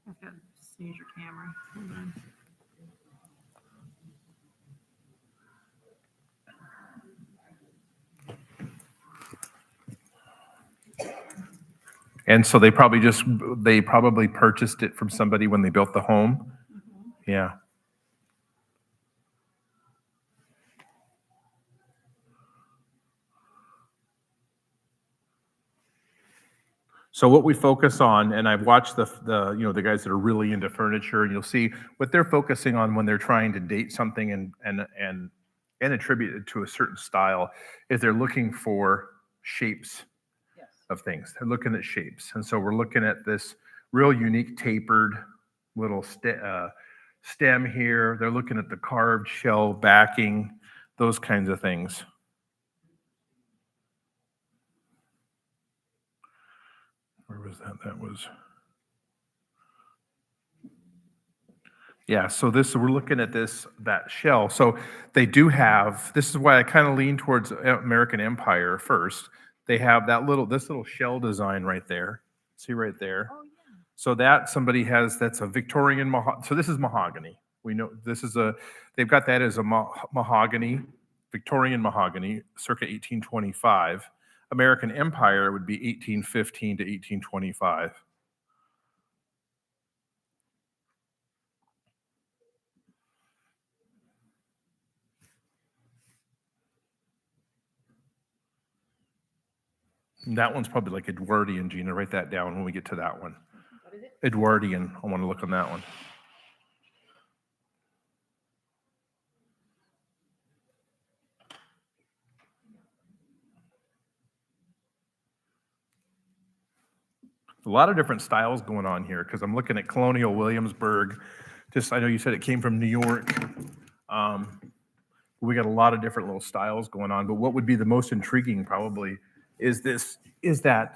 I've got to sneeze your camera. Hold on. And so they probably purchased it from somebody when they built the home. Yeah. So what we focus on, and I've watched the guys that are really into furniture, and you'll see what they're focusing on when they're trying to date something and attribute it to a certain style, is they're looking for shapes of things. They're looking at shapes. And so we're looking at this real unique tapered little stem here. They're looking at the carved shell backing, those kinds of things. Where was that? That was, yeah, so we're looking at that shell. So they do have, this is why I kind of lean towards American Empire first. They have this little shell design right there. See right there? Oh, yeah. So that's a Victorian mahogany. So this is mahogany. We know they've got that as a mahogany, Victorian mahogany, circa 1825. American Empire would be 1815 to 1825. And that one's probably like Edwardian, Gina. Write that down when we get to that one. What is it? Edwardian. I want to look on that one. A lot of different styles going on here, because I'm looking at Colonial Williamsburg. I know you said it came from New York. We got a lot of different little styles going on, but what would be the most intriguing probably is that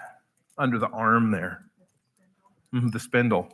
under the arm there, the spindle.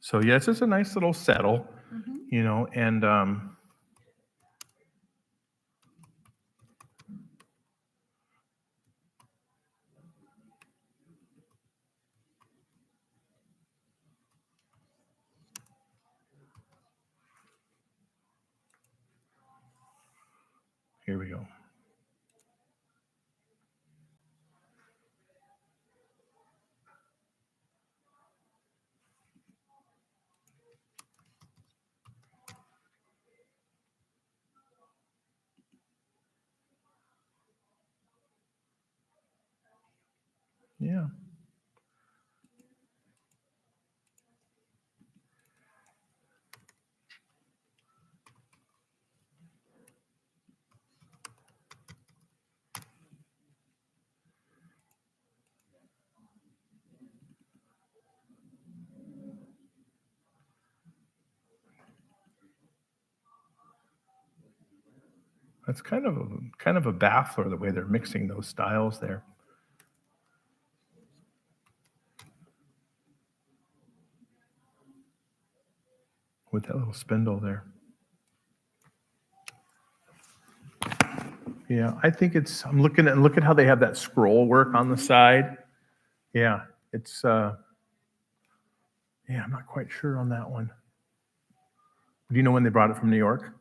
So yeah, it's just a nice little settle, and here we go. Yeah. That's kind of a baffler the way they're mixing those styles there. With that little spindle there. Yeah, I think I'm looking at how they have that scroll work on the side. Yeah, it's, yeah, I'm not quite sure on that one. Do you know when they brought it from New York?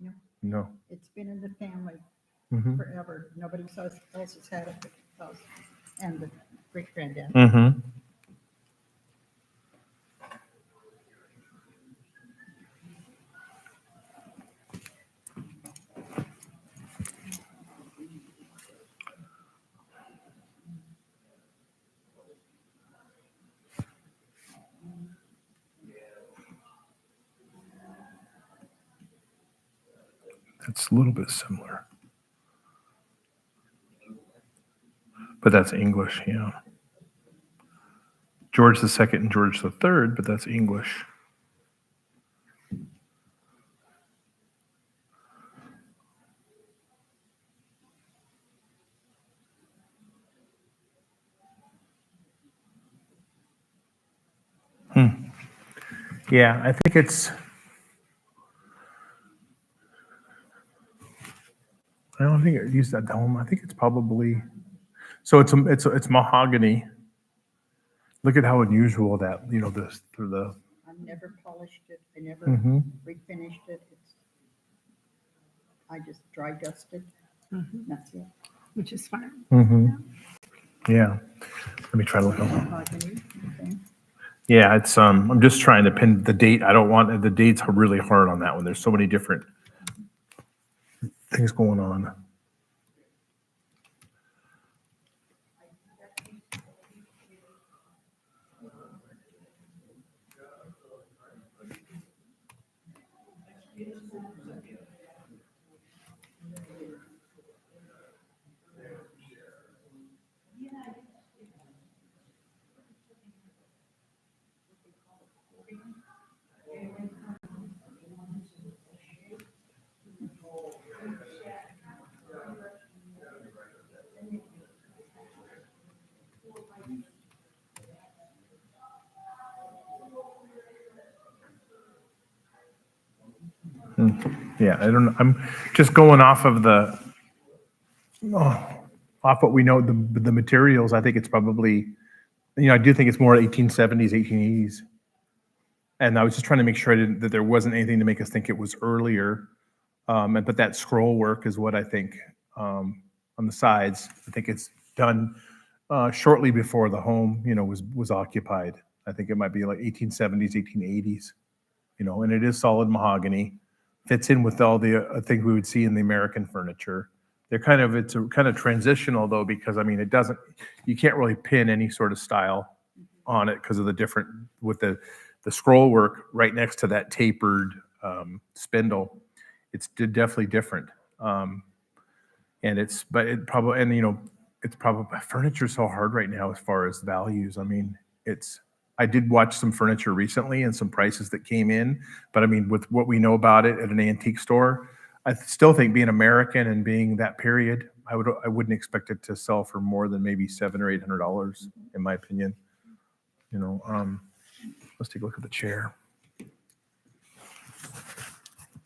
No. No. It's been in the family Mhm. forever. Nobody else has had it but us and the great granddad. Mm-hmm. That's a little bit similar. But that's English, yeah. George II and George III, but that's English. Yeah, I think I don't think it used that dome. I think it's probably, so it's mahogany. Look at how unusual that, this through the. I've never polished it. I never Mhm. refinished it. I just dry dusted. Mhm. That's it. Which is fine. Mm-hmm. Yeah. Let me try to look at Mahogany, okay. Yeah, it's I'm just trying to pin the date. I don't want the dates are really hard on that one. There's so many different things going on. Yeah, I don't know. I'm just going off of off what we know, the materials. I think it's probably, I do think it's more 1870s, 1880s. And I was just trying to make sure that there wasn't anything to make us think it was earlier. But that scroll work is what I think on the sides. I think it's done shortly before the home, was occupied. I think it might be like 1870s, 1880s. And it is solid mahogany. Fits in with all the things we would see in the American furniture. It's a kind of transitional though, because you can't really pin any sort of style on it because of the different, with the scroll work right next to that tapered spindle. It's definitely different. It's probably, furniture's so hard right now as far as values. I did watch some furniture recently and some prices that came in, but with what we know about it at an antique store, I still think being American and being that period, I wouldn't expect it to sell for more than maybe $700 or $800, in my opinion. Let's take a look at the chair. It's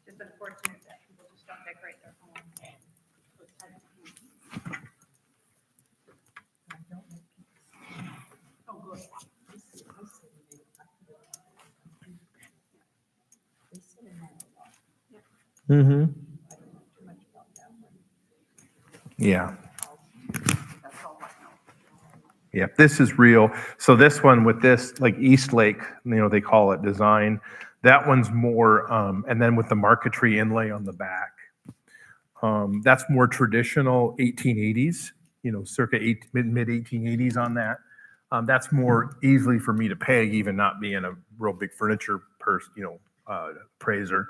unfortunate that people just don't decorate their home. Oh, good. Mm-hmm. Yeah. Yeah, this is real. So this one with this, like East Lake, they call it design. That one's more, and then with the marquetry inlay on the back. That's more traditional 1880s, circa mid 1880s on that. That's more easily for me to peg, even not being a real big furniture appraiser.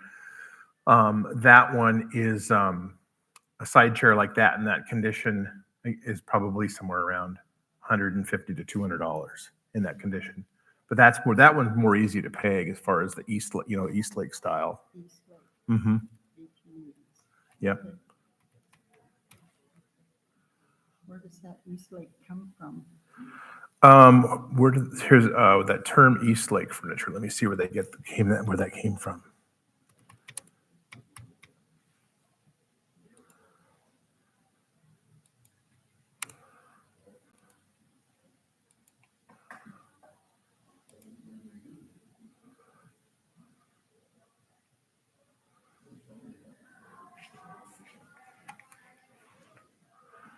That one is a side chair like that in that condition is probably somewhere around $150 to $200 in that condition. But that one's more easy to peg as far as the East Lake style. East Lake. Mm-hmm. Yep. Where does that Eastlake come from? Here's that term East Lake furniture. Let me see where where that came from.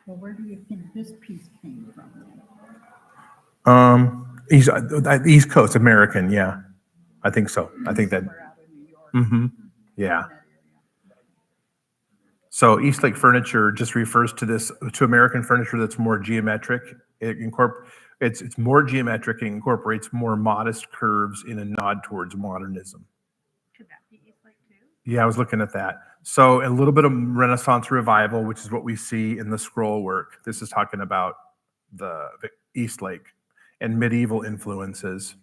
Well, where do you think this piece came from? East Coast American, yeah. I think so. I think that. Yeah. So East Lake furniture just refers to American furniture that's more geometric. It's more geometric and incorporates more modest curves in a nod towards modernism. Could that be East Lake too? Yeah, I was looking at that. So a little bit of Renaissance revival, which is what we see in the scroll work. This is talking about the East Lake and medieval influences.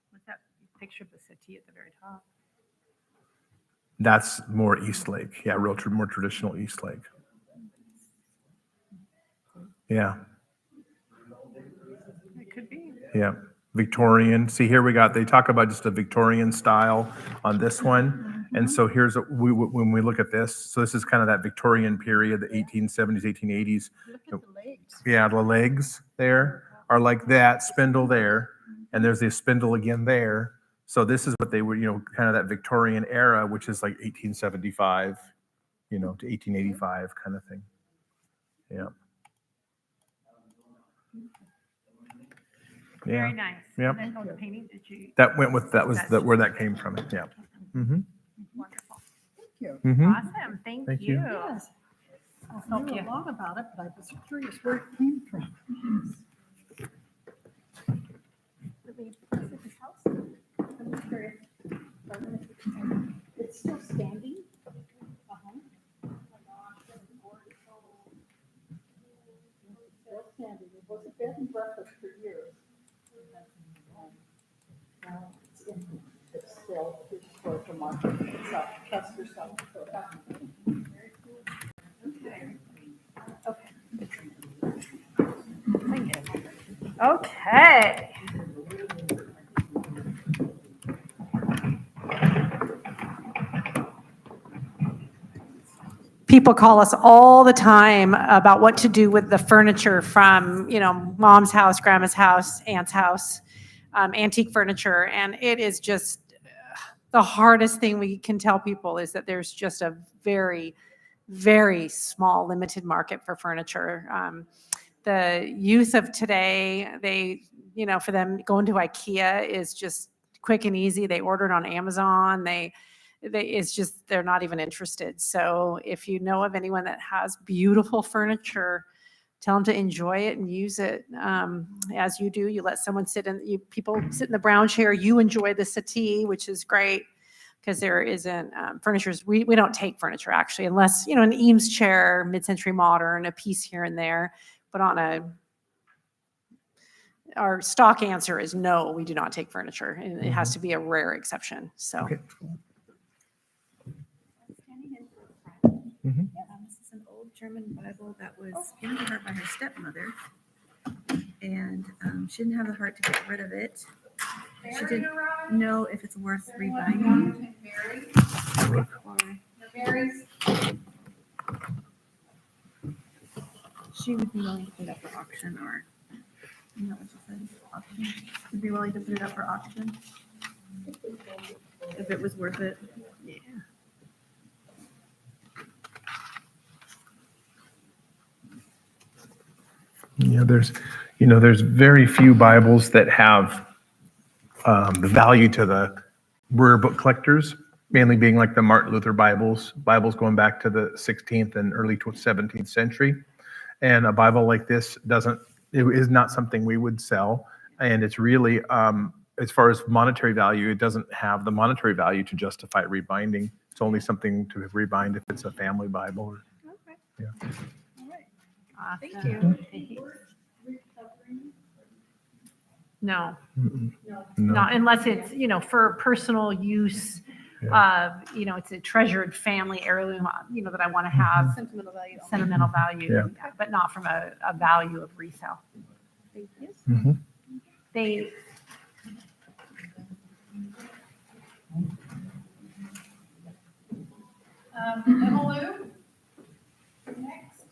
What's that picture of the settee at the very top? That's more East Lake. Yeah, more traditional East Lake. Yeah. It could be. Yeah. Victorian. See, here they talk about just a Victorian style on this one. And so when we look at this, so this is kind of that Victorian period, the 1870s, 1880s. Look at the legs. Yeah, the legs there are like that spindle there. And there's the spindle again there. So this is what they were, kind of that Victorian era, which is like 1875, to 1885 kind of thing. Yeah. Very nice. Yeah. And then, the painting, did you? That was where that came from. Yeah. Mm-hmm. Wonderful. Thank you. Mm-hmm. Awesome. Thank you. Yes. I knew a lot about it, but I was curious where it came from. It's still standing. It was a bed and breakfast for years. Now it's empty. It's still for the market. It's up, test yourself. Okay. People call us all the time about what to do with the furniture from, mom's house, grandma's house, aunt's house, antique furniture. And it is just the hardest thing we can tell people is that there's just a very, very small limited market for furniture. The youth of today, for them going to IKEA is just quick and easy. They order it on Amazon. They're not even interested. So if you know of anyone that has beautiful furniture, tell them to enjoy it and use it as you do. You let someone people sit in the brown chair. You enjoy the settee, which is great because there isn't furniture. We don't take furniture actually, unless, an Eames chair, mid-century modern, a piece here and there. But our stock answer is no, we do not take furniture. And it has to be a rare exception. So. Okay. This is an old German Bible that was given to her by her stepmother, and she didn't have the heart to get rid of it. She didn't know if it's worth rebinding. She would be willing to put it up for auction, or what she said? Auction. She'd be willing to put it up for auction if it was worth it. Yeah. Yeah, there's very few Bibles that have the value to the rare book collectors, mainly being like the Martin Luther Bibles going back to the 16th and early 17th century. And a Bible like this is not something we would sell. And it's really, as far as monetary value, it doesn't have the monetary value to justify rebinding. It's only something to rebind if it's a family Bible. Okay. Yeah. Thank you. No, No. not unless it's, for personal use You know, it's a treasured family heirloom, you know, that I want to have Sentimental value. sentimental value, Yeah. but not from a value of resale. Thank you. Mhm. They, Emma Lou? Next.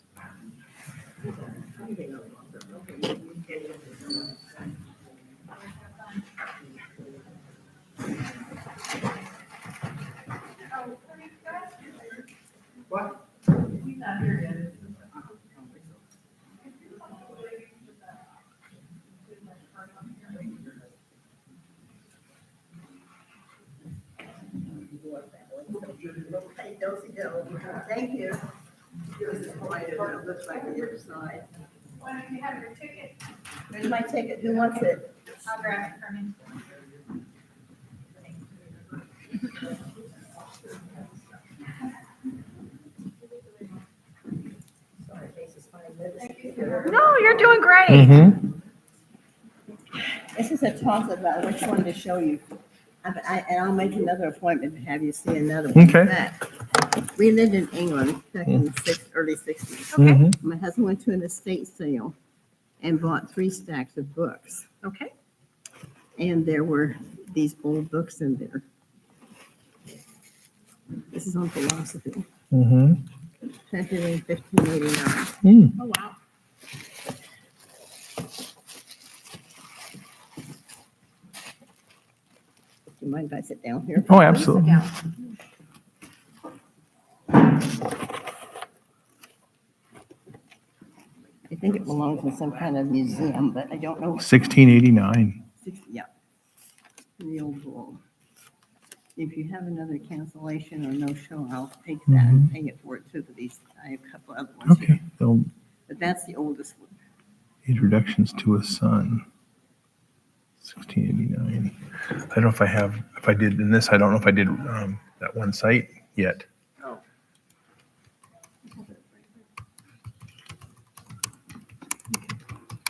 What? He's not here yet. Thank you. Looks like the other side. Why don't you have your ticket? There's my ticket. Who wants it? I'll grab it from you. no, you're doing great. Mhm. This is a toss about which one to show you. And I'll make another appointment to have you see another one. Okay. We lived in England back in the early 60s. Okay. My husband went to an estate sale and bought 3 stacks of books. Okay. And there were these old books in there. This is on philosophy, Mhm. printed in 1589. Mm. Oh, wow. Do you mind if I sit down here? Oh, absolutely. I think it belongs in some kind of museum, but I don't know. 1689. Yeah. The old bull. If you have another cancellation or no show, I'll take that and pay it for it too, for these, I have a couple other ones Okay. here. So But that's the oldest one. introductions to a son. 1689. I don't know if I have, if I did in this, I don't know if I did that one site yet. Oh.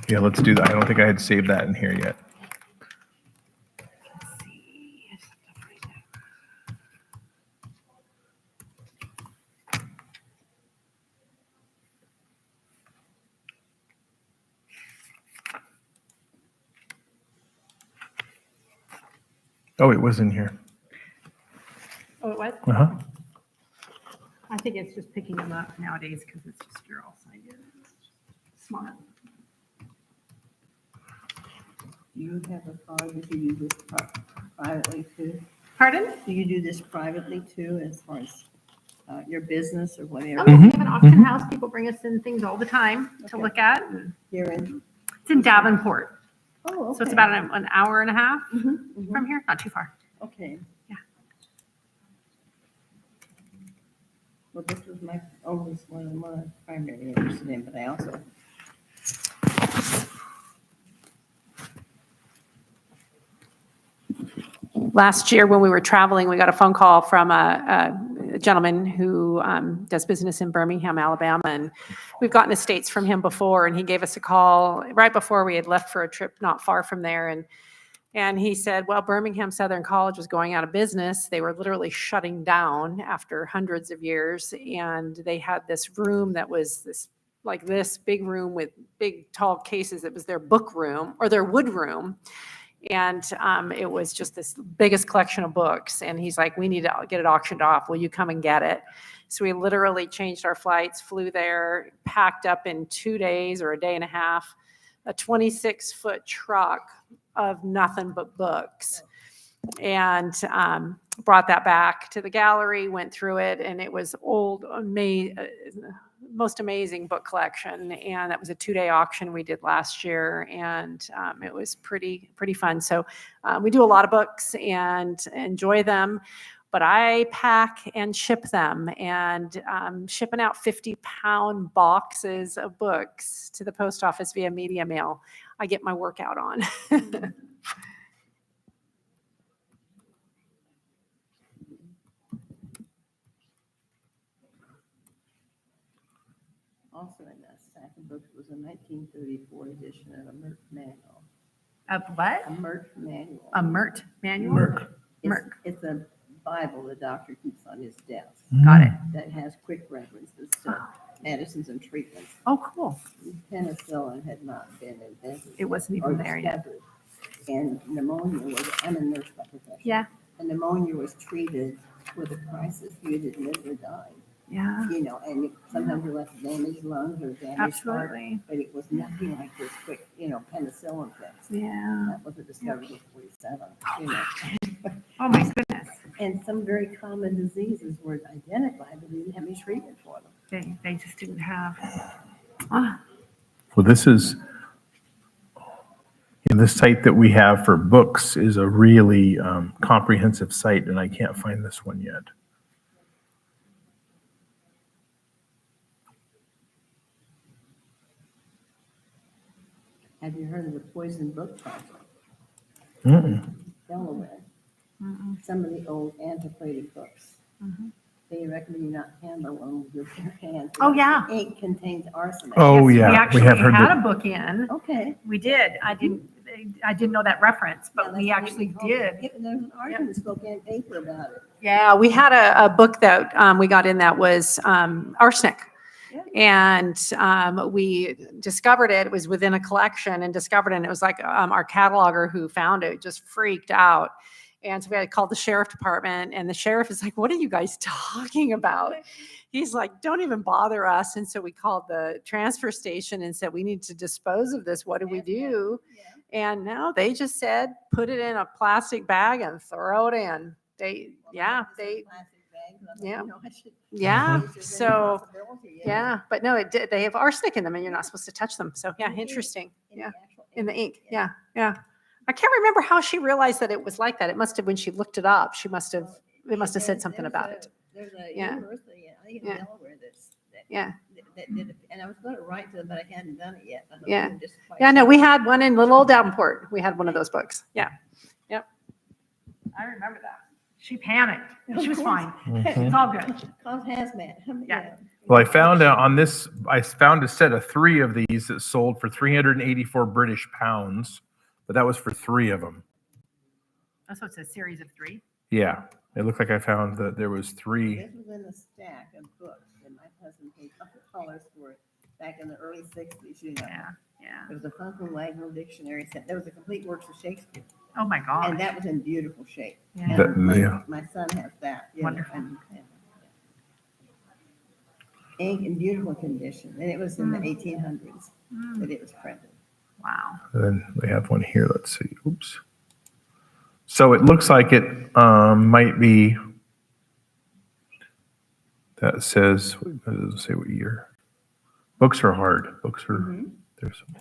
Yeah, let's do that. I don't think I had saved that in here yet. Oh, it was in here. Oh, it was? Uh-huh. I think it's just picking them up nowadays because it's just, you're all signed in. Smart. Do you have a card that you do this privately too? Pardon? Do you do this privately too, as far as your business or whatever? Oh, yeah, we have an auction house. People bring us in things all the time to look at. And Here in? it's in Davenport. Oh, So it's okay. about an hour and a half from here, not too far. Okay. Yeah. Well, this was my oldest one, and one I'm primarily interested in, but I also. Last year, when we were traveling, we got a phone call from a gentleman who does business in Birmingham, Alabama, and we've gotten estates from him before, and he gave us a call right before we had left for a trip not far from there, and he said, well, Birmingham Southern College was going out of business. They were literally shutting down after hundreds of years, and they had this room that was this big room with big tall cases. It was their book room or their wood room. And it was just this biggest collection of books. And he's like, we need to get it auctioned off. Will you come and get it? So we literally changed our flights, flew there, packed up in 2 days or a day and a half, a 26-foot truck of nothing but books. And brought that back to the gallery, went through it, and it was most amazing book collection. And that was a 2-day auction we did last year, and it was pretty fun. So we do a lot of books and enjoy them, but I pack and ship them, and shipping out 50-pound boxes of books to the post office via media mail, I get my workout on. Also in that stack of books was a 1934 edition of a Merck manual. Of what? A Merck manual. A Mert manual? Merck. It's a Bible the doctor keeps on his desk. Got it. That has quick references to medicines and treatments. Oh, cool. Penicillin had not been invented. It wasn't or even there yet. discovered. And pneumonia was, I'm a nurse by profession. Yeah. And pneumonia was treated with a crisis. You either lived or died. Yeah. You know, and sometimes you're left with damaged lungs or damaged heart. Absolutely. But it was nothing like this quick, penicillin fix. Yeah. That was a discovery in 47, you know. Oh my goodness. And some very common diseases were identified, but they didn't have any treatment for them. They just didn't have. Well, this is, the site that we have for books is a really comprehensive site, and I can't find this one yet. Have you heard of the Poison Book Project? Delaware. Some of the old antiquated books. They recommend you not handle them with your bare hands. Oh, yeah. The ink contains arsenic. Oh, Yes, yeah. We actually have heard had that. a book in. Okay. We did. I didn't know that reference, but we actually did. There's an article in Spokane paper about it. Yeah, we had a book that we got in that was arsenic. And we discovered it. It was within a collection and discovered it. And it was like our cataloger who found it just freaked out. And so we had to call the sheriff department, and the sheriff is like, "What are you guys talking about?" He's like, "Don't even bother us." And so we called the transfer station and said, "We need to dispose of this. What do we do?" And no, they just said, "Put it in a plastic bag and throw it in." Yeah. So, yeah, but no, it did. They have arsenic in them and you're not supposed to touch them. So yeah, interesting. Yeah. In the ink. Yeah. Yeah. I can't remember how she realized that it was like that. It must have, when she looked it up, they must have said something about it. There's a Yeah. university, I think in Yeah. Delaware that Yeah. that did it. And I was going to write to them, but I hadn't done it yet. I hope Yeah. I'm just quite Yeah, no, sure. we had one in Little Old Davenport. We had one of those books. Yeah. Yep. I remember that. She panicked. She was fine. It's all good. Cause hazmat. Yeah. Well, I found I found a set of 3 of these that sold for 384 British pounds, but that was for 3 of them. That's what's a series of 3. Yeah, it looked like I found that there was 3. This was in a stack of books that my husband paid $100 for it back in the early 60s, you know. Yeah. Yeah. There was a Funkel Wagner dictionary set. There was a complete works of Shakespeare. Oh my God. And that was in beautiful shape. Yeah. And my son has that. you know, Wonderful. and ink in beautiful condition. And it was in the 1800s that it was printed. Wow. And then we have one here. Let's see. Oops. So it looks like it might be. That says, it doesn't say what year. Books are hard. Books are, there's some.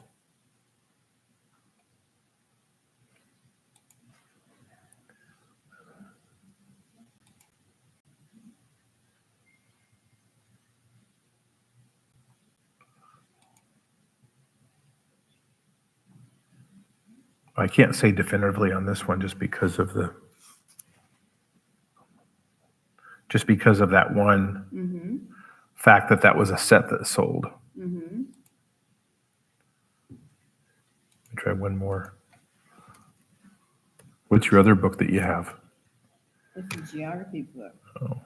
I can't say definitively on this one just because of that one fact that was a set that sold. Let me try one more. What's your other book that you have? It's a geography book. Oh.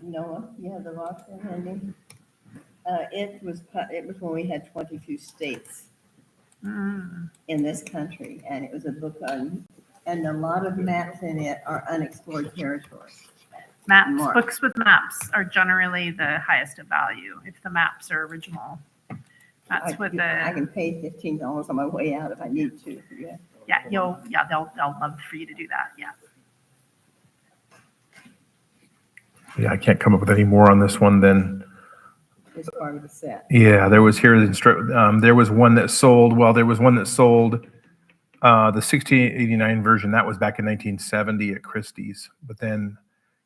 Noah, you have the box in handy? It was when we had 22 states in this country, and it was a book on, and a lot of maps in it are unexplored territory. Maps, Mark. books with maps are generally the highest of value if the maps are original. That's what I can pay $15 on my way out if I need to. they'll love for you to do that. Yeah. Yeah, I can't come up with any more on this one than. It's part of the set. Yeah, there was there was one that sold. Well, there was one that sold the 1689 version. That was back in 1970 at Christie's. But then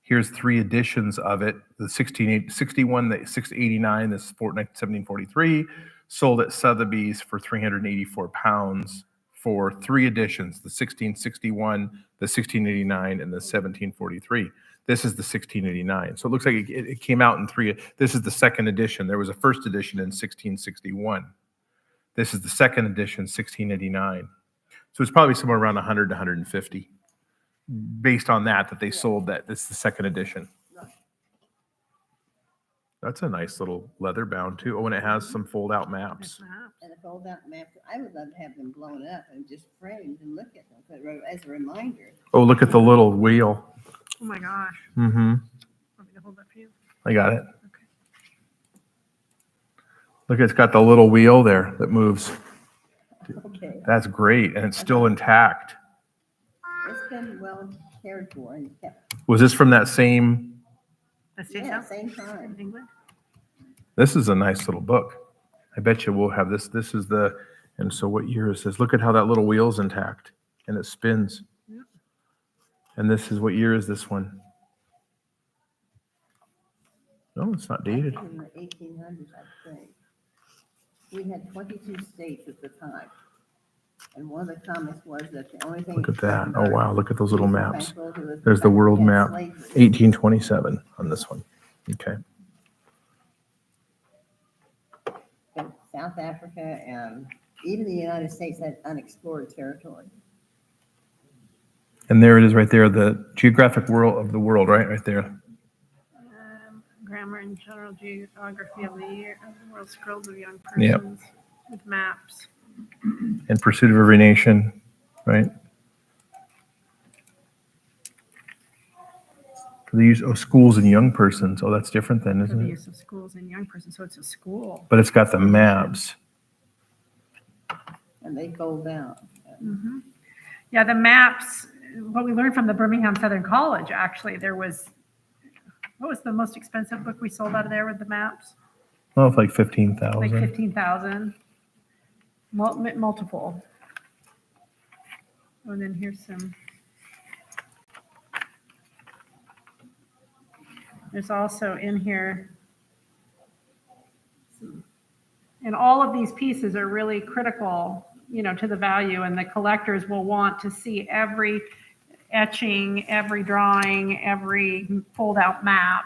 here's 3 editions of it. The 1661, the 689, this 1743, sold at Sotheby's for 384 pounds for 3 editions: the 1661, the 1689, and the 1743. This is the 1689. So it looks like it came out in 3. This is the 2nd edition. There was a 1st edition in 1661. This is the 2nd edition, 1689. So it's probably somewhere around 100 to 150 based on that they sold that. This is the second edition. That's a nice little leather bound too. Oh, and it has some fold out maps. And a fold out map, I would love to have them blown up and just framed and look at them as a reminder. Oh, look at the little wheel. Oh my gosh. Mm-hmm. Want me to hold that for you? I got it. Look, it's got the little wheel there that moves. Okay. That's great, and it's still intact. It's been well cared for and kept. Was this from that same? Yeah, same time. England. This is a nice little book. I bet you we'll have this. This is the, and so what year is this? Look at how that little wheel's intact, and it spins. Yep. And this is, what year is this one? No, it's not dated. In the 1800s, I think. We had 22 states at the time. And one of the comments was that the only thing. Look at that. Oh, wow. Look at those little maps. There's the world map, 1827 on this one. Okay. And South Africa and even the United States had unexplored territory. And there it is right there, the geographic world of the world, right there. Grammar and general geography of the year of the world scrolls of young Yep. persons with maps. In pursuit of every nation, right? For the use of schools and young persons. Oh, that's different then, For isn't the it? use of schools and young persons, so it's a school. But it's got the maps. And they fold out. Mhm. Yeah, the maps, what we learned from the Birmingham Southern College, actually, there was, what was the most expensive book we sold out of there with the maps? Oh, it's like Like 15,000. 15,000. Multiple. And then here's some. There's also in here. And all of these pieces are really critical, to the value, and the collectors will want to see every etching, every drawing, every fold out map.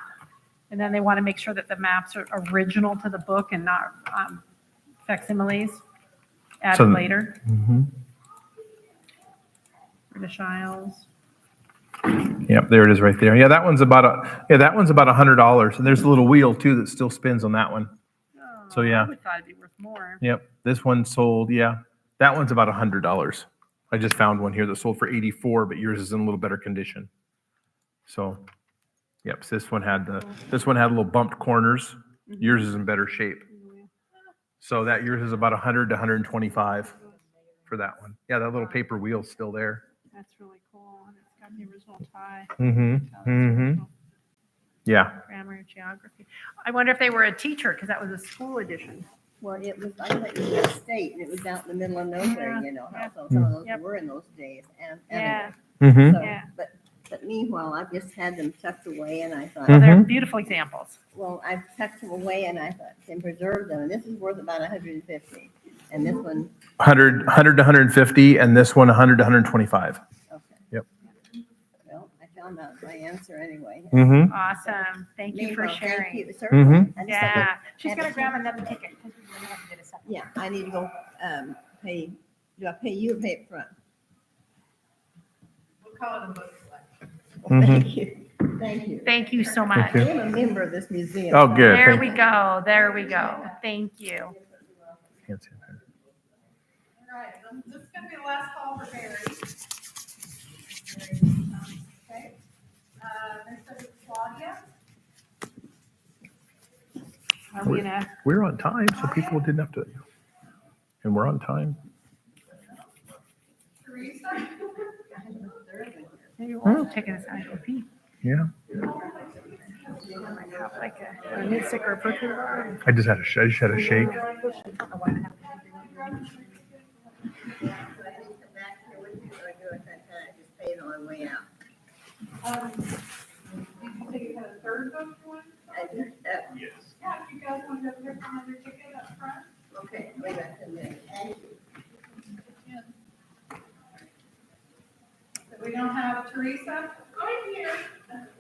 And then they want to make sure that the maps are original to the book and not facsimiles added later. Mm-hmm. British Isles. Yep, there it is right there. Yeah, that one's about $100. And there's a little wheel too that still spins on that one. So yeah. I would thought it'd be worth more. Yep, this one sold, yeah. That one's about $100. I just found one here that sold for 84, but yours is in a little better condition. So, yep, so this one had little bumped corners. Yours is in better shape. So that yours is about 100 to 125 for that one. Yeah, that little paper wheel's still there. That's really cool. And it's got the original tie. Mm-hmm. Mm-hmm. Yeah. Grammar, geography. I wonder if they were a teacher, because that was a school edition. Well, it was, I thought it was a state, and it was out in the middle of nowhere, how some of those were in those days. And Yeah. Mhm. so, Yeah. but meanwhile, I just had them tucked away, and I thought. Well, they're beautiful examples. Well, I've tucked them away, and I thought, can preserve them, and this is worth about 150, and this one. 100 to 150, and this one 100 to 125. Okay. Yep. Well, I found out my answer anyway. Mhm. Awesome. Thank you for Meanwhile, thank sharing. you, sir. Mhm. I just Yeah. have to- She's have going to to- grab another ticket. Because we're going to have to get a second. Yeah, I need to go, pay, do I pay you or pay up front? We'll call it a book collection. Mhm. Thank you, thank you. Thank you so much. Thank I am a member of this museum. Oh, good. There Thank we you. go. There we go. Thank you. Can't see that. All right, this is gonna be the last call for Barry. Okay. Next is Claudia. Are we gonna? We're on time, so people didn't have to. And we're on time. Teresa. Maybe we'll take us out of peek. Yeah. Have like a new sticker or protein bar. I just had a shake. Just pay it on the way out. You can take a third book one. Yes. Yeah, if you guys want to go pick another ticket up front. Okay, wait back a minute. Thank you. So we don't have Teresa. I'm here.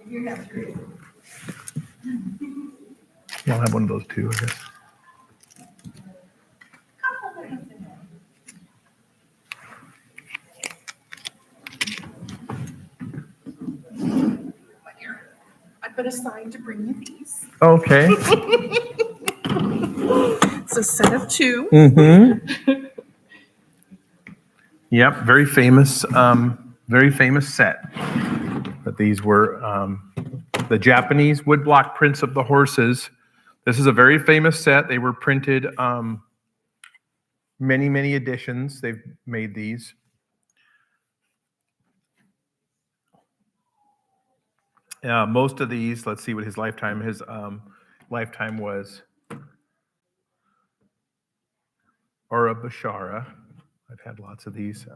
You have Teresa. I'll have one of those too, I guess. put aside to bring you these. Okay. It's a set of two. Mm-hmm. Yep, very famous set. But these were the Japanese woodblock prints of the horses. This is a very famous set. They were printed many editions. They've made these. Most of these, let's see what his lifetime was. Or a Bashara. I've had lots of these.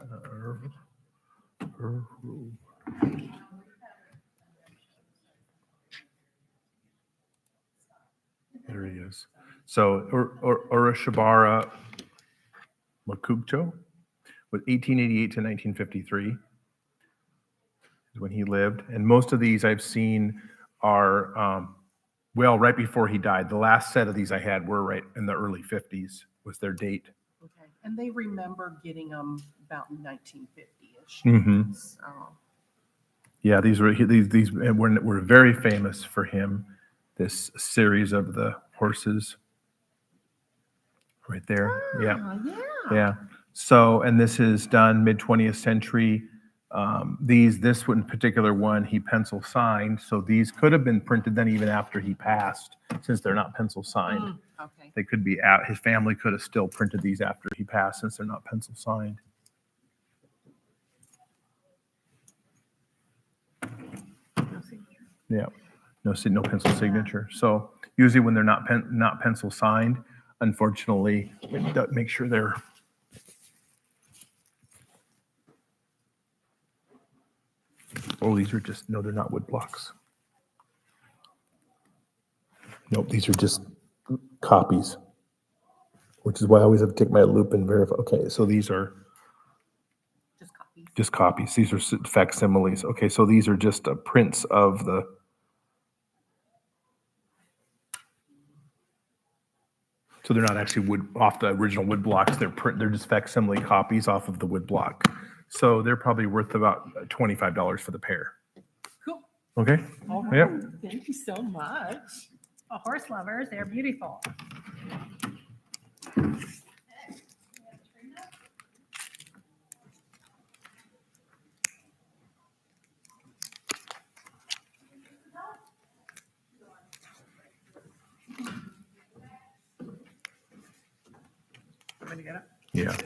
There he is. So Urashabara Makubcho was 1888 to 1953 is when he lived. And most of these I've seen are, well, right before he died. The last set of these I had were right in the early 50s was their date. Okay, and they remember getting them about 1950-ish. Mm-hmm. So. Yeah, these were very famous for him. This series of the horses, right there. Yeah. So, and this is done mid 20th century. This one particular one he pencil signed. So these could have been printed then even after he passed, since they're not pencil signed. Okay. They could be out. His family could have still printed these after he passed, since they're not pencil signed. Yeah, no pencil signature. So usually when they're not pencil signed, unfortunately, make sure they're. Oh, these are just, no, they're not wood blocks. Nope, these are just copies, which is why I always have to take my loop and verify. Okay, so these are just copies. These are facsimiles. Okay, so these are just prints of the. So they're not actually wood off the original wood blocks. They're just facsimile copies off of the wood block. So they're probably worth about $25 for the pair. Cool. Okay. All right. Yep. Thank you so much. Oh, horse lovers, they're beautiful. Want to get up? Yeah.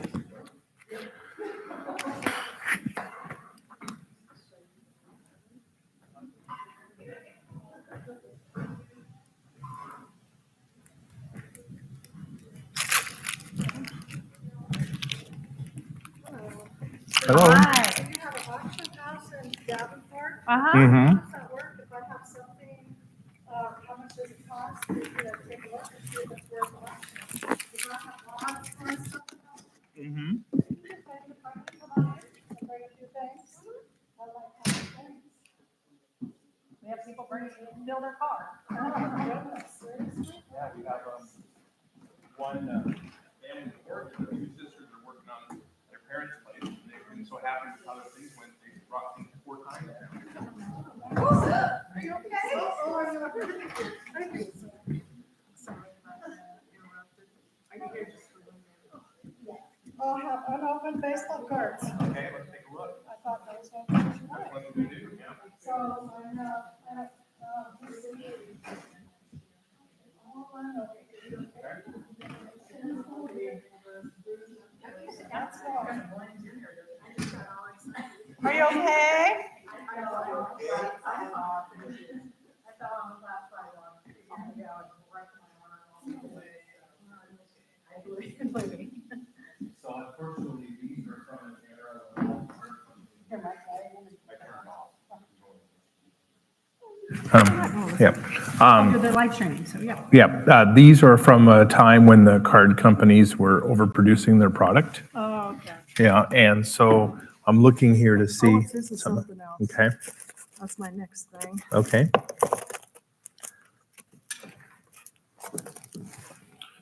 Hello. Hi. Do you have an auction house in Davenport? Uh-huh. Mm-hmm. How does that work? If I have something, how much does it cost? Take a look and see if it's worth auction. If I have lots for something else, Mm-hmm. if I can find somebody, I'll bring a few things. I like to have things. We have people build their car. Oh, my goodness, seriously? Yeah, we have one family in Oregon. Two sisters are working on their parents' place, and they've been so happy with how their things went. They brought things 4 times. Are you okay? Oh, are you okay? Thank you. Sorry about that. Interrupted. I can hear just for 1 minute. I'll have unopened baseball cards. Okay, let's take a look. I thought those were what you wanted. What do we do? Yeah. So I'm, that's why. Are you okay? So unfortunately, these are from an era of The live training, so yeah. Yeah, these are from a time when the card companies were overproducing their product. Oh, okay. Yeah, and so I'm looking here to see. Oh, this is some- something else. Okay, That's my next thing. okay.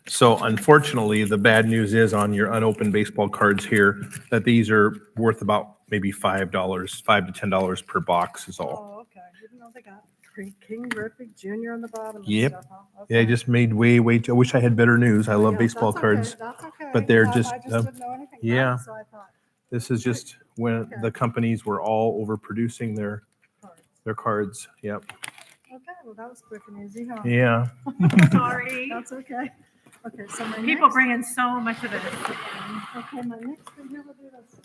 So unfortunately, the bad news is on your unopened baseball cards here, that these are worth about maybe $5 to $10 per box is all. Oh, okay. Didn't know they got. King Griffith Jr. on the bottom and Yep. stuff, huh? Yeah, I Okay. just made way too, I wish I had better news. I love Yeah, baseball that's okay, cards. that's okay. But they're I just, didn't know anything about yeah. it, so I thought, This is just when the companies were all overproducing their cards. Yep. okay, well, that was quick and easy, huh? Yeah. Sorry. That's okay. Okay, so my People next, bring in so much of this. okay, my next thing here will do this.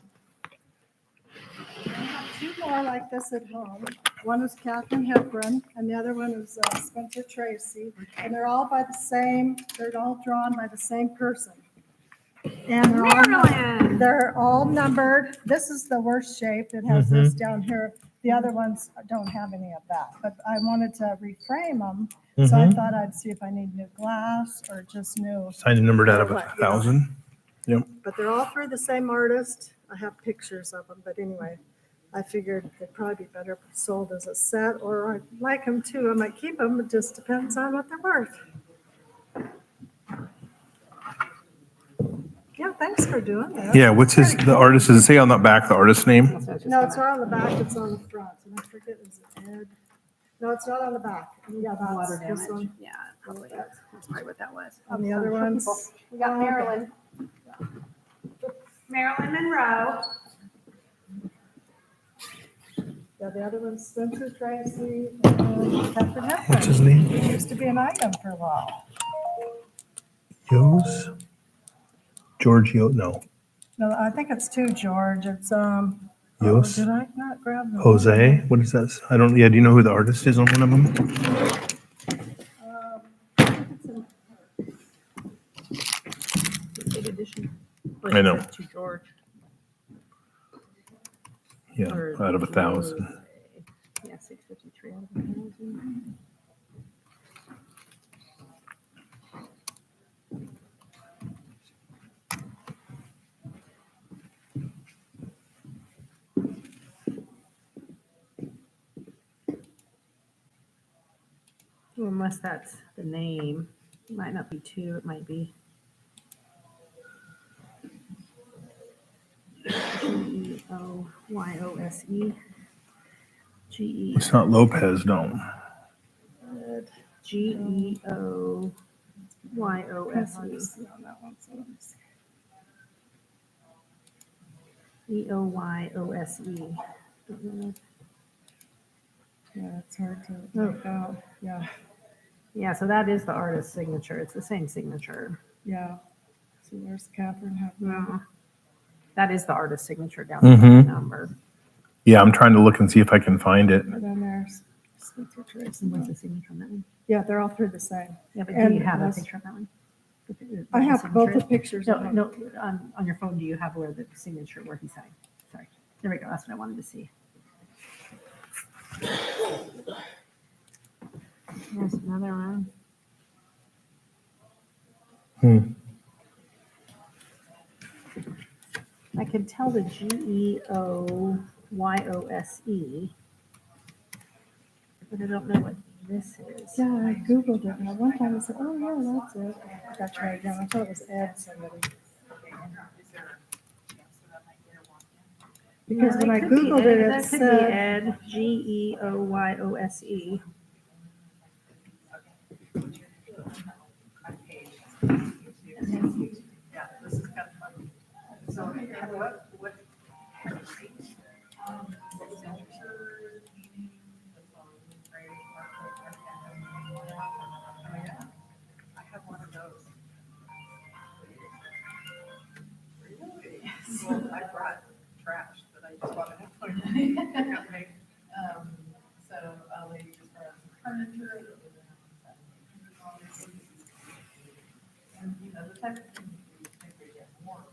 I have two more like this at home. One is Katharine Hepburn, and the other one is Spencer Tracy. And they're all by the same, they're all drawn by the same person. And they're all numbered. This is the worst shape. It has this down here. The other ones don't have any of that. But I wanted to reframe them, so I thought I'd see if I need new glass or just new. Signed and numbered out of what, 1,000. Yep. But they're all through the same artist. I have pictures of them, but anyway, I figured they'd probably be better sold as a set, or I'd like them too. I might keep them. It just depends on what they're worth. Yeah, thanks for doing that. Yeah, what's the artist, does it say on the back, the artist's name? No, it's not on the back, it's on the front. And I forget, is it Ed? No, it's not on the back. Yeah, that's this one. Yeah, probably. That's probably what that was. On the other ones. We got Marilyn. Marilyn Monroe. Yeah, the other one's Spencer Tracy and Katharine Hepburn. What's his name? It used to be an item for a while. Giorgio, no. No, I think it's two, George. It's, Yos? did I not grab them? Jose? What is that? I don't, yeah, do you know who the artist is on one of them? Big edition. I know. To George. Yeah, out of 1,000. Yeah, 653 out of 1,000. Unless that's the name. It might not be two, it might be. Geoyose. G-E. It's not Lopez, no. Geoyose. Eoyose. Yeah, it's hard to work out. Yeah, Yeah, so that is the artist's signature. It's the same signature. yeah. So there's Katharine Hepburn. No. That is the artist's signature down there, the number. Yeah, I'm trying to look and see if I can find it. And then there's Spencer Tracy. What's the signature on that one? Yeah, they're all through the same. Yeah, but And do you have a that's- picture of that one? I have signature both the is? pictures. No, of them. no, on your phone, do you have where the signature, where he signed? Sorry. There we go. That's what I wanted to see. There's another one. I can tell the Geoyose, but I don't know what this is. Yeah, I Googled it. And one time I said, oh, yeah, that's it. I got to write it down. I thought it was Ed somebody. Because when I Googled it, it That could be said, Ed, Geoyose. I brought trash that I just wanted to put in. So a lady just brought some furniture. And, you know, the type of thing you think we get more of.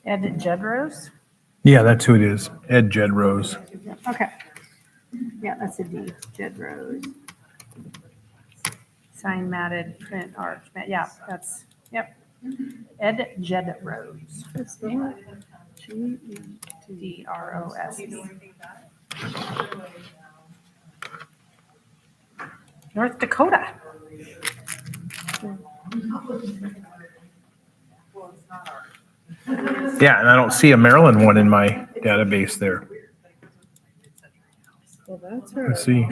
Ed Jedrose? Yeah, that's who it is. Ed Jedrose. Okay. Yeah, that's a D. Jedrose. Sign matted print arch. Yeah, that's, yep. Ed Jedrose. Gedrose. North Dakota. Yeah, and I don't see a Maryland one in my database there. So that's her. Let's see.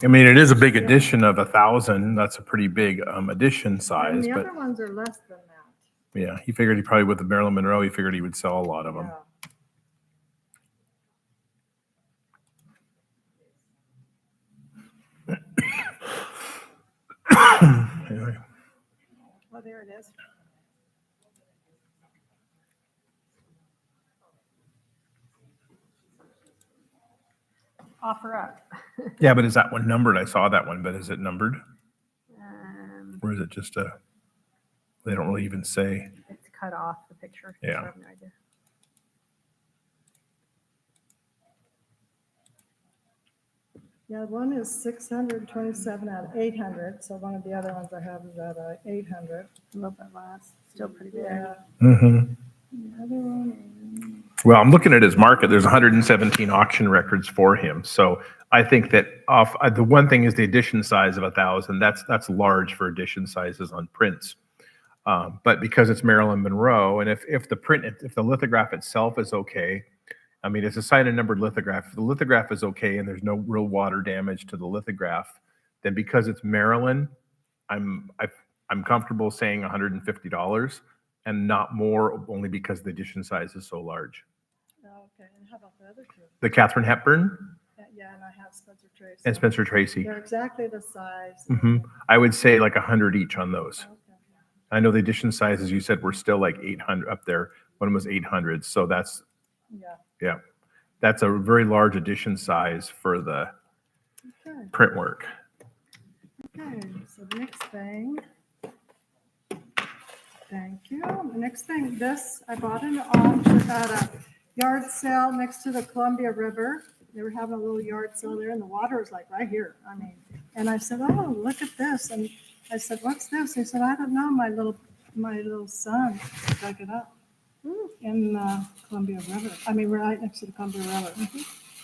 I mean, it is a big edition of 1,000. That's a pretty big edition And size, the but other ones are less than that. yeah, he figured he probably with the Marilyn Monroe, he figured he would sell a lot of them. Anyway. Well, there it is. Offer up. Yeah, but is that one numbered? I saw that one, but is it numbered? Um, Or is it just a, they don't really even say? It's cut off the picture. Yeah. So I have no idea. Yeah, one is 627 out of 800. So one of the other ones I have is at 800. A little bit less. Still pretty big. Yeah. Mm-hmm. The other one Well, I'm looking at his market. There's 117 auction records for him. So I think that the one thing is the edition size of 1,000. That's large for edition sizes on prints. But because it's Marilyn Monroe, and if the lithograph itself is okay, I mean, it's a signed and numbered lithograph. If the lithograph is okay and there's no real water damage to the lithograph, then because it's Marilyn, I'm comfortable saying $150 and not more, only because the edition size is so large. Oh, okay. And how about the other two? The Katharine Hepburn Yeah, and I have Spencer Tracy. and Spencer Tracy. They're exactly the size. I would say like 100 each on those. I know the edition sizes you said were still like 800 up there. One was 800. So that's, yeah, that's a very large edition size for the Okay. print work. Okay, so the next thing. Thank you. The next thing, this, I bought an auction at a yard sale next to the Columbia River. They were having a little yard sale there and the water was like right here. I mean, and I said, oh, look at this. And I said, what's this? He said, I don't know. My little son dug it up in Columbia River. I mean, right next to the Columbia River.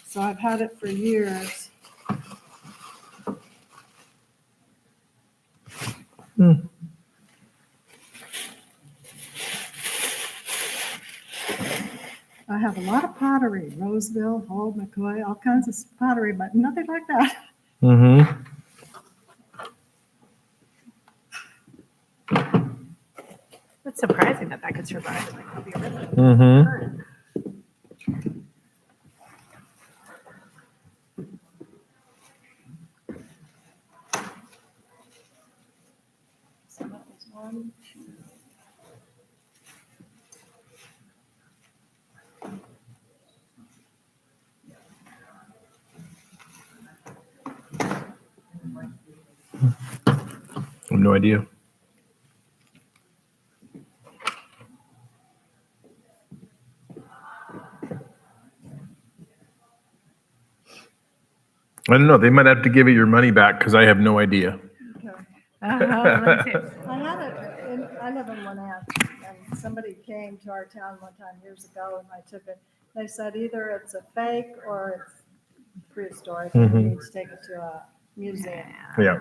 So I've had it for years. I have a lot of pottery, Roseville, Hull, McCoy, all kinds of pottery, but nothing like that. Mm-hmm. That's surprising that could survive in the Columbia River. Mm-hmm. So that was 1, 2. I have no idea. I don't know. They might have to give you your money back because I have no idea. I had it, I live in Lynette, and somebody came to our town one time years ago, and I took it. They said either it's a fake or it's prehistoric, and we need to take it to a museum. Yeah.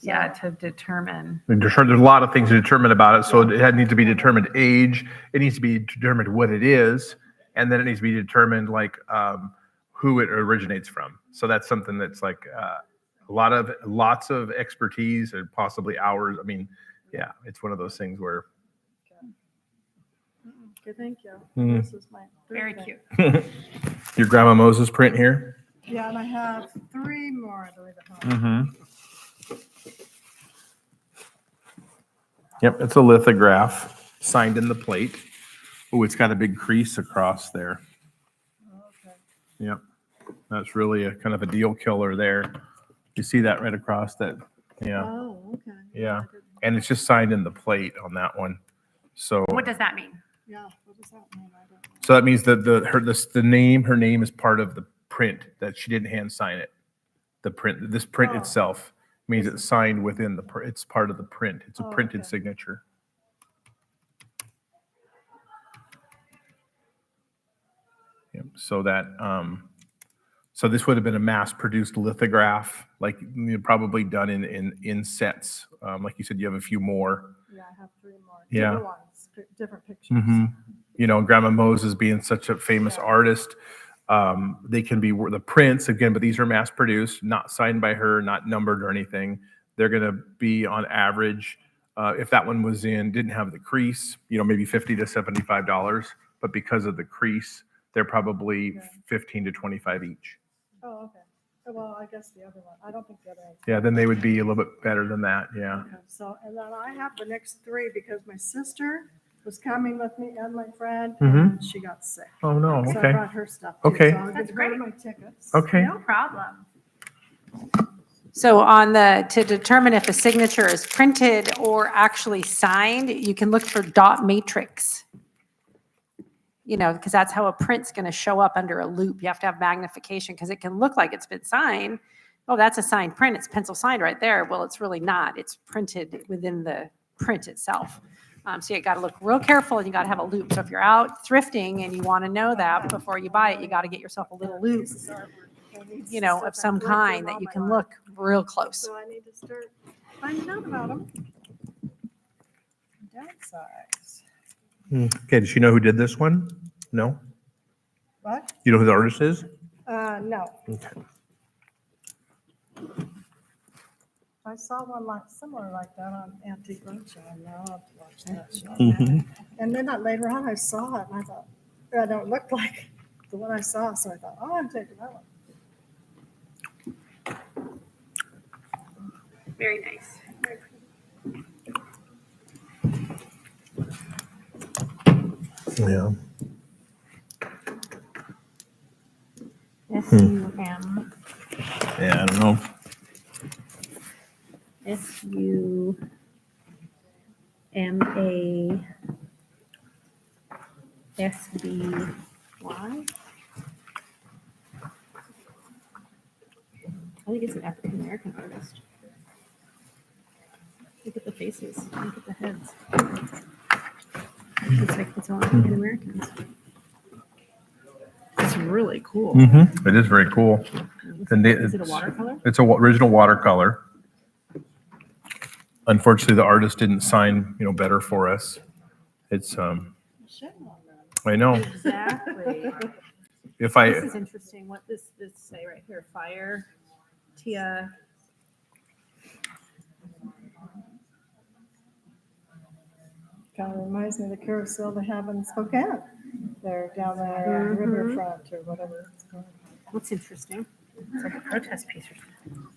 Yeah, to determine. There's a lot of things to determine about it. So it needs to be determined age. It needs to be determined what it is. And then it needs to be determined like who it originates from. So that's something that's like lots of expertise and possibly hours. I mean, yeah, it's one of those things where. Okay, thank you. Mhm. This is my third Very thing. cute. Your Grandma Moses print here? Yeah, and I have 3 more, I believe, at home. Mm-hmm. Yep, it's a lithograph signed in the plate. Oh, it's got a big crease across there. Okay. Yep, that's really a kind of a deal killer there. You see that right across that? Yeah, Oh, okay. yeah. And it's just signed in the plate on that one. So What does that mean? Yeah, what does that mean? I don't know. so that means that her name is part of the print, that she didn't hand sign it. The print, this print Oh. itself means it's signed within it's part of the print. It's a Oh, printed okay. signature. Yep. So that so this would have been a mass-produced lithograph, like probably done in sets. Like you said, you have a few more. Yeah, I have 3 more. Yeah. Different ones, different pictures. You know, Grandma Moses being such a famous artist, They can be the prints again, but these are mass produced, not signed by her, not numbered or anything. They're going to be on average, if that one was didn't have the crease, maybe $50 to $75. But because of the crease, they're probably 15 to 25 each. Oh, okay. Well, I guess the other one, I don't think the other one. Yeah, then they would be a little bit better than that. Yeah. Okay, so, and then I have the next three because my sister was coming with me and my friend, and she got sick. Oh, no. So I Okay. brought her stuff too. Okay. So I'll give her my tickets. Okay. No problem. So to determine if a signature is printed or actually signed, you can look for dot matrix. Because that's how a print's going to show up under a loop. You have to have magnification because it can look like it's been signed. Oh, that's a signed print. It's pencil signed right there. Well, it's really not. It's printed within the print itself. So you got to look real careful and you got to have a loop. So if you're out thrifting and you want to know that before you buy it, you got to get yourself a little loop, of some kind that you can look real close. So I need to start finding out about them. Downsize. Okay. Does she know who did this one? No. What? You know who the artist is? No. Okay. I saw one similar like that on Antique Roadshow, and now I'll have to watch that show. Mhm. And then later on, I saw it, and I thought, that don't look like the one I saw, so I thought, oh, I'm taking that one. Very nice. Yeah. SUM. Yeah, I don't know. SUMASBY. I think it's an African American artist. Look at the faces. Look at the heads. It's like it's all African Americans. It's really cool. Mm-hmm. It is very cool. Is it a watercolor? It's an original watercolor. Unfortunately, the artist didn't sign, better for us. It's I know. Exactly. If This is interesting. What this say right here? Fire, Tia. Kind of reminds me of the carousel they have in Spokane. They're down there on the riverfront or whatever it's called. What's interesting? It's like a protest piece or something.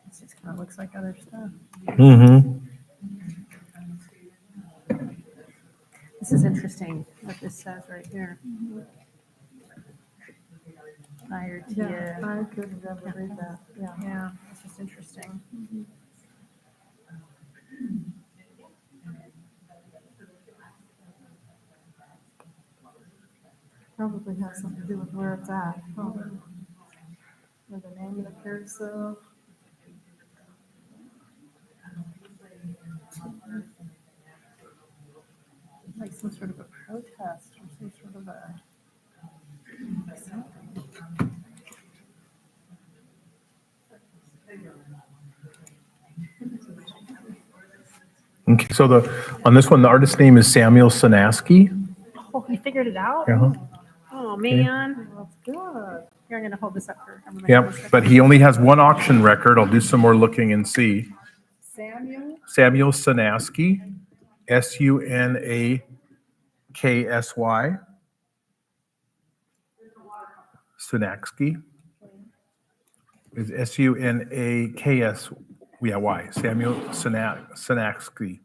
It just kind of looks like other stuff. Mm-hmm. This is interesting what this says right here. Fire, Tia. Yeah, I could never read that. Yeah. Yeah, it's just interesting. Probably has something to do with where it's at. Or the name of the carousel. Like some sort of a protest or some sort of a something. Okay, so on this one, the artist's name is Samuel Sanaski. Oh, you figured it out? Yeah. Oh, man. That's good. Here, I'm going to hold this up for everybody. Yep, but he only has one auction record. I'll do some more looking and see. Samuel Sanaski, Sunaksy. Sunaksky. Is Sunaks, yeah, Y. Samuel Sanaksky.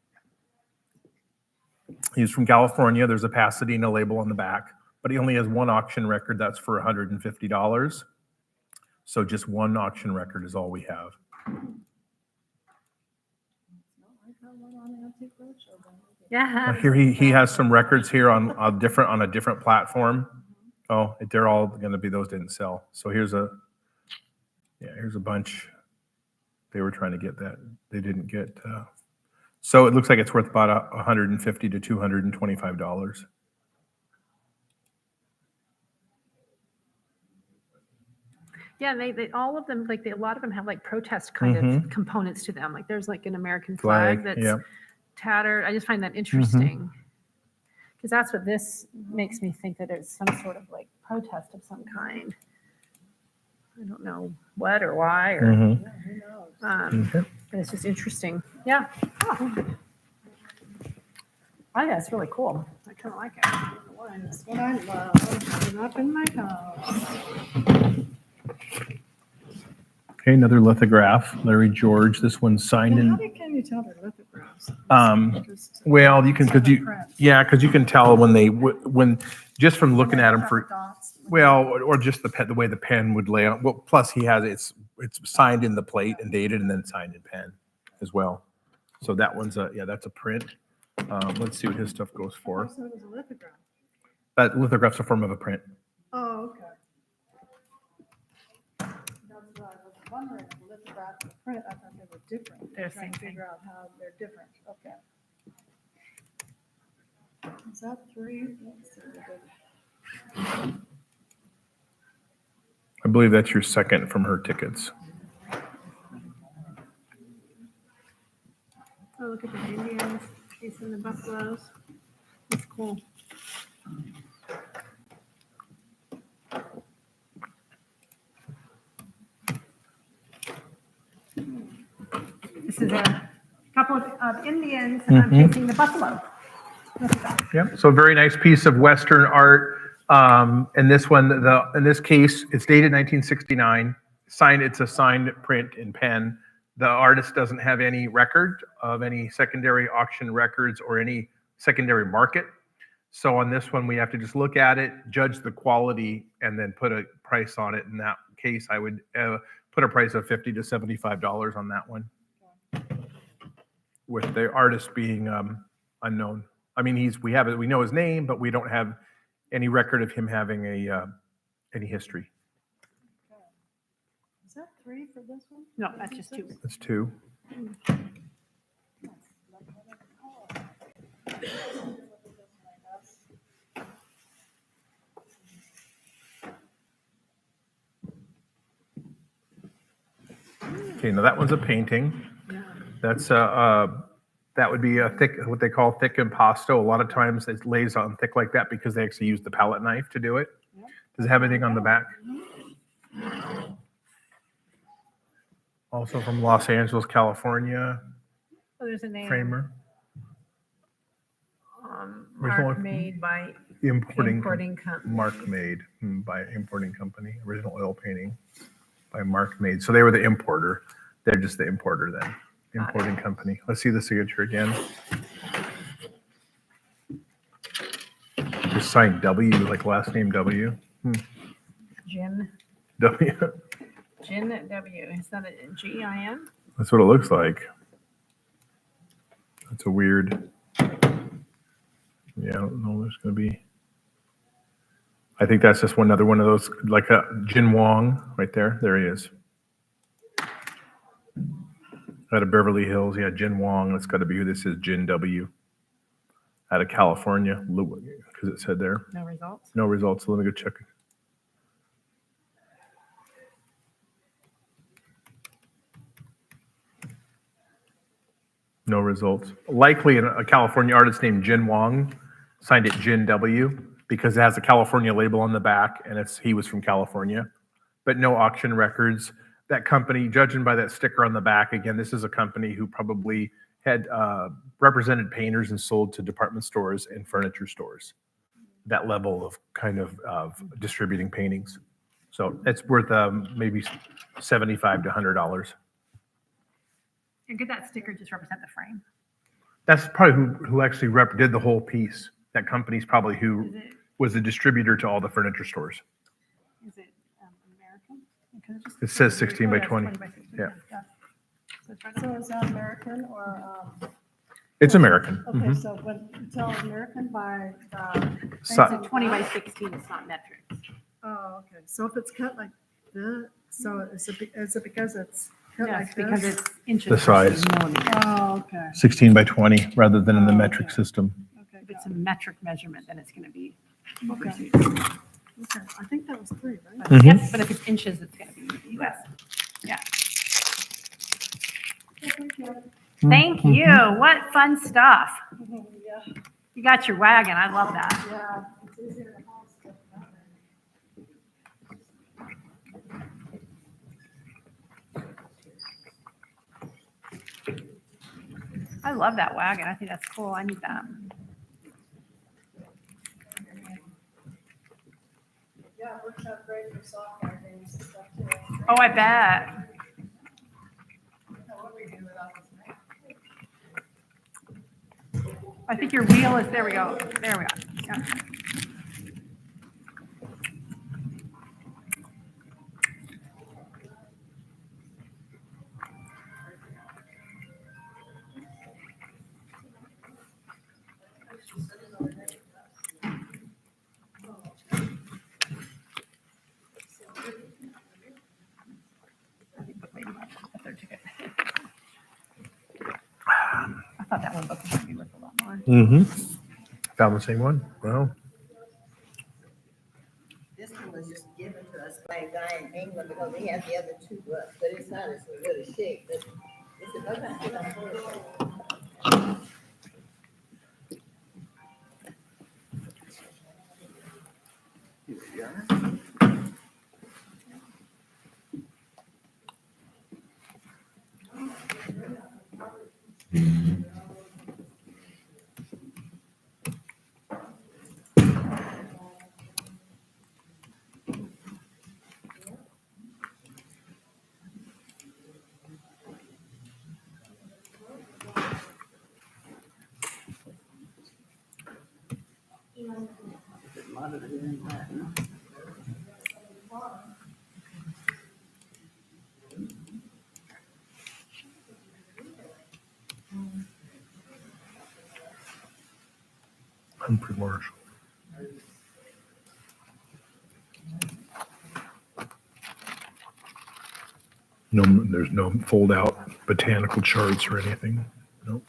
He's from California. There's a Pasadena label on the back, but he only has one auction record. That's for $150. So just one auction record is all we have. Yeah. Here he has some records here on a different platform. Oh, they're all going to be, those didn't sell. So here's a bunch. They were trying to get that. They didn't get. So it looks like it's worth about $150 to $225. Yeah, they all of them, like a lot of them have like protest kind of components to them. Like there's like an American flag that's yeah. tattered. I just find that interesting because that's what this makes me think, that it's some sort of like protest of some kind. I don't know what or why or but it's just interesting. Yeah. Oh. I think that's really cool. I kind of like it. That's what I love. Put it up in my house. Okay, another lithograph, Larry George. This one's signed Now, in. how can you tell they're lithographs? Well, you can, because you can tell when just from looking at them or just the way the pen would lay out. Well, plus he has it's signed in the plate and dated, and then signed in pen as well. So that one's that's a print. Let's see what his stuff goes for. So it was a lithograph. That lithograph's a form of a print. Oh, okay. That's what I was wondering, lithograph and print, I thought they were different. They're Trying to same figure out how they're different. Okay. Is that 3? Let's see what it is. I believe that's your second from her tickets. Oh, look at the Indians chasing the buffaloes. That's cool. This is a couple of Indians chasing the buffalo. Yeah, so very nice piece of Western art. And this one, in this case, it's dated 1969. It's a signed print in pen. The artist doesn't have any record of any secondary auction records or any secondary market. So on this one, we have to just look at it, judge the quality, and then put a price on it. In that case, I would put a price of $50 to $75 on that one, with the artist being unknown. I mean, we know his name, but we don't have any record of him having any history. Is that 3 for this one? No, that's just 2. That's 2. Okay, now that one's a painting. That's that would be a thick, what they call thick impasto. A lot of times it lays on thick like that because they actually use the palette knife to do it. Does it have anything on the back? Also from Los Angeles, California. Oh, there's a name. Framer. Mark made by Importing company. Mark made by importing company. Original oil painting by Mark made. So they were the importer. They're just the importer then. Importing company. Let's see the signature again. Just signed W, like last name W. Jin. W. Jin W. Is that a G-I-N? That's what it looks like. That's a weird. Yeah, I don't know. There's going to be. I think that's just another one of those, like a Jin Wong right there. There he is. Out of Beverly Hills. Yeah, Jin Wong. That's got to be who this is. Jin W. Out of California, because it said there. No results? No results. So let me go check. No results. Likely a California artist named Jin Wong signed it Jin W because it has a California label on the back and he was from California, but no auction records. That company, judging by that sticker on the back, again, this is a company who probably had represented painters and sold to department stores and furniture stores. That level of kind of distributing paintings. So it's worth maybe $75 to $100. And could that sticker just represent the frame? That's probably who actually did the whole piece. That company's probably who Is it, was the distributor to all the furniture stores. is it American? Because just- It says 16 by 20. 20 by 16, Yeah. So it's right on So is that American or? It's American. Okay, Mhm. so when you tell American by, It's a 20 by 16, it's not metric. oh, okay. So if it's cut like this, so is it because it's cut No, like it's because this? it's inches. The size. versus millimeters. Oh, okay. 16 by 20 rather than in the metric system. Okay, If it's a metric measurement, then it's going to be. Okay. Okay, I think that was 3, right? Mhm. Yes, but if it's inches, it's going to be US. Yeah. Thank you. What fun stuff. Yeah, You got your wagon. I love that. yeah. It's easier to haul stuff that way. I love that wagon. I think that's cool. I need that. Yeah, it works out great for software games and stuff too. Oh, I bet. What we do without this map. I think your wheel is, there we go. There we go. Yeah. I thought that one book was going to be worth a lot more. Mm-hmm. Found the same one? Well, This one was just given to us by a guy in England because he had the other 2 books, but it's not as good a shape. But it's a book I put on hold. Here we are. Humphrey Marshall. No, there's no fold out botanical charts or anything. Nope.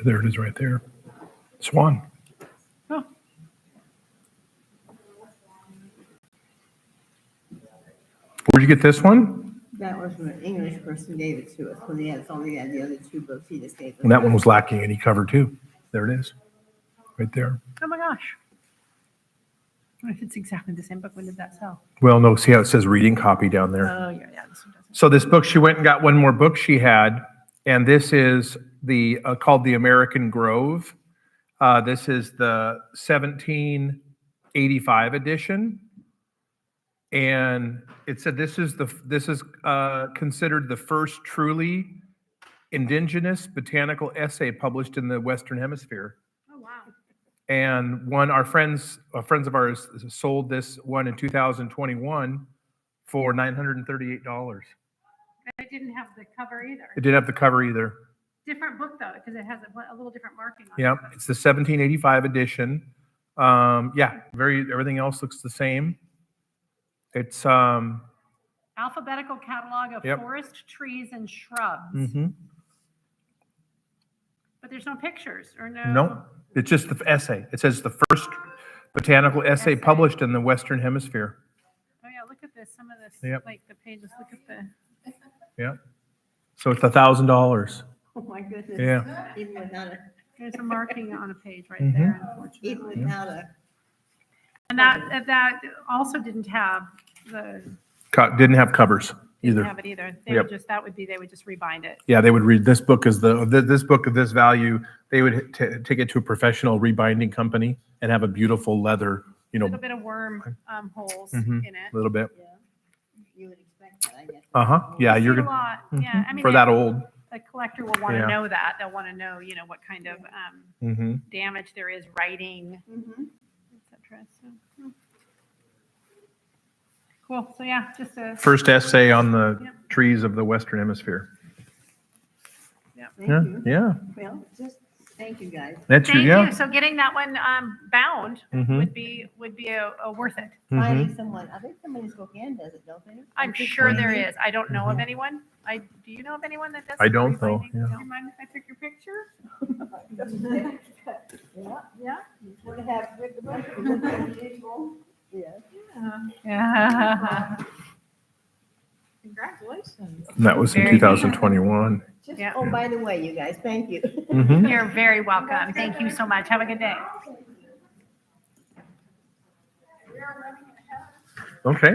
There it is right there. Swan. Oh. Where'd you get this one? That was from an English person gave it to us when he had only had the other 2 books he just gave us. And that one was lacking any cover too. There it is. Right there. Oh my gosh. What if it's exactly the same book? When did that sell? Well, no, see how it says reading copy down there? Oh, yeah, yeah. This one doesn't. So this book, she went and got one more book she had, and this is the called The American Grove. This is the 1785 edition, and it said this is considered the first truly indigenous botanical essay published in the Western Hemisphere. Oh, wow. And friends of ours sold this one in 2021 for $938. It didn't have the cover either. It didn't have the cover either. Different book though, because it has a little different marking on Yep, it. it's the 1785 edition. Yeah, everything else looks the same. It's Alphabetical catalog of Yep. forest trees and shrubs. mhm. But there's no pictures or no. No, it's just the essay. It says the first botanical essay published in the Western Hemisphere. Oh yeah, look at this. Some of this, Yep. like the pages. Look at the. Yeah. So it's $1,000. Oh, my goodness. Yeah. Even without a, There's a marking on a page right Mhm. there, unfortunately. even without a, And that also didn't have the. Didn't have covers. Didn't Either. have it either. They Yep. would just, that would be, they would just rebind it. Yeah, they would read this book as this book of this value. They would take it to a professional rebinding company and have a beautiful leather, A little bit of worm holes mhm, in it. a little bit. You would expect that, I guess. Yeah, You you're see it a gonna lot. Yeah, I mean, for that old. a collector will want to Yeah. know that. They'll want to know, what kind of Mhm. damage there is, writing, Mhm. etc. So, cool. So yeah, just a First essay on the Yep. trees of the Western Hemisphere. Thank Yeah, you. yeah. Well, just, thank you, guys. That's Thank yeah. you. So getting that one bound Mhm. would be a worth it. Finding someone, I think someone in Spokane does it, don't they? I'm sure there is. I don't know of anyone. Do you know of anyone that does? I don't know, rebinding? yeah. Do you mind if I took your picture? Yeah. You want to have with the bunch of usual. Yeah. Yeah. Congratulations. And that was in Very 2021. Just, Yeah. oh, by the way, you guys, thank you. Mhm. You're very welcome. Thank you so much. Have a good day. Okay.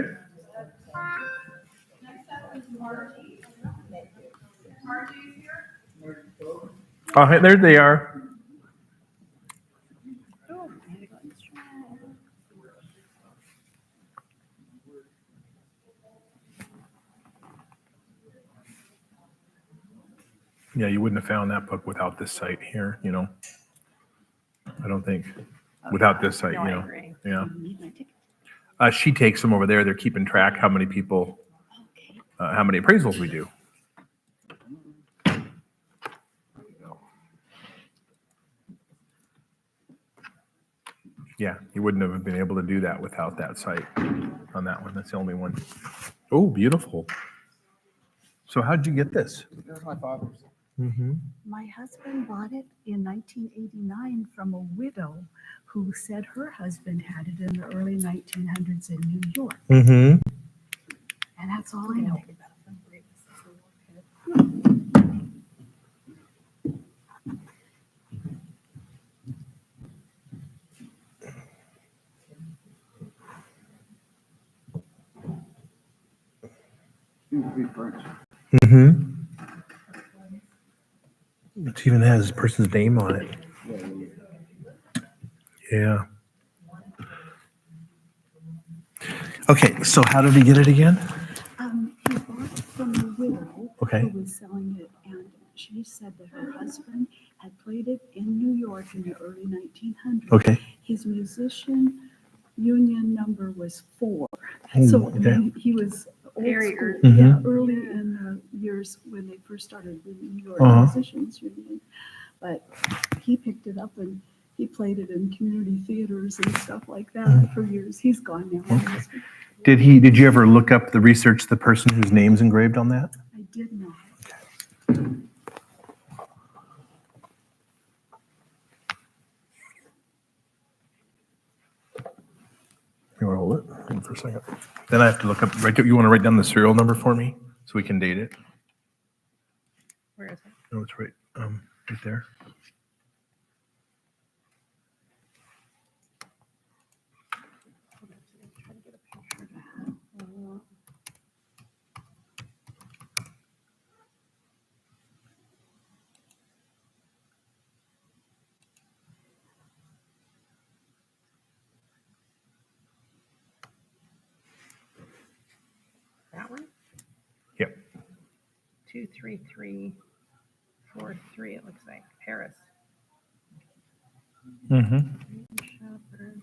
Oh, hey, there they are. Yeah, you wouldn't have found that book without this site here, I don't think. Without this site, No, I agree. Yeah. She takes them over there. They're keeping track how many people, how many appraisals we do. Yeah, you wouldn't have been able to do that without that site on that one. That's the only one. Oh, beautiful. So how'd you get this? It was my father's. Mm-hmm. My husband bought it in 1989 from a widow who said her husband had it in the early 1900s in New York. Mm-hmm. And that's all I know. Mm-hmm. It even has a person's name on it. Yeah. Okay, so how did he get it again? He bought it from a widow Okay. who was selling it, and she said that her husband had played it in New York in the early 1900s. Okay. His musician union number was 4. Oh, So I okay. mean, he was old Very school. early. Yeah, Mhm. early in the years when they first started the New York Uh-huh. Musicians Union. But he picked it up and he played it in community theaters and stuff like that for years. He's gone now. my husband. Did you ever look up research the person whose name's engraved on that? I did not. You want to hold it? Hold it for a second. Then I have to look up, you want to write down the serial number for me so we can date it? Where is it? No, it's right there. That one? Yep. 23343. It looks like Paris. Mm-hmm. Shepherd.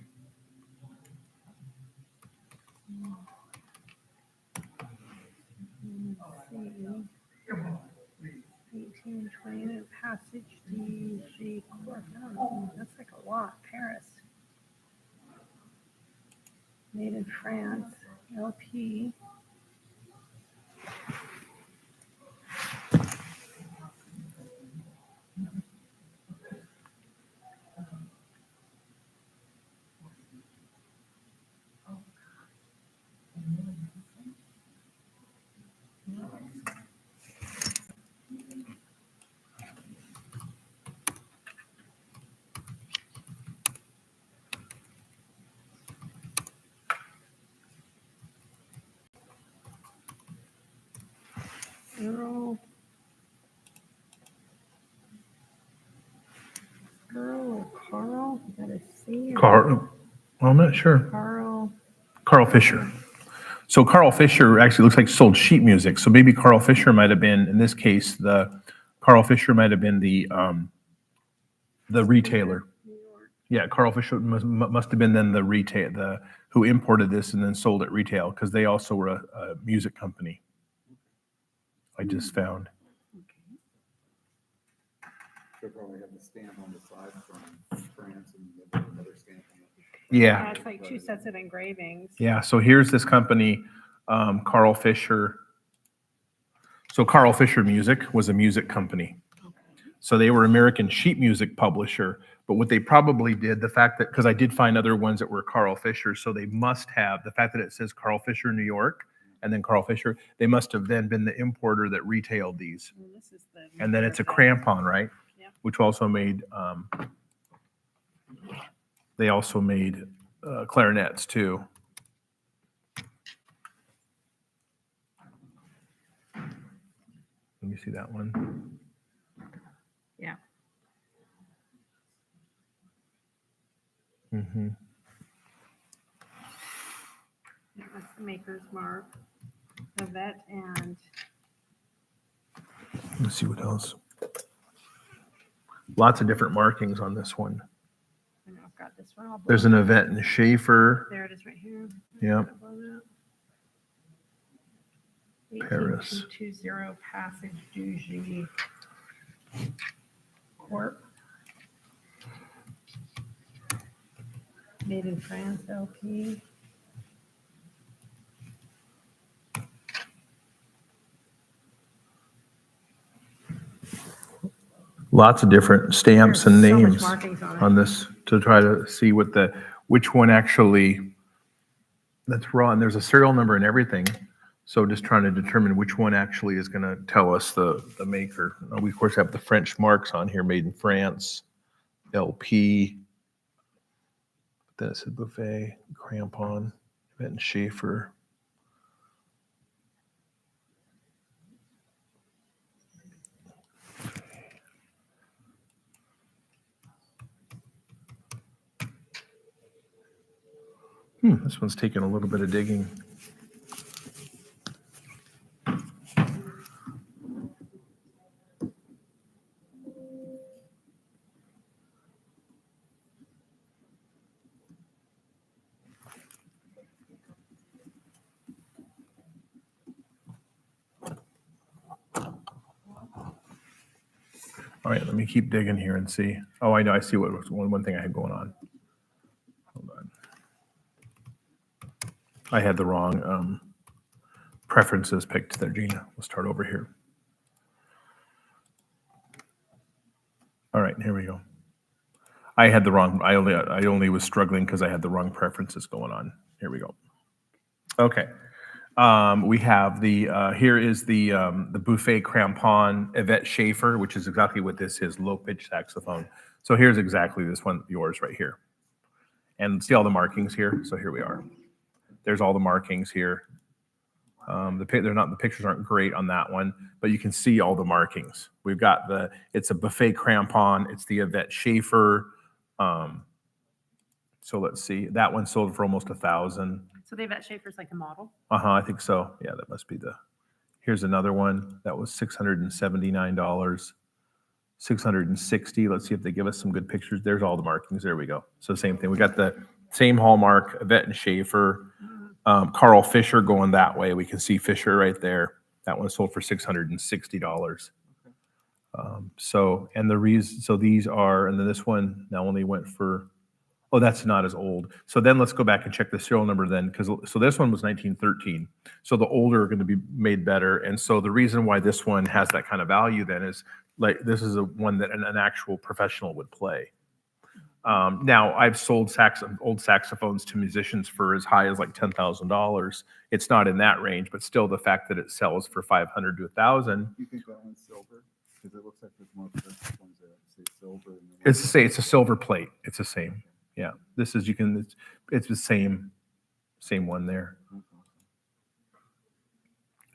1820 Passage DG Corp. Oh, that's like a lot. Paris. Made in France. LP. Girl. Carl, you gotta see. Carl, I'm not sure. Carl. Carl Fisher. So Carl Fisher actually looks like sold sheet music. So maybe Carl Fisher might have been, in this case, Carl Fisher might have been the retailer. Yeah, Carl Fisher must have been then the who imported this and then sold it retail, because they also were a music company. I just found. They probably have the stamp on the side from France and another stamp on Yeah. It's like 2 sets of engravings. Yeah, so here's this company, Carl Fisher. So Carl Fisher Music was a music company. So they were American sheet music publisher, but what they probably did, the fact that, because I did find other ones that were Carl Fisher, so they must have, the fact that it says Carl Fisher, New York, and then Carl Fisher, they must have then been the importer that retailed these. And then it's a crampon, right? Yeah. Which also made, they also made clarinets too. Let me see that one. Yeah. Mm-hmm. That's the maker's mark. Yvette and Let's see what else. Lots of different markings on this one. I know I've got this one all. There's an Yvette and Schaefer. There it is right here. Yep. Paris. 18220 Passage du G Corp. Made in France LP. Lots of different stamps and There's so much names markings on it. on this to try to see which one actually that's raw. And there's a serial number and everything. So just trying to determine which one actually is going to tell us the maker. We of course have the French marks on here, made in France, LP. Then it said Buffet, Crampon, Yvette and Schaefer. This one's taking a little bit of digging. All right, let me keep digging here and see. Oh, I know. I see what one thing I had going on. Hold on. I had the wrong preferences picked there, Gina. We'll start over here. All right, here we go. I had the wrong. I only was struggling because I had the wrong preferences going on. Here we go. Okay. We have here is the Buffet Crampon Yvette Schaefer, which is exactly what this is, low pitch saxophone. So here's exactly this one, yours right here. And see all the markings here? So here we are. There's all the markings here. The pictures aren't great on that one, but you can see all the markings. We've got it's a Buffet Crampon, it's the Yvette Schaefer. So let's see, that one sold for almost 1,000. So the Yvette Schaefer's like a model? I think so. Yeah, that must be here's another one. That was $679. 660. Let's see if they give us some good pictures. There's all the markings. There we go. So same thing. We got the same hallmark, Yvette and Schaefer. Carl Fisher going that way. We can see Fisher right there. That one sold for $660. So these are, and then this one now only went for, oh, that's not as old. So then let's go back and check the serial number then, so this one was 1913. So the older are going to be made better. And so the reason why this one has that kind of value then is like, this is one that an actual professional would play. Now I've sold old saxophones to musicians for as high as like $10,000. It's not in that range, but still the fact that it sells for 500 to 1,000. You think that one's silver? Because it looks like there's more expensive ones that say silver. It's a silver plate. It's the same. Yeah, this is it's the same one there.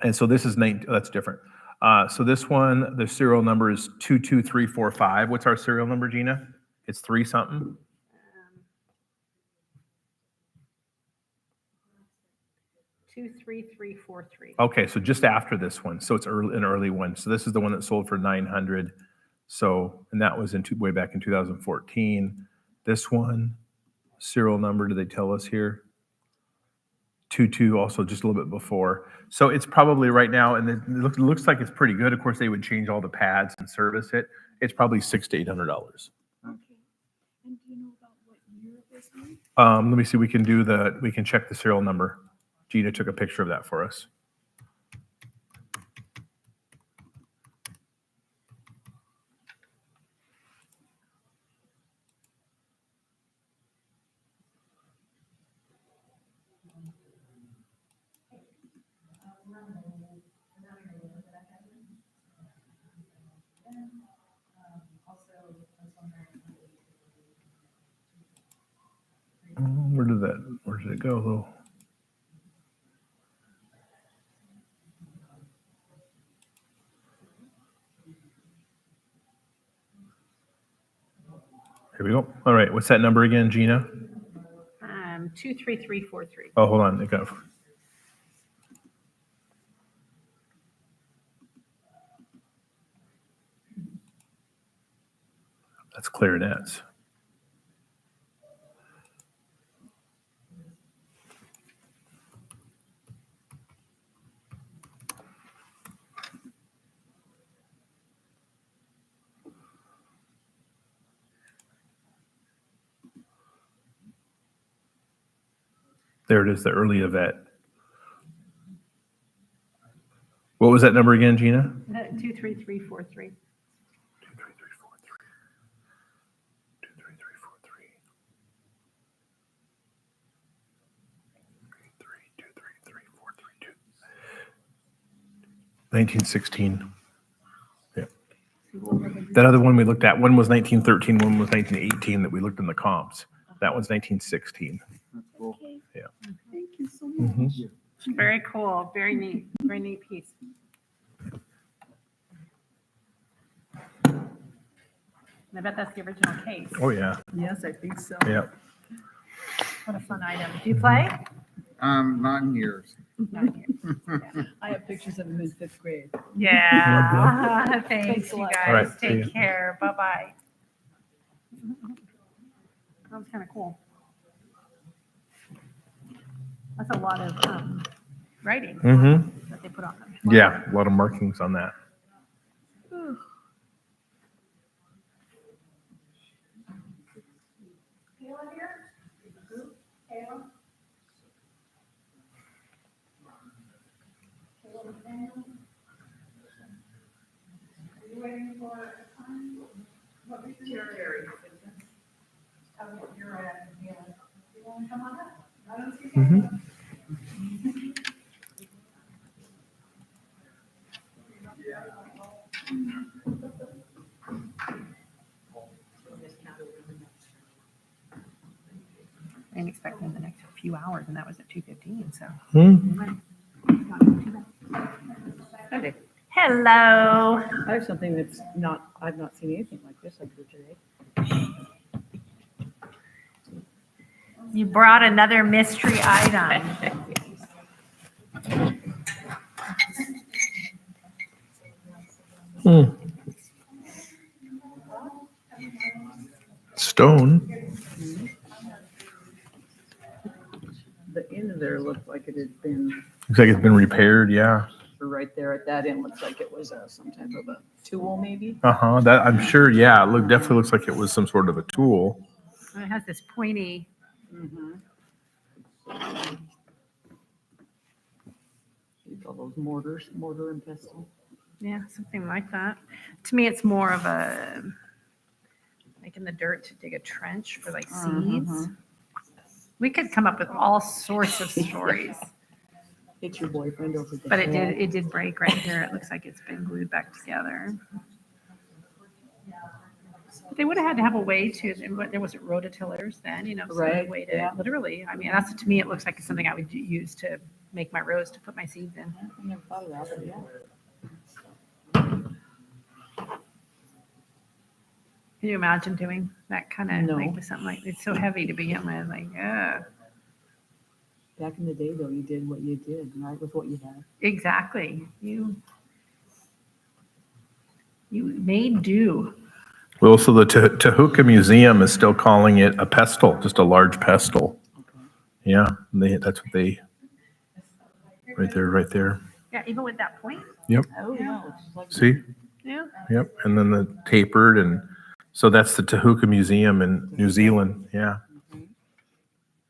And so this is that's different. So this one, the serial number is 22345. What's our serial number, Gina? It's 3 something? 23343. Okay, so just after this one. So it's an early one. So this is the one that sold for 900. So, and that was way back in 2014. This one, serial number, do they tell us here? 22, also just a little bit before. So it's probably right now, and it looks like it's pretty good. Of course, they would change all the pads and service it. It's probably $600 to $800. Okay. And do you know about what year it was made? Let me see. We can check the serial number. Gina took a picture of that for us. Where did it go though? Here we go. All right, what's that number again, Gina? 23343. Oh, hold on. It got. That's clarinets. There it is, the early Yvette. What was that number again, Gina? 23343. 1916. Yeah. That other one we looked at, one was 1913, one was 1918 that we looked in the comps. That one's 1916. That's cool. Yeah. Thank you so much. Very cool. Very neat. Very neat piece. And I bet that's the original case. Oh, yeah. Yes, I think so. Yeah. What a fun item. Do you play? Not in years. Not here. I have pictures of him in 5th grade. Yeah. Thanks, Thanks a you lot. guys. All right, see Take ya. care. Bye-bye. That was kind of cool. That's a lot of writing that they put on them. Yeah, a lot of markings on that. I didn't expect in the next few hours, and that was at 2:15. So. Okay. Hello. I have something that's I've not seen anything like this up here today. You brought another mystery item. Stone. The end of there looked like it had been, Looks like it's been repaired. Yeah. or right there at that end, looks like it was some type of a tool maybe. That I'm sure. Yeah. Definitely looks like it was some sort of a tool. It has this pointy. All those mortar and pestle. Yeah, something like that. To me, it's more of a, like in the dirt to dig a trench for like seeds. We could come up with all sorts of stories. It's your boyfriend over there. But it did break right here. It looks like it's been glued back together. They would have had to have a way to, and there wasn't rototillers then, so Right, a way to yeah. literally, I mean, to me, it looks like it's something I would use to make my rows to put my seeds in. I never thought of that, but yeah. Can you imagine doing that kind of No. like with something like, it's so heavy to begin with, like, yeah, Back in the day, though, you did what you did, right, with what you had. exactly. You made do. Well, so the Tehuka Museum is still calling it a pestle, just a large pestle. Yeah, that's what they, right there. Yeah, even with that point. Yep. Oh, Yeah. wow. See? Yeah. Yep. And then the tapered, and so that's the Tehuka Museum in New Zealand. Yeah.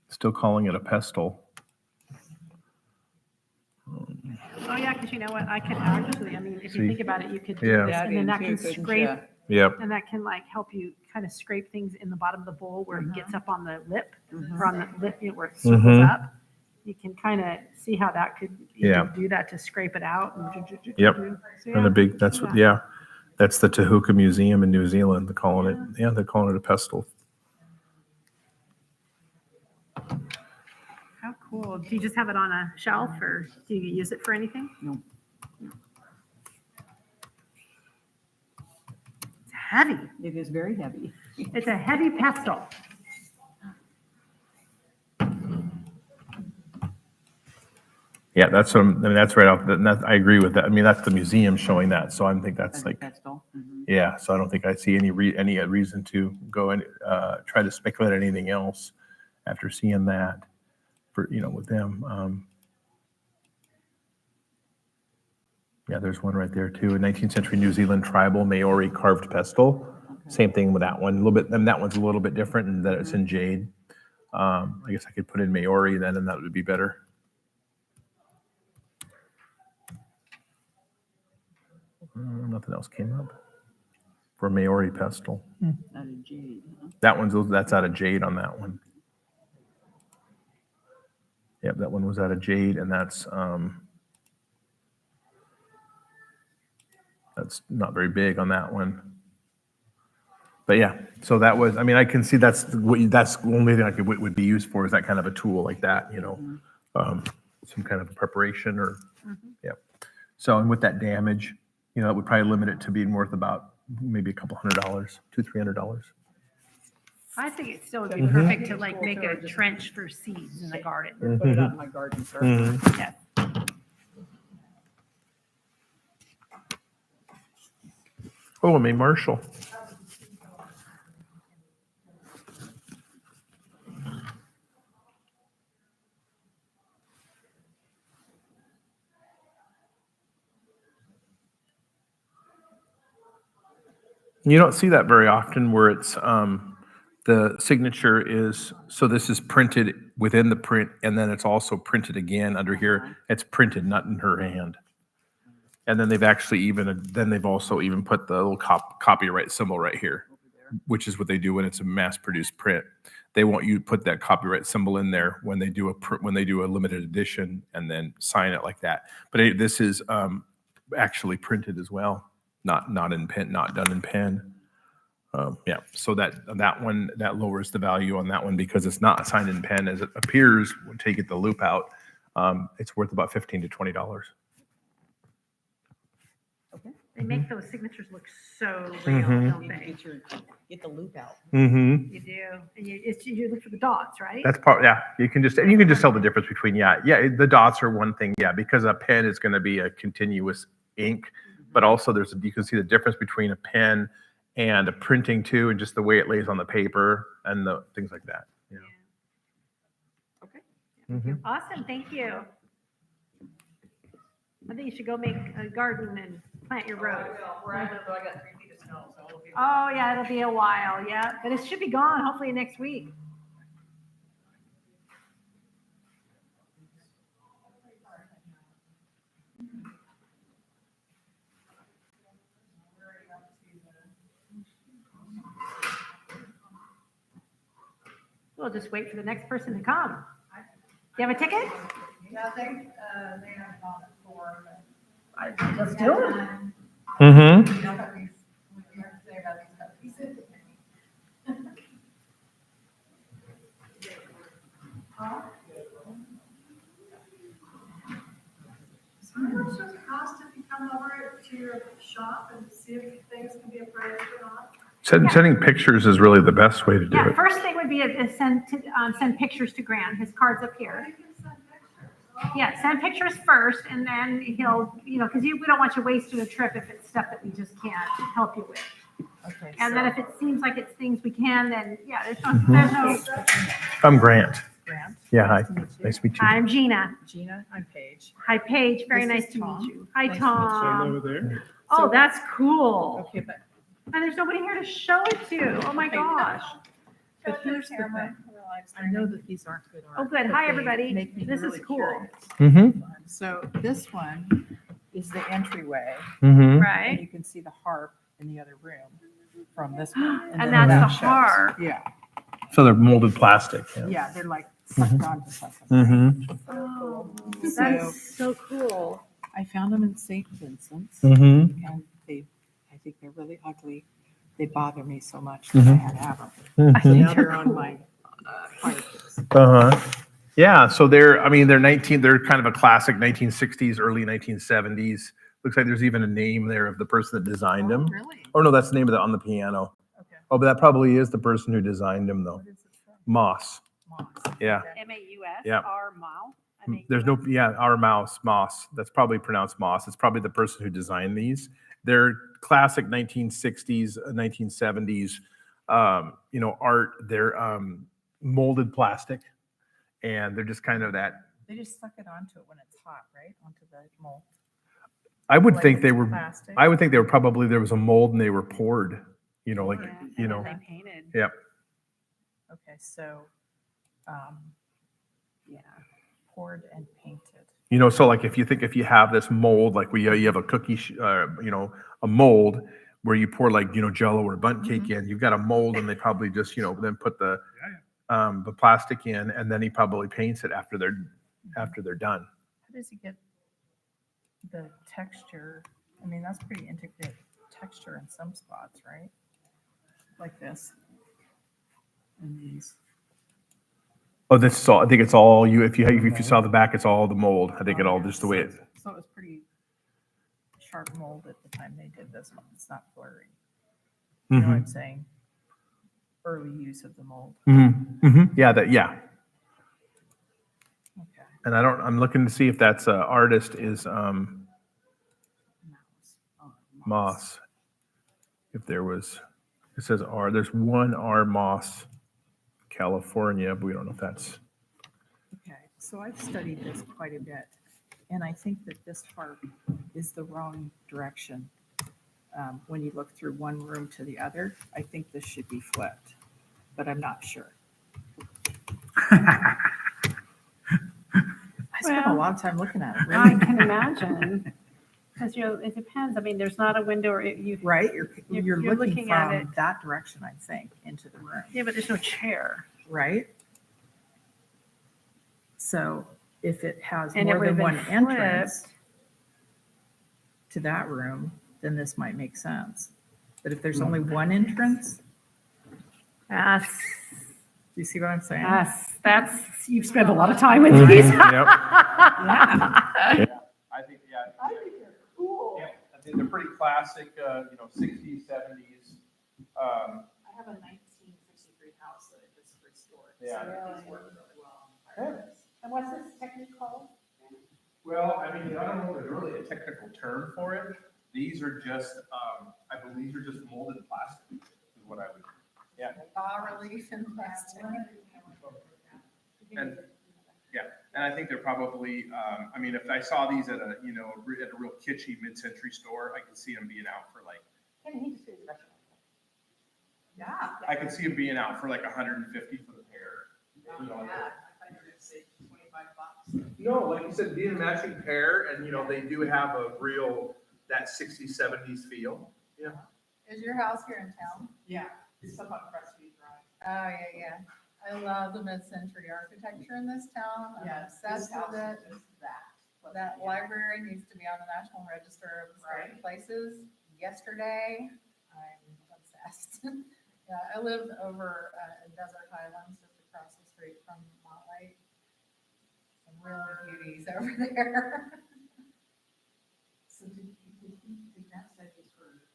Still calling it a pestle. Oh, yeah, because you know what, I could actually, I mean, if you See? think about it, you could do Yeah. this, and then that can scrape. Yep. And that can like help you kind of scrape things in the bottom of the bowl where it gets up on the lip, or on the lip, where it circles up. You can kind of see how that could, you Yeah. can do that to scrape it out. Yep. So, And a big, that's what, yeah. That's the Tehuka Museum in New Zealand. They're calling it, they're calling it a pestle. How cool. Do you just have it on a shelf, or do you use it for anything? No. It's heavy. It is very heavy. It's a heavy pestle. Yeah, that's what I mean, that's right off. I agree with that. I mean, that's the museum showing that. So I think that's like, yeah. So I don't think I see any reason to go and try to speculate anything else after seeing that for, with them. Yeah, there's one right there too. A 19th century New Zealand tribal Maori carved pestle. Same thing with that one. A little bit, and that one's a little bit different in that it's in jade. I guess I could put in Maori then, and that would be better. Nothing else came up for Maori pestle. Out of jade, huh? That's out of jade on that one. Yep, that one was out of jade, and that's not very big on that one. But yeah, so that was, I mean, I can see that's the only thing would be used for, is that kind of a tool like that, some kind of preparation or, yeah. So, and with that damage, it would probably limit it to being worth about maybe a couple $100, $200-300. I think it still would be perfect to like make a trench for seeds in the garden. Put it out in my garden, sir. Yeah. Oh, I mean, Marshall. You don't see that very often where it's the signature is, so this is printed within the print, and then it's also printed again under here. It's printed, not in her hand. And then they've also even put the little copyright symbol right here, which is what they do when it's a mass-produced print. They want you to put that copyright symbol in there when they do a limited edition, and then sign it like that. But this is actually printed as well. Not in pen, not done in pen. Yeah, so that one, that lowers the value on that one because it's not signed in pen as it appears until you get the loop out. It's worth about $15 to $20. They make those signatures look so real, don't they? Get the loop out. Mm-hmm. You do, and you look for the dots, right? That's part. Yeah, you can just tell the difference between the dots are one thing. Yeah, because a pen is going to be a continuous ink. But also you can see the difference between a pen and a printing too, and just the way it lays on the paper and the things like that. Yeah. Okay. Mm-hmm. Awesome, thank you. I think you should go make a garden and plant your rose. I got 3 feet of snow, so it'll be. Oh, yeah, it'll be a while, yeah, but it should be gone hopefully next week. We'll just wait for the next person to come. Do you have a ticket? Yeah, I think they have bought it for. Let's do it. Mm-hmm. How much does it cost if you come over to your shop and see if things can be appraised or not? Sending pictures is really the best way to do Yeah, it. first thing would be to send pictures to Grant. His card's up here. Yeah, send pictures first, and then he'll, because we don't want you wasting a trip if it's stuff that we just can't help you with. Okay. And then if it seems like it's things we can, then yeah, there's no, I'm Grant. Grant. Yeah, hi. Nice to meet you. Nice to meet you. I'm Gina. Gina, I'm Paige. Hi, Paige. Very This nice is to Tom. meet you. Hi, Nice to meet you. Tom. Over there. Oh, that's cool. Okay, but And there's nobody here to show it to. Oh my gosh. But here's the thing. I know that these aren't good art. Oh, good. but Hi, they everybody. make me This is really cool. curious. Mm-hmm. So this one is the entryway. Mm-hmm. Right. And you can see the harp in the other room from this one. And then that's that the shows. harp. Yeah, So they're molded plastic. yeah, they're like sucked onto something. Mm-hmm. Oh, So that's so cool. I found them in St. Vincent's Mm-hmm. and I think they're really ugly. They bother me so much that I had to have them. Mhm. So now they're on my fireplace. Uh-huh. Yeah, so they're kind of a classic 1960s, early 1970s. Looks like there's even a name there of the person that designed them. Really? Oh, no, that's the name of on the piano. Okay. Oh, but that probably is the person who designed them, though. What is it from? Moss. Moss. Yeah. M-A-U-S, Yeah. R-Mao. There's no, yeah, our Moss. That's probably pronounced Moss. It's probably the person who designed these. They're classic 1960s, 1970s, art. They're molded plastic, and they're just kind of that. They just suck it onto it when it's hot, right? Onto the mold. I would Like think they it's were. plastic. I would think they were probably there was a mold and they were poured. They painted. Yep. Okay, so, yeah, poured and painted. So like if you have this mold, like you have a cookie, a mold where you pour like Jello or bundt cake in, you've got a mold, and they probably just then put the plastic in, and then he probably paints it after they're done. How does he get the texture? I mean, that's pretty intricate texture in some spots, right? Like this. And these. Oh, this is all. I think it's all you. If you saw the back, it's all the mold. I think it all just the way it. So it was pretty sharp mold at the time they did this one. It's not blurry. You know what I'm saying? Early use of the mold. Mm-hmm. Mm-hmm. Yeah. Yeah. Okay. And I'm looking to see if that's artist is Moss. If there was, it says R. There's one R Moss, California, but we don't know if that's. Okay, so I've studied this quite a bit, and I think that this harp is the wrong direction. When you look through one room to the other, I think this should be flipped, but I'm not sure. I spent a lot of time looking at it. I Really. can imagine. Because it depends. I mean, there's not a window or Right, you're looking at from it. that direction, I think, into the room. Yeah, but there's no chair. Right? So if it has And it more than would've one been entrance to that room, then this might make sense. But if there's only one entrance, Yes. do you see what I'm saying? That's you've spent a lot of time with Mhm, these. yep. Yeah. I think they're cool. Yeah, I think they're pretty classic, 60s, 70s. I have a 1963 house that I just restored. Yeah. So these work really well. And what's this technique called? Well, I mean, I don't know if there's really a technical term for it. These are just, I believe these are just molded plastic, is what I would. Yeah. Bas relief and plastic. And and I think they're probably. I mean, if I saw these at a at a real kitschy mid-century store, I could see them being out for like. Yeah. I could see them being out for like 150 for the pair. No, like you said, being a matching pair, and they do have a real that 60s, 70s feel. Yeah. Is your house here in town? Yeah, it's up on Frosty Drive. Oh, yeah. I love the mid-century architecture in this town. I'm obsessed with it. That library needs to be on the National Register of Historic Places. Yesterday, I'm obsessed. Yeah, I live over in Desert Highlands, just across the street from Montlake. Some real beauties over there. So did that say it's for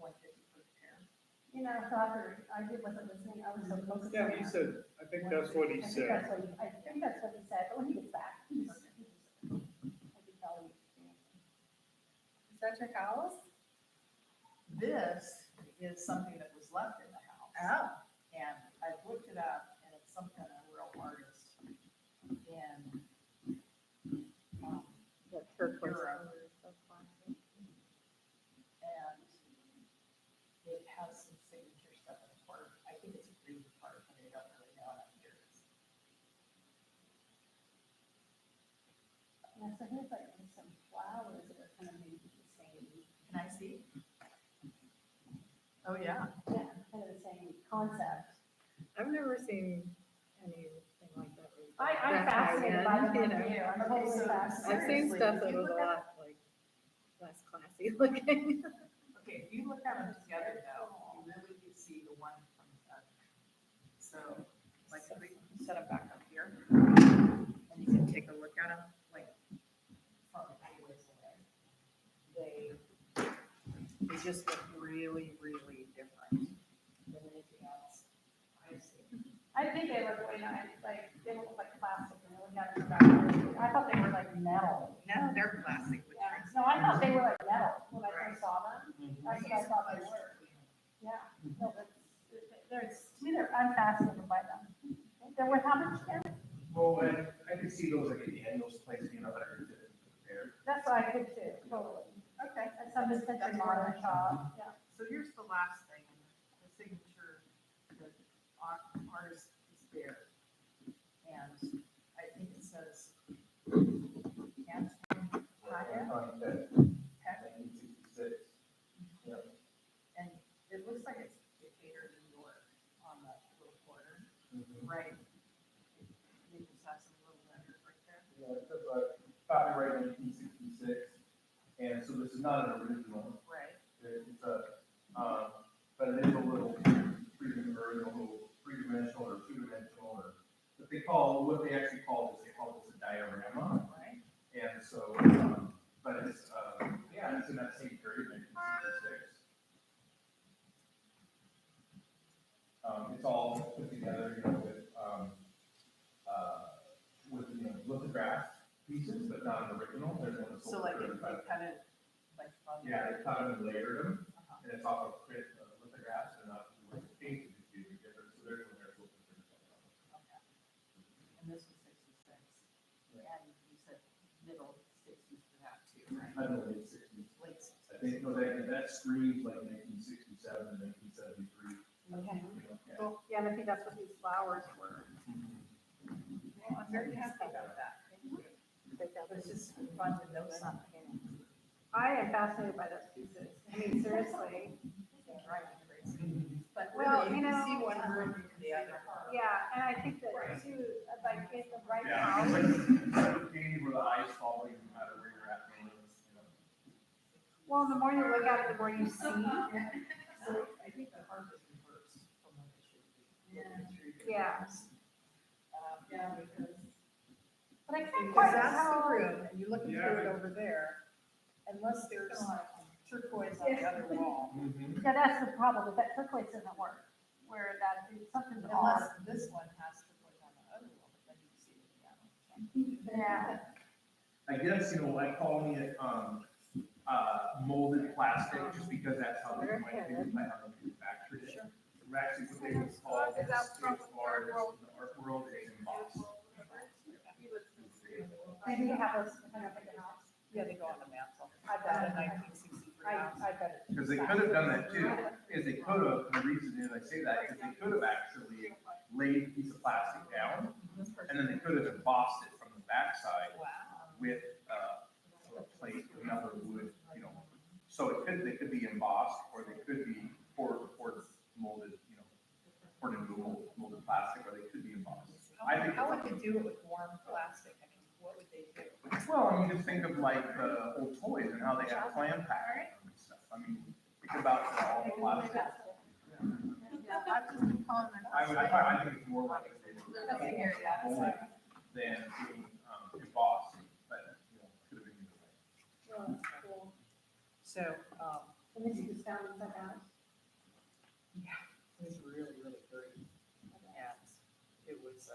150 for the pair? know, after I wasn't listening, I was so focused. Yeah, he said, I think that's what he I think said. that's what he said, but when he gets back, I can tell you. Is that your house? This is something that was left in the house. Oh. And I've looked it up and it's some kind of real artist in That turquoise Europe. color is so classic. And it has some signature stuff in the part. I think it's a green part, but I don't really know how it is. Yeah, so here's like some flowers that are kind of maybe the same. Can I see? Oh, yeah. Yeah, kind of the same concept. I've never seen anything like that. I'm fascinated by them too. I'm totally fascinated. I've seen stuff that was a lot like less classy looking. Okay, if you look at them together though, you really do see the one from the other. So, like, if we set them back up here, and you can take a look at them, like, from a ways away. They just look really, really different than anything else I've seen. I think they look really nice, like, they look like plastic, and look at them back. I thought they were like metal. No, they're plastic with Yeah, no, I thought they were like metal when I first saw them. That's what I thought they were. Yeah, no, but to me, I'm fascinated by them. They're worth how much again? Well, and I could see those like at the annual place, you know, that are there. That's what I could too, totally. Okay. At some century modern shop, yeah. So here's the last thing, the signature, the artist is there. And I think it says. And it looks like it's Decatur, New York on the little corner, right? They just have some little letters right there. Yeah, it says copyright 1966, and so this is not an original. Right. It's a, but it is a little three-dimensional or two-dimensional, or what they actually call this, they call this a diorama. Right. And so, but it's, yeah, it's in that same period, 1966. It's all put together, you know, with you know, lithograph pieces, but not an original. There's one that's So like it kind of like. yeah, they cut them and layered them, and it's off of lithographs, and not like painted, it's usually different. So there's one there's Okay. And this was 66. And you said middle 60s for that too, right? I don't know, late 60s. Late 60s. I think, no, that screams like 1967 and 1973. Okay. Yeah. Cool. Yeah, and I think that's what these flowers were. Well, I'm very happy about that. Thank you. It's just fun to know something. I am fascinated by those pieces. I mean, seriously. But Well, really, you you know, can see one room from the other. Yeah, and I think that too, like, in the right Yeah, house. it's like a painting where the eyes follow you no matter where you're at. You know. Well, the more you look at it, the more you see. So I think the heart is reversed from what it should be. Yeah. Yeah, because. But I can't Because quite that's the tell. room, and you're looking through it over there, unless there's turquoise on the other wall. Yeah, that's the problem, is that turquoise doesn't work, where that, something's Unless off. this one has turquoise on the other wall, but then you see the piano. Yeah. I guess, you know, I calling it molded plastic, just because that's how they might manufacture it. Actually, what they would call this, as far as the art world, is embossed. Maybe you have those kind of in the house. Yeah, they go on the mantle. I bet. The 1963 house. I bet it. Because they could have done that too, is they could have, and the reason is I say that, is they could have actually laid a piece of plastic down, and then they could have embossed it from the backside with a plate, another wood, you know. So they could be embossed, or they could be poured molded, you know, poured into molded plastic, or they could be embossed. I think. How would they do it with warm plastic? I mean, what would they do? Well, I mean, just think of like old toys and how they have clam pack and stuff. I mean, think about all the plastic. Yeah, I've just been calling them. I think it's more like than being embossed, but, you know, could have been either way. So, And this is found inside the house. It was really, really great. And it was,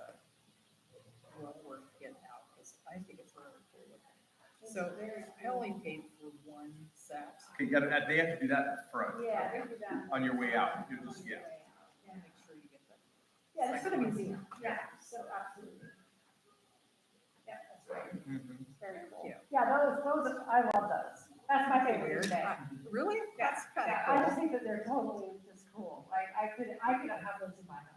well worth getting out, because I think it's really cool looking. So I only paid for one set. Okay, you gotta, they have to do that in front. Yeah, they do that. On your way out, you just, yeah. Make sure you get that. Yeah, it's for the museum. Yeah, so absolutely. Yeah, that's right. Very cool. Yeah, those, I love those. That's my favorite today. Really? That's kind of Yeah, cool. I just think that they're totally just cool. Like, I could have those in my house.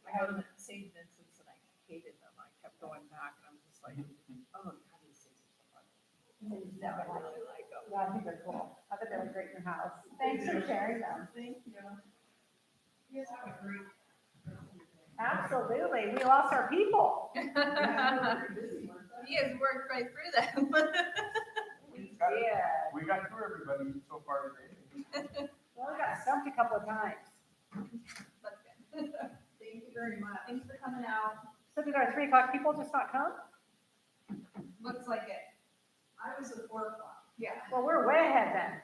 I have them at St. Vincent's and I hated them. I kept going back and I'm just like, oh, God, these things are so fun. Yeah, I really like them. I think they're cool. I think they look great in your house. Thanks for sharing them. Thank you. You guys have a great. Absolutely. We lost our people. You guys worked right through them. Yeah. We got through everybody so far today. Well, we got stumped a couple of times. That's good. Thank you very much. Thanks for coming out. So did our 3 o'clock people just not come? Looks like it. I was at 4 o'clock. Yeah. Well, we're way ahead then.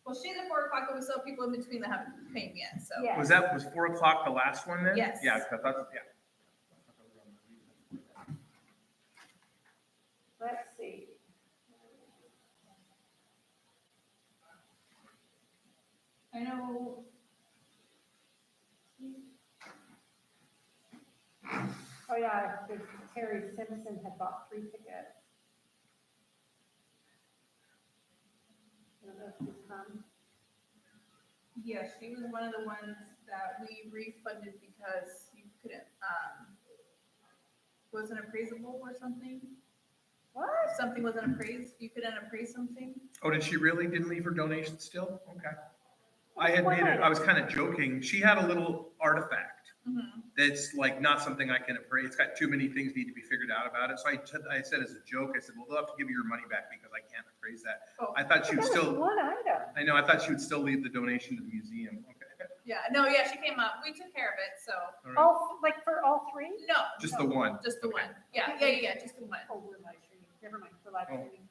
Well, she's at 4 o'clock, but we still have people in between that haven't came yet, so. Yeah. Was 4 o'clock the last one then? Yes. Yeah, 'cause I thought, yeah. Let's see. I know. Oh, yeah, Terry Simpson had bought 3 tickets. I don't know if she's come. Yeah, she was one of the ones that we refunded because you couldn't, wasn't appraisable or something. What? Something wasn't appraised, you couldn't appraise something. Oh, did she really? Didn't leave her donation still? Okay. I had made it, I was kind of joking. She had a little artifact that's like not something I can appraise. It's got too many things need to be figured out about it. So I said as a joke, I said, well, they'll have to give you your money back because I can't appraise that. Oh. I thought she would That was still, one item. I know, I thought she would still leave the donation to the museum. Okay. Yeah, no, yeah, she came up, we took care of it, so. All right. All, like for all 3? No. Just no, the one. Just the Okay. one. Yeah, just the one. Oh, we're live streaming. Never mind, we're live Oh. streaming.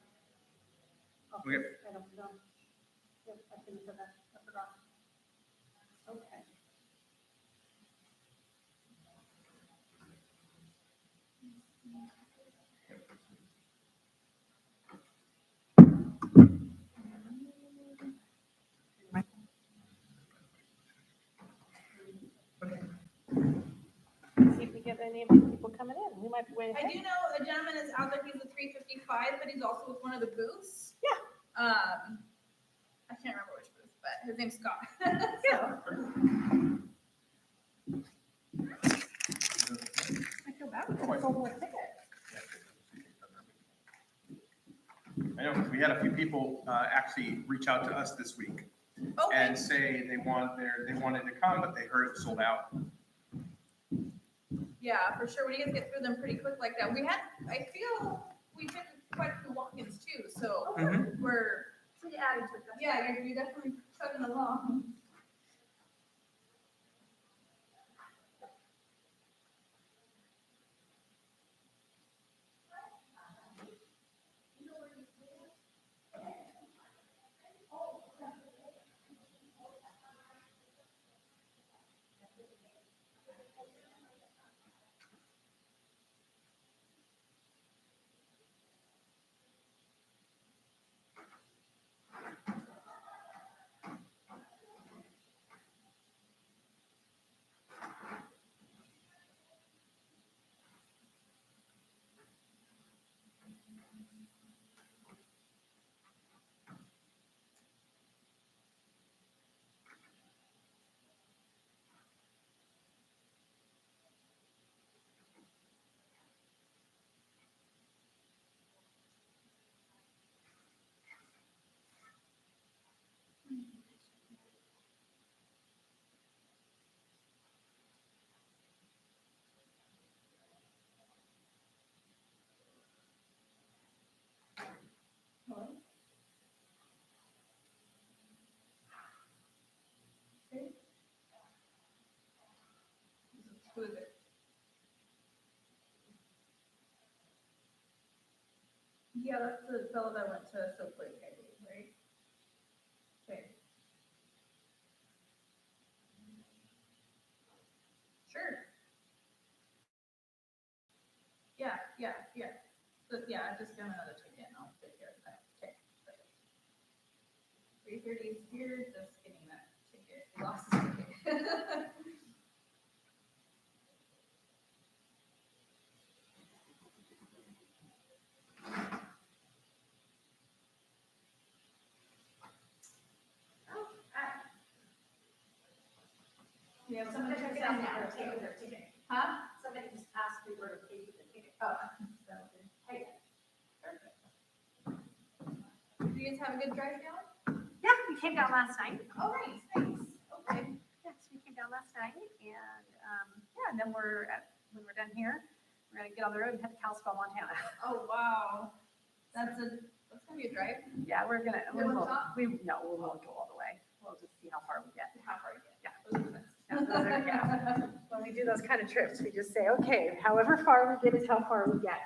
Oh, Okay. I don't know. Yep, I shouldn't have said that. I forgot. Okay. See if we get any of the people coming in. We might be way I ahead. do know a gentleman is out there, he's a 355, but he's also with one of the booths. Yeah. I can't remember which booth, but his name's Scott. Yeah. I feel bad. We sold more tickets. I know, 'cause we had a few people actually reach out to us this week Okay. and say they wanted to come, but they heard it sold out. Yeah, for sure. When you guys get through them pretty quick like that, I feel we did quite a few walk-ins too, so Mhm. we're, So you added to it. yeah, you're definitely chugging along. Okay. Who is it? Yeah, that's the fellow that went to Soap Lake, I believe, right? Okay. yeah. But yeah, just give him another ticket and I'll take care of that. Okay. 3:30 is here, just getting that ticket, he lost his ticket. Yeah, somebody just asked me where to pay with their ticket. Huh? Somebody just asked me where to pay with the ticket. Oh. Hey. Did you guys have a good drive down? Yeah, we came down last night. Oh, nice, nice. Okay. Yes, we came down last night and, yeah, and then when we're done here, we're gonna get on the road and head to Kalispell, Montana. Oh, wow. That's gonna be a drive. Yeah, we're gonna, You won't stop? we won't go all the way. We'll just see how far we get. How far you get? Yeah. Yeah. When we do those kind of trips, we just say, okay, however far we get is how far we get.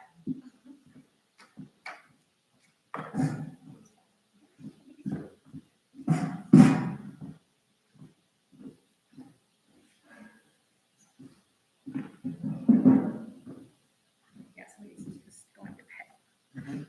Yeah, somebody's just going to pay.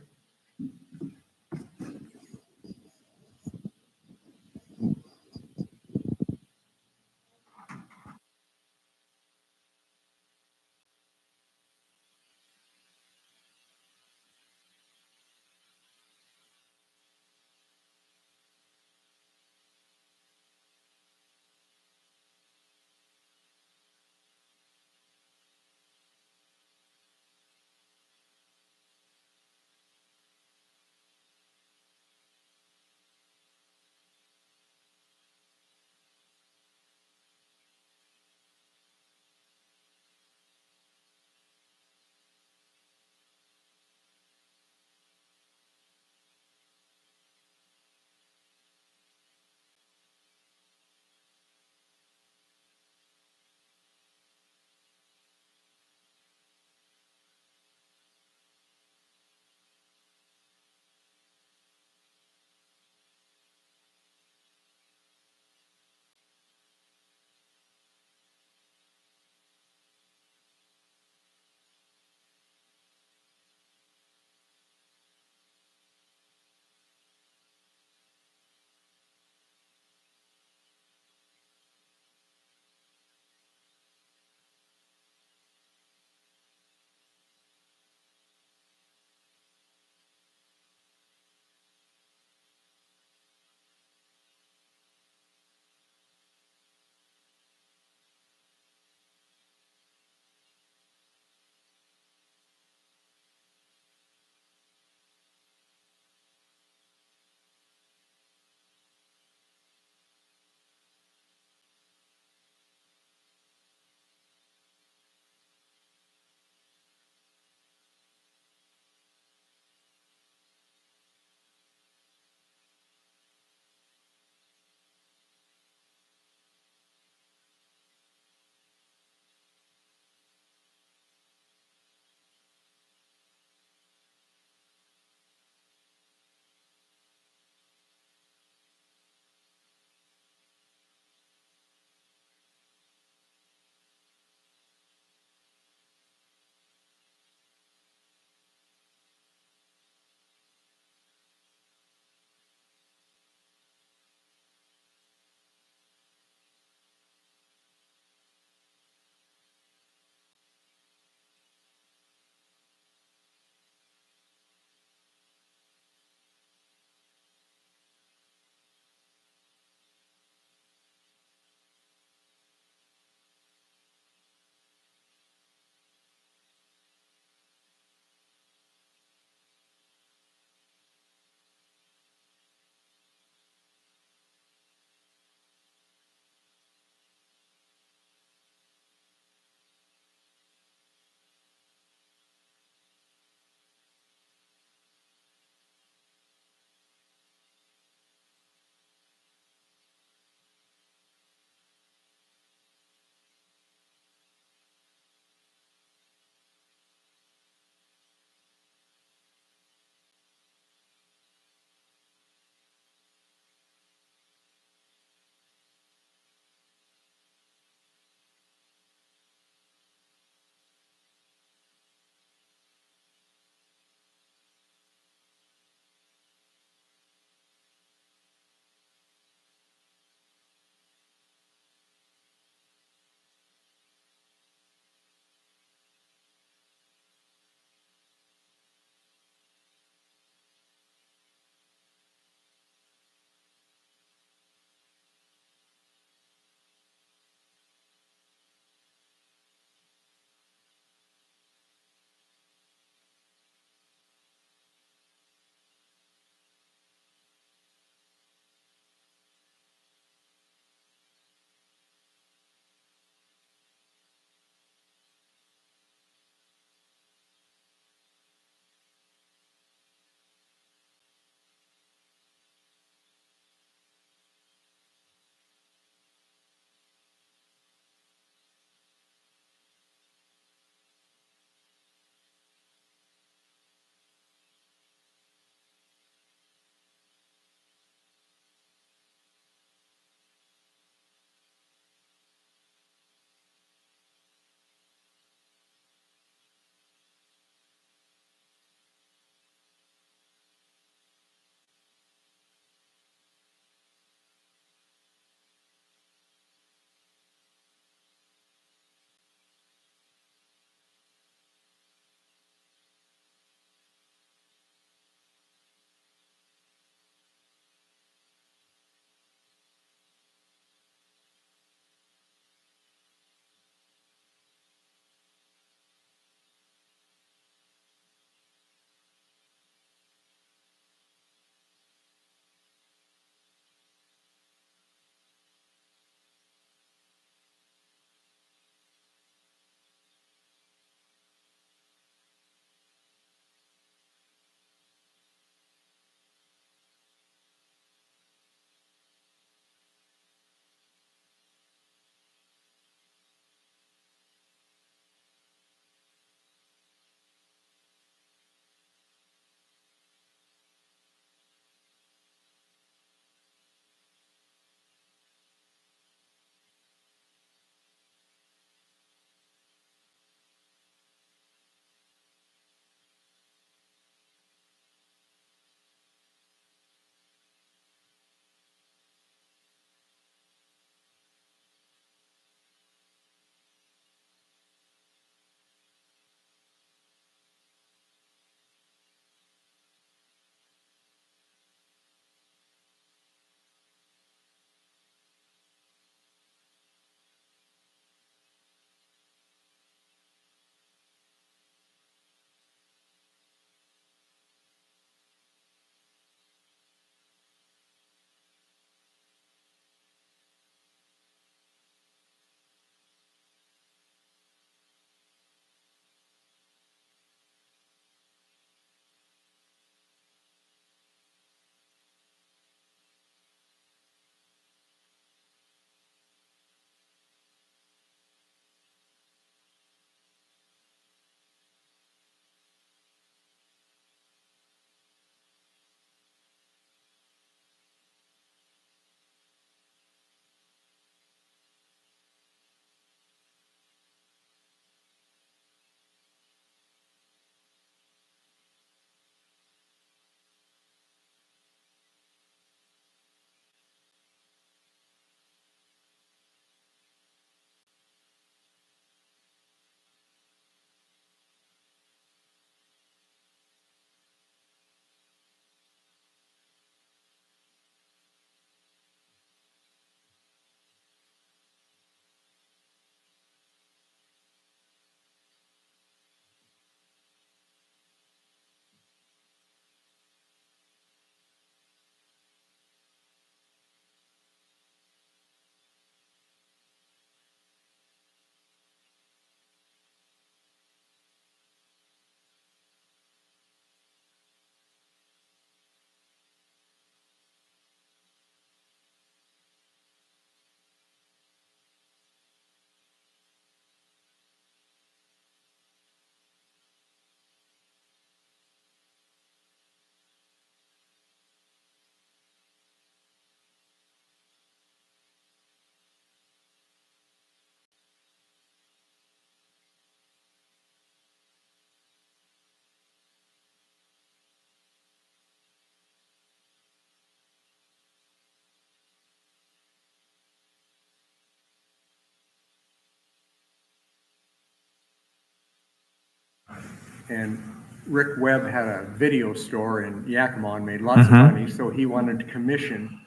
And Rick Webb had a video store in Yakima and made lots of Mhm. money, so he wanted to commission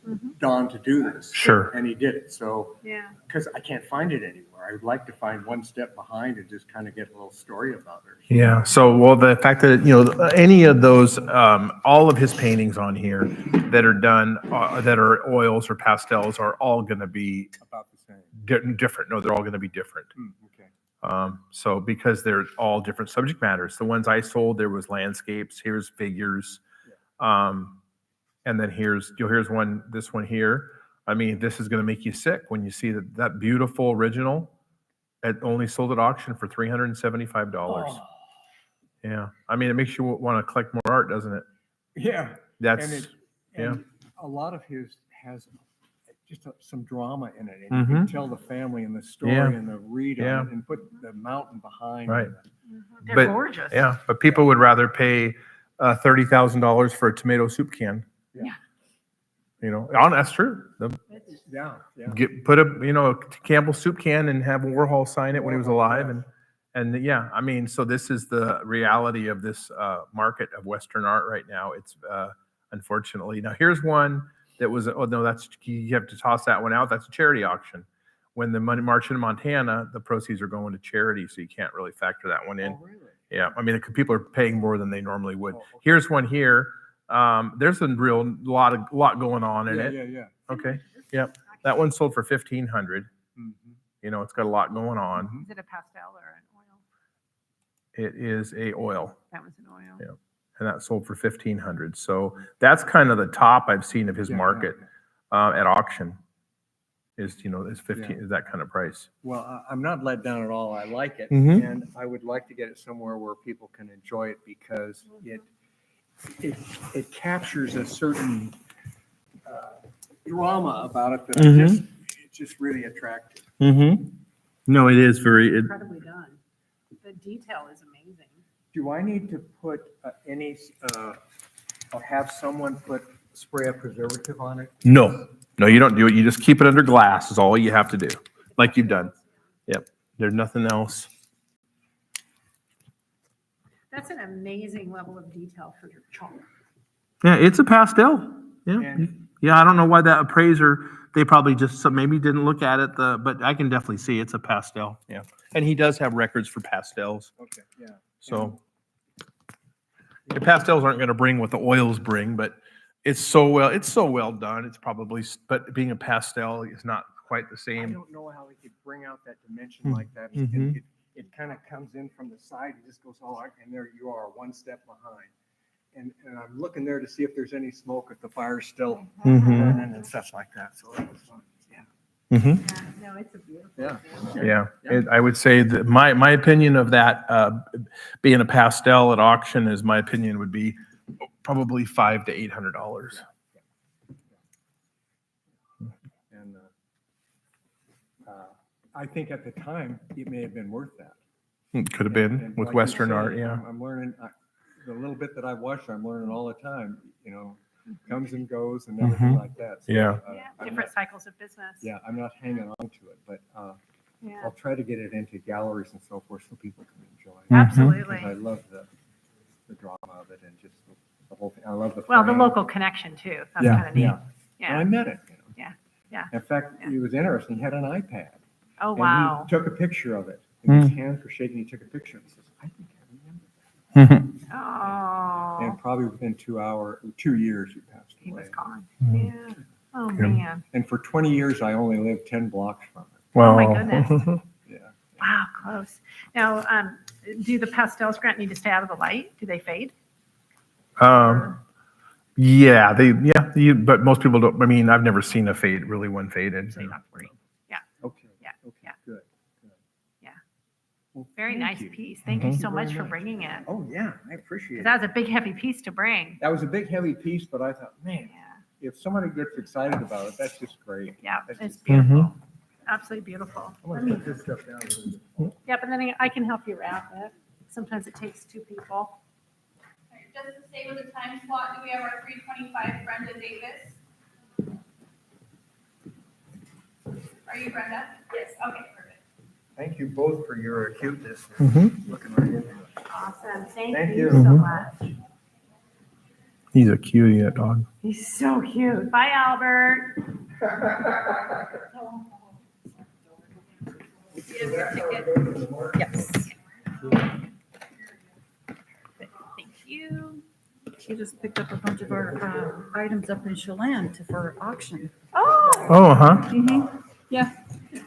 Mm-hmm. Don to do this. Sure. And he did it, so, Yeah. because I can't find it anywhere. I would like to find One Step Behind and just kind of get a little story about her. Yeah. So, well, the fact that, any of those, all of his paintings on here that are done, that are oils or pastels are all going to be About the same. different. No, they're all going to be different. Okay. So because they're all different subject matters. The ones I sold, there was landscapes, here's figures. And then here's this one here. I mean, this is going to make you sick when you see that beautiful original. It only sold at auction for $375. Oh. Yeah. I mean, it makes you want to collect more art, doesn't it? Yeah. That's, and a lot of his has just some drama in it. And you can tell the family and the story and the read on it and put the mountain behind. Right. They're gorgeous. Yeah. But people would rather pay $30,000 for a tomato soup can. Yeah. That's true. Yeah. Put a Campbell soup can and have Warhol sign it when he was alive, and yeah, I mean, so this is the reality of this market of Western art right now. It's unfortunately now here's one that was that's you have to toss that one out. That's a charity auction. When the money march in Montana, the proceeds are going to charity, so you can't really factor that one in. Oh, really? Yeah, I mean, people are paying more than they normally would. Here's one here. There's a lot going on in it. Yeah. Okay. Yep. That one sold for $1,500. It's got a lot going on. Is it a pastel or an oil? It is a oil. That was an oil. Yeah. And that sold for $1,500. So that's kind of the top I've seen of his market at auction. Is 15 is that kind of price. Well, I'm not let down at all. I like it, Mhm. and I would like to get it somewhere where people can enjoy it because it captures a certain drama about it that it's just really attractive. No, it is very. Incredibly done. The detail is amazing. Do I need to put or have someone spray a preservative on it? No, you don't do it. You just keep it under glass is all you have to do, like you've done. Yep. There's nothing else. That's an amazing level of detail for your chalk. Yeah, it's a pastel. Yeah. Yeah, I don't know why that appraiser, they probably just maybe didn't look at it, but I can definitely see it's a pastel. Yeah. And he does have records for pastels. Okay, yeah. So the pastels aren't going to bring what the oils bring, but it's so well done. It's probably, but being a pastel is not quite the I same. don't know how they could bring out that dimension like that. It kind of comes in from the side and just goes all out, and there you are, one step behind. And I'm looking there to see if there's any smoke, if the fire's still burning and stuff like that. So that was fun. No, it's a beautiful. Yeah. I would say that my opinion of that being a pastel at auction is my opinion would be probably $500 to $800. And I think at the time it may have been worth that. It could have been And with like you Western say, art. Yeah. I'm learning the little bit that I've watched. I'm learning all the time. Comes and goes and everything like that. So, Yeah. Different cycles of business. Yeah, I'm not hanging on to it, but Yeah. I'll try to get it into galleries and so forth so people can enjoy it. Absolutely. 'Cause I love the drama of it and just the whole thing. I love the Well, the frame. local connection too. That's kind of neat. Yeah. Yeah. And I met it. Yeah. In fact, it was interesting. He had an iPad. Oh, and wow. he took a picture of it. And his hands were shaking. He took a picture and he says, I think I remember that. Oh. And probably within 2 years, he passed away. He was gone. Yeah. Oh, man. And for 20 years, I only lived 10 blocks from it. Oh, my goodness. Yeah. Wow, close. Now, do the pastels, Grant, need to stay out of the light? Do they fade? Yeah, but most people don't. I mean, I've never seen a fade, really one faded. Yeah. Okay. Yeah. Okay. Yeah. Good. Yeah. Well, Very thank nice you. piece. Thank you so much for bringing it. Oh, yeah. I appreciate it. That was a big, heavy piece to bring. That was a big, heavy piece, but I thought, man, if somebody gets excited about it, that's just great. Yeah, That's it's just- beautiful. Absolutely beautiful. I'm going to put this stuff down a little bit. Yep, and then I can help you wrap it. Sometimes it takes two people. Just to stay with the time slot, do we have our 325 Brenda Davis? Are you Brenda? Yes. Okay, perfect. Thank you both for your acuteness. Mhm. Looking right into it. Awesome. Thank Thank you. you so Mhm. much. He's a cutie, that dog. He's so cute. Bye, Albert. Yes. Thank you. She just picked up a bunch of our items up in Chelan for auction. Oh. Oh, huh. Mm-hmm. Yeah.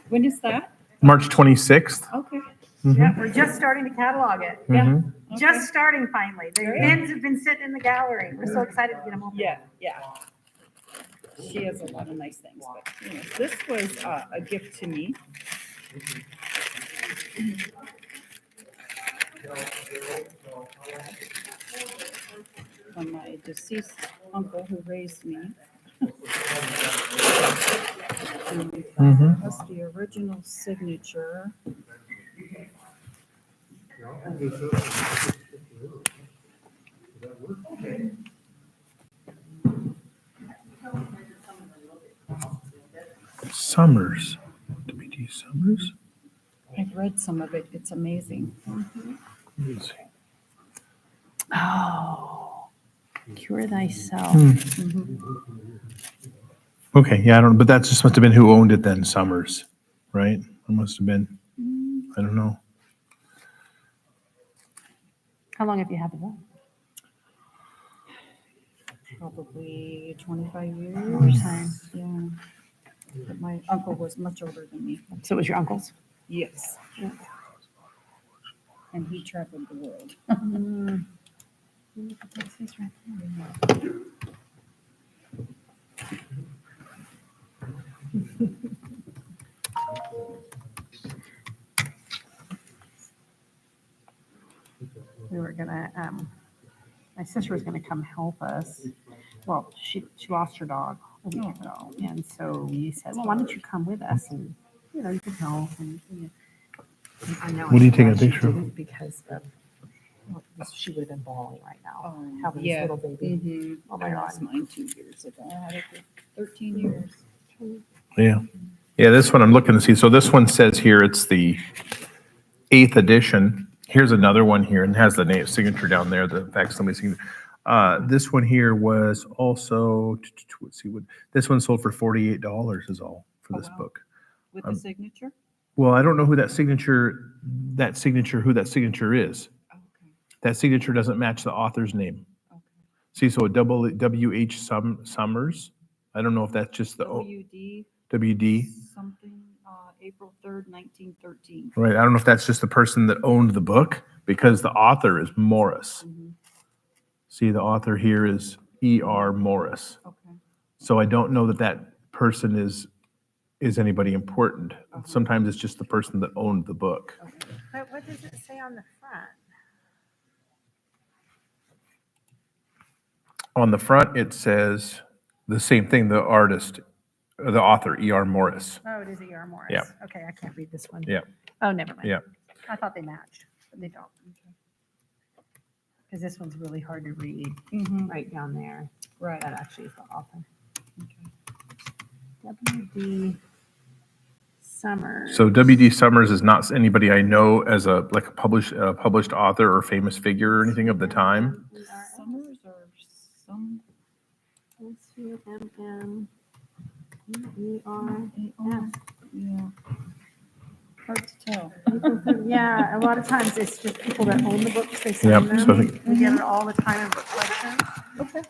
When is that? March 26th. Okay. Mhm. Yeah, we're just starting to catalog it. Mhm. Just starting finally. The Great. bins have been sitting in the gallery. We're so excited to get them open. Yeah, yeah. She has a lot of nice things, but you know, this was a gift to me. From my deceased uncle who raised me. Mhm. That's the original signature. Summers. WD Summers? I've read some of it. It's amazing. Let me see. Oh, cure thyself. Okay, yeah, I don't, but that just must have been who owned it then, Summers, right? It must have been, I don't know. How long have you had the book? Probably 25 years. Yeah. But my uncle was much older than me. So it was your uncle's? Yes. And he traveled the world. We were gonna, my sister was gonna come help us. Well, she lost her dog a week ago, and so we said, well, why don't you come with us and, you know, you can help and. I know. What are you taking a I'm glad she picture of? didn't because of, well, she would have been bawling right now, Oh, having yeah. this little baby. Mhm. Oh my I God. lost mine 2 years ago. I had it for 13 years. Yeah. Yeah, this one I'm looking to see. So this one says here it's the 8th edition. Here's another one here and has the name signature down there, the facsimile signature. This one here was also, let's see, what this one sold for $48 is all for this book. With the signature? Well, I don't know who that signature is. That signature doesn't match the author's name. See, so a W.H. Summers. I don't know if that's just the WD. WD. Something, April 3rd, 1913. Right. I don't know if that's just the person that owned the book because the author is Morris. See, the author here is E.R. Morris. Okay. So I don't know that that person is anybody important. Sometimes it's just the person that owned the book. But what does it say on the front? On the front, it says the same thing, the author, E.R. Morris. Oh, it is E.R. Morris. Yeah. Okay, I can't read this one. Yeah. Oh, never mind. Yeah. I thought they matched, but they don't. Because this one's really hard to read right down there. Right. That actually is the author. W.D. Summers. So W.D. Summers is not anybody I know as a published author or famous figure or anything of the time. Summers or some. S-U-M-M-E-R-S. Yeah. Hard to tell. Yeah, a lot of times it's just people that own the books, they Yep, sign them. so I think- We get it all the time in book collections. Okay.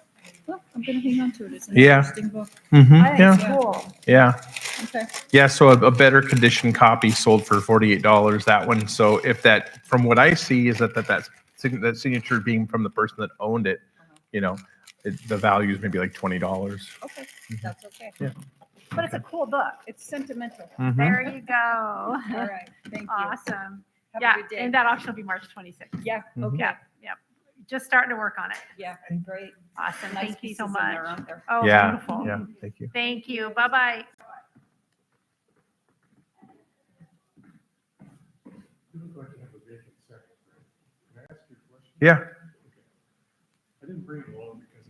Well, I'm gonna hang on to it. It's an Yeah. interesting book. Mhm, I think yeah. it's cool. Yeah. Okay. Yeah, so a better condition copy sold for $48, that one. So if that, from what I see, is that signature being from the person that owned it, you know, the value is maybe like $20. Okay, that's okay. Yeah. But it's a cool book. It's sentimental. Mhm. There you go. All right, thank you. Awesome. Have Yeah, a good day. and that auction will be March 26th. Yeah, okay. Yeah, yeah. Just starting to work on it. Yeah, great. Awesome. Nice Thank you pieces so in much. there, aren't there? Oh, Yeah, beautiful. yeah, thank you. Thank you. Bye-bye. Yeah. I didn't bring it along because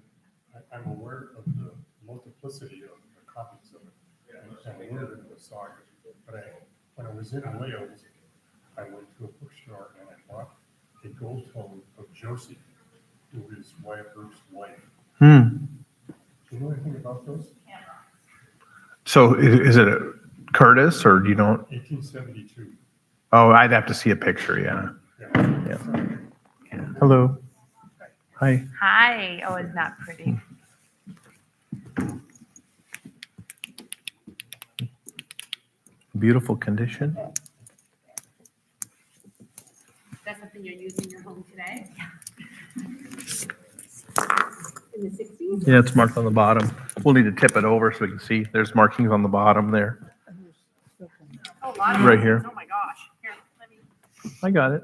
I'm aware of the multiplicity of the copies of it. And I learned it in the saga. But when I was in Wales, I went to a bookstore and I bought a gold tone of Josie, who is Wyatt Earp's wife. Hmm. Do you know anything about those? So is it a Curtis or do you know? 1872. Oh, I'd have to see a picture. Yeah. Yeah. Hello. Hi. Hi. Oh, isn't that pretty? Beautiful condition. That's something you're using in your home today? In the 60s? Yeah, it's marked on the bottom. We'll need to tip it over so we can see. There's markings on the bottom there. Oh, a lot of Right things. here. Oh my gosh. Here, let me. I got it.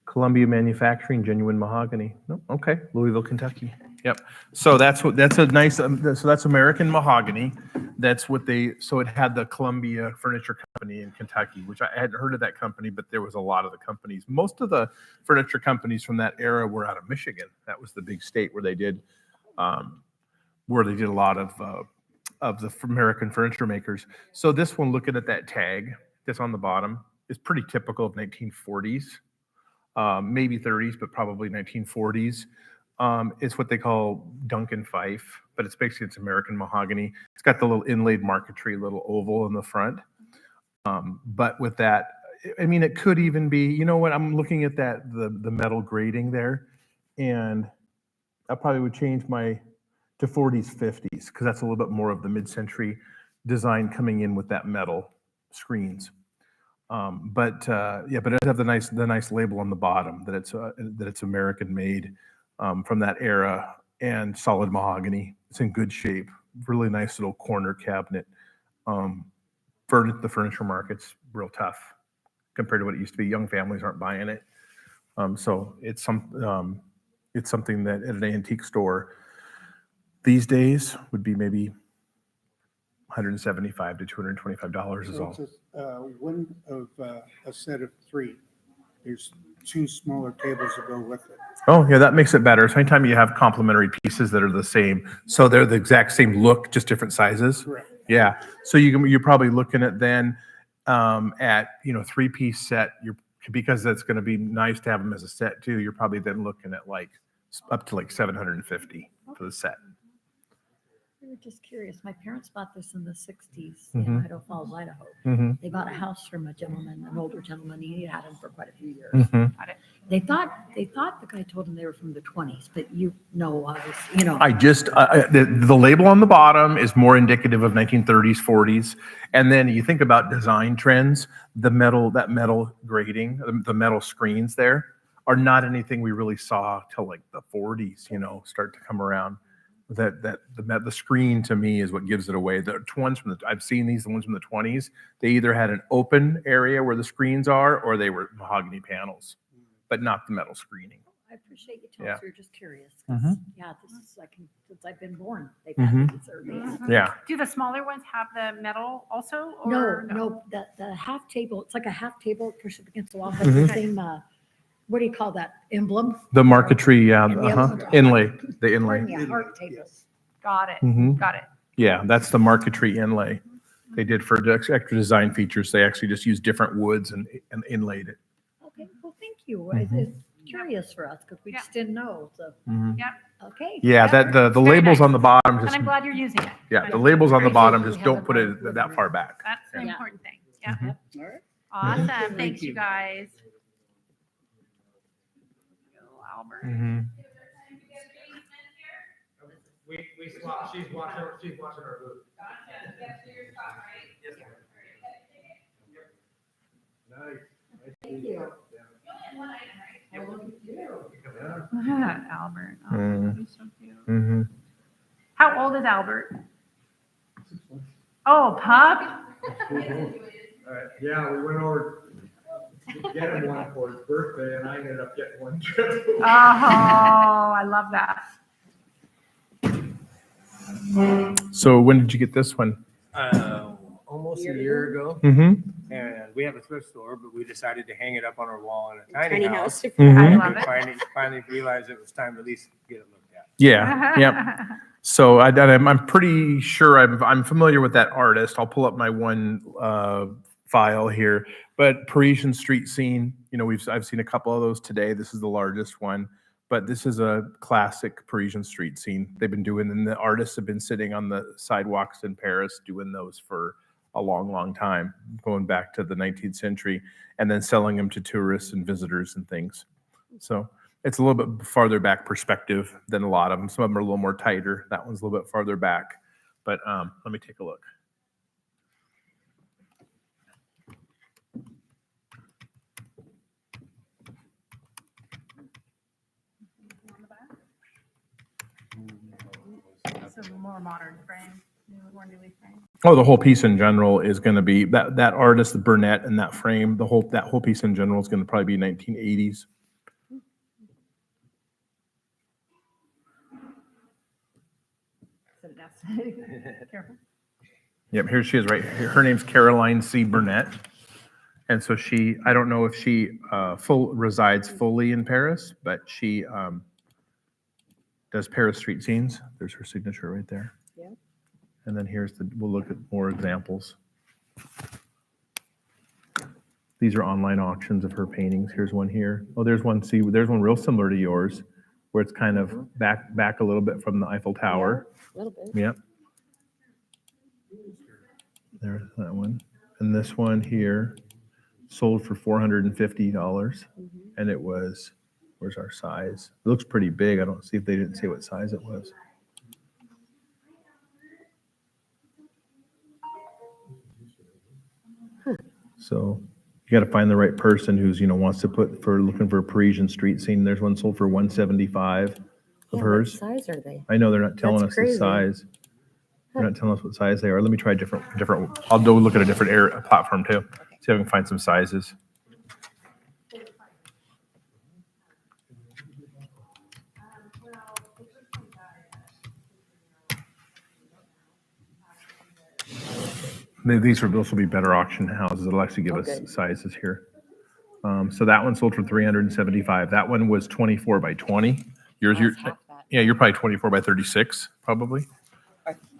Columbia Manufacturing, genuine mahogany. Nope. Okay, Louisville, Kentucky. Yep. So that's a nice. So that's American mahogany. That's what they. So it had the Columbia Furniture Company in Kentucky, which I hadn't heard of that company, but there was a lot of the companies. Most of the furniture companies from that era were out of Michigan. That was the big state where they did a lot of the American furniture makers. So this one, looking at that tag that's on the bottom, is pretty typical of 1940s. Maybe 30s, but probably 1940s. It's what they call Duncan Fife, but it's American mahogany. It's got the little inlaid marquetry, little oval in the front. But with that, I mean, it could even be, you know what, I'm looking at that, the metal grating there, and I probably would change to 40s, 50s, because that's a little bit more of the mid-century design coming in with that metal screens. But it does have the nice label on the bottom that it's American made from that era and solid mahogany. It's in good shape. Really nice little corner cabinet. The furniture market's real tough compared to what it used to be. Young families aren't buying it. So it's something that at an antique store these days would be maybe $175 to $225 is So all. it's one of a set of three. There's two smaller tables that go with it. Oh, yeah, that makes it better. So anytime you have complementary pieces that are the same, so they're the exact same look, just different sizes. Correct. Yeah. So you're probably looking at then at 3-piece set. Because that's going to be nice to have them as a set too. You're probably then looking at up to $750 for the set. We were just curious. My parents bought this in the 60s Mhm. in Idaho Falls, Idaho. Mhm. They bought a house from a gentleman, an older gentleman. He had them for quite a few years. Mhm. They thought the guy told them they were from the 20s, but obviously, The label on the bottom is more indicative of 1930s, 40s. And then you think about design trends, that metal grating, the metal screens there are not anything we really saw till the 40s, start to come around. The screen to me is what gives it away. The ones I've seen the ones from the 20s, they either had an open area where the screens are, or they were mahogany panels, but not the metal screening. I appreciate you telling us. Yeah. We were just curious. 'Cause, Mhm. Yeah, this is since I've been born. They've Mhm. had these or these. Yeah. Do the smaller ones have the metal also? No, Or no, the half table, it's like a half table, push it against the wall, has Mhm. the same, what do you call that, emblem? The marquetry, yeah, And the other one's a inlay, heart. the inlay. Pardon me, a heart table. Got it. Mhm. Got it. Yeah, that's the marquetry inlay. They did for extra design features. They actually just used different woods and inlaid it. Okay, well, thank you. Mhm. It's curious for us because we just didn't know, so. Mhm. Yep. Okay. Yeah, that the Very labels nice. on the bottom And just I'm glad you're using it. the labels on the Appreciate bottom you just having don't put it my that far back. That's the Yeah. important thing. Yeah. Mhm. All right. Awesome. Thanks, you guys. Go, Albert. Mhm. We swap, she's watching our booth. Nice. Thank you. Albert. Oh, Mhm. he's so cute. Mhm. How old is Albert? Oh, pup. Yeah, we went over to get him one for his birthday, and I ended up getting one too. Oh, I love that. So when did you get this one? Almost a year ago. Mm-hmm. And we have a thrift store, but we decided to hang it up on our wall in a tiny house. Mhm. I love We it. finally realized it was time to at least get it looked at. Yeah. Yep. So I'm pretty sure I'm familiar with that artist. I'll pull up my one file here. But Parisian street scene, I've seen a couple of those today. This is the largest one, but this is a classic Parisian street scene. They've been doing, and the artists have been sitting on the sidewalks in Paris doing those for a long, long time, going back to the 19th century, and then selling them to tourists and visitors and things. So it's a little bit farther back perspective than a lot of them. Some of them are a little more tighter. That one's a little bit farther back, but let me take a look. So more modern frame, more newly framed. Oh, the whole piece in general is going to be that artist, the Burnett, and that frame. That whole piece in general is going to probably be 1980s. Careful. Yep, here she is right here. Her name's Caroline C. Burnett. And so I don't know if she resides fully in Paris, but she does Paris street scenes. There's her signature right there. Yeah. And then we'll look at more examples. These are online auctions of her paintings. Here's one here. Oh, there's one real similar to yours, where it's kind of back a little bit from the Eiffel Tower. A little bit. Yep. There's that one. And this one here sold for $450. And it was, where's our size? It looks pretty big. I don't see if they didn't say what size it was. So you got to find the right person who's, wants to looking for a Parisian street scene. There's one sold for $175 of hers. What size are they? I know they're not telling us the crazy. size. They're not telling us what size they are. Let me try different. I'll go look at a different platform too. See if I can find some sizes. This will be better auction houses. It'll actually give us sizes here. So that one sold for $375. That one was 24 by 20. Yours, you're probably 24 by 36, probably.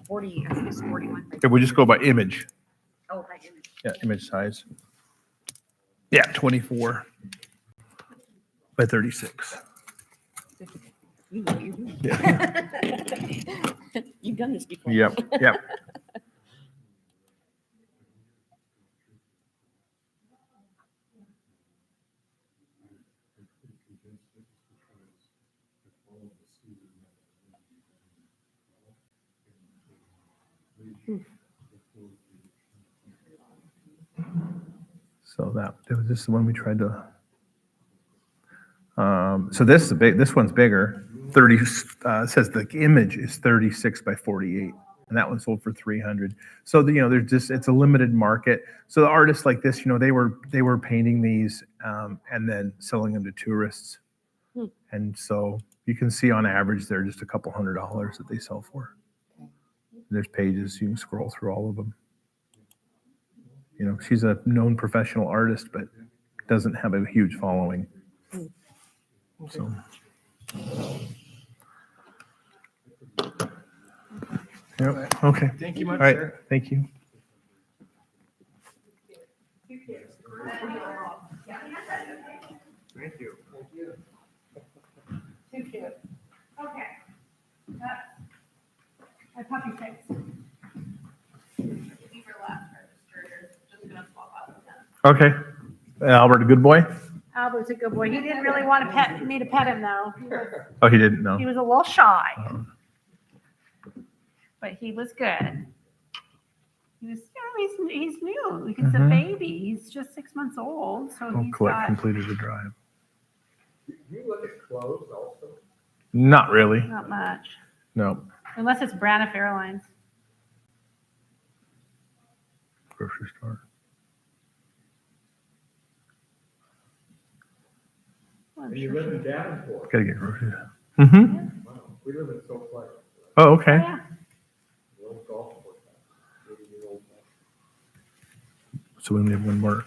40, I think it's 41. If we just go by image. Oh, by image. Yeah, image size. Yeah, 24 by 36. You know what you're doing. Yeah. You've done this before. Yep. So that was just the one we tried to. So this one's bigger. 30 says the image is 36 by 48, and that one sold for $300. So it's a limited market. So the artists like this, they were painting these and then selling them to tourists, and so you can see on average they're just a couple $100 that they sell for. There's pages, you can scroll through all of them. She's a known professional artist, but doesn't have a huge following. So. Yep. Okay. Thank you much, All right. sir. Thank you. Thank you. Too cute. Okay. My puppy face. These are last registered, just gonna swap out with them. Okay. Albert, a good boy? Albert's a good boy. He didn't really want me to pet him though. Oh, he didn't know. He was a little shy. But he was good. He was, he's new. He's a baby. He's just 6 months old. So he's Colette got, completed the drive. Do you look at clothes also? Not really. not much. No. Unless it's Braniff Airlines. Grocery store. And you live in Davenport. Gotta get groceries. Mm-hmm. Wow, we live in Salt Lake. Oh, okay. Yeah. The old golf course. 80-year-old. So we only have one more.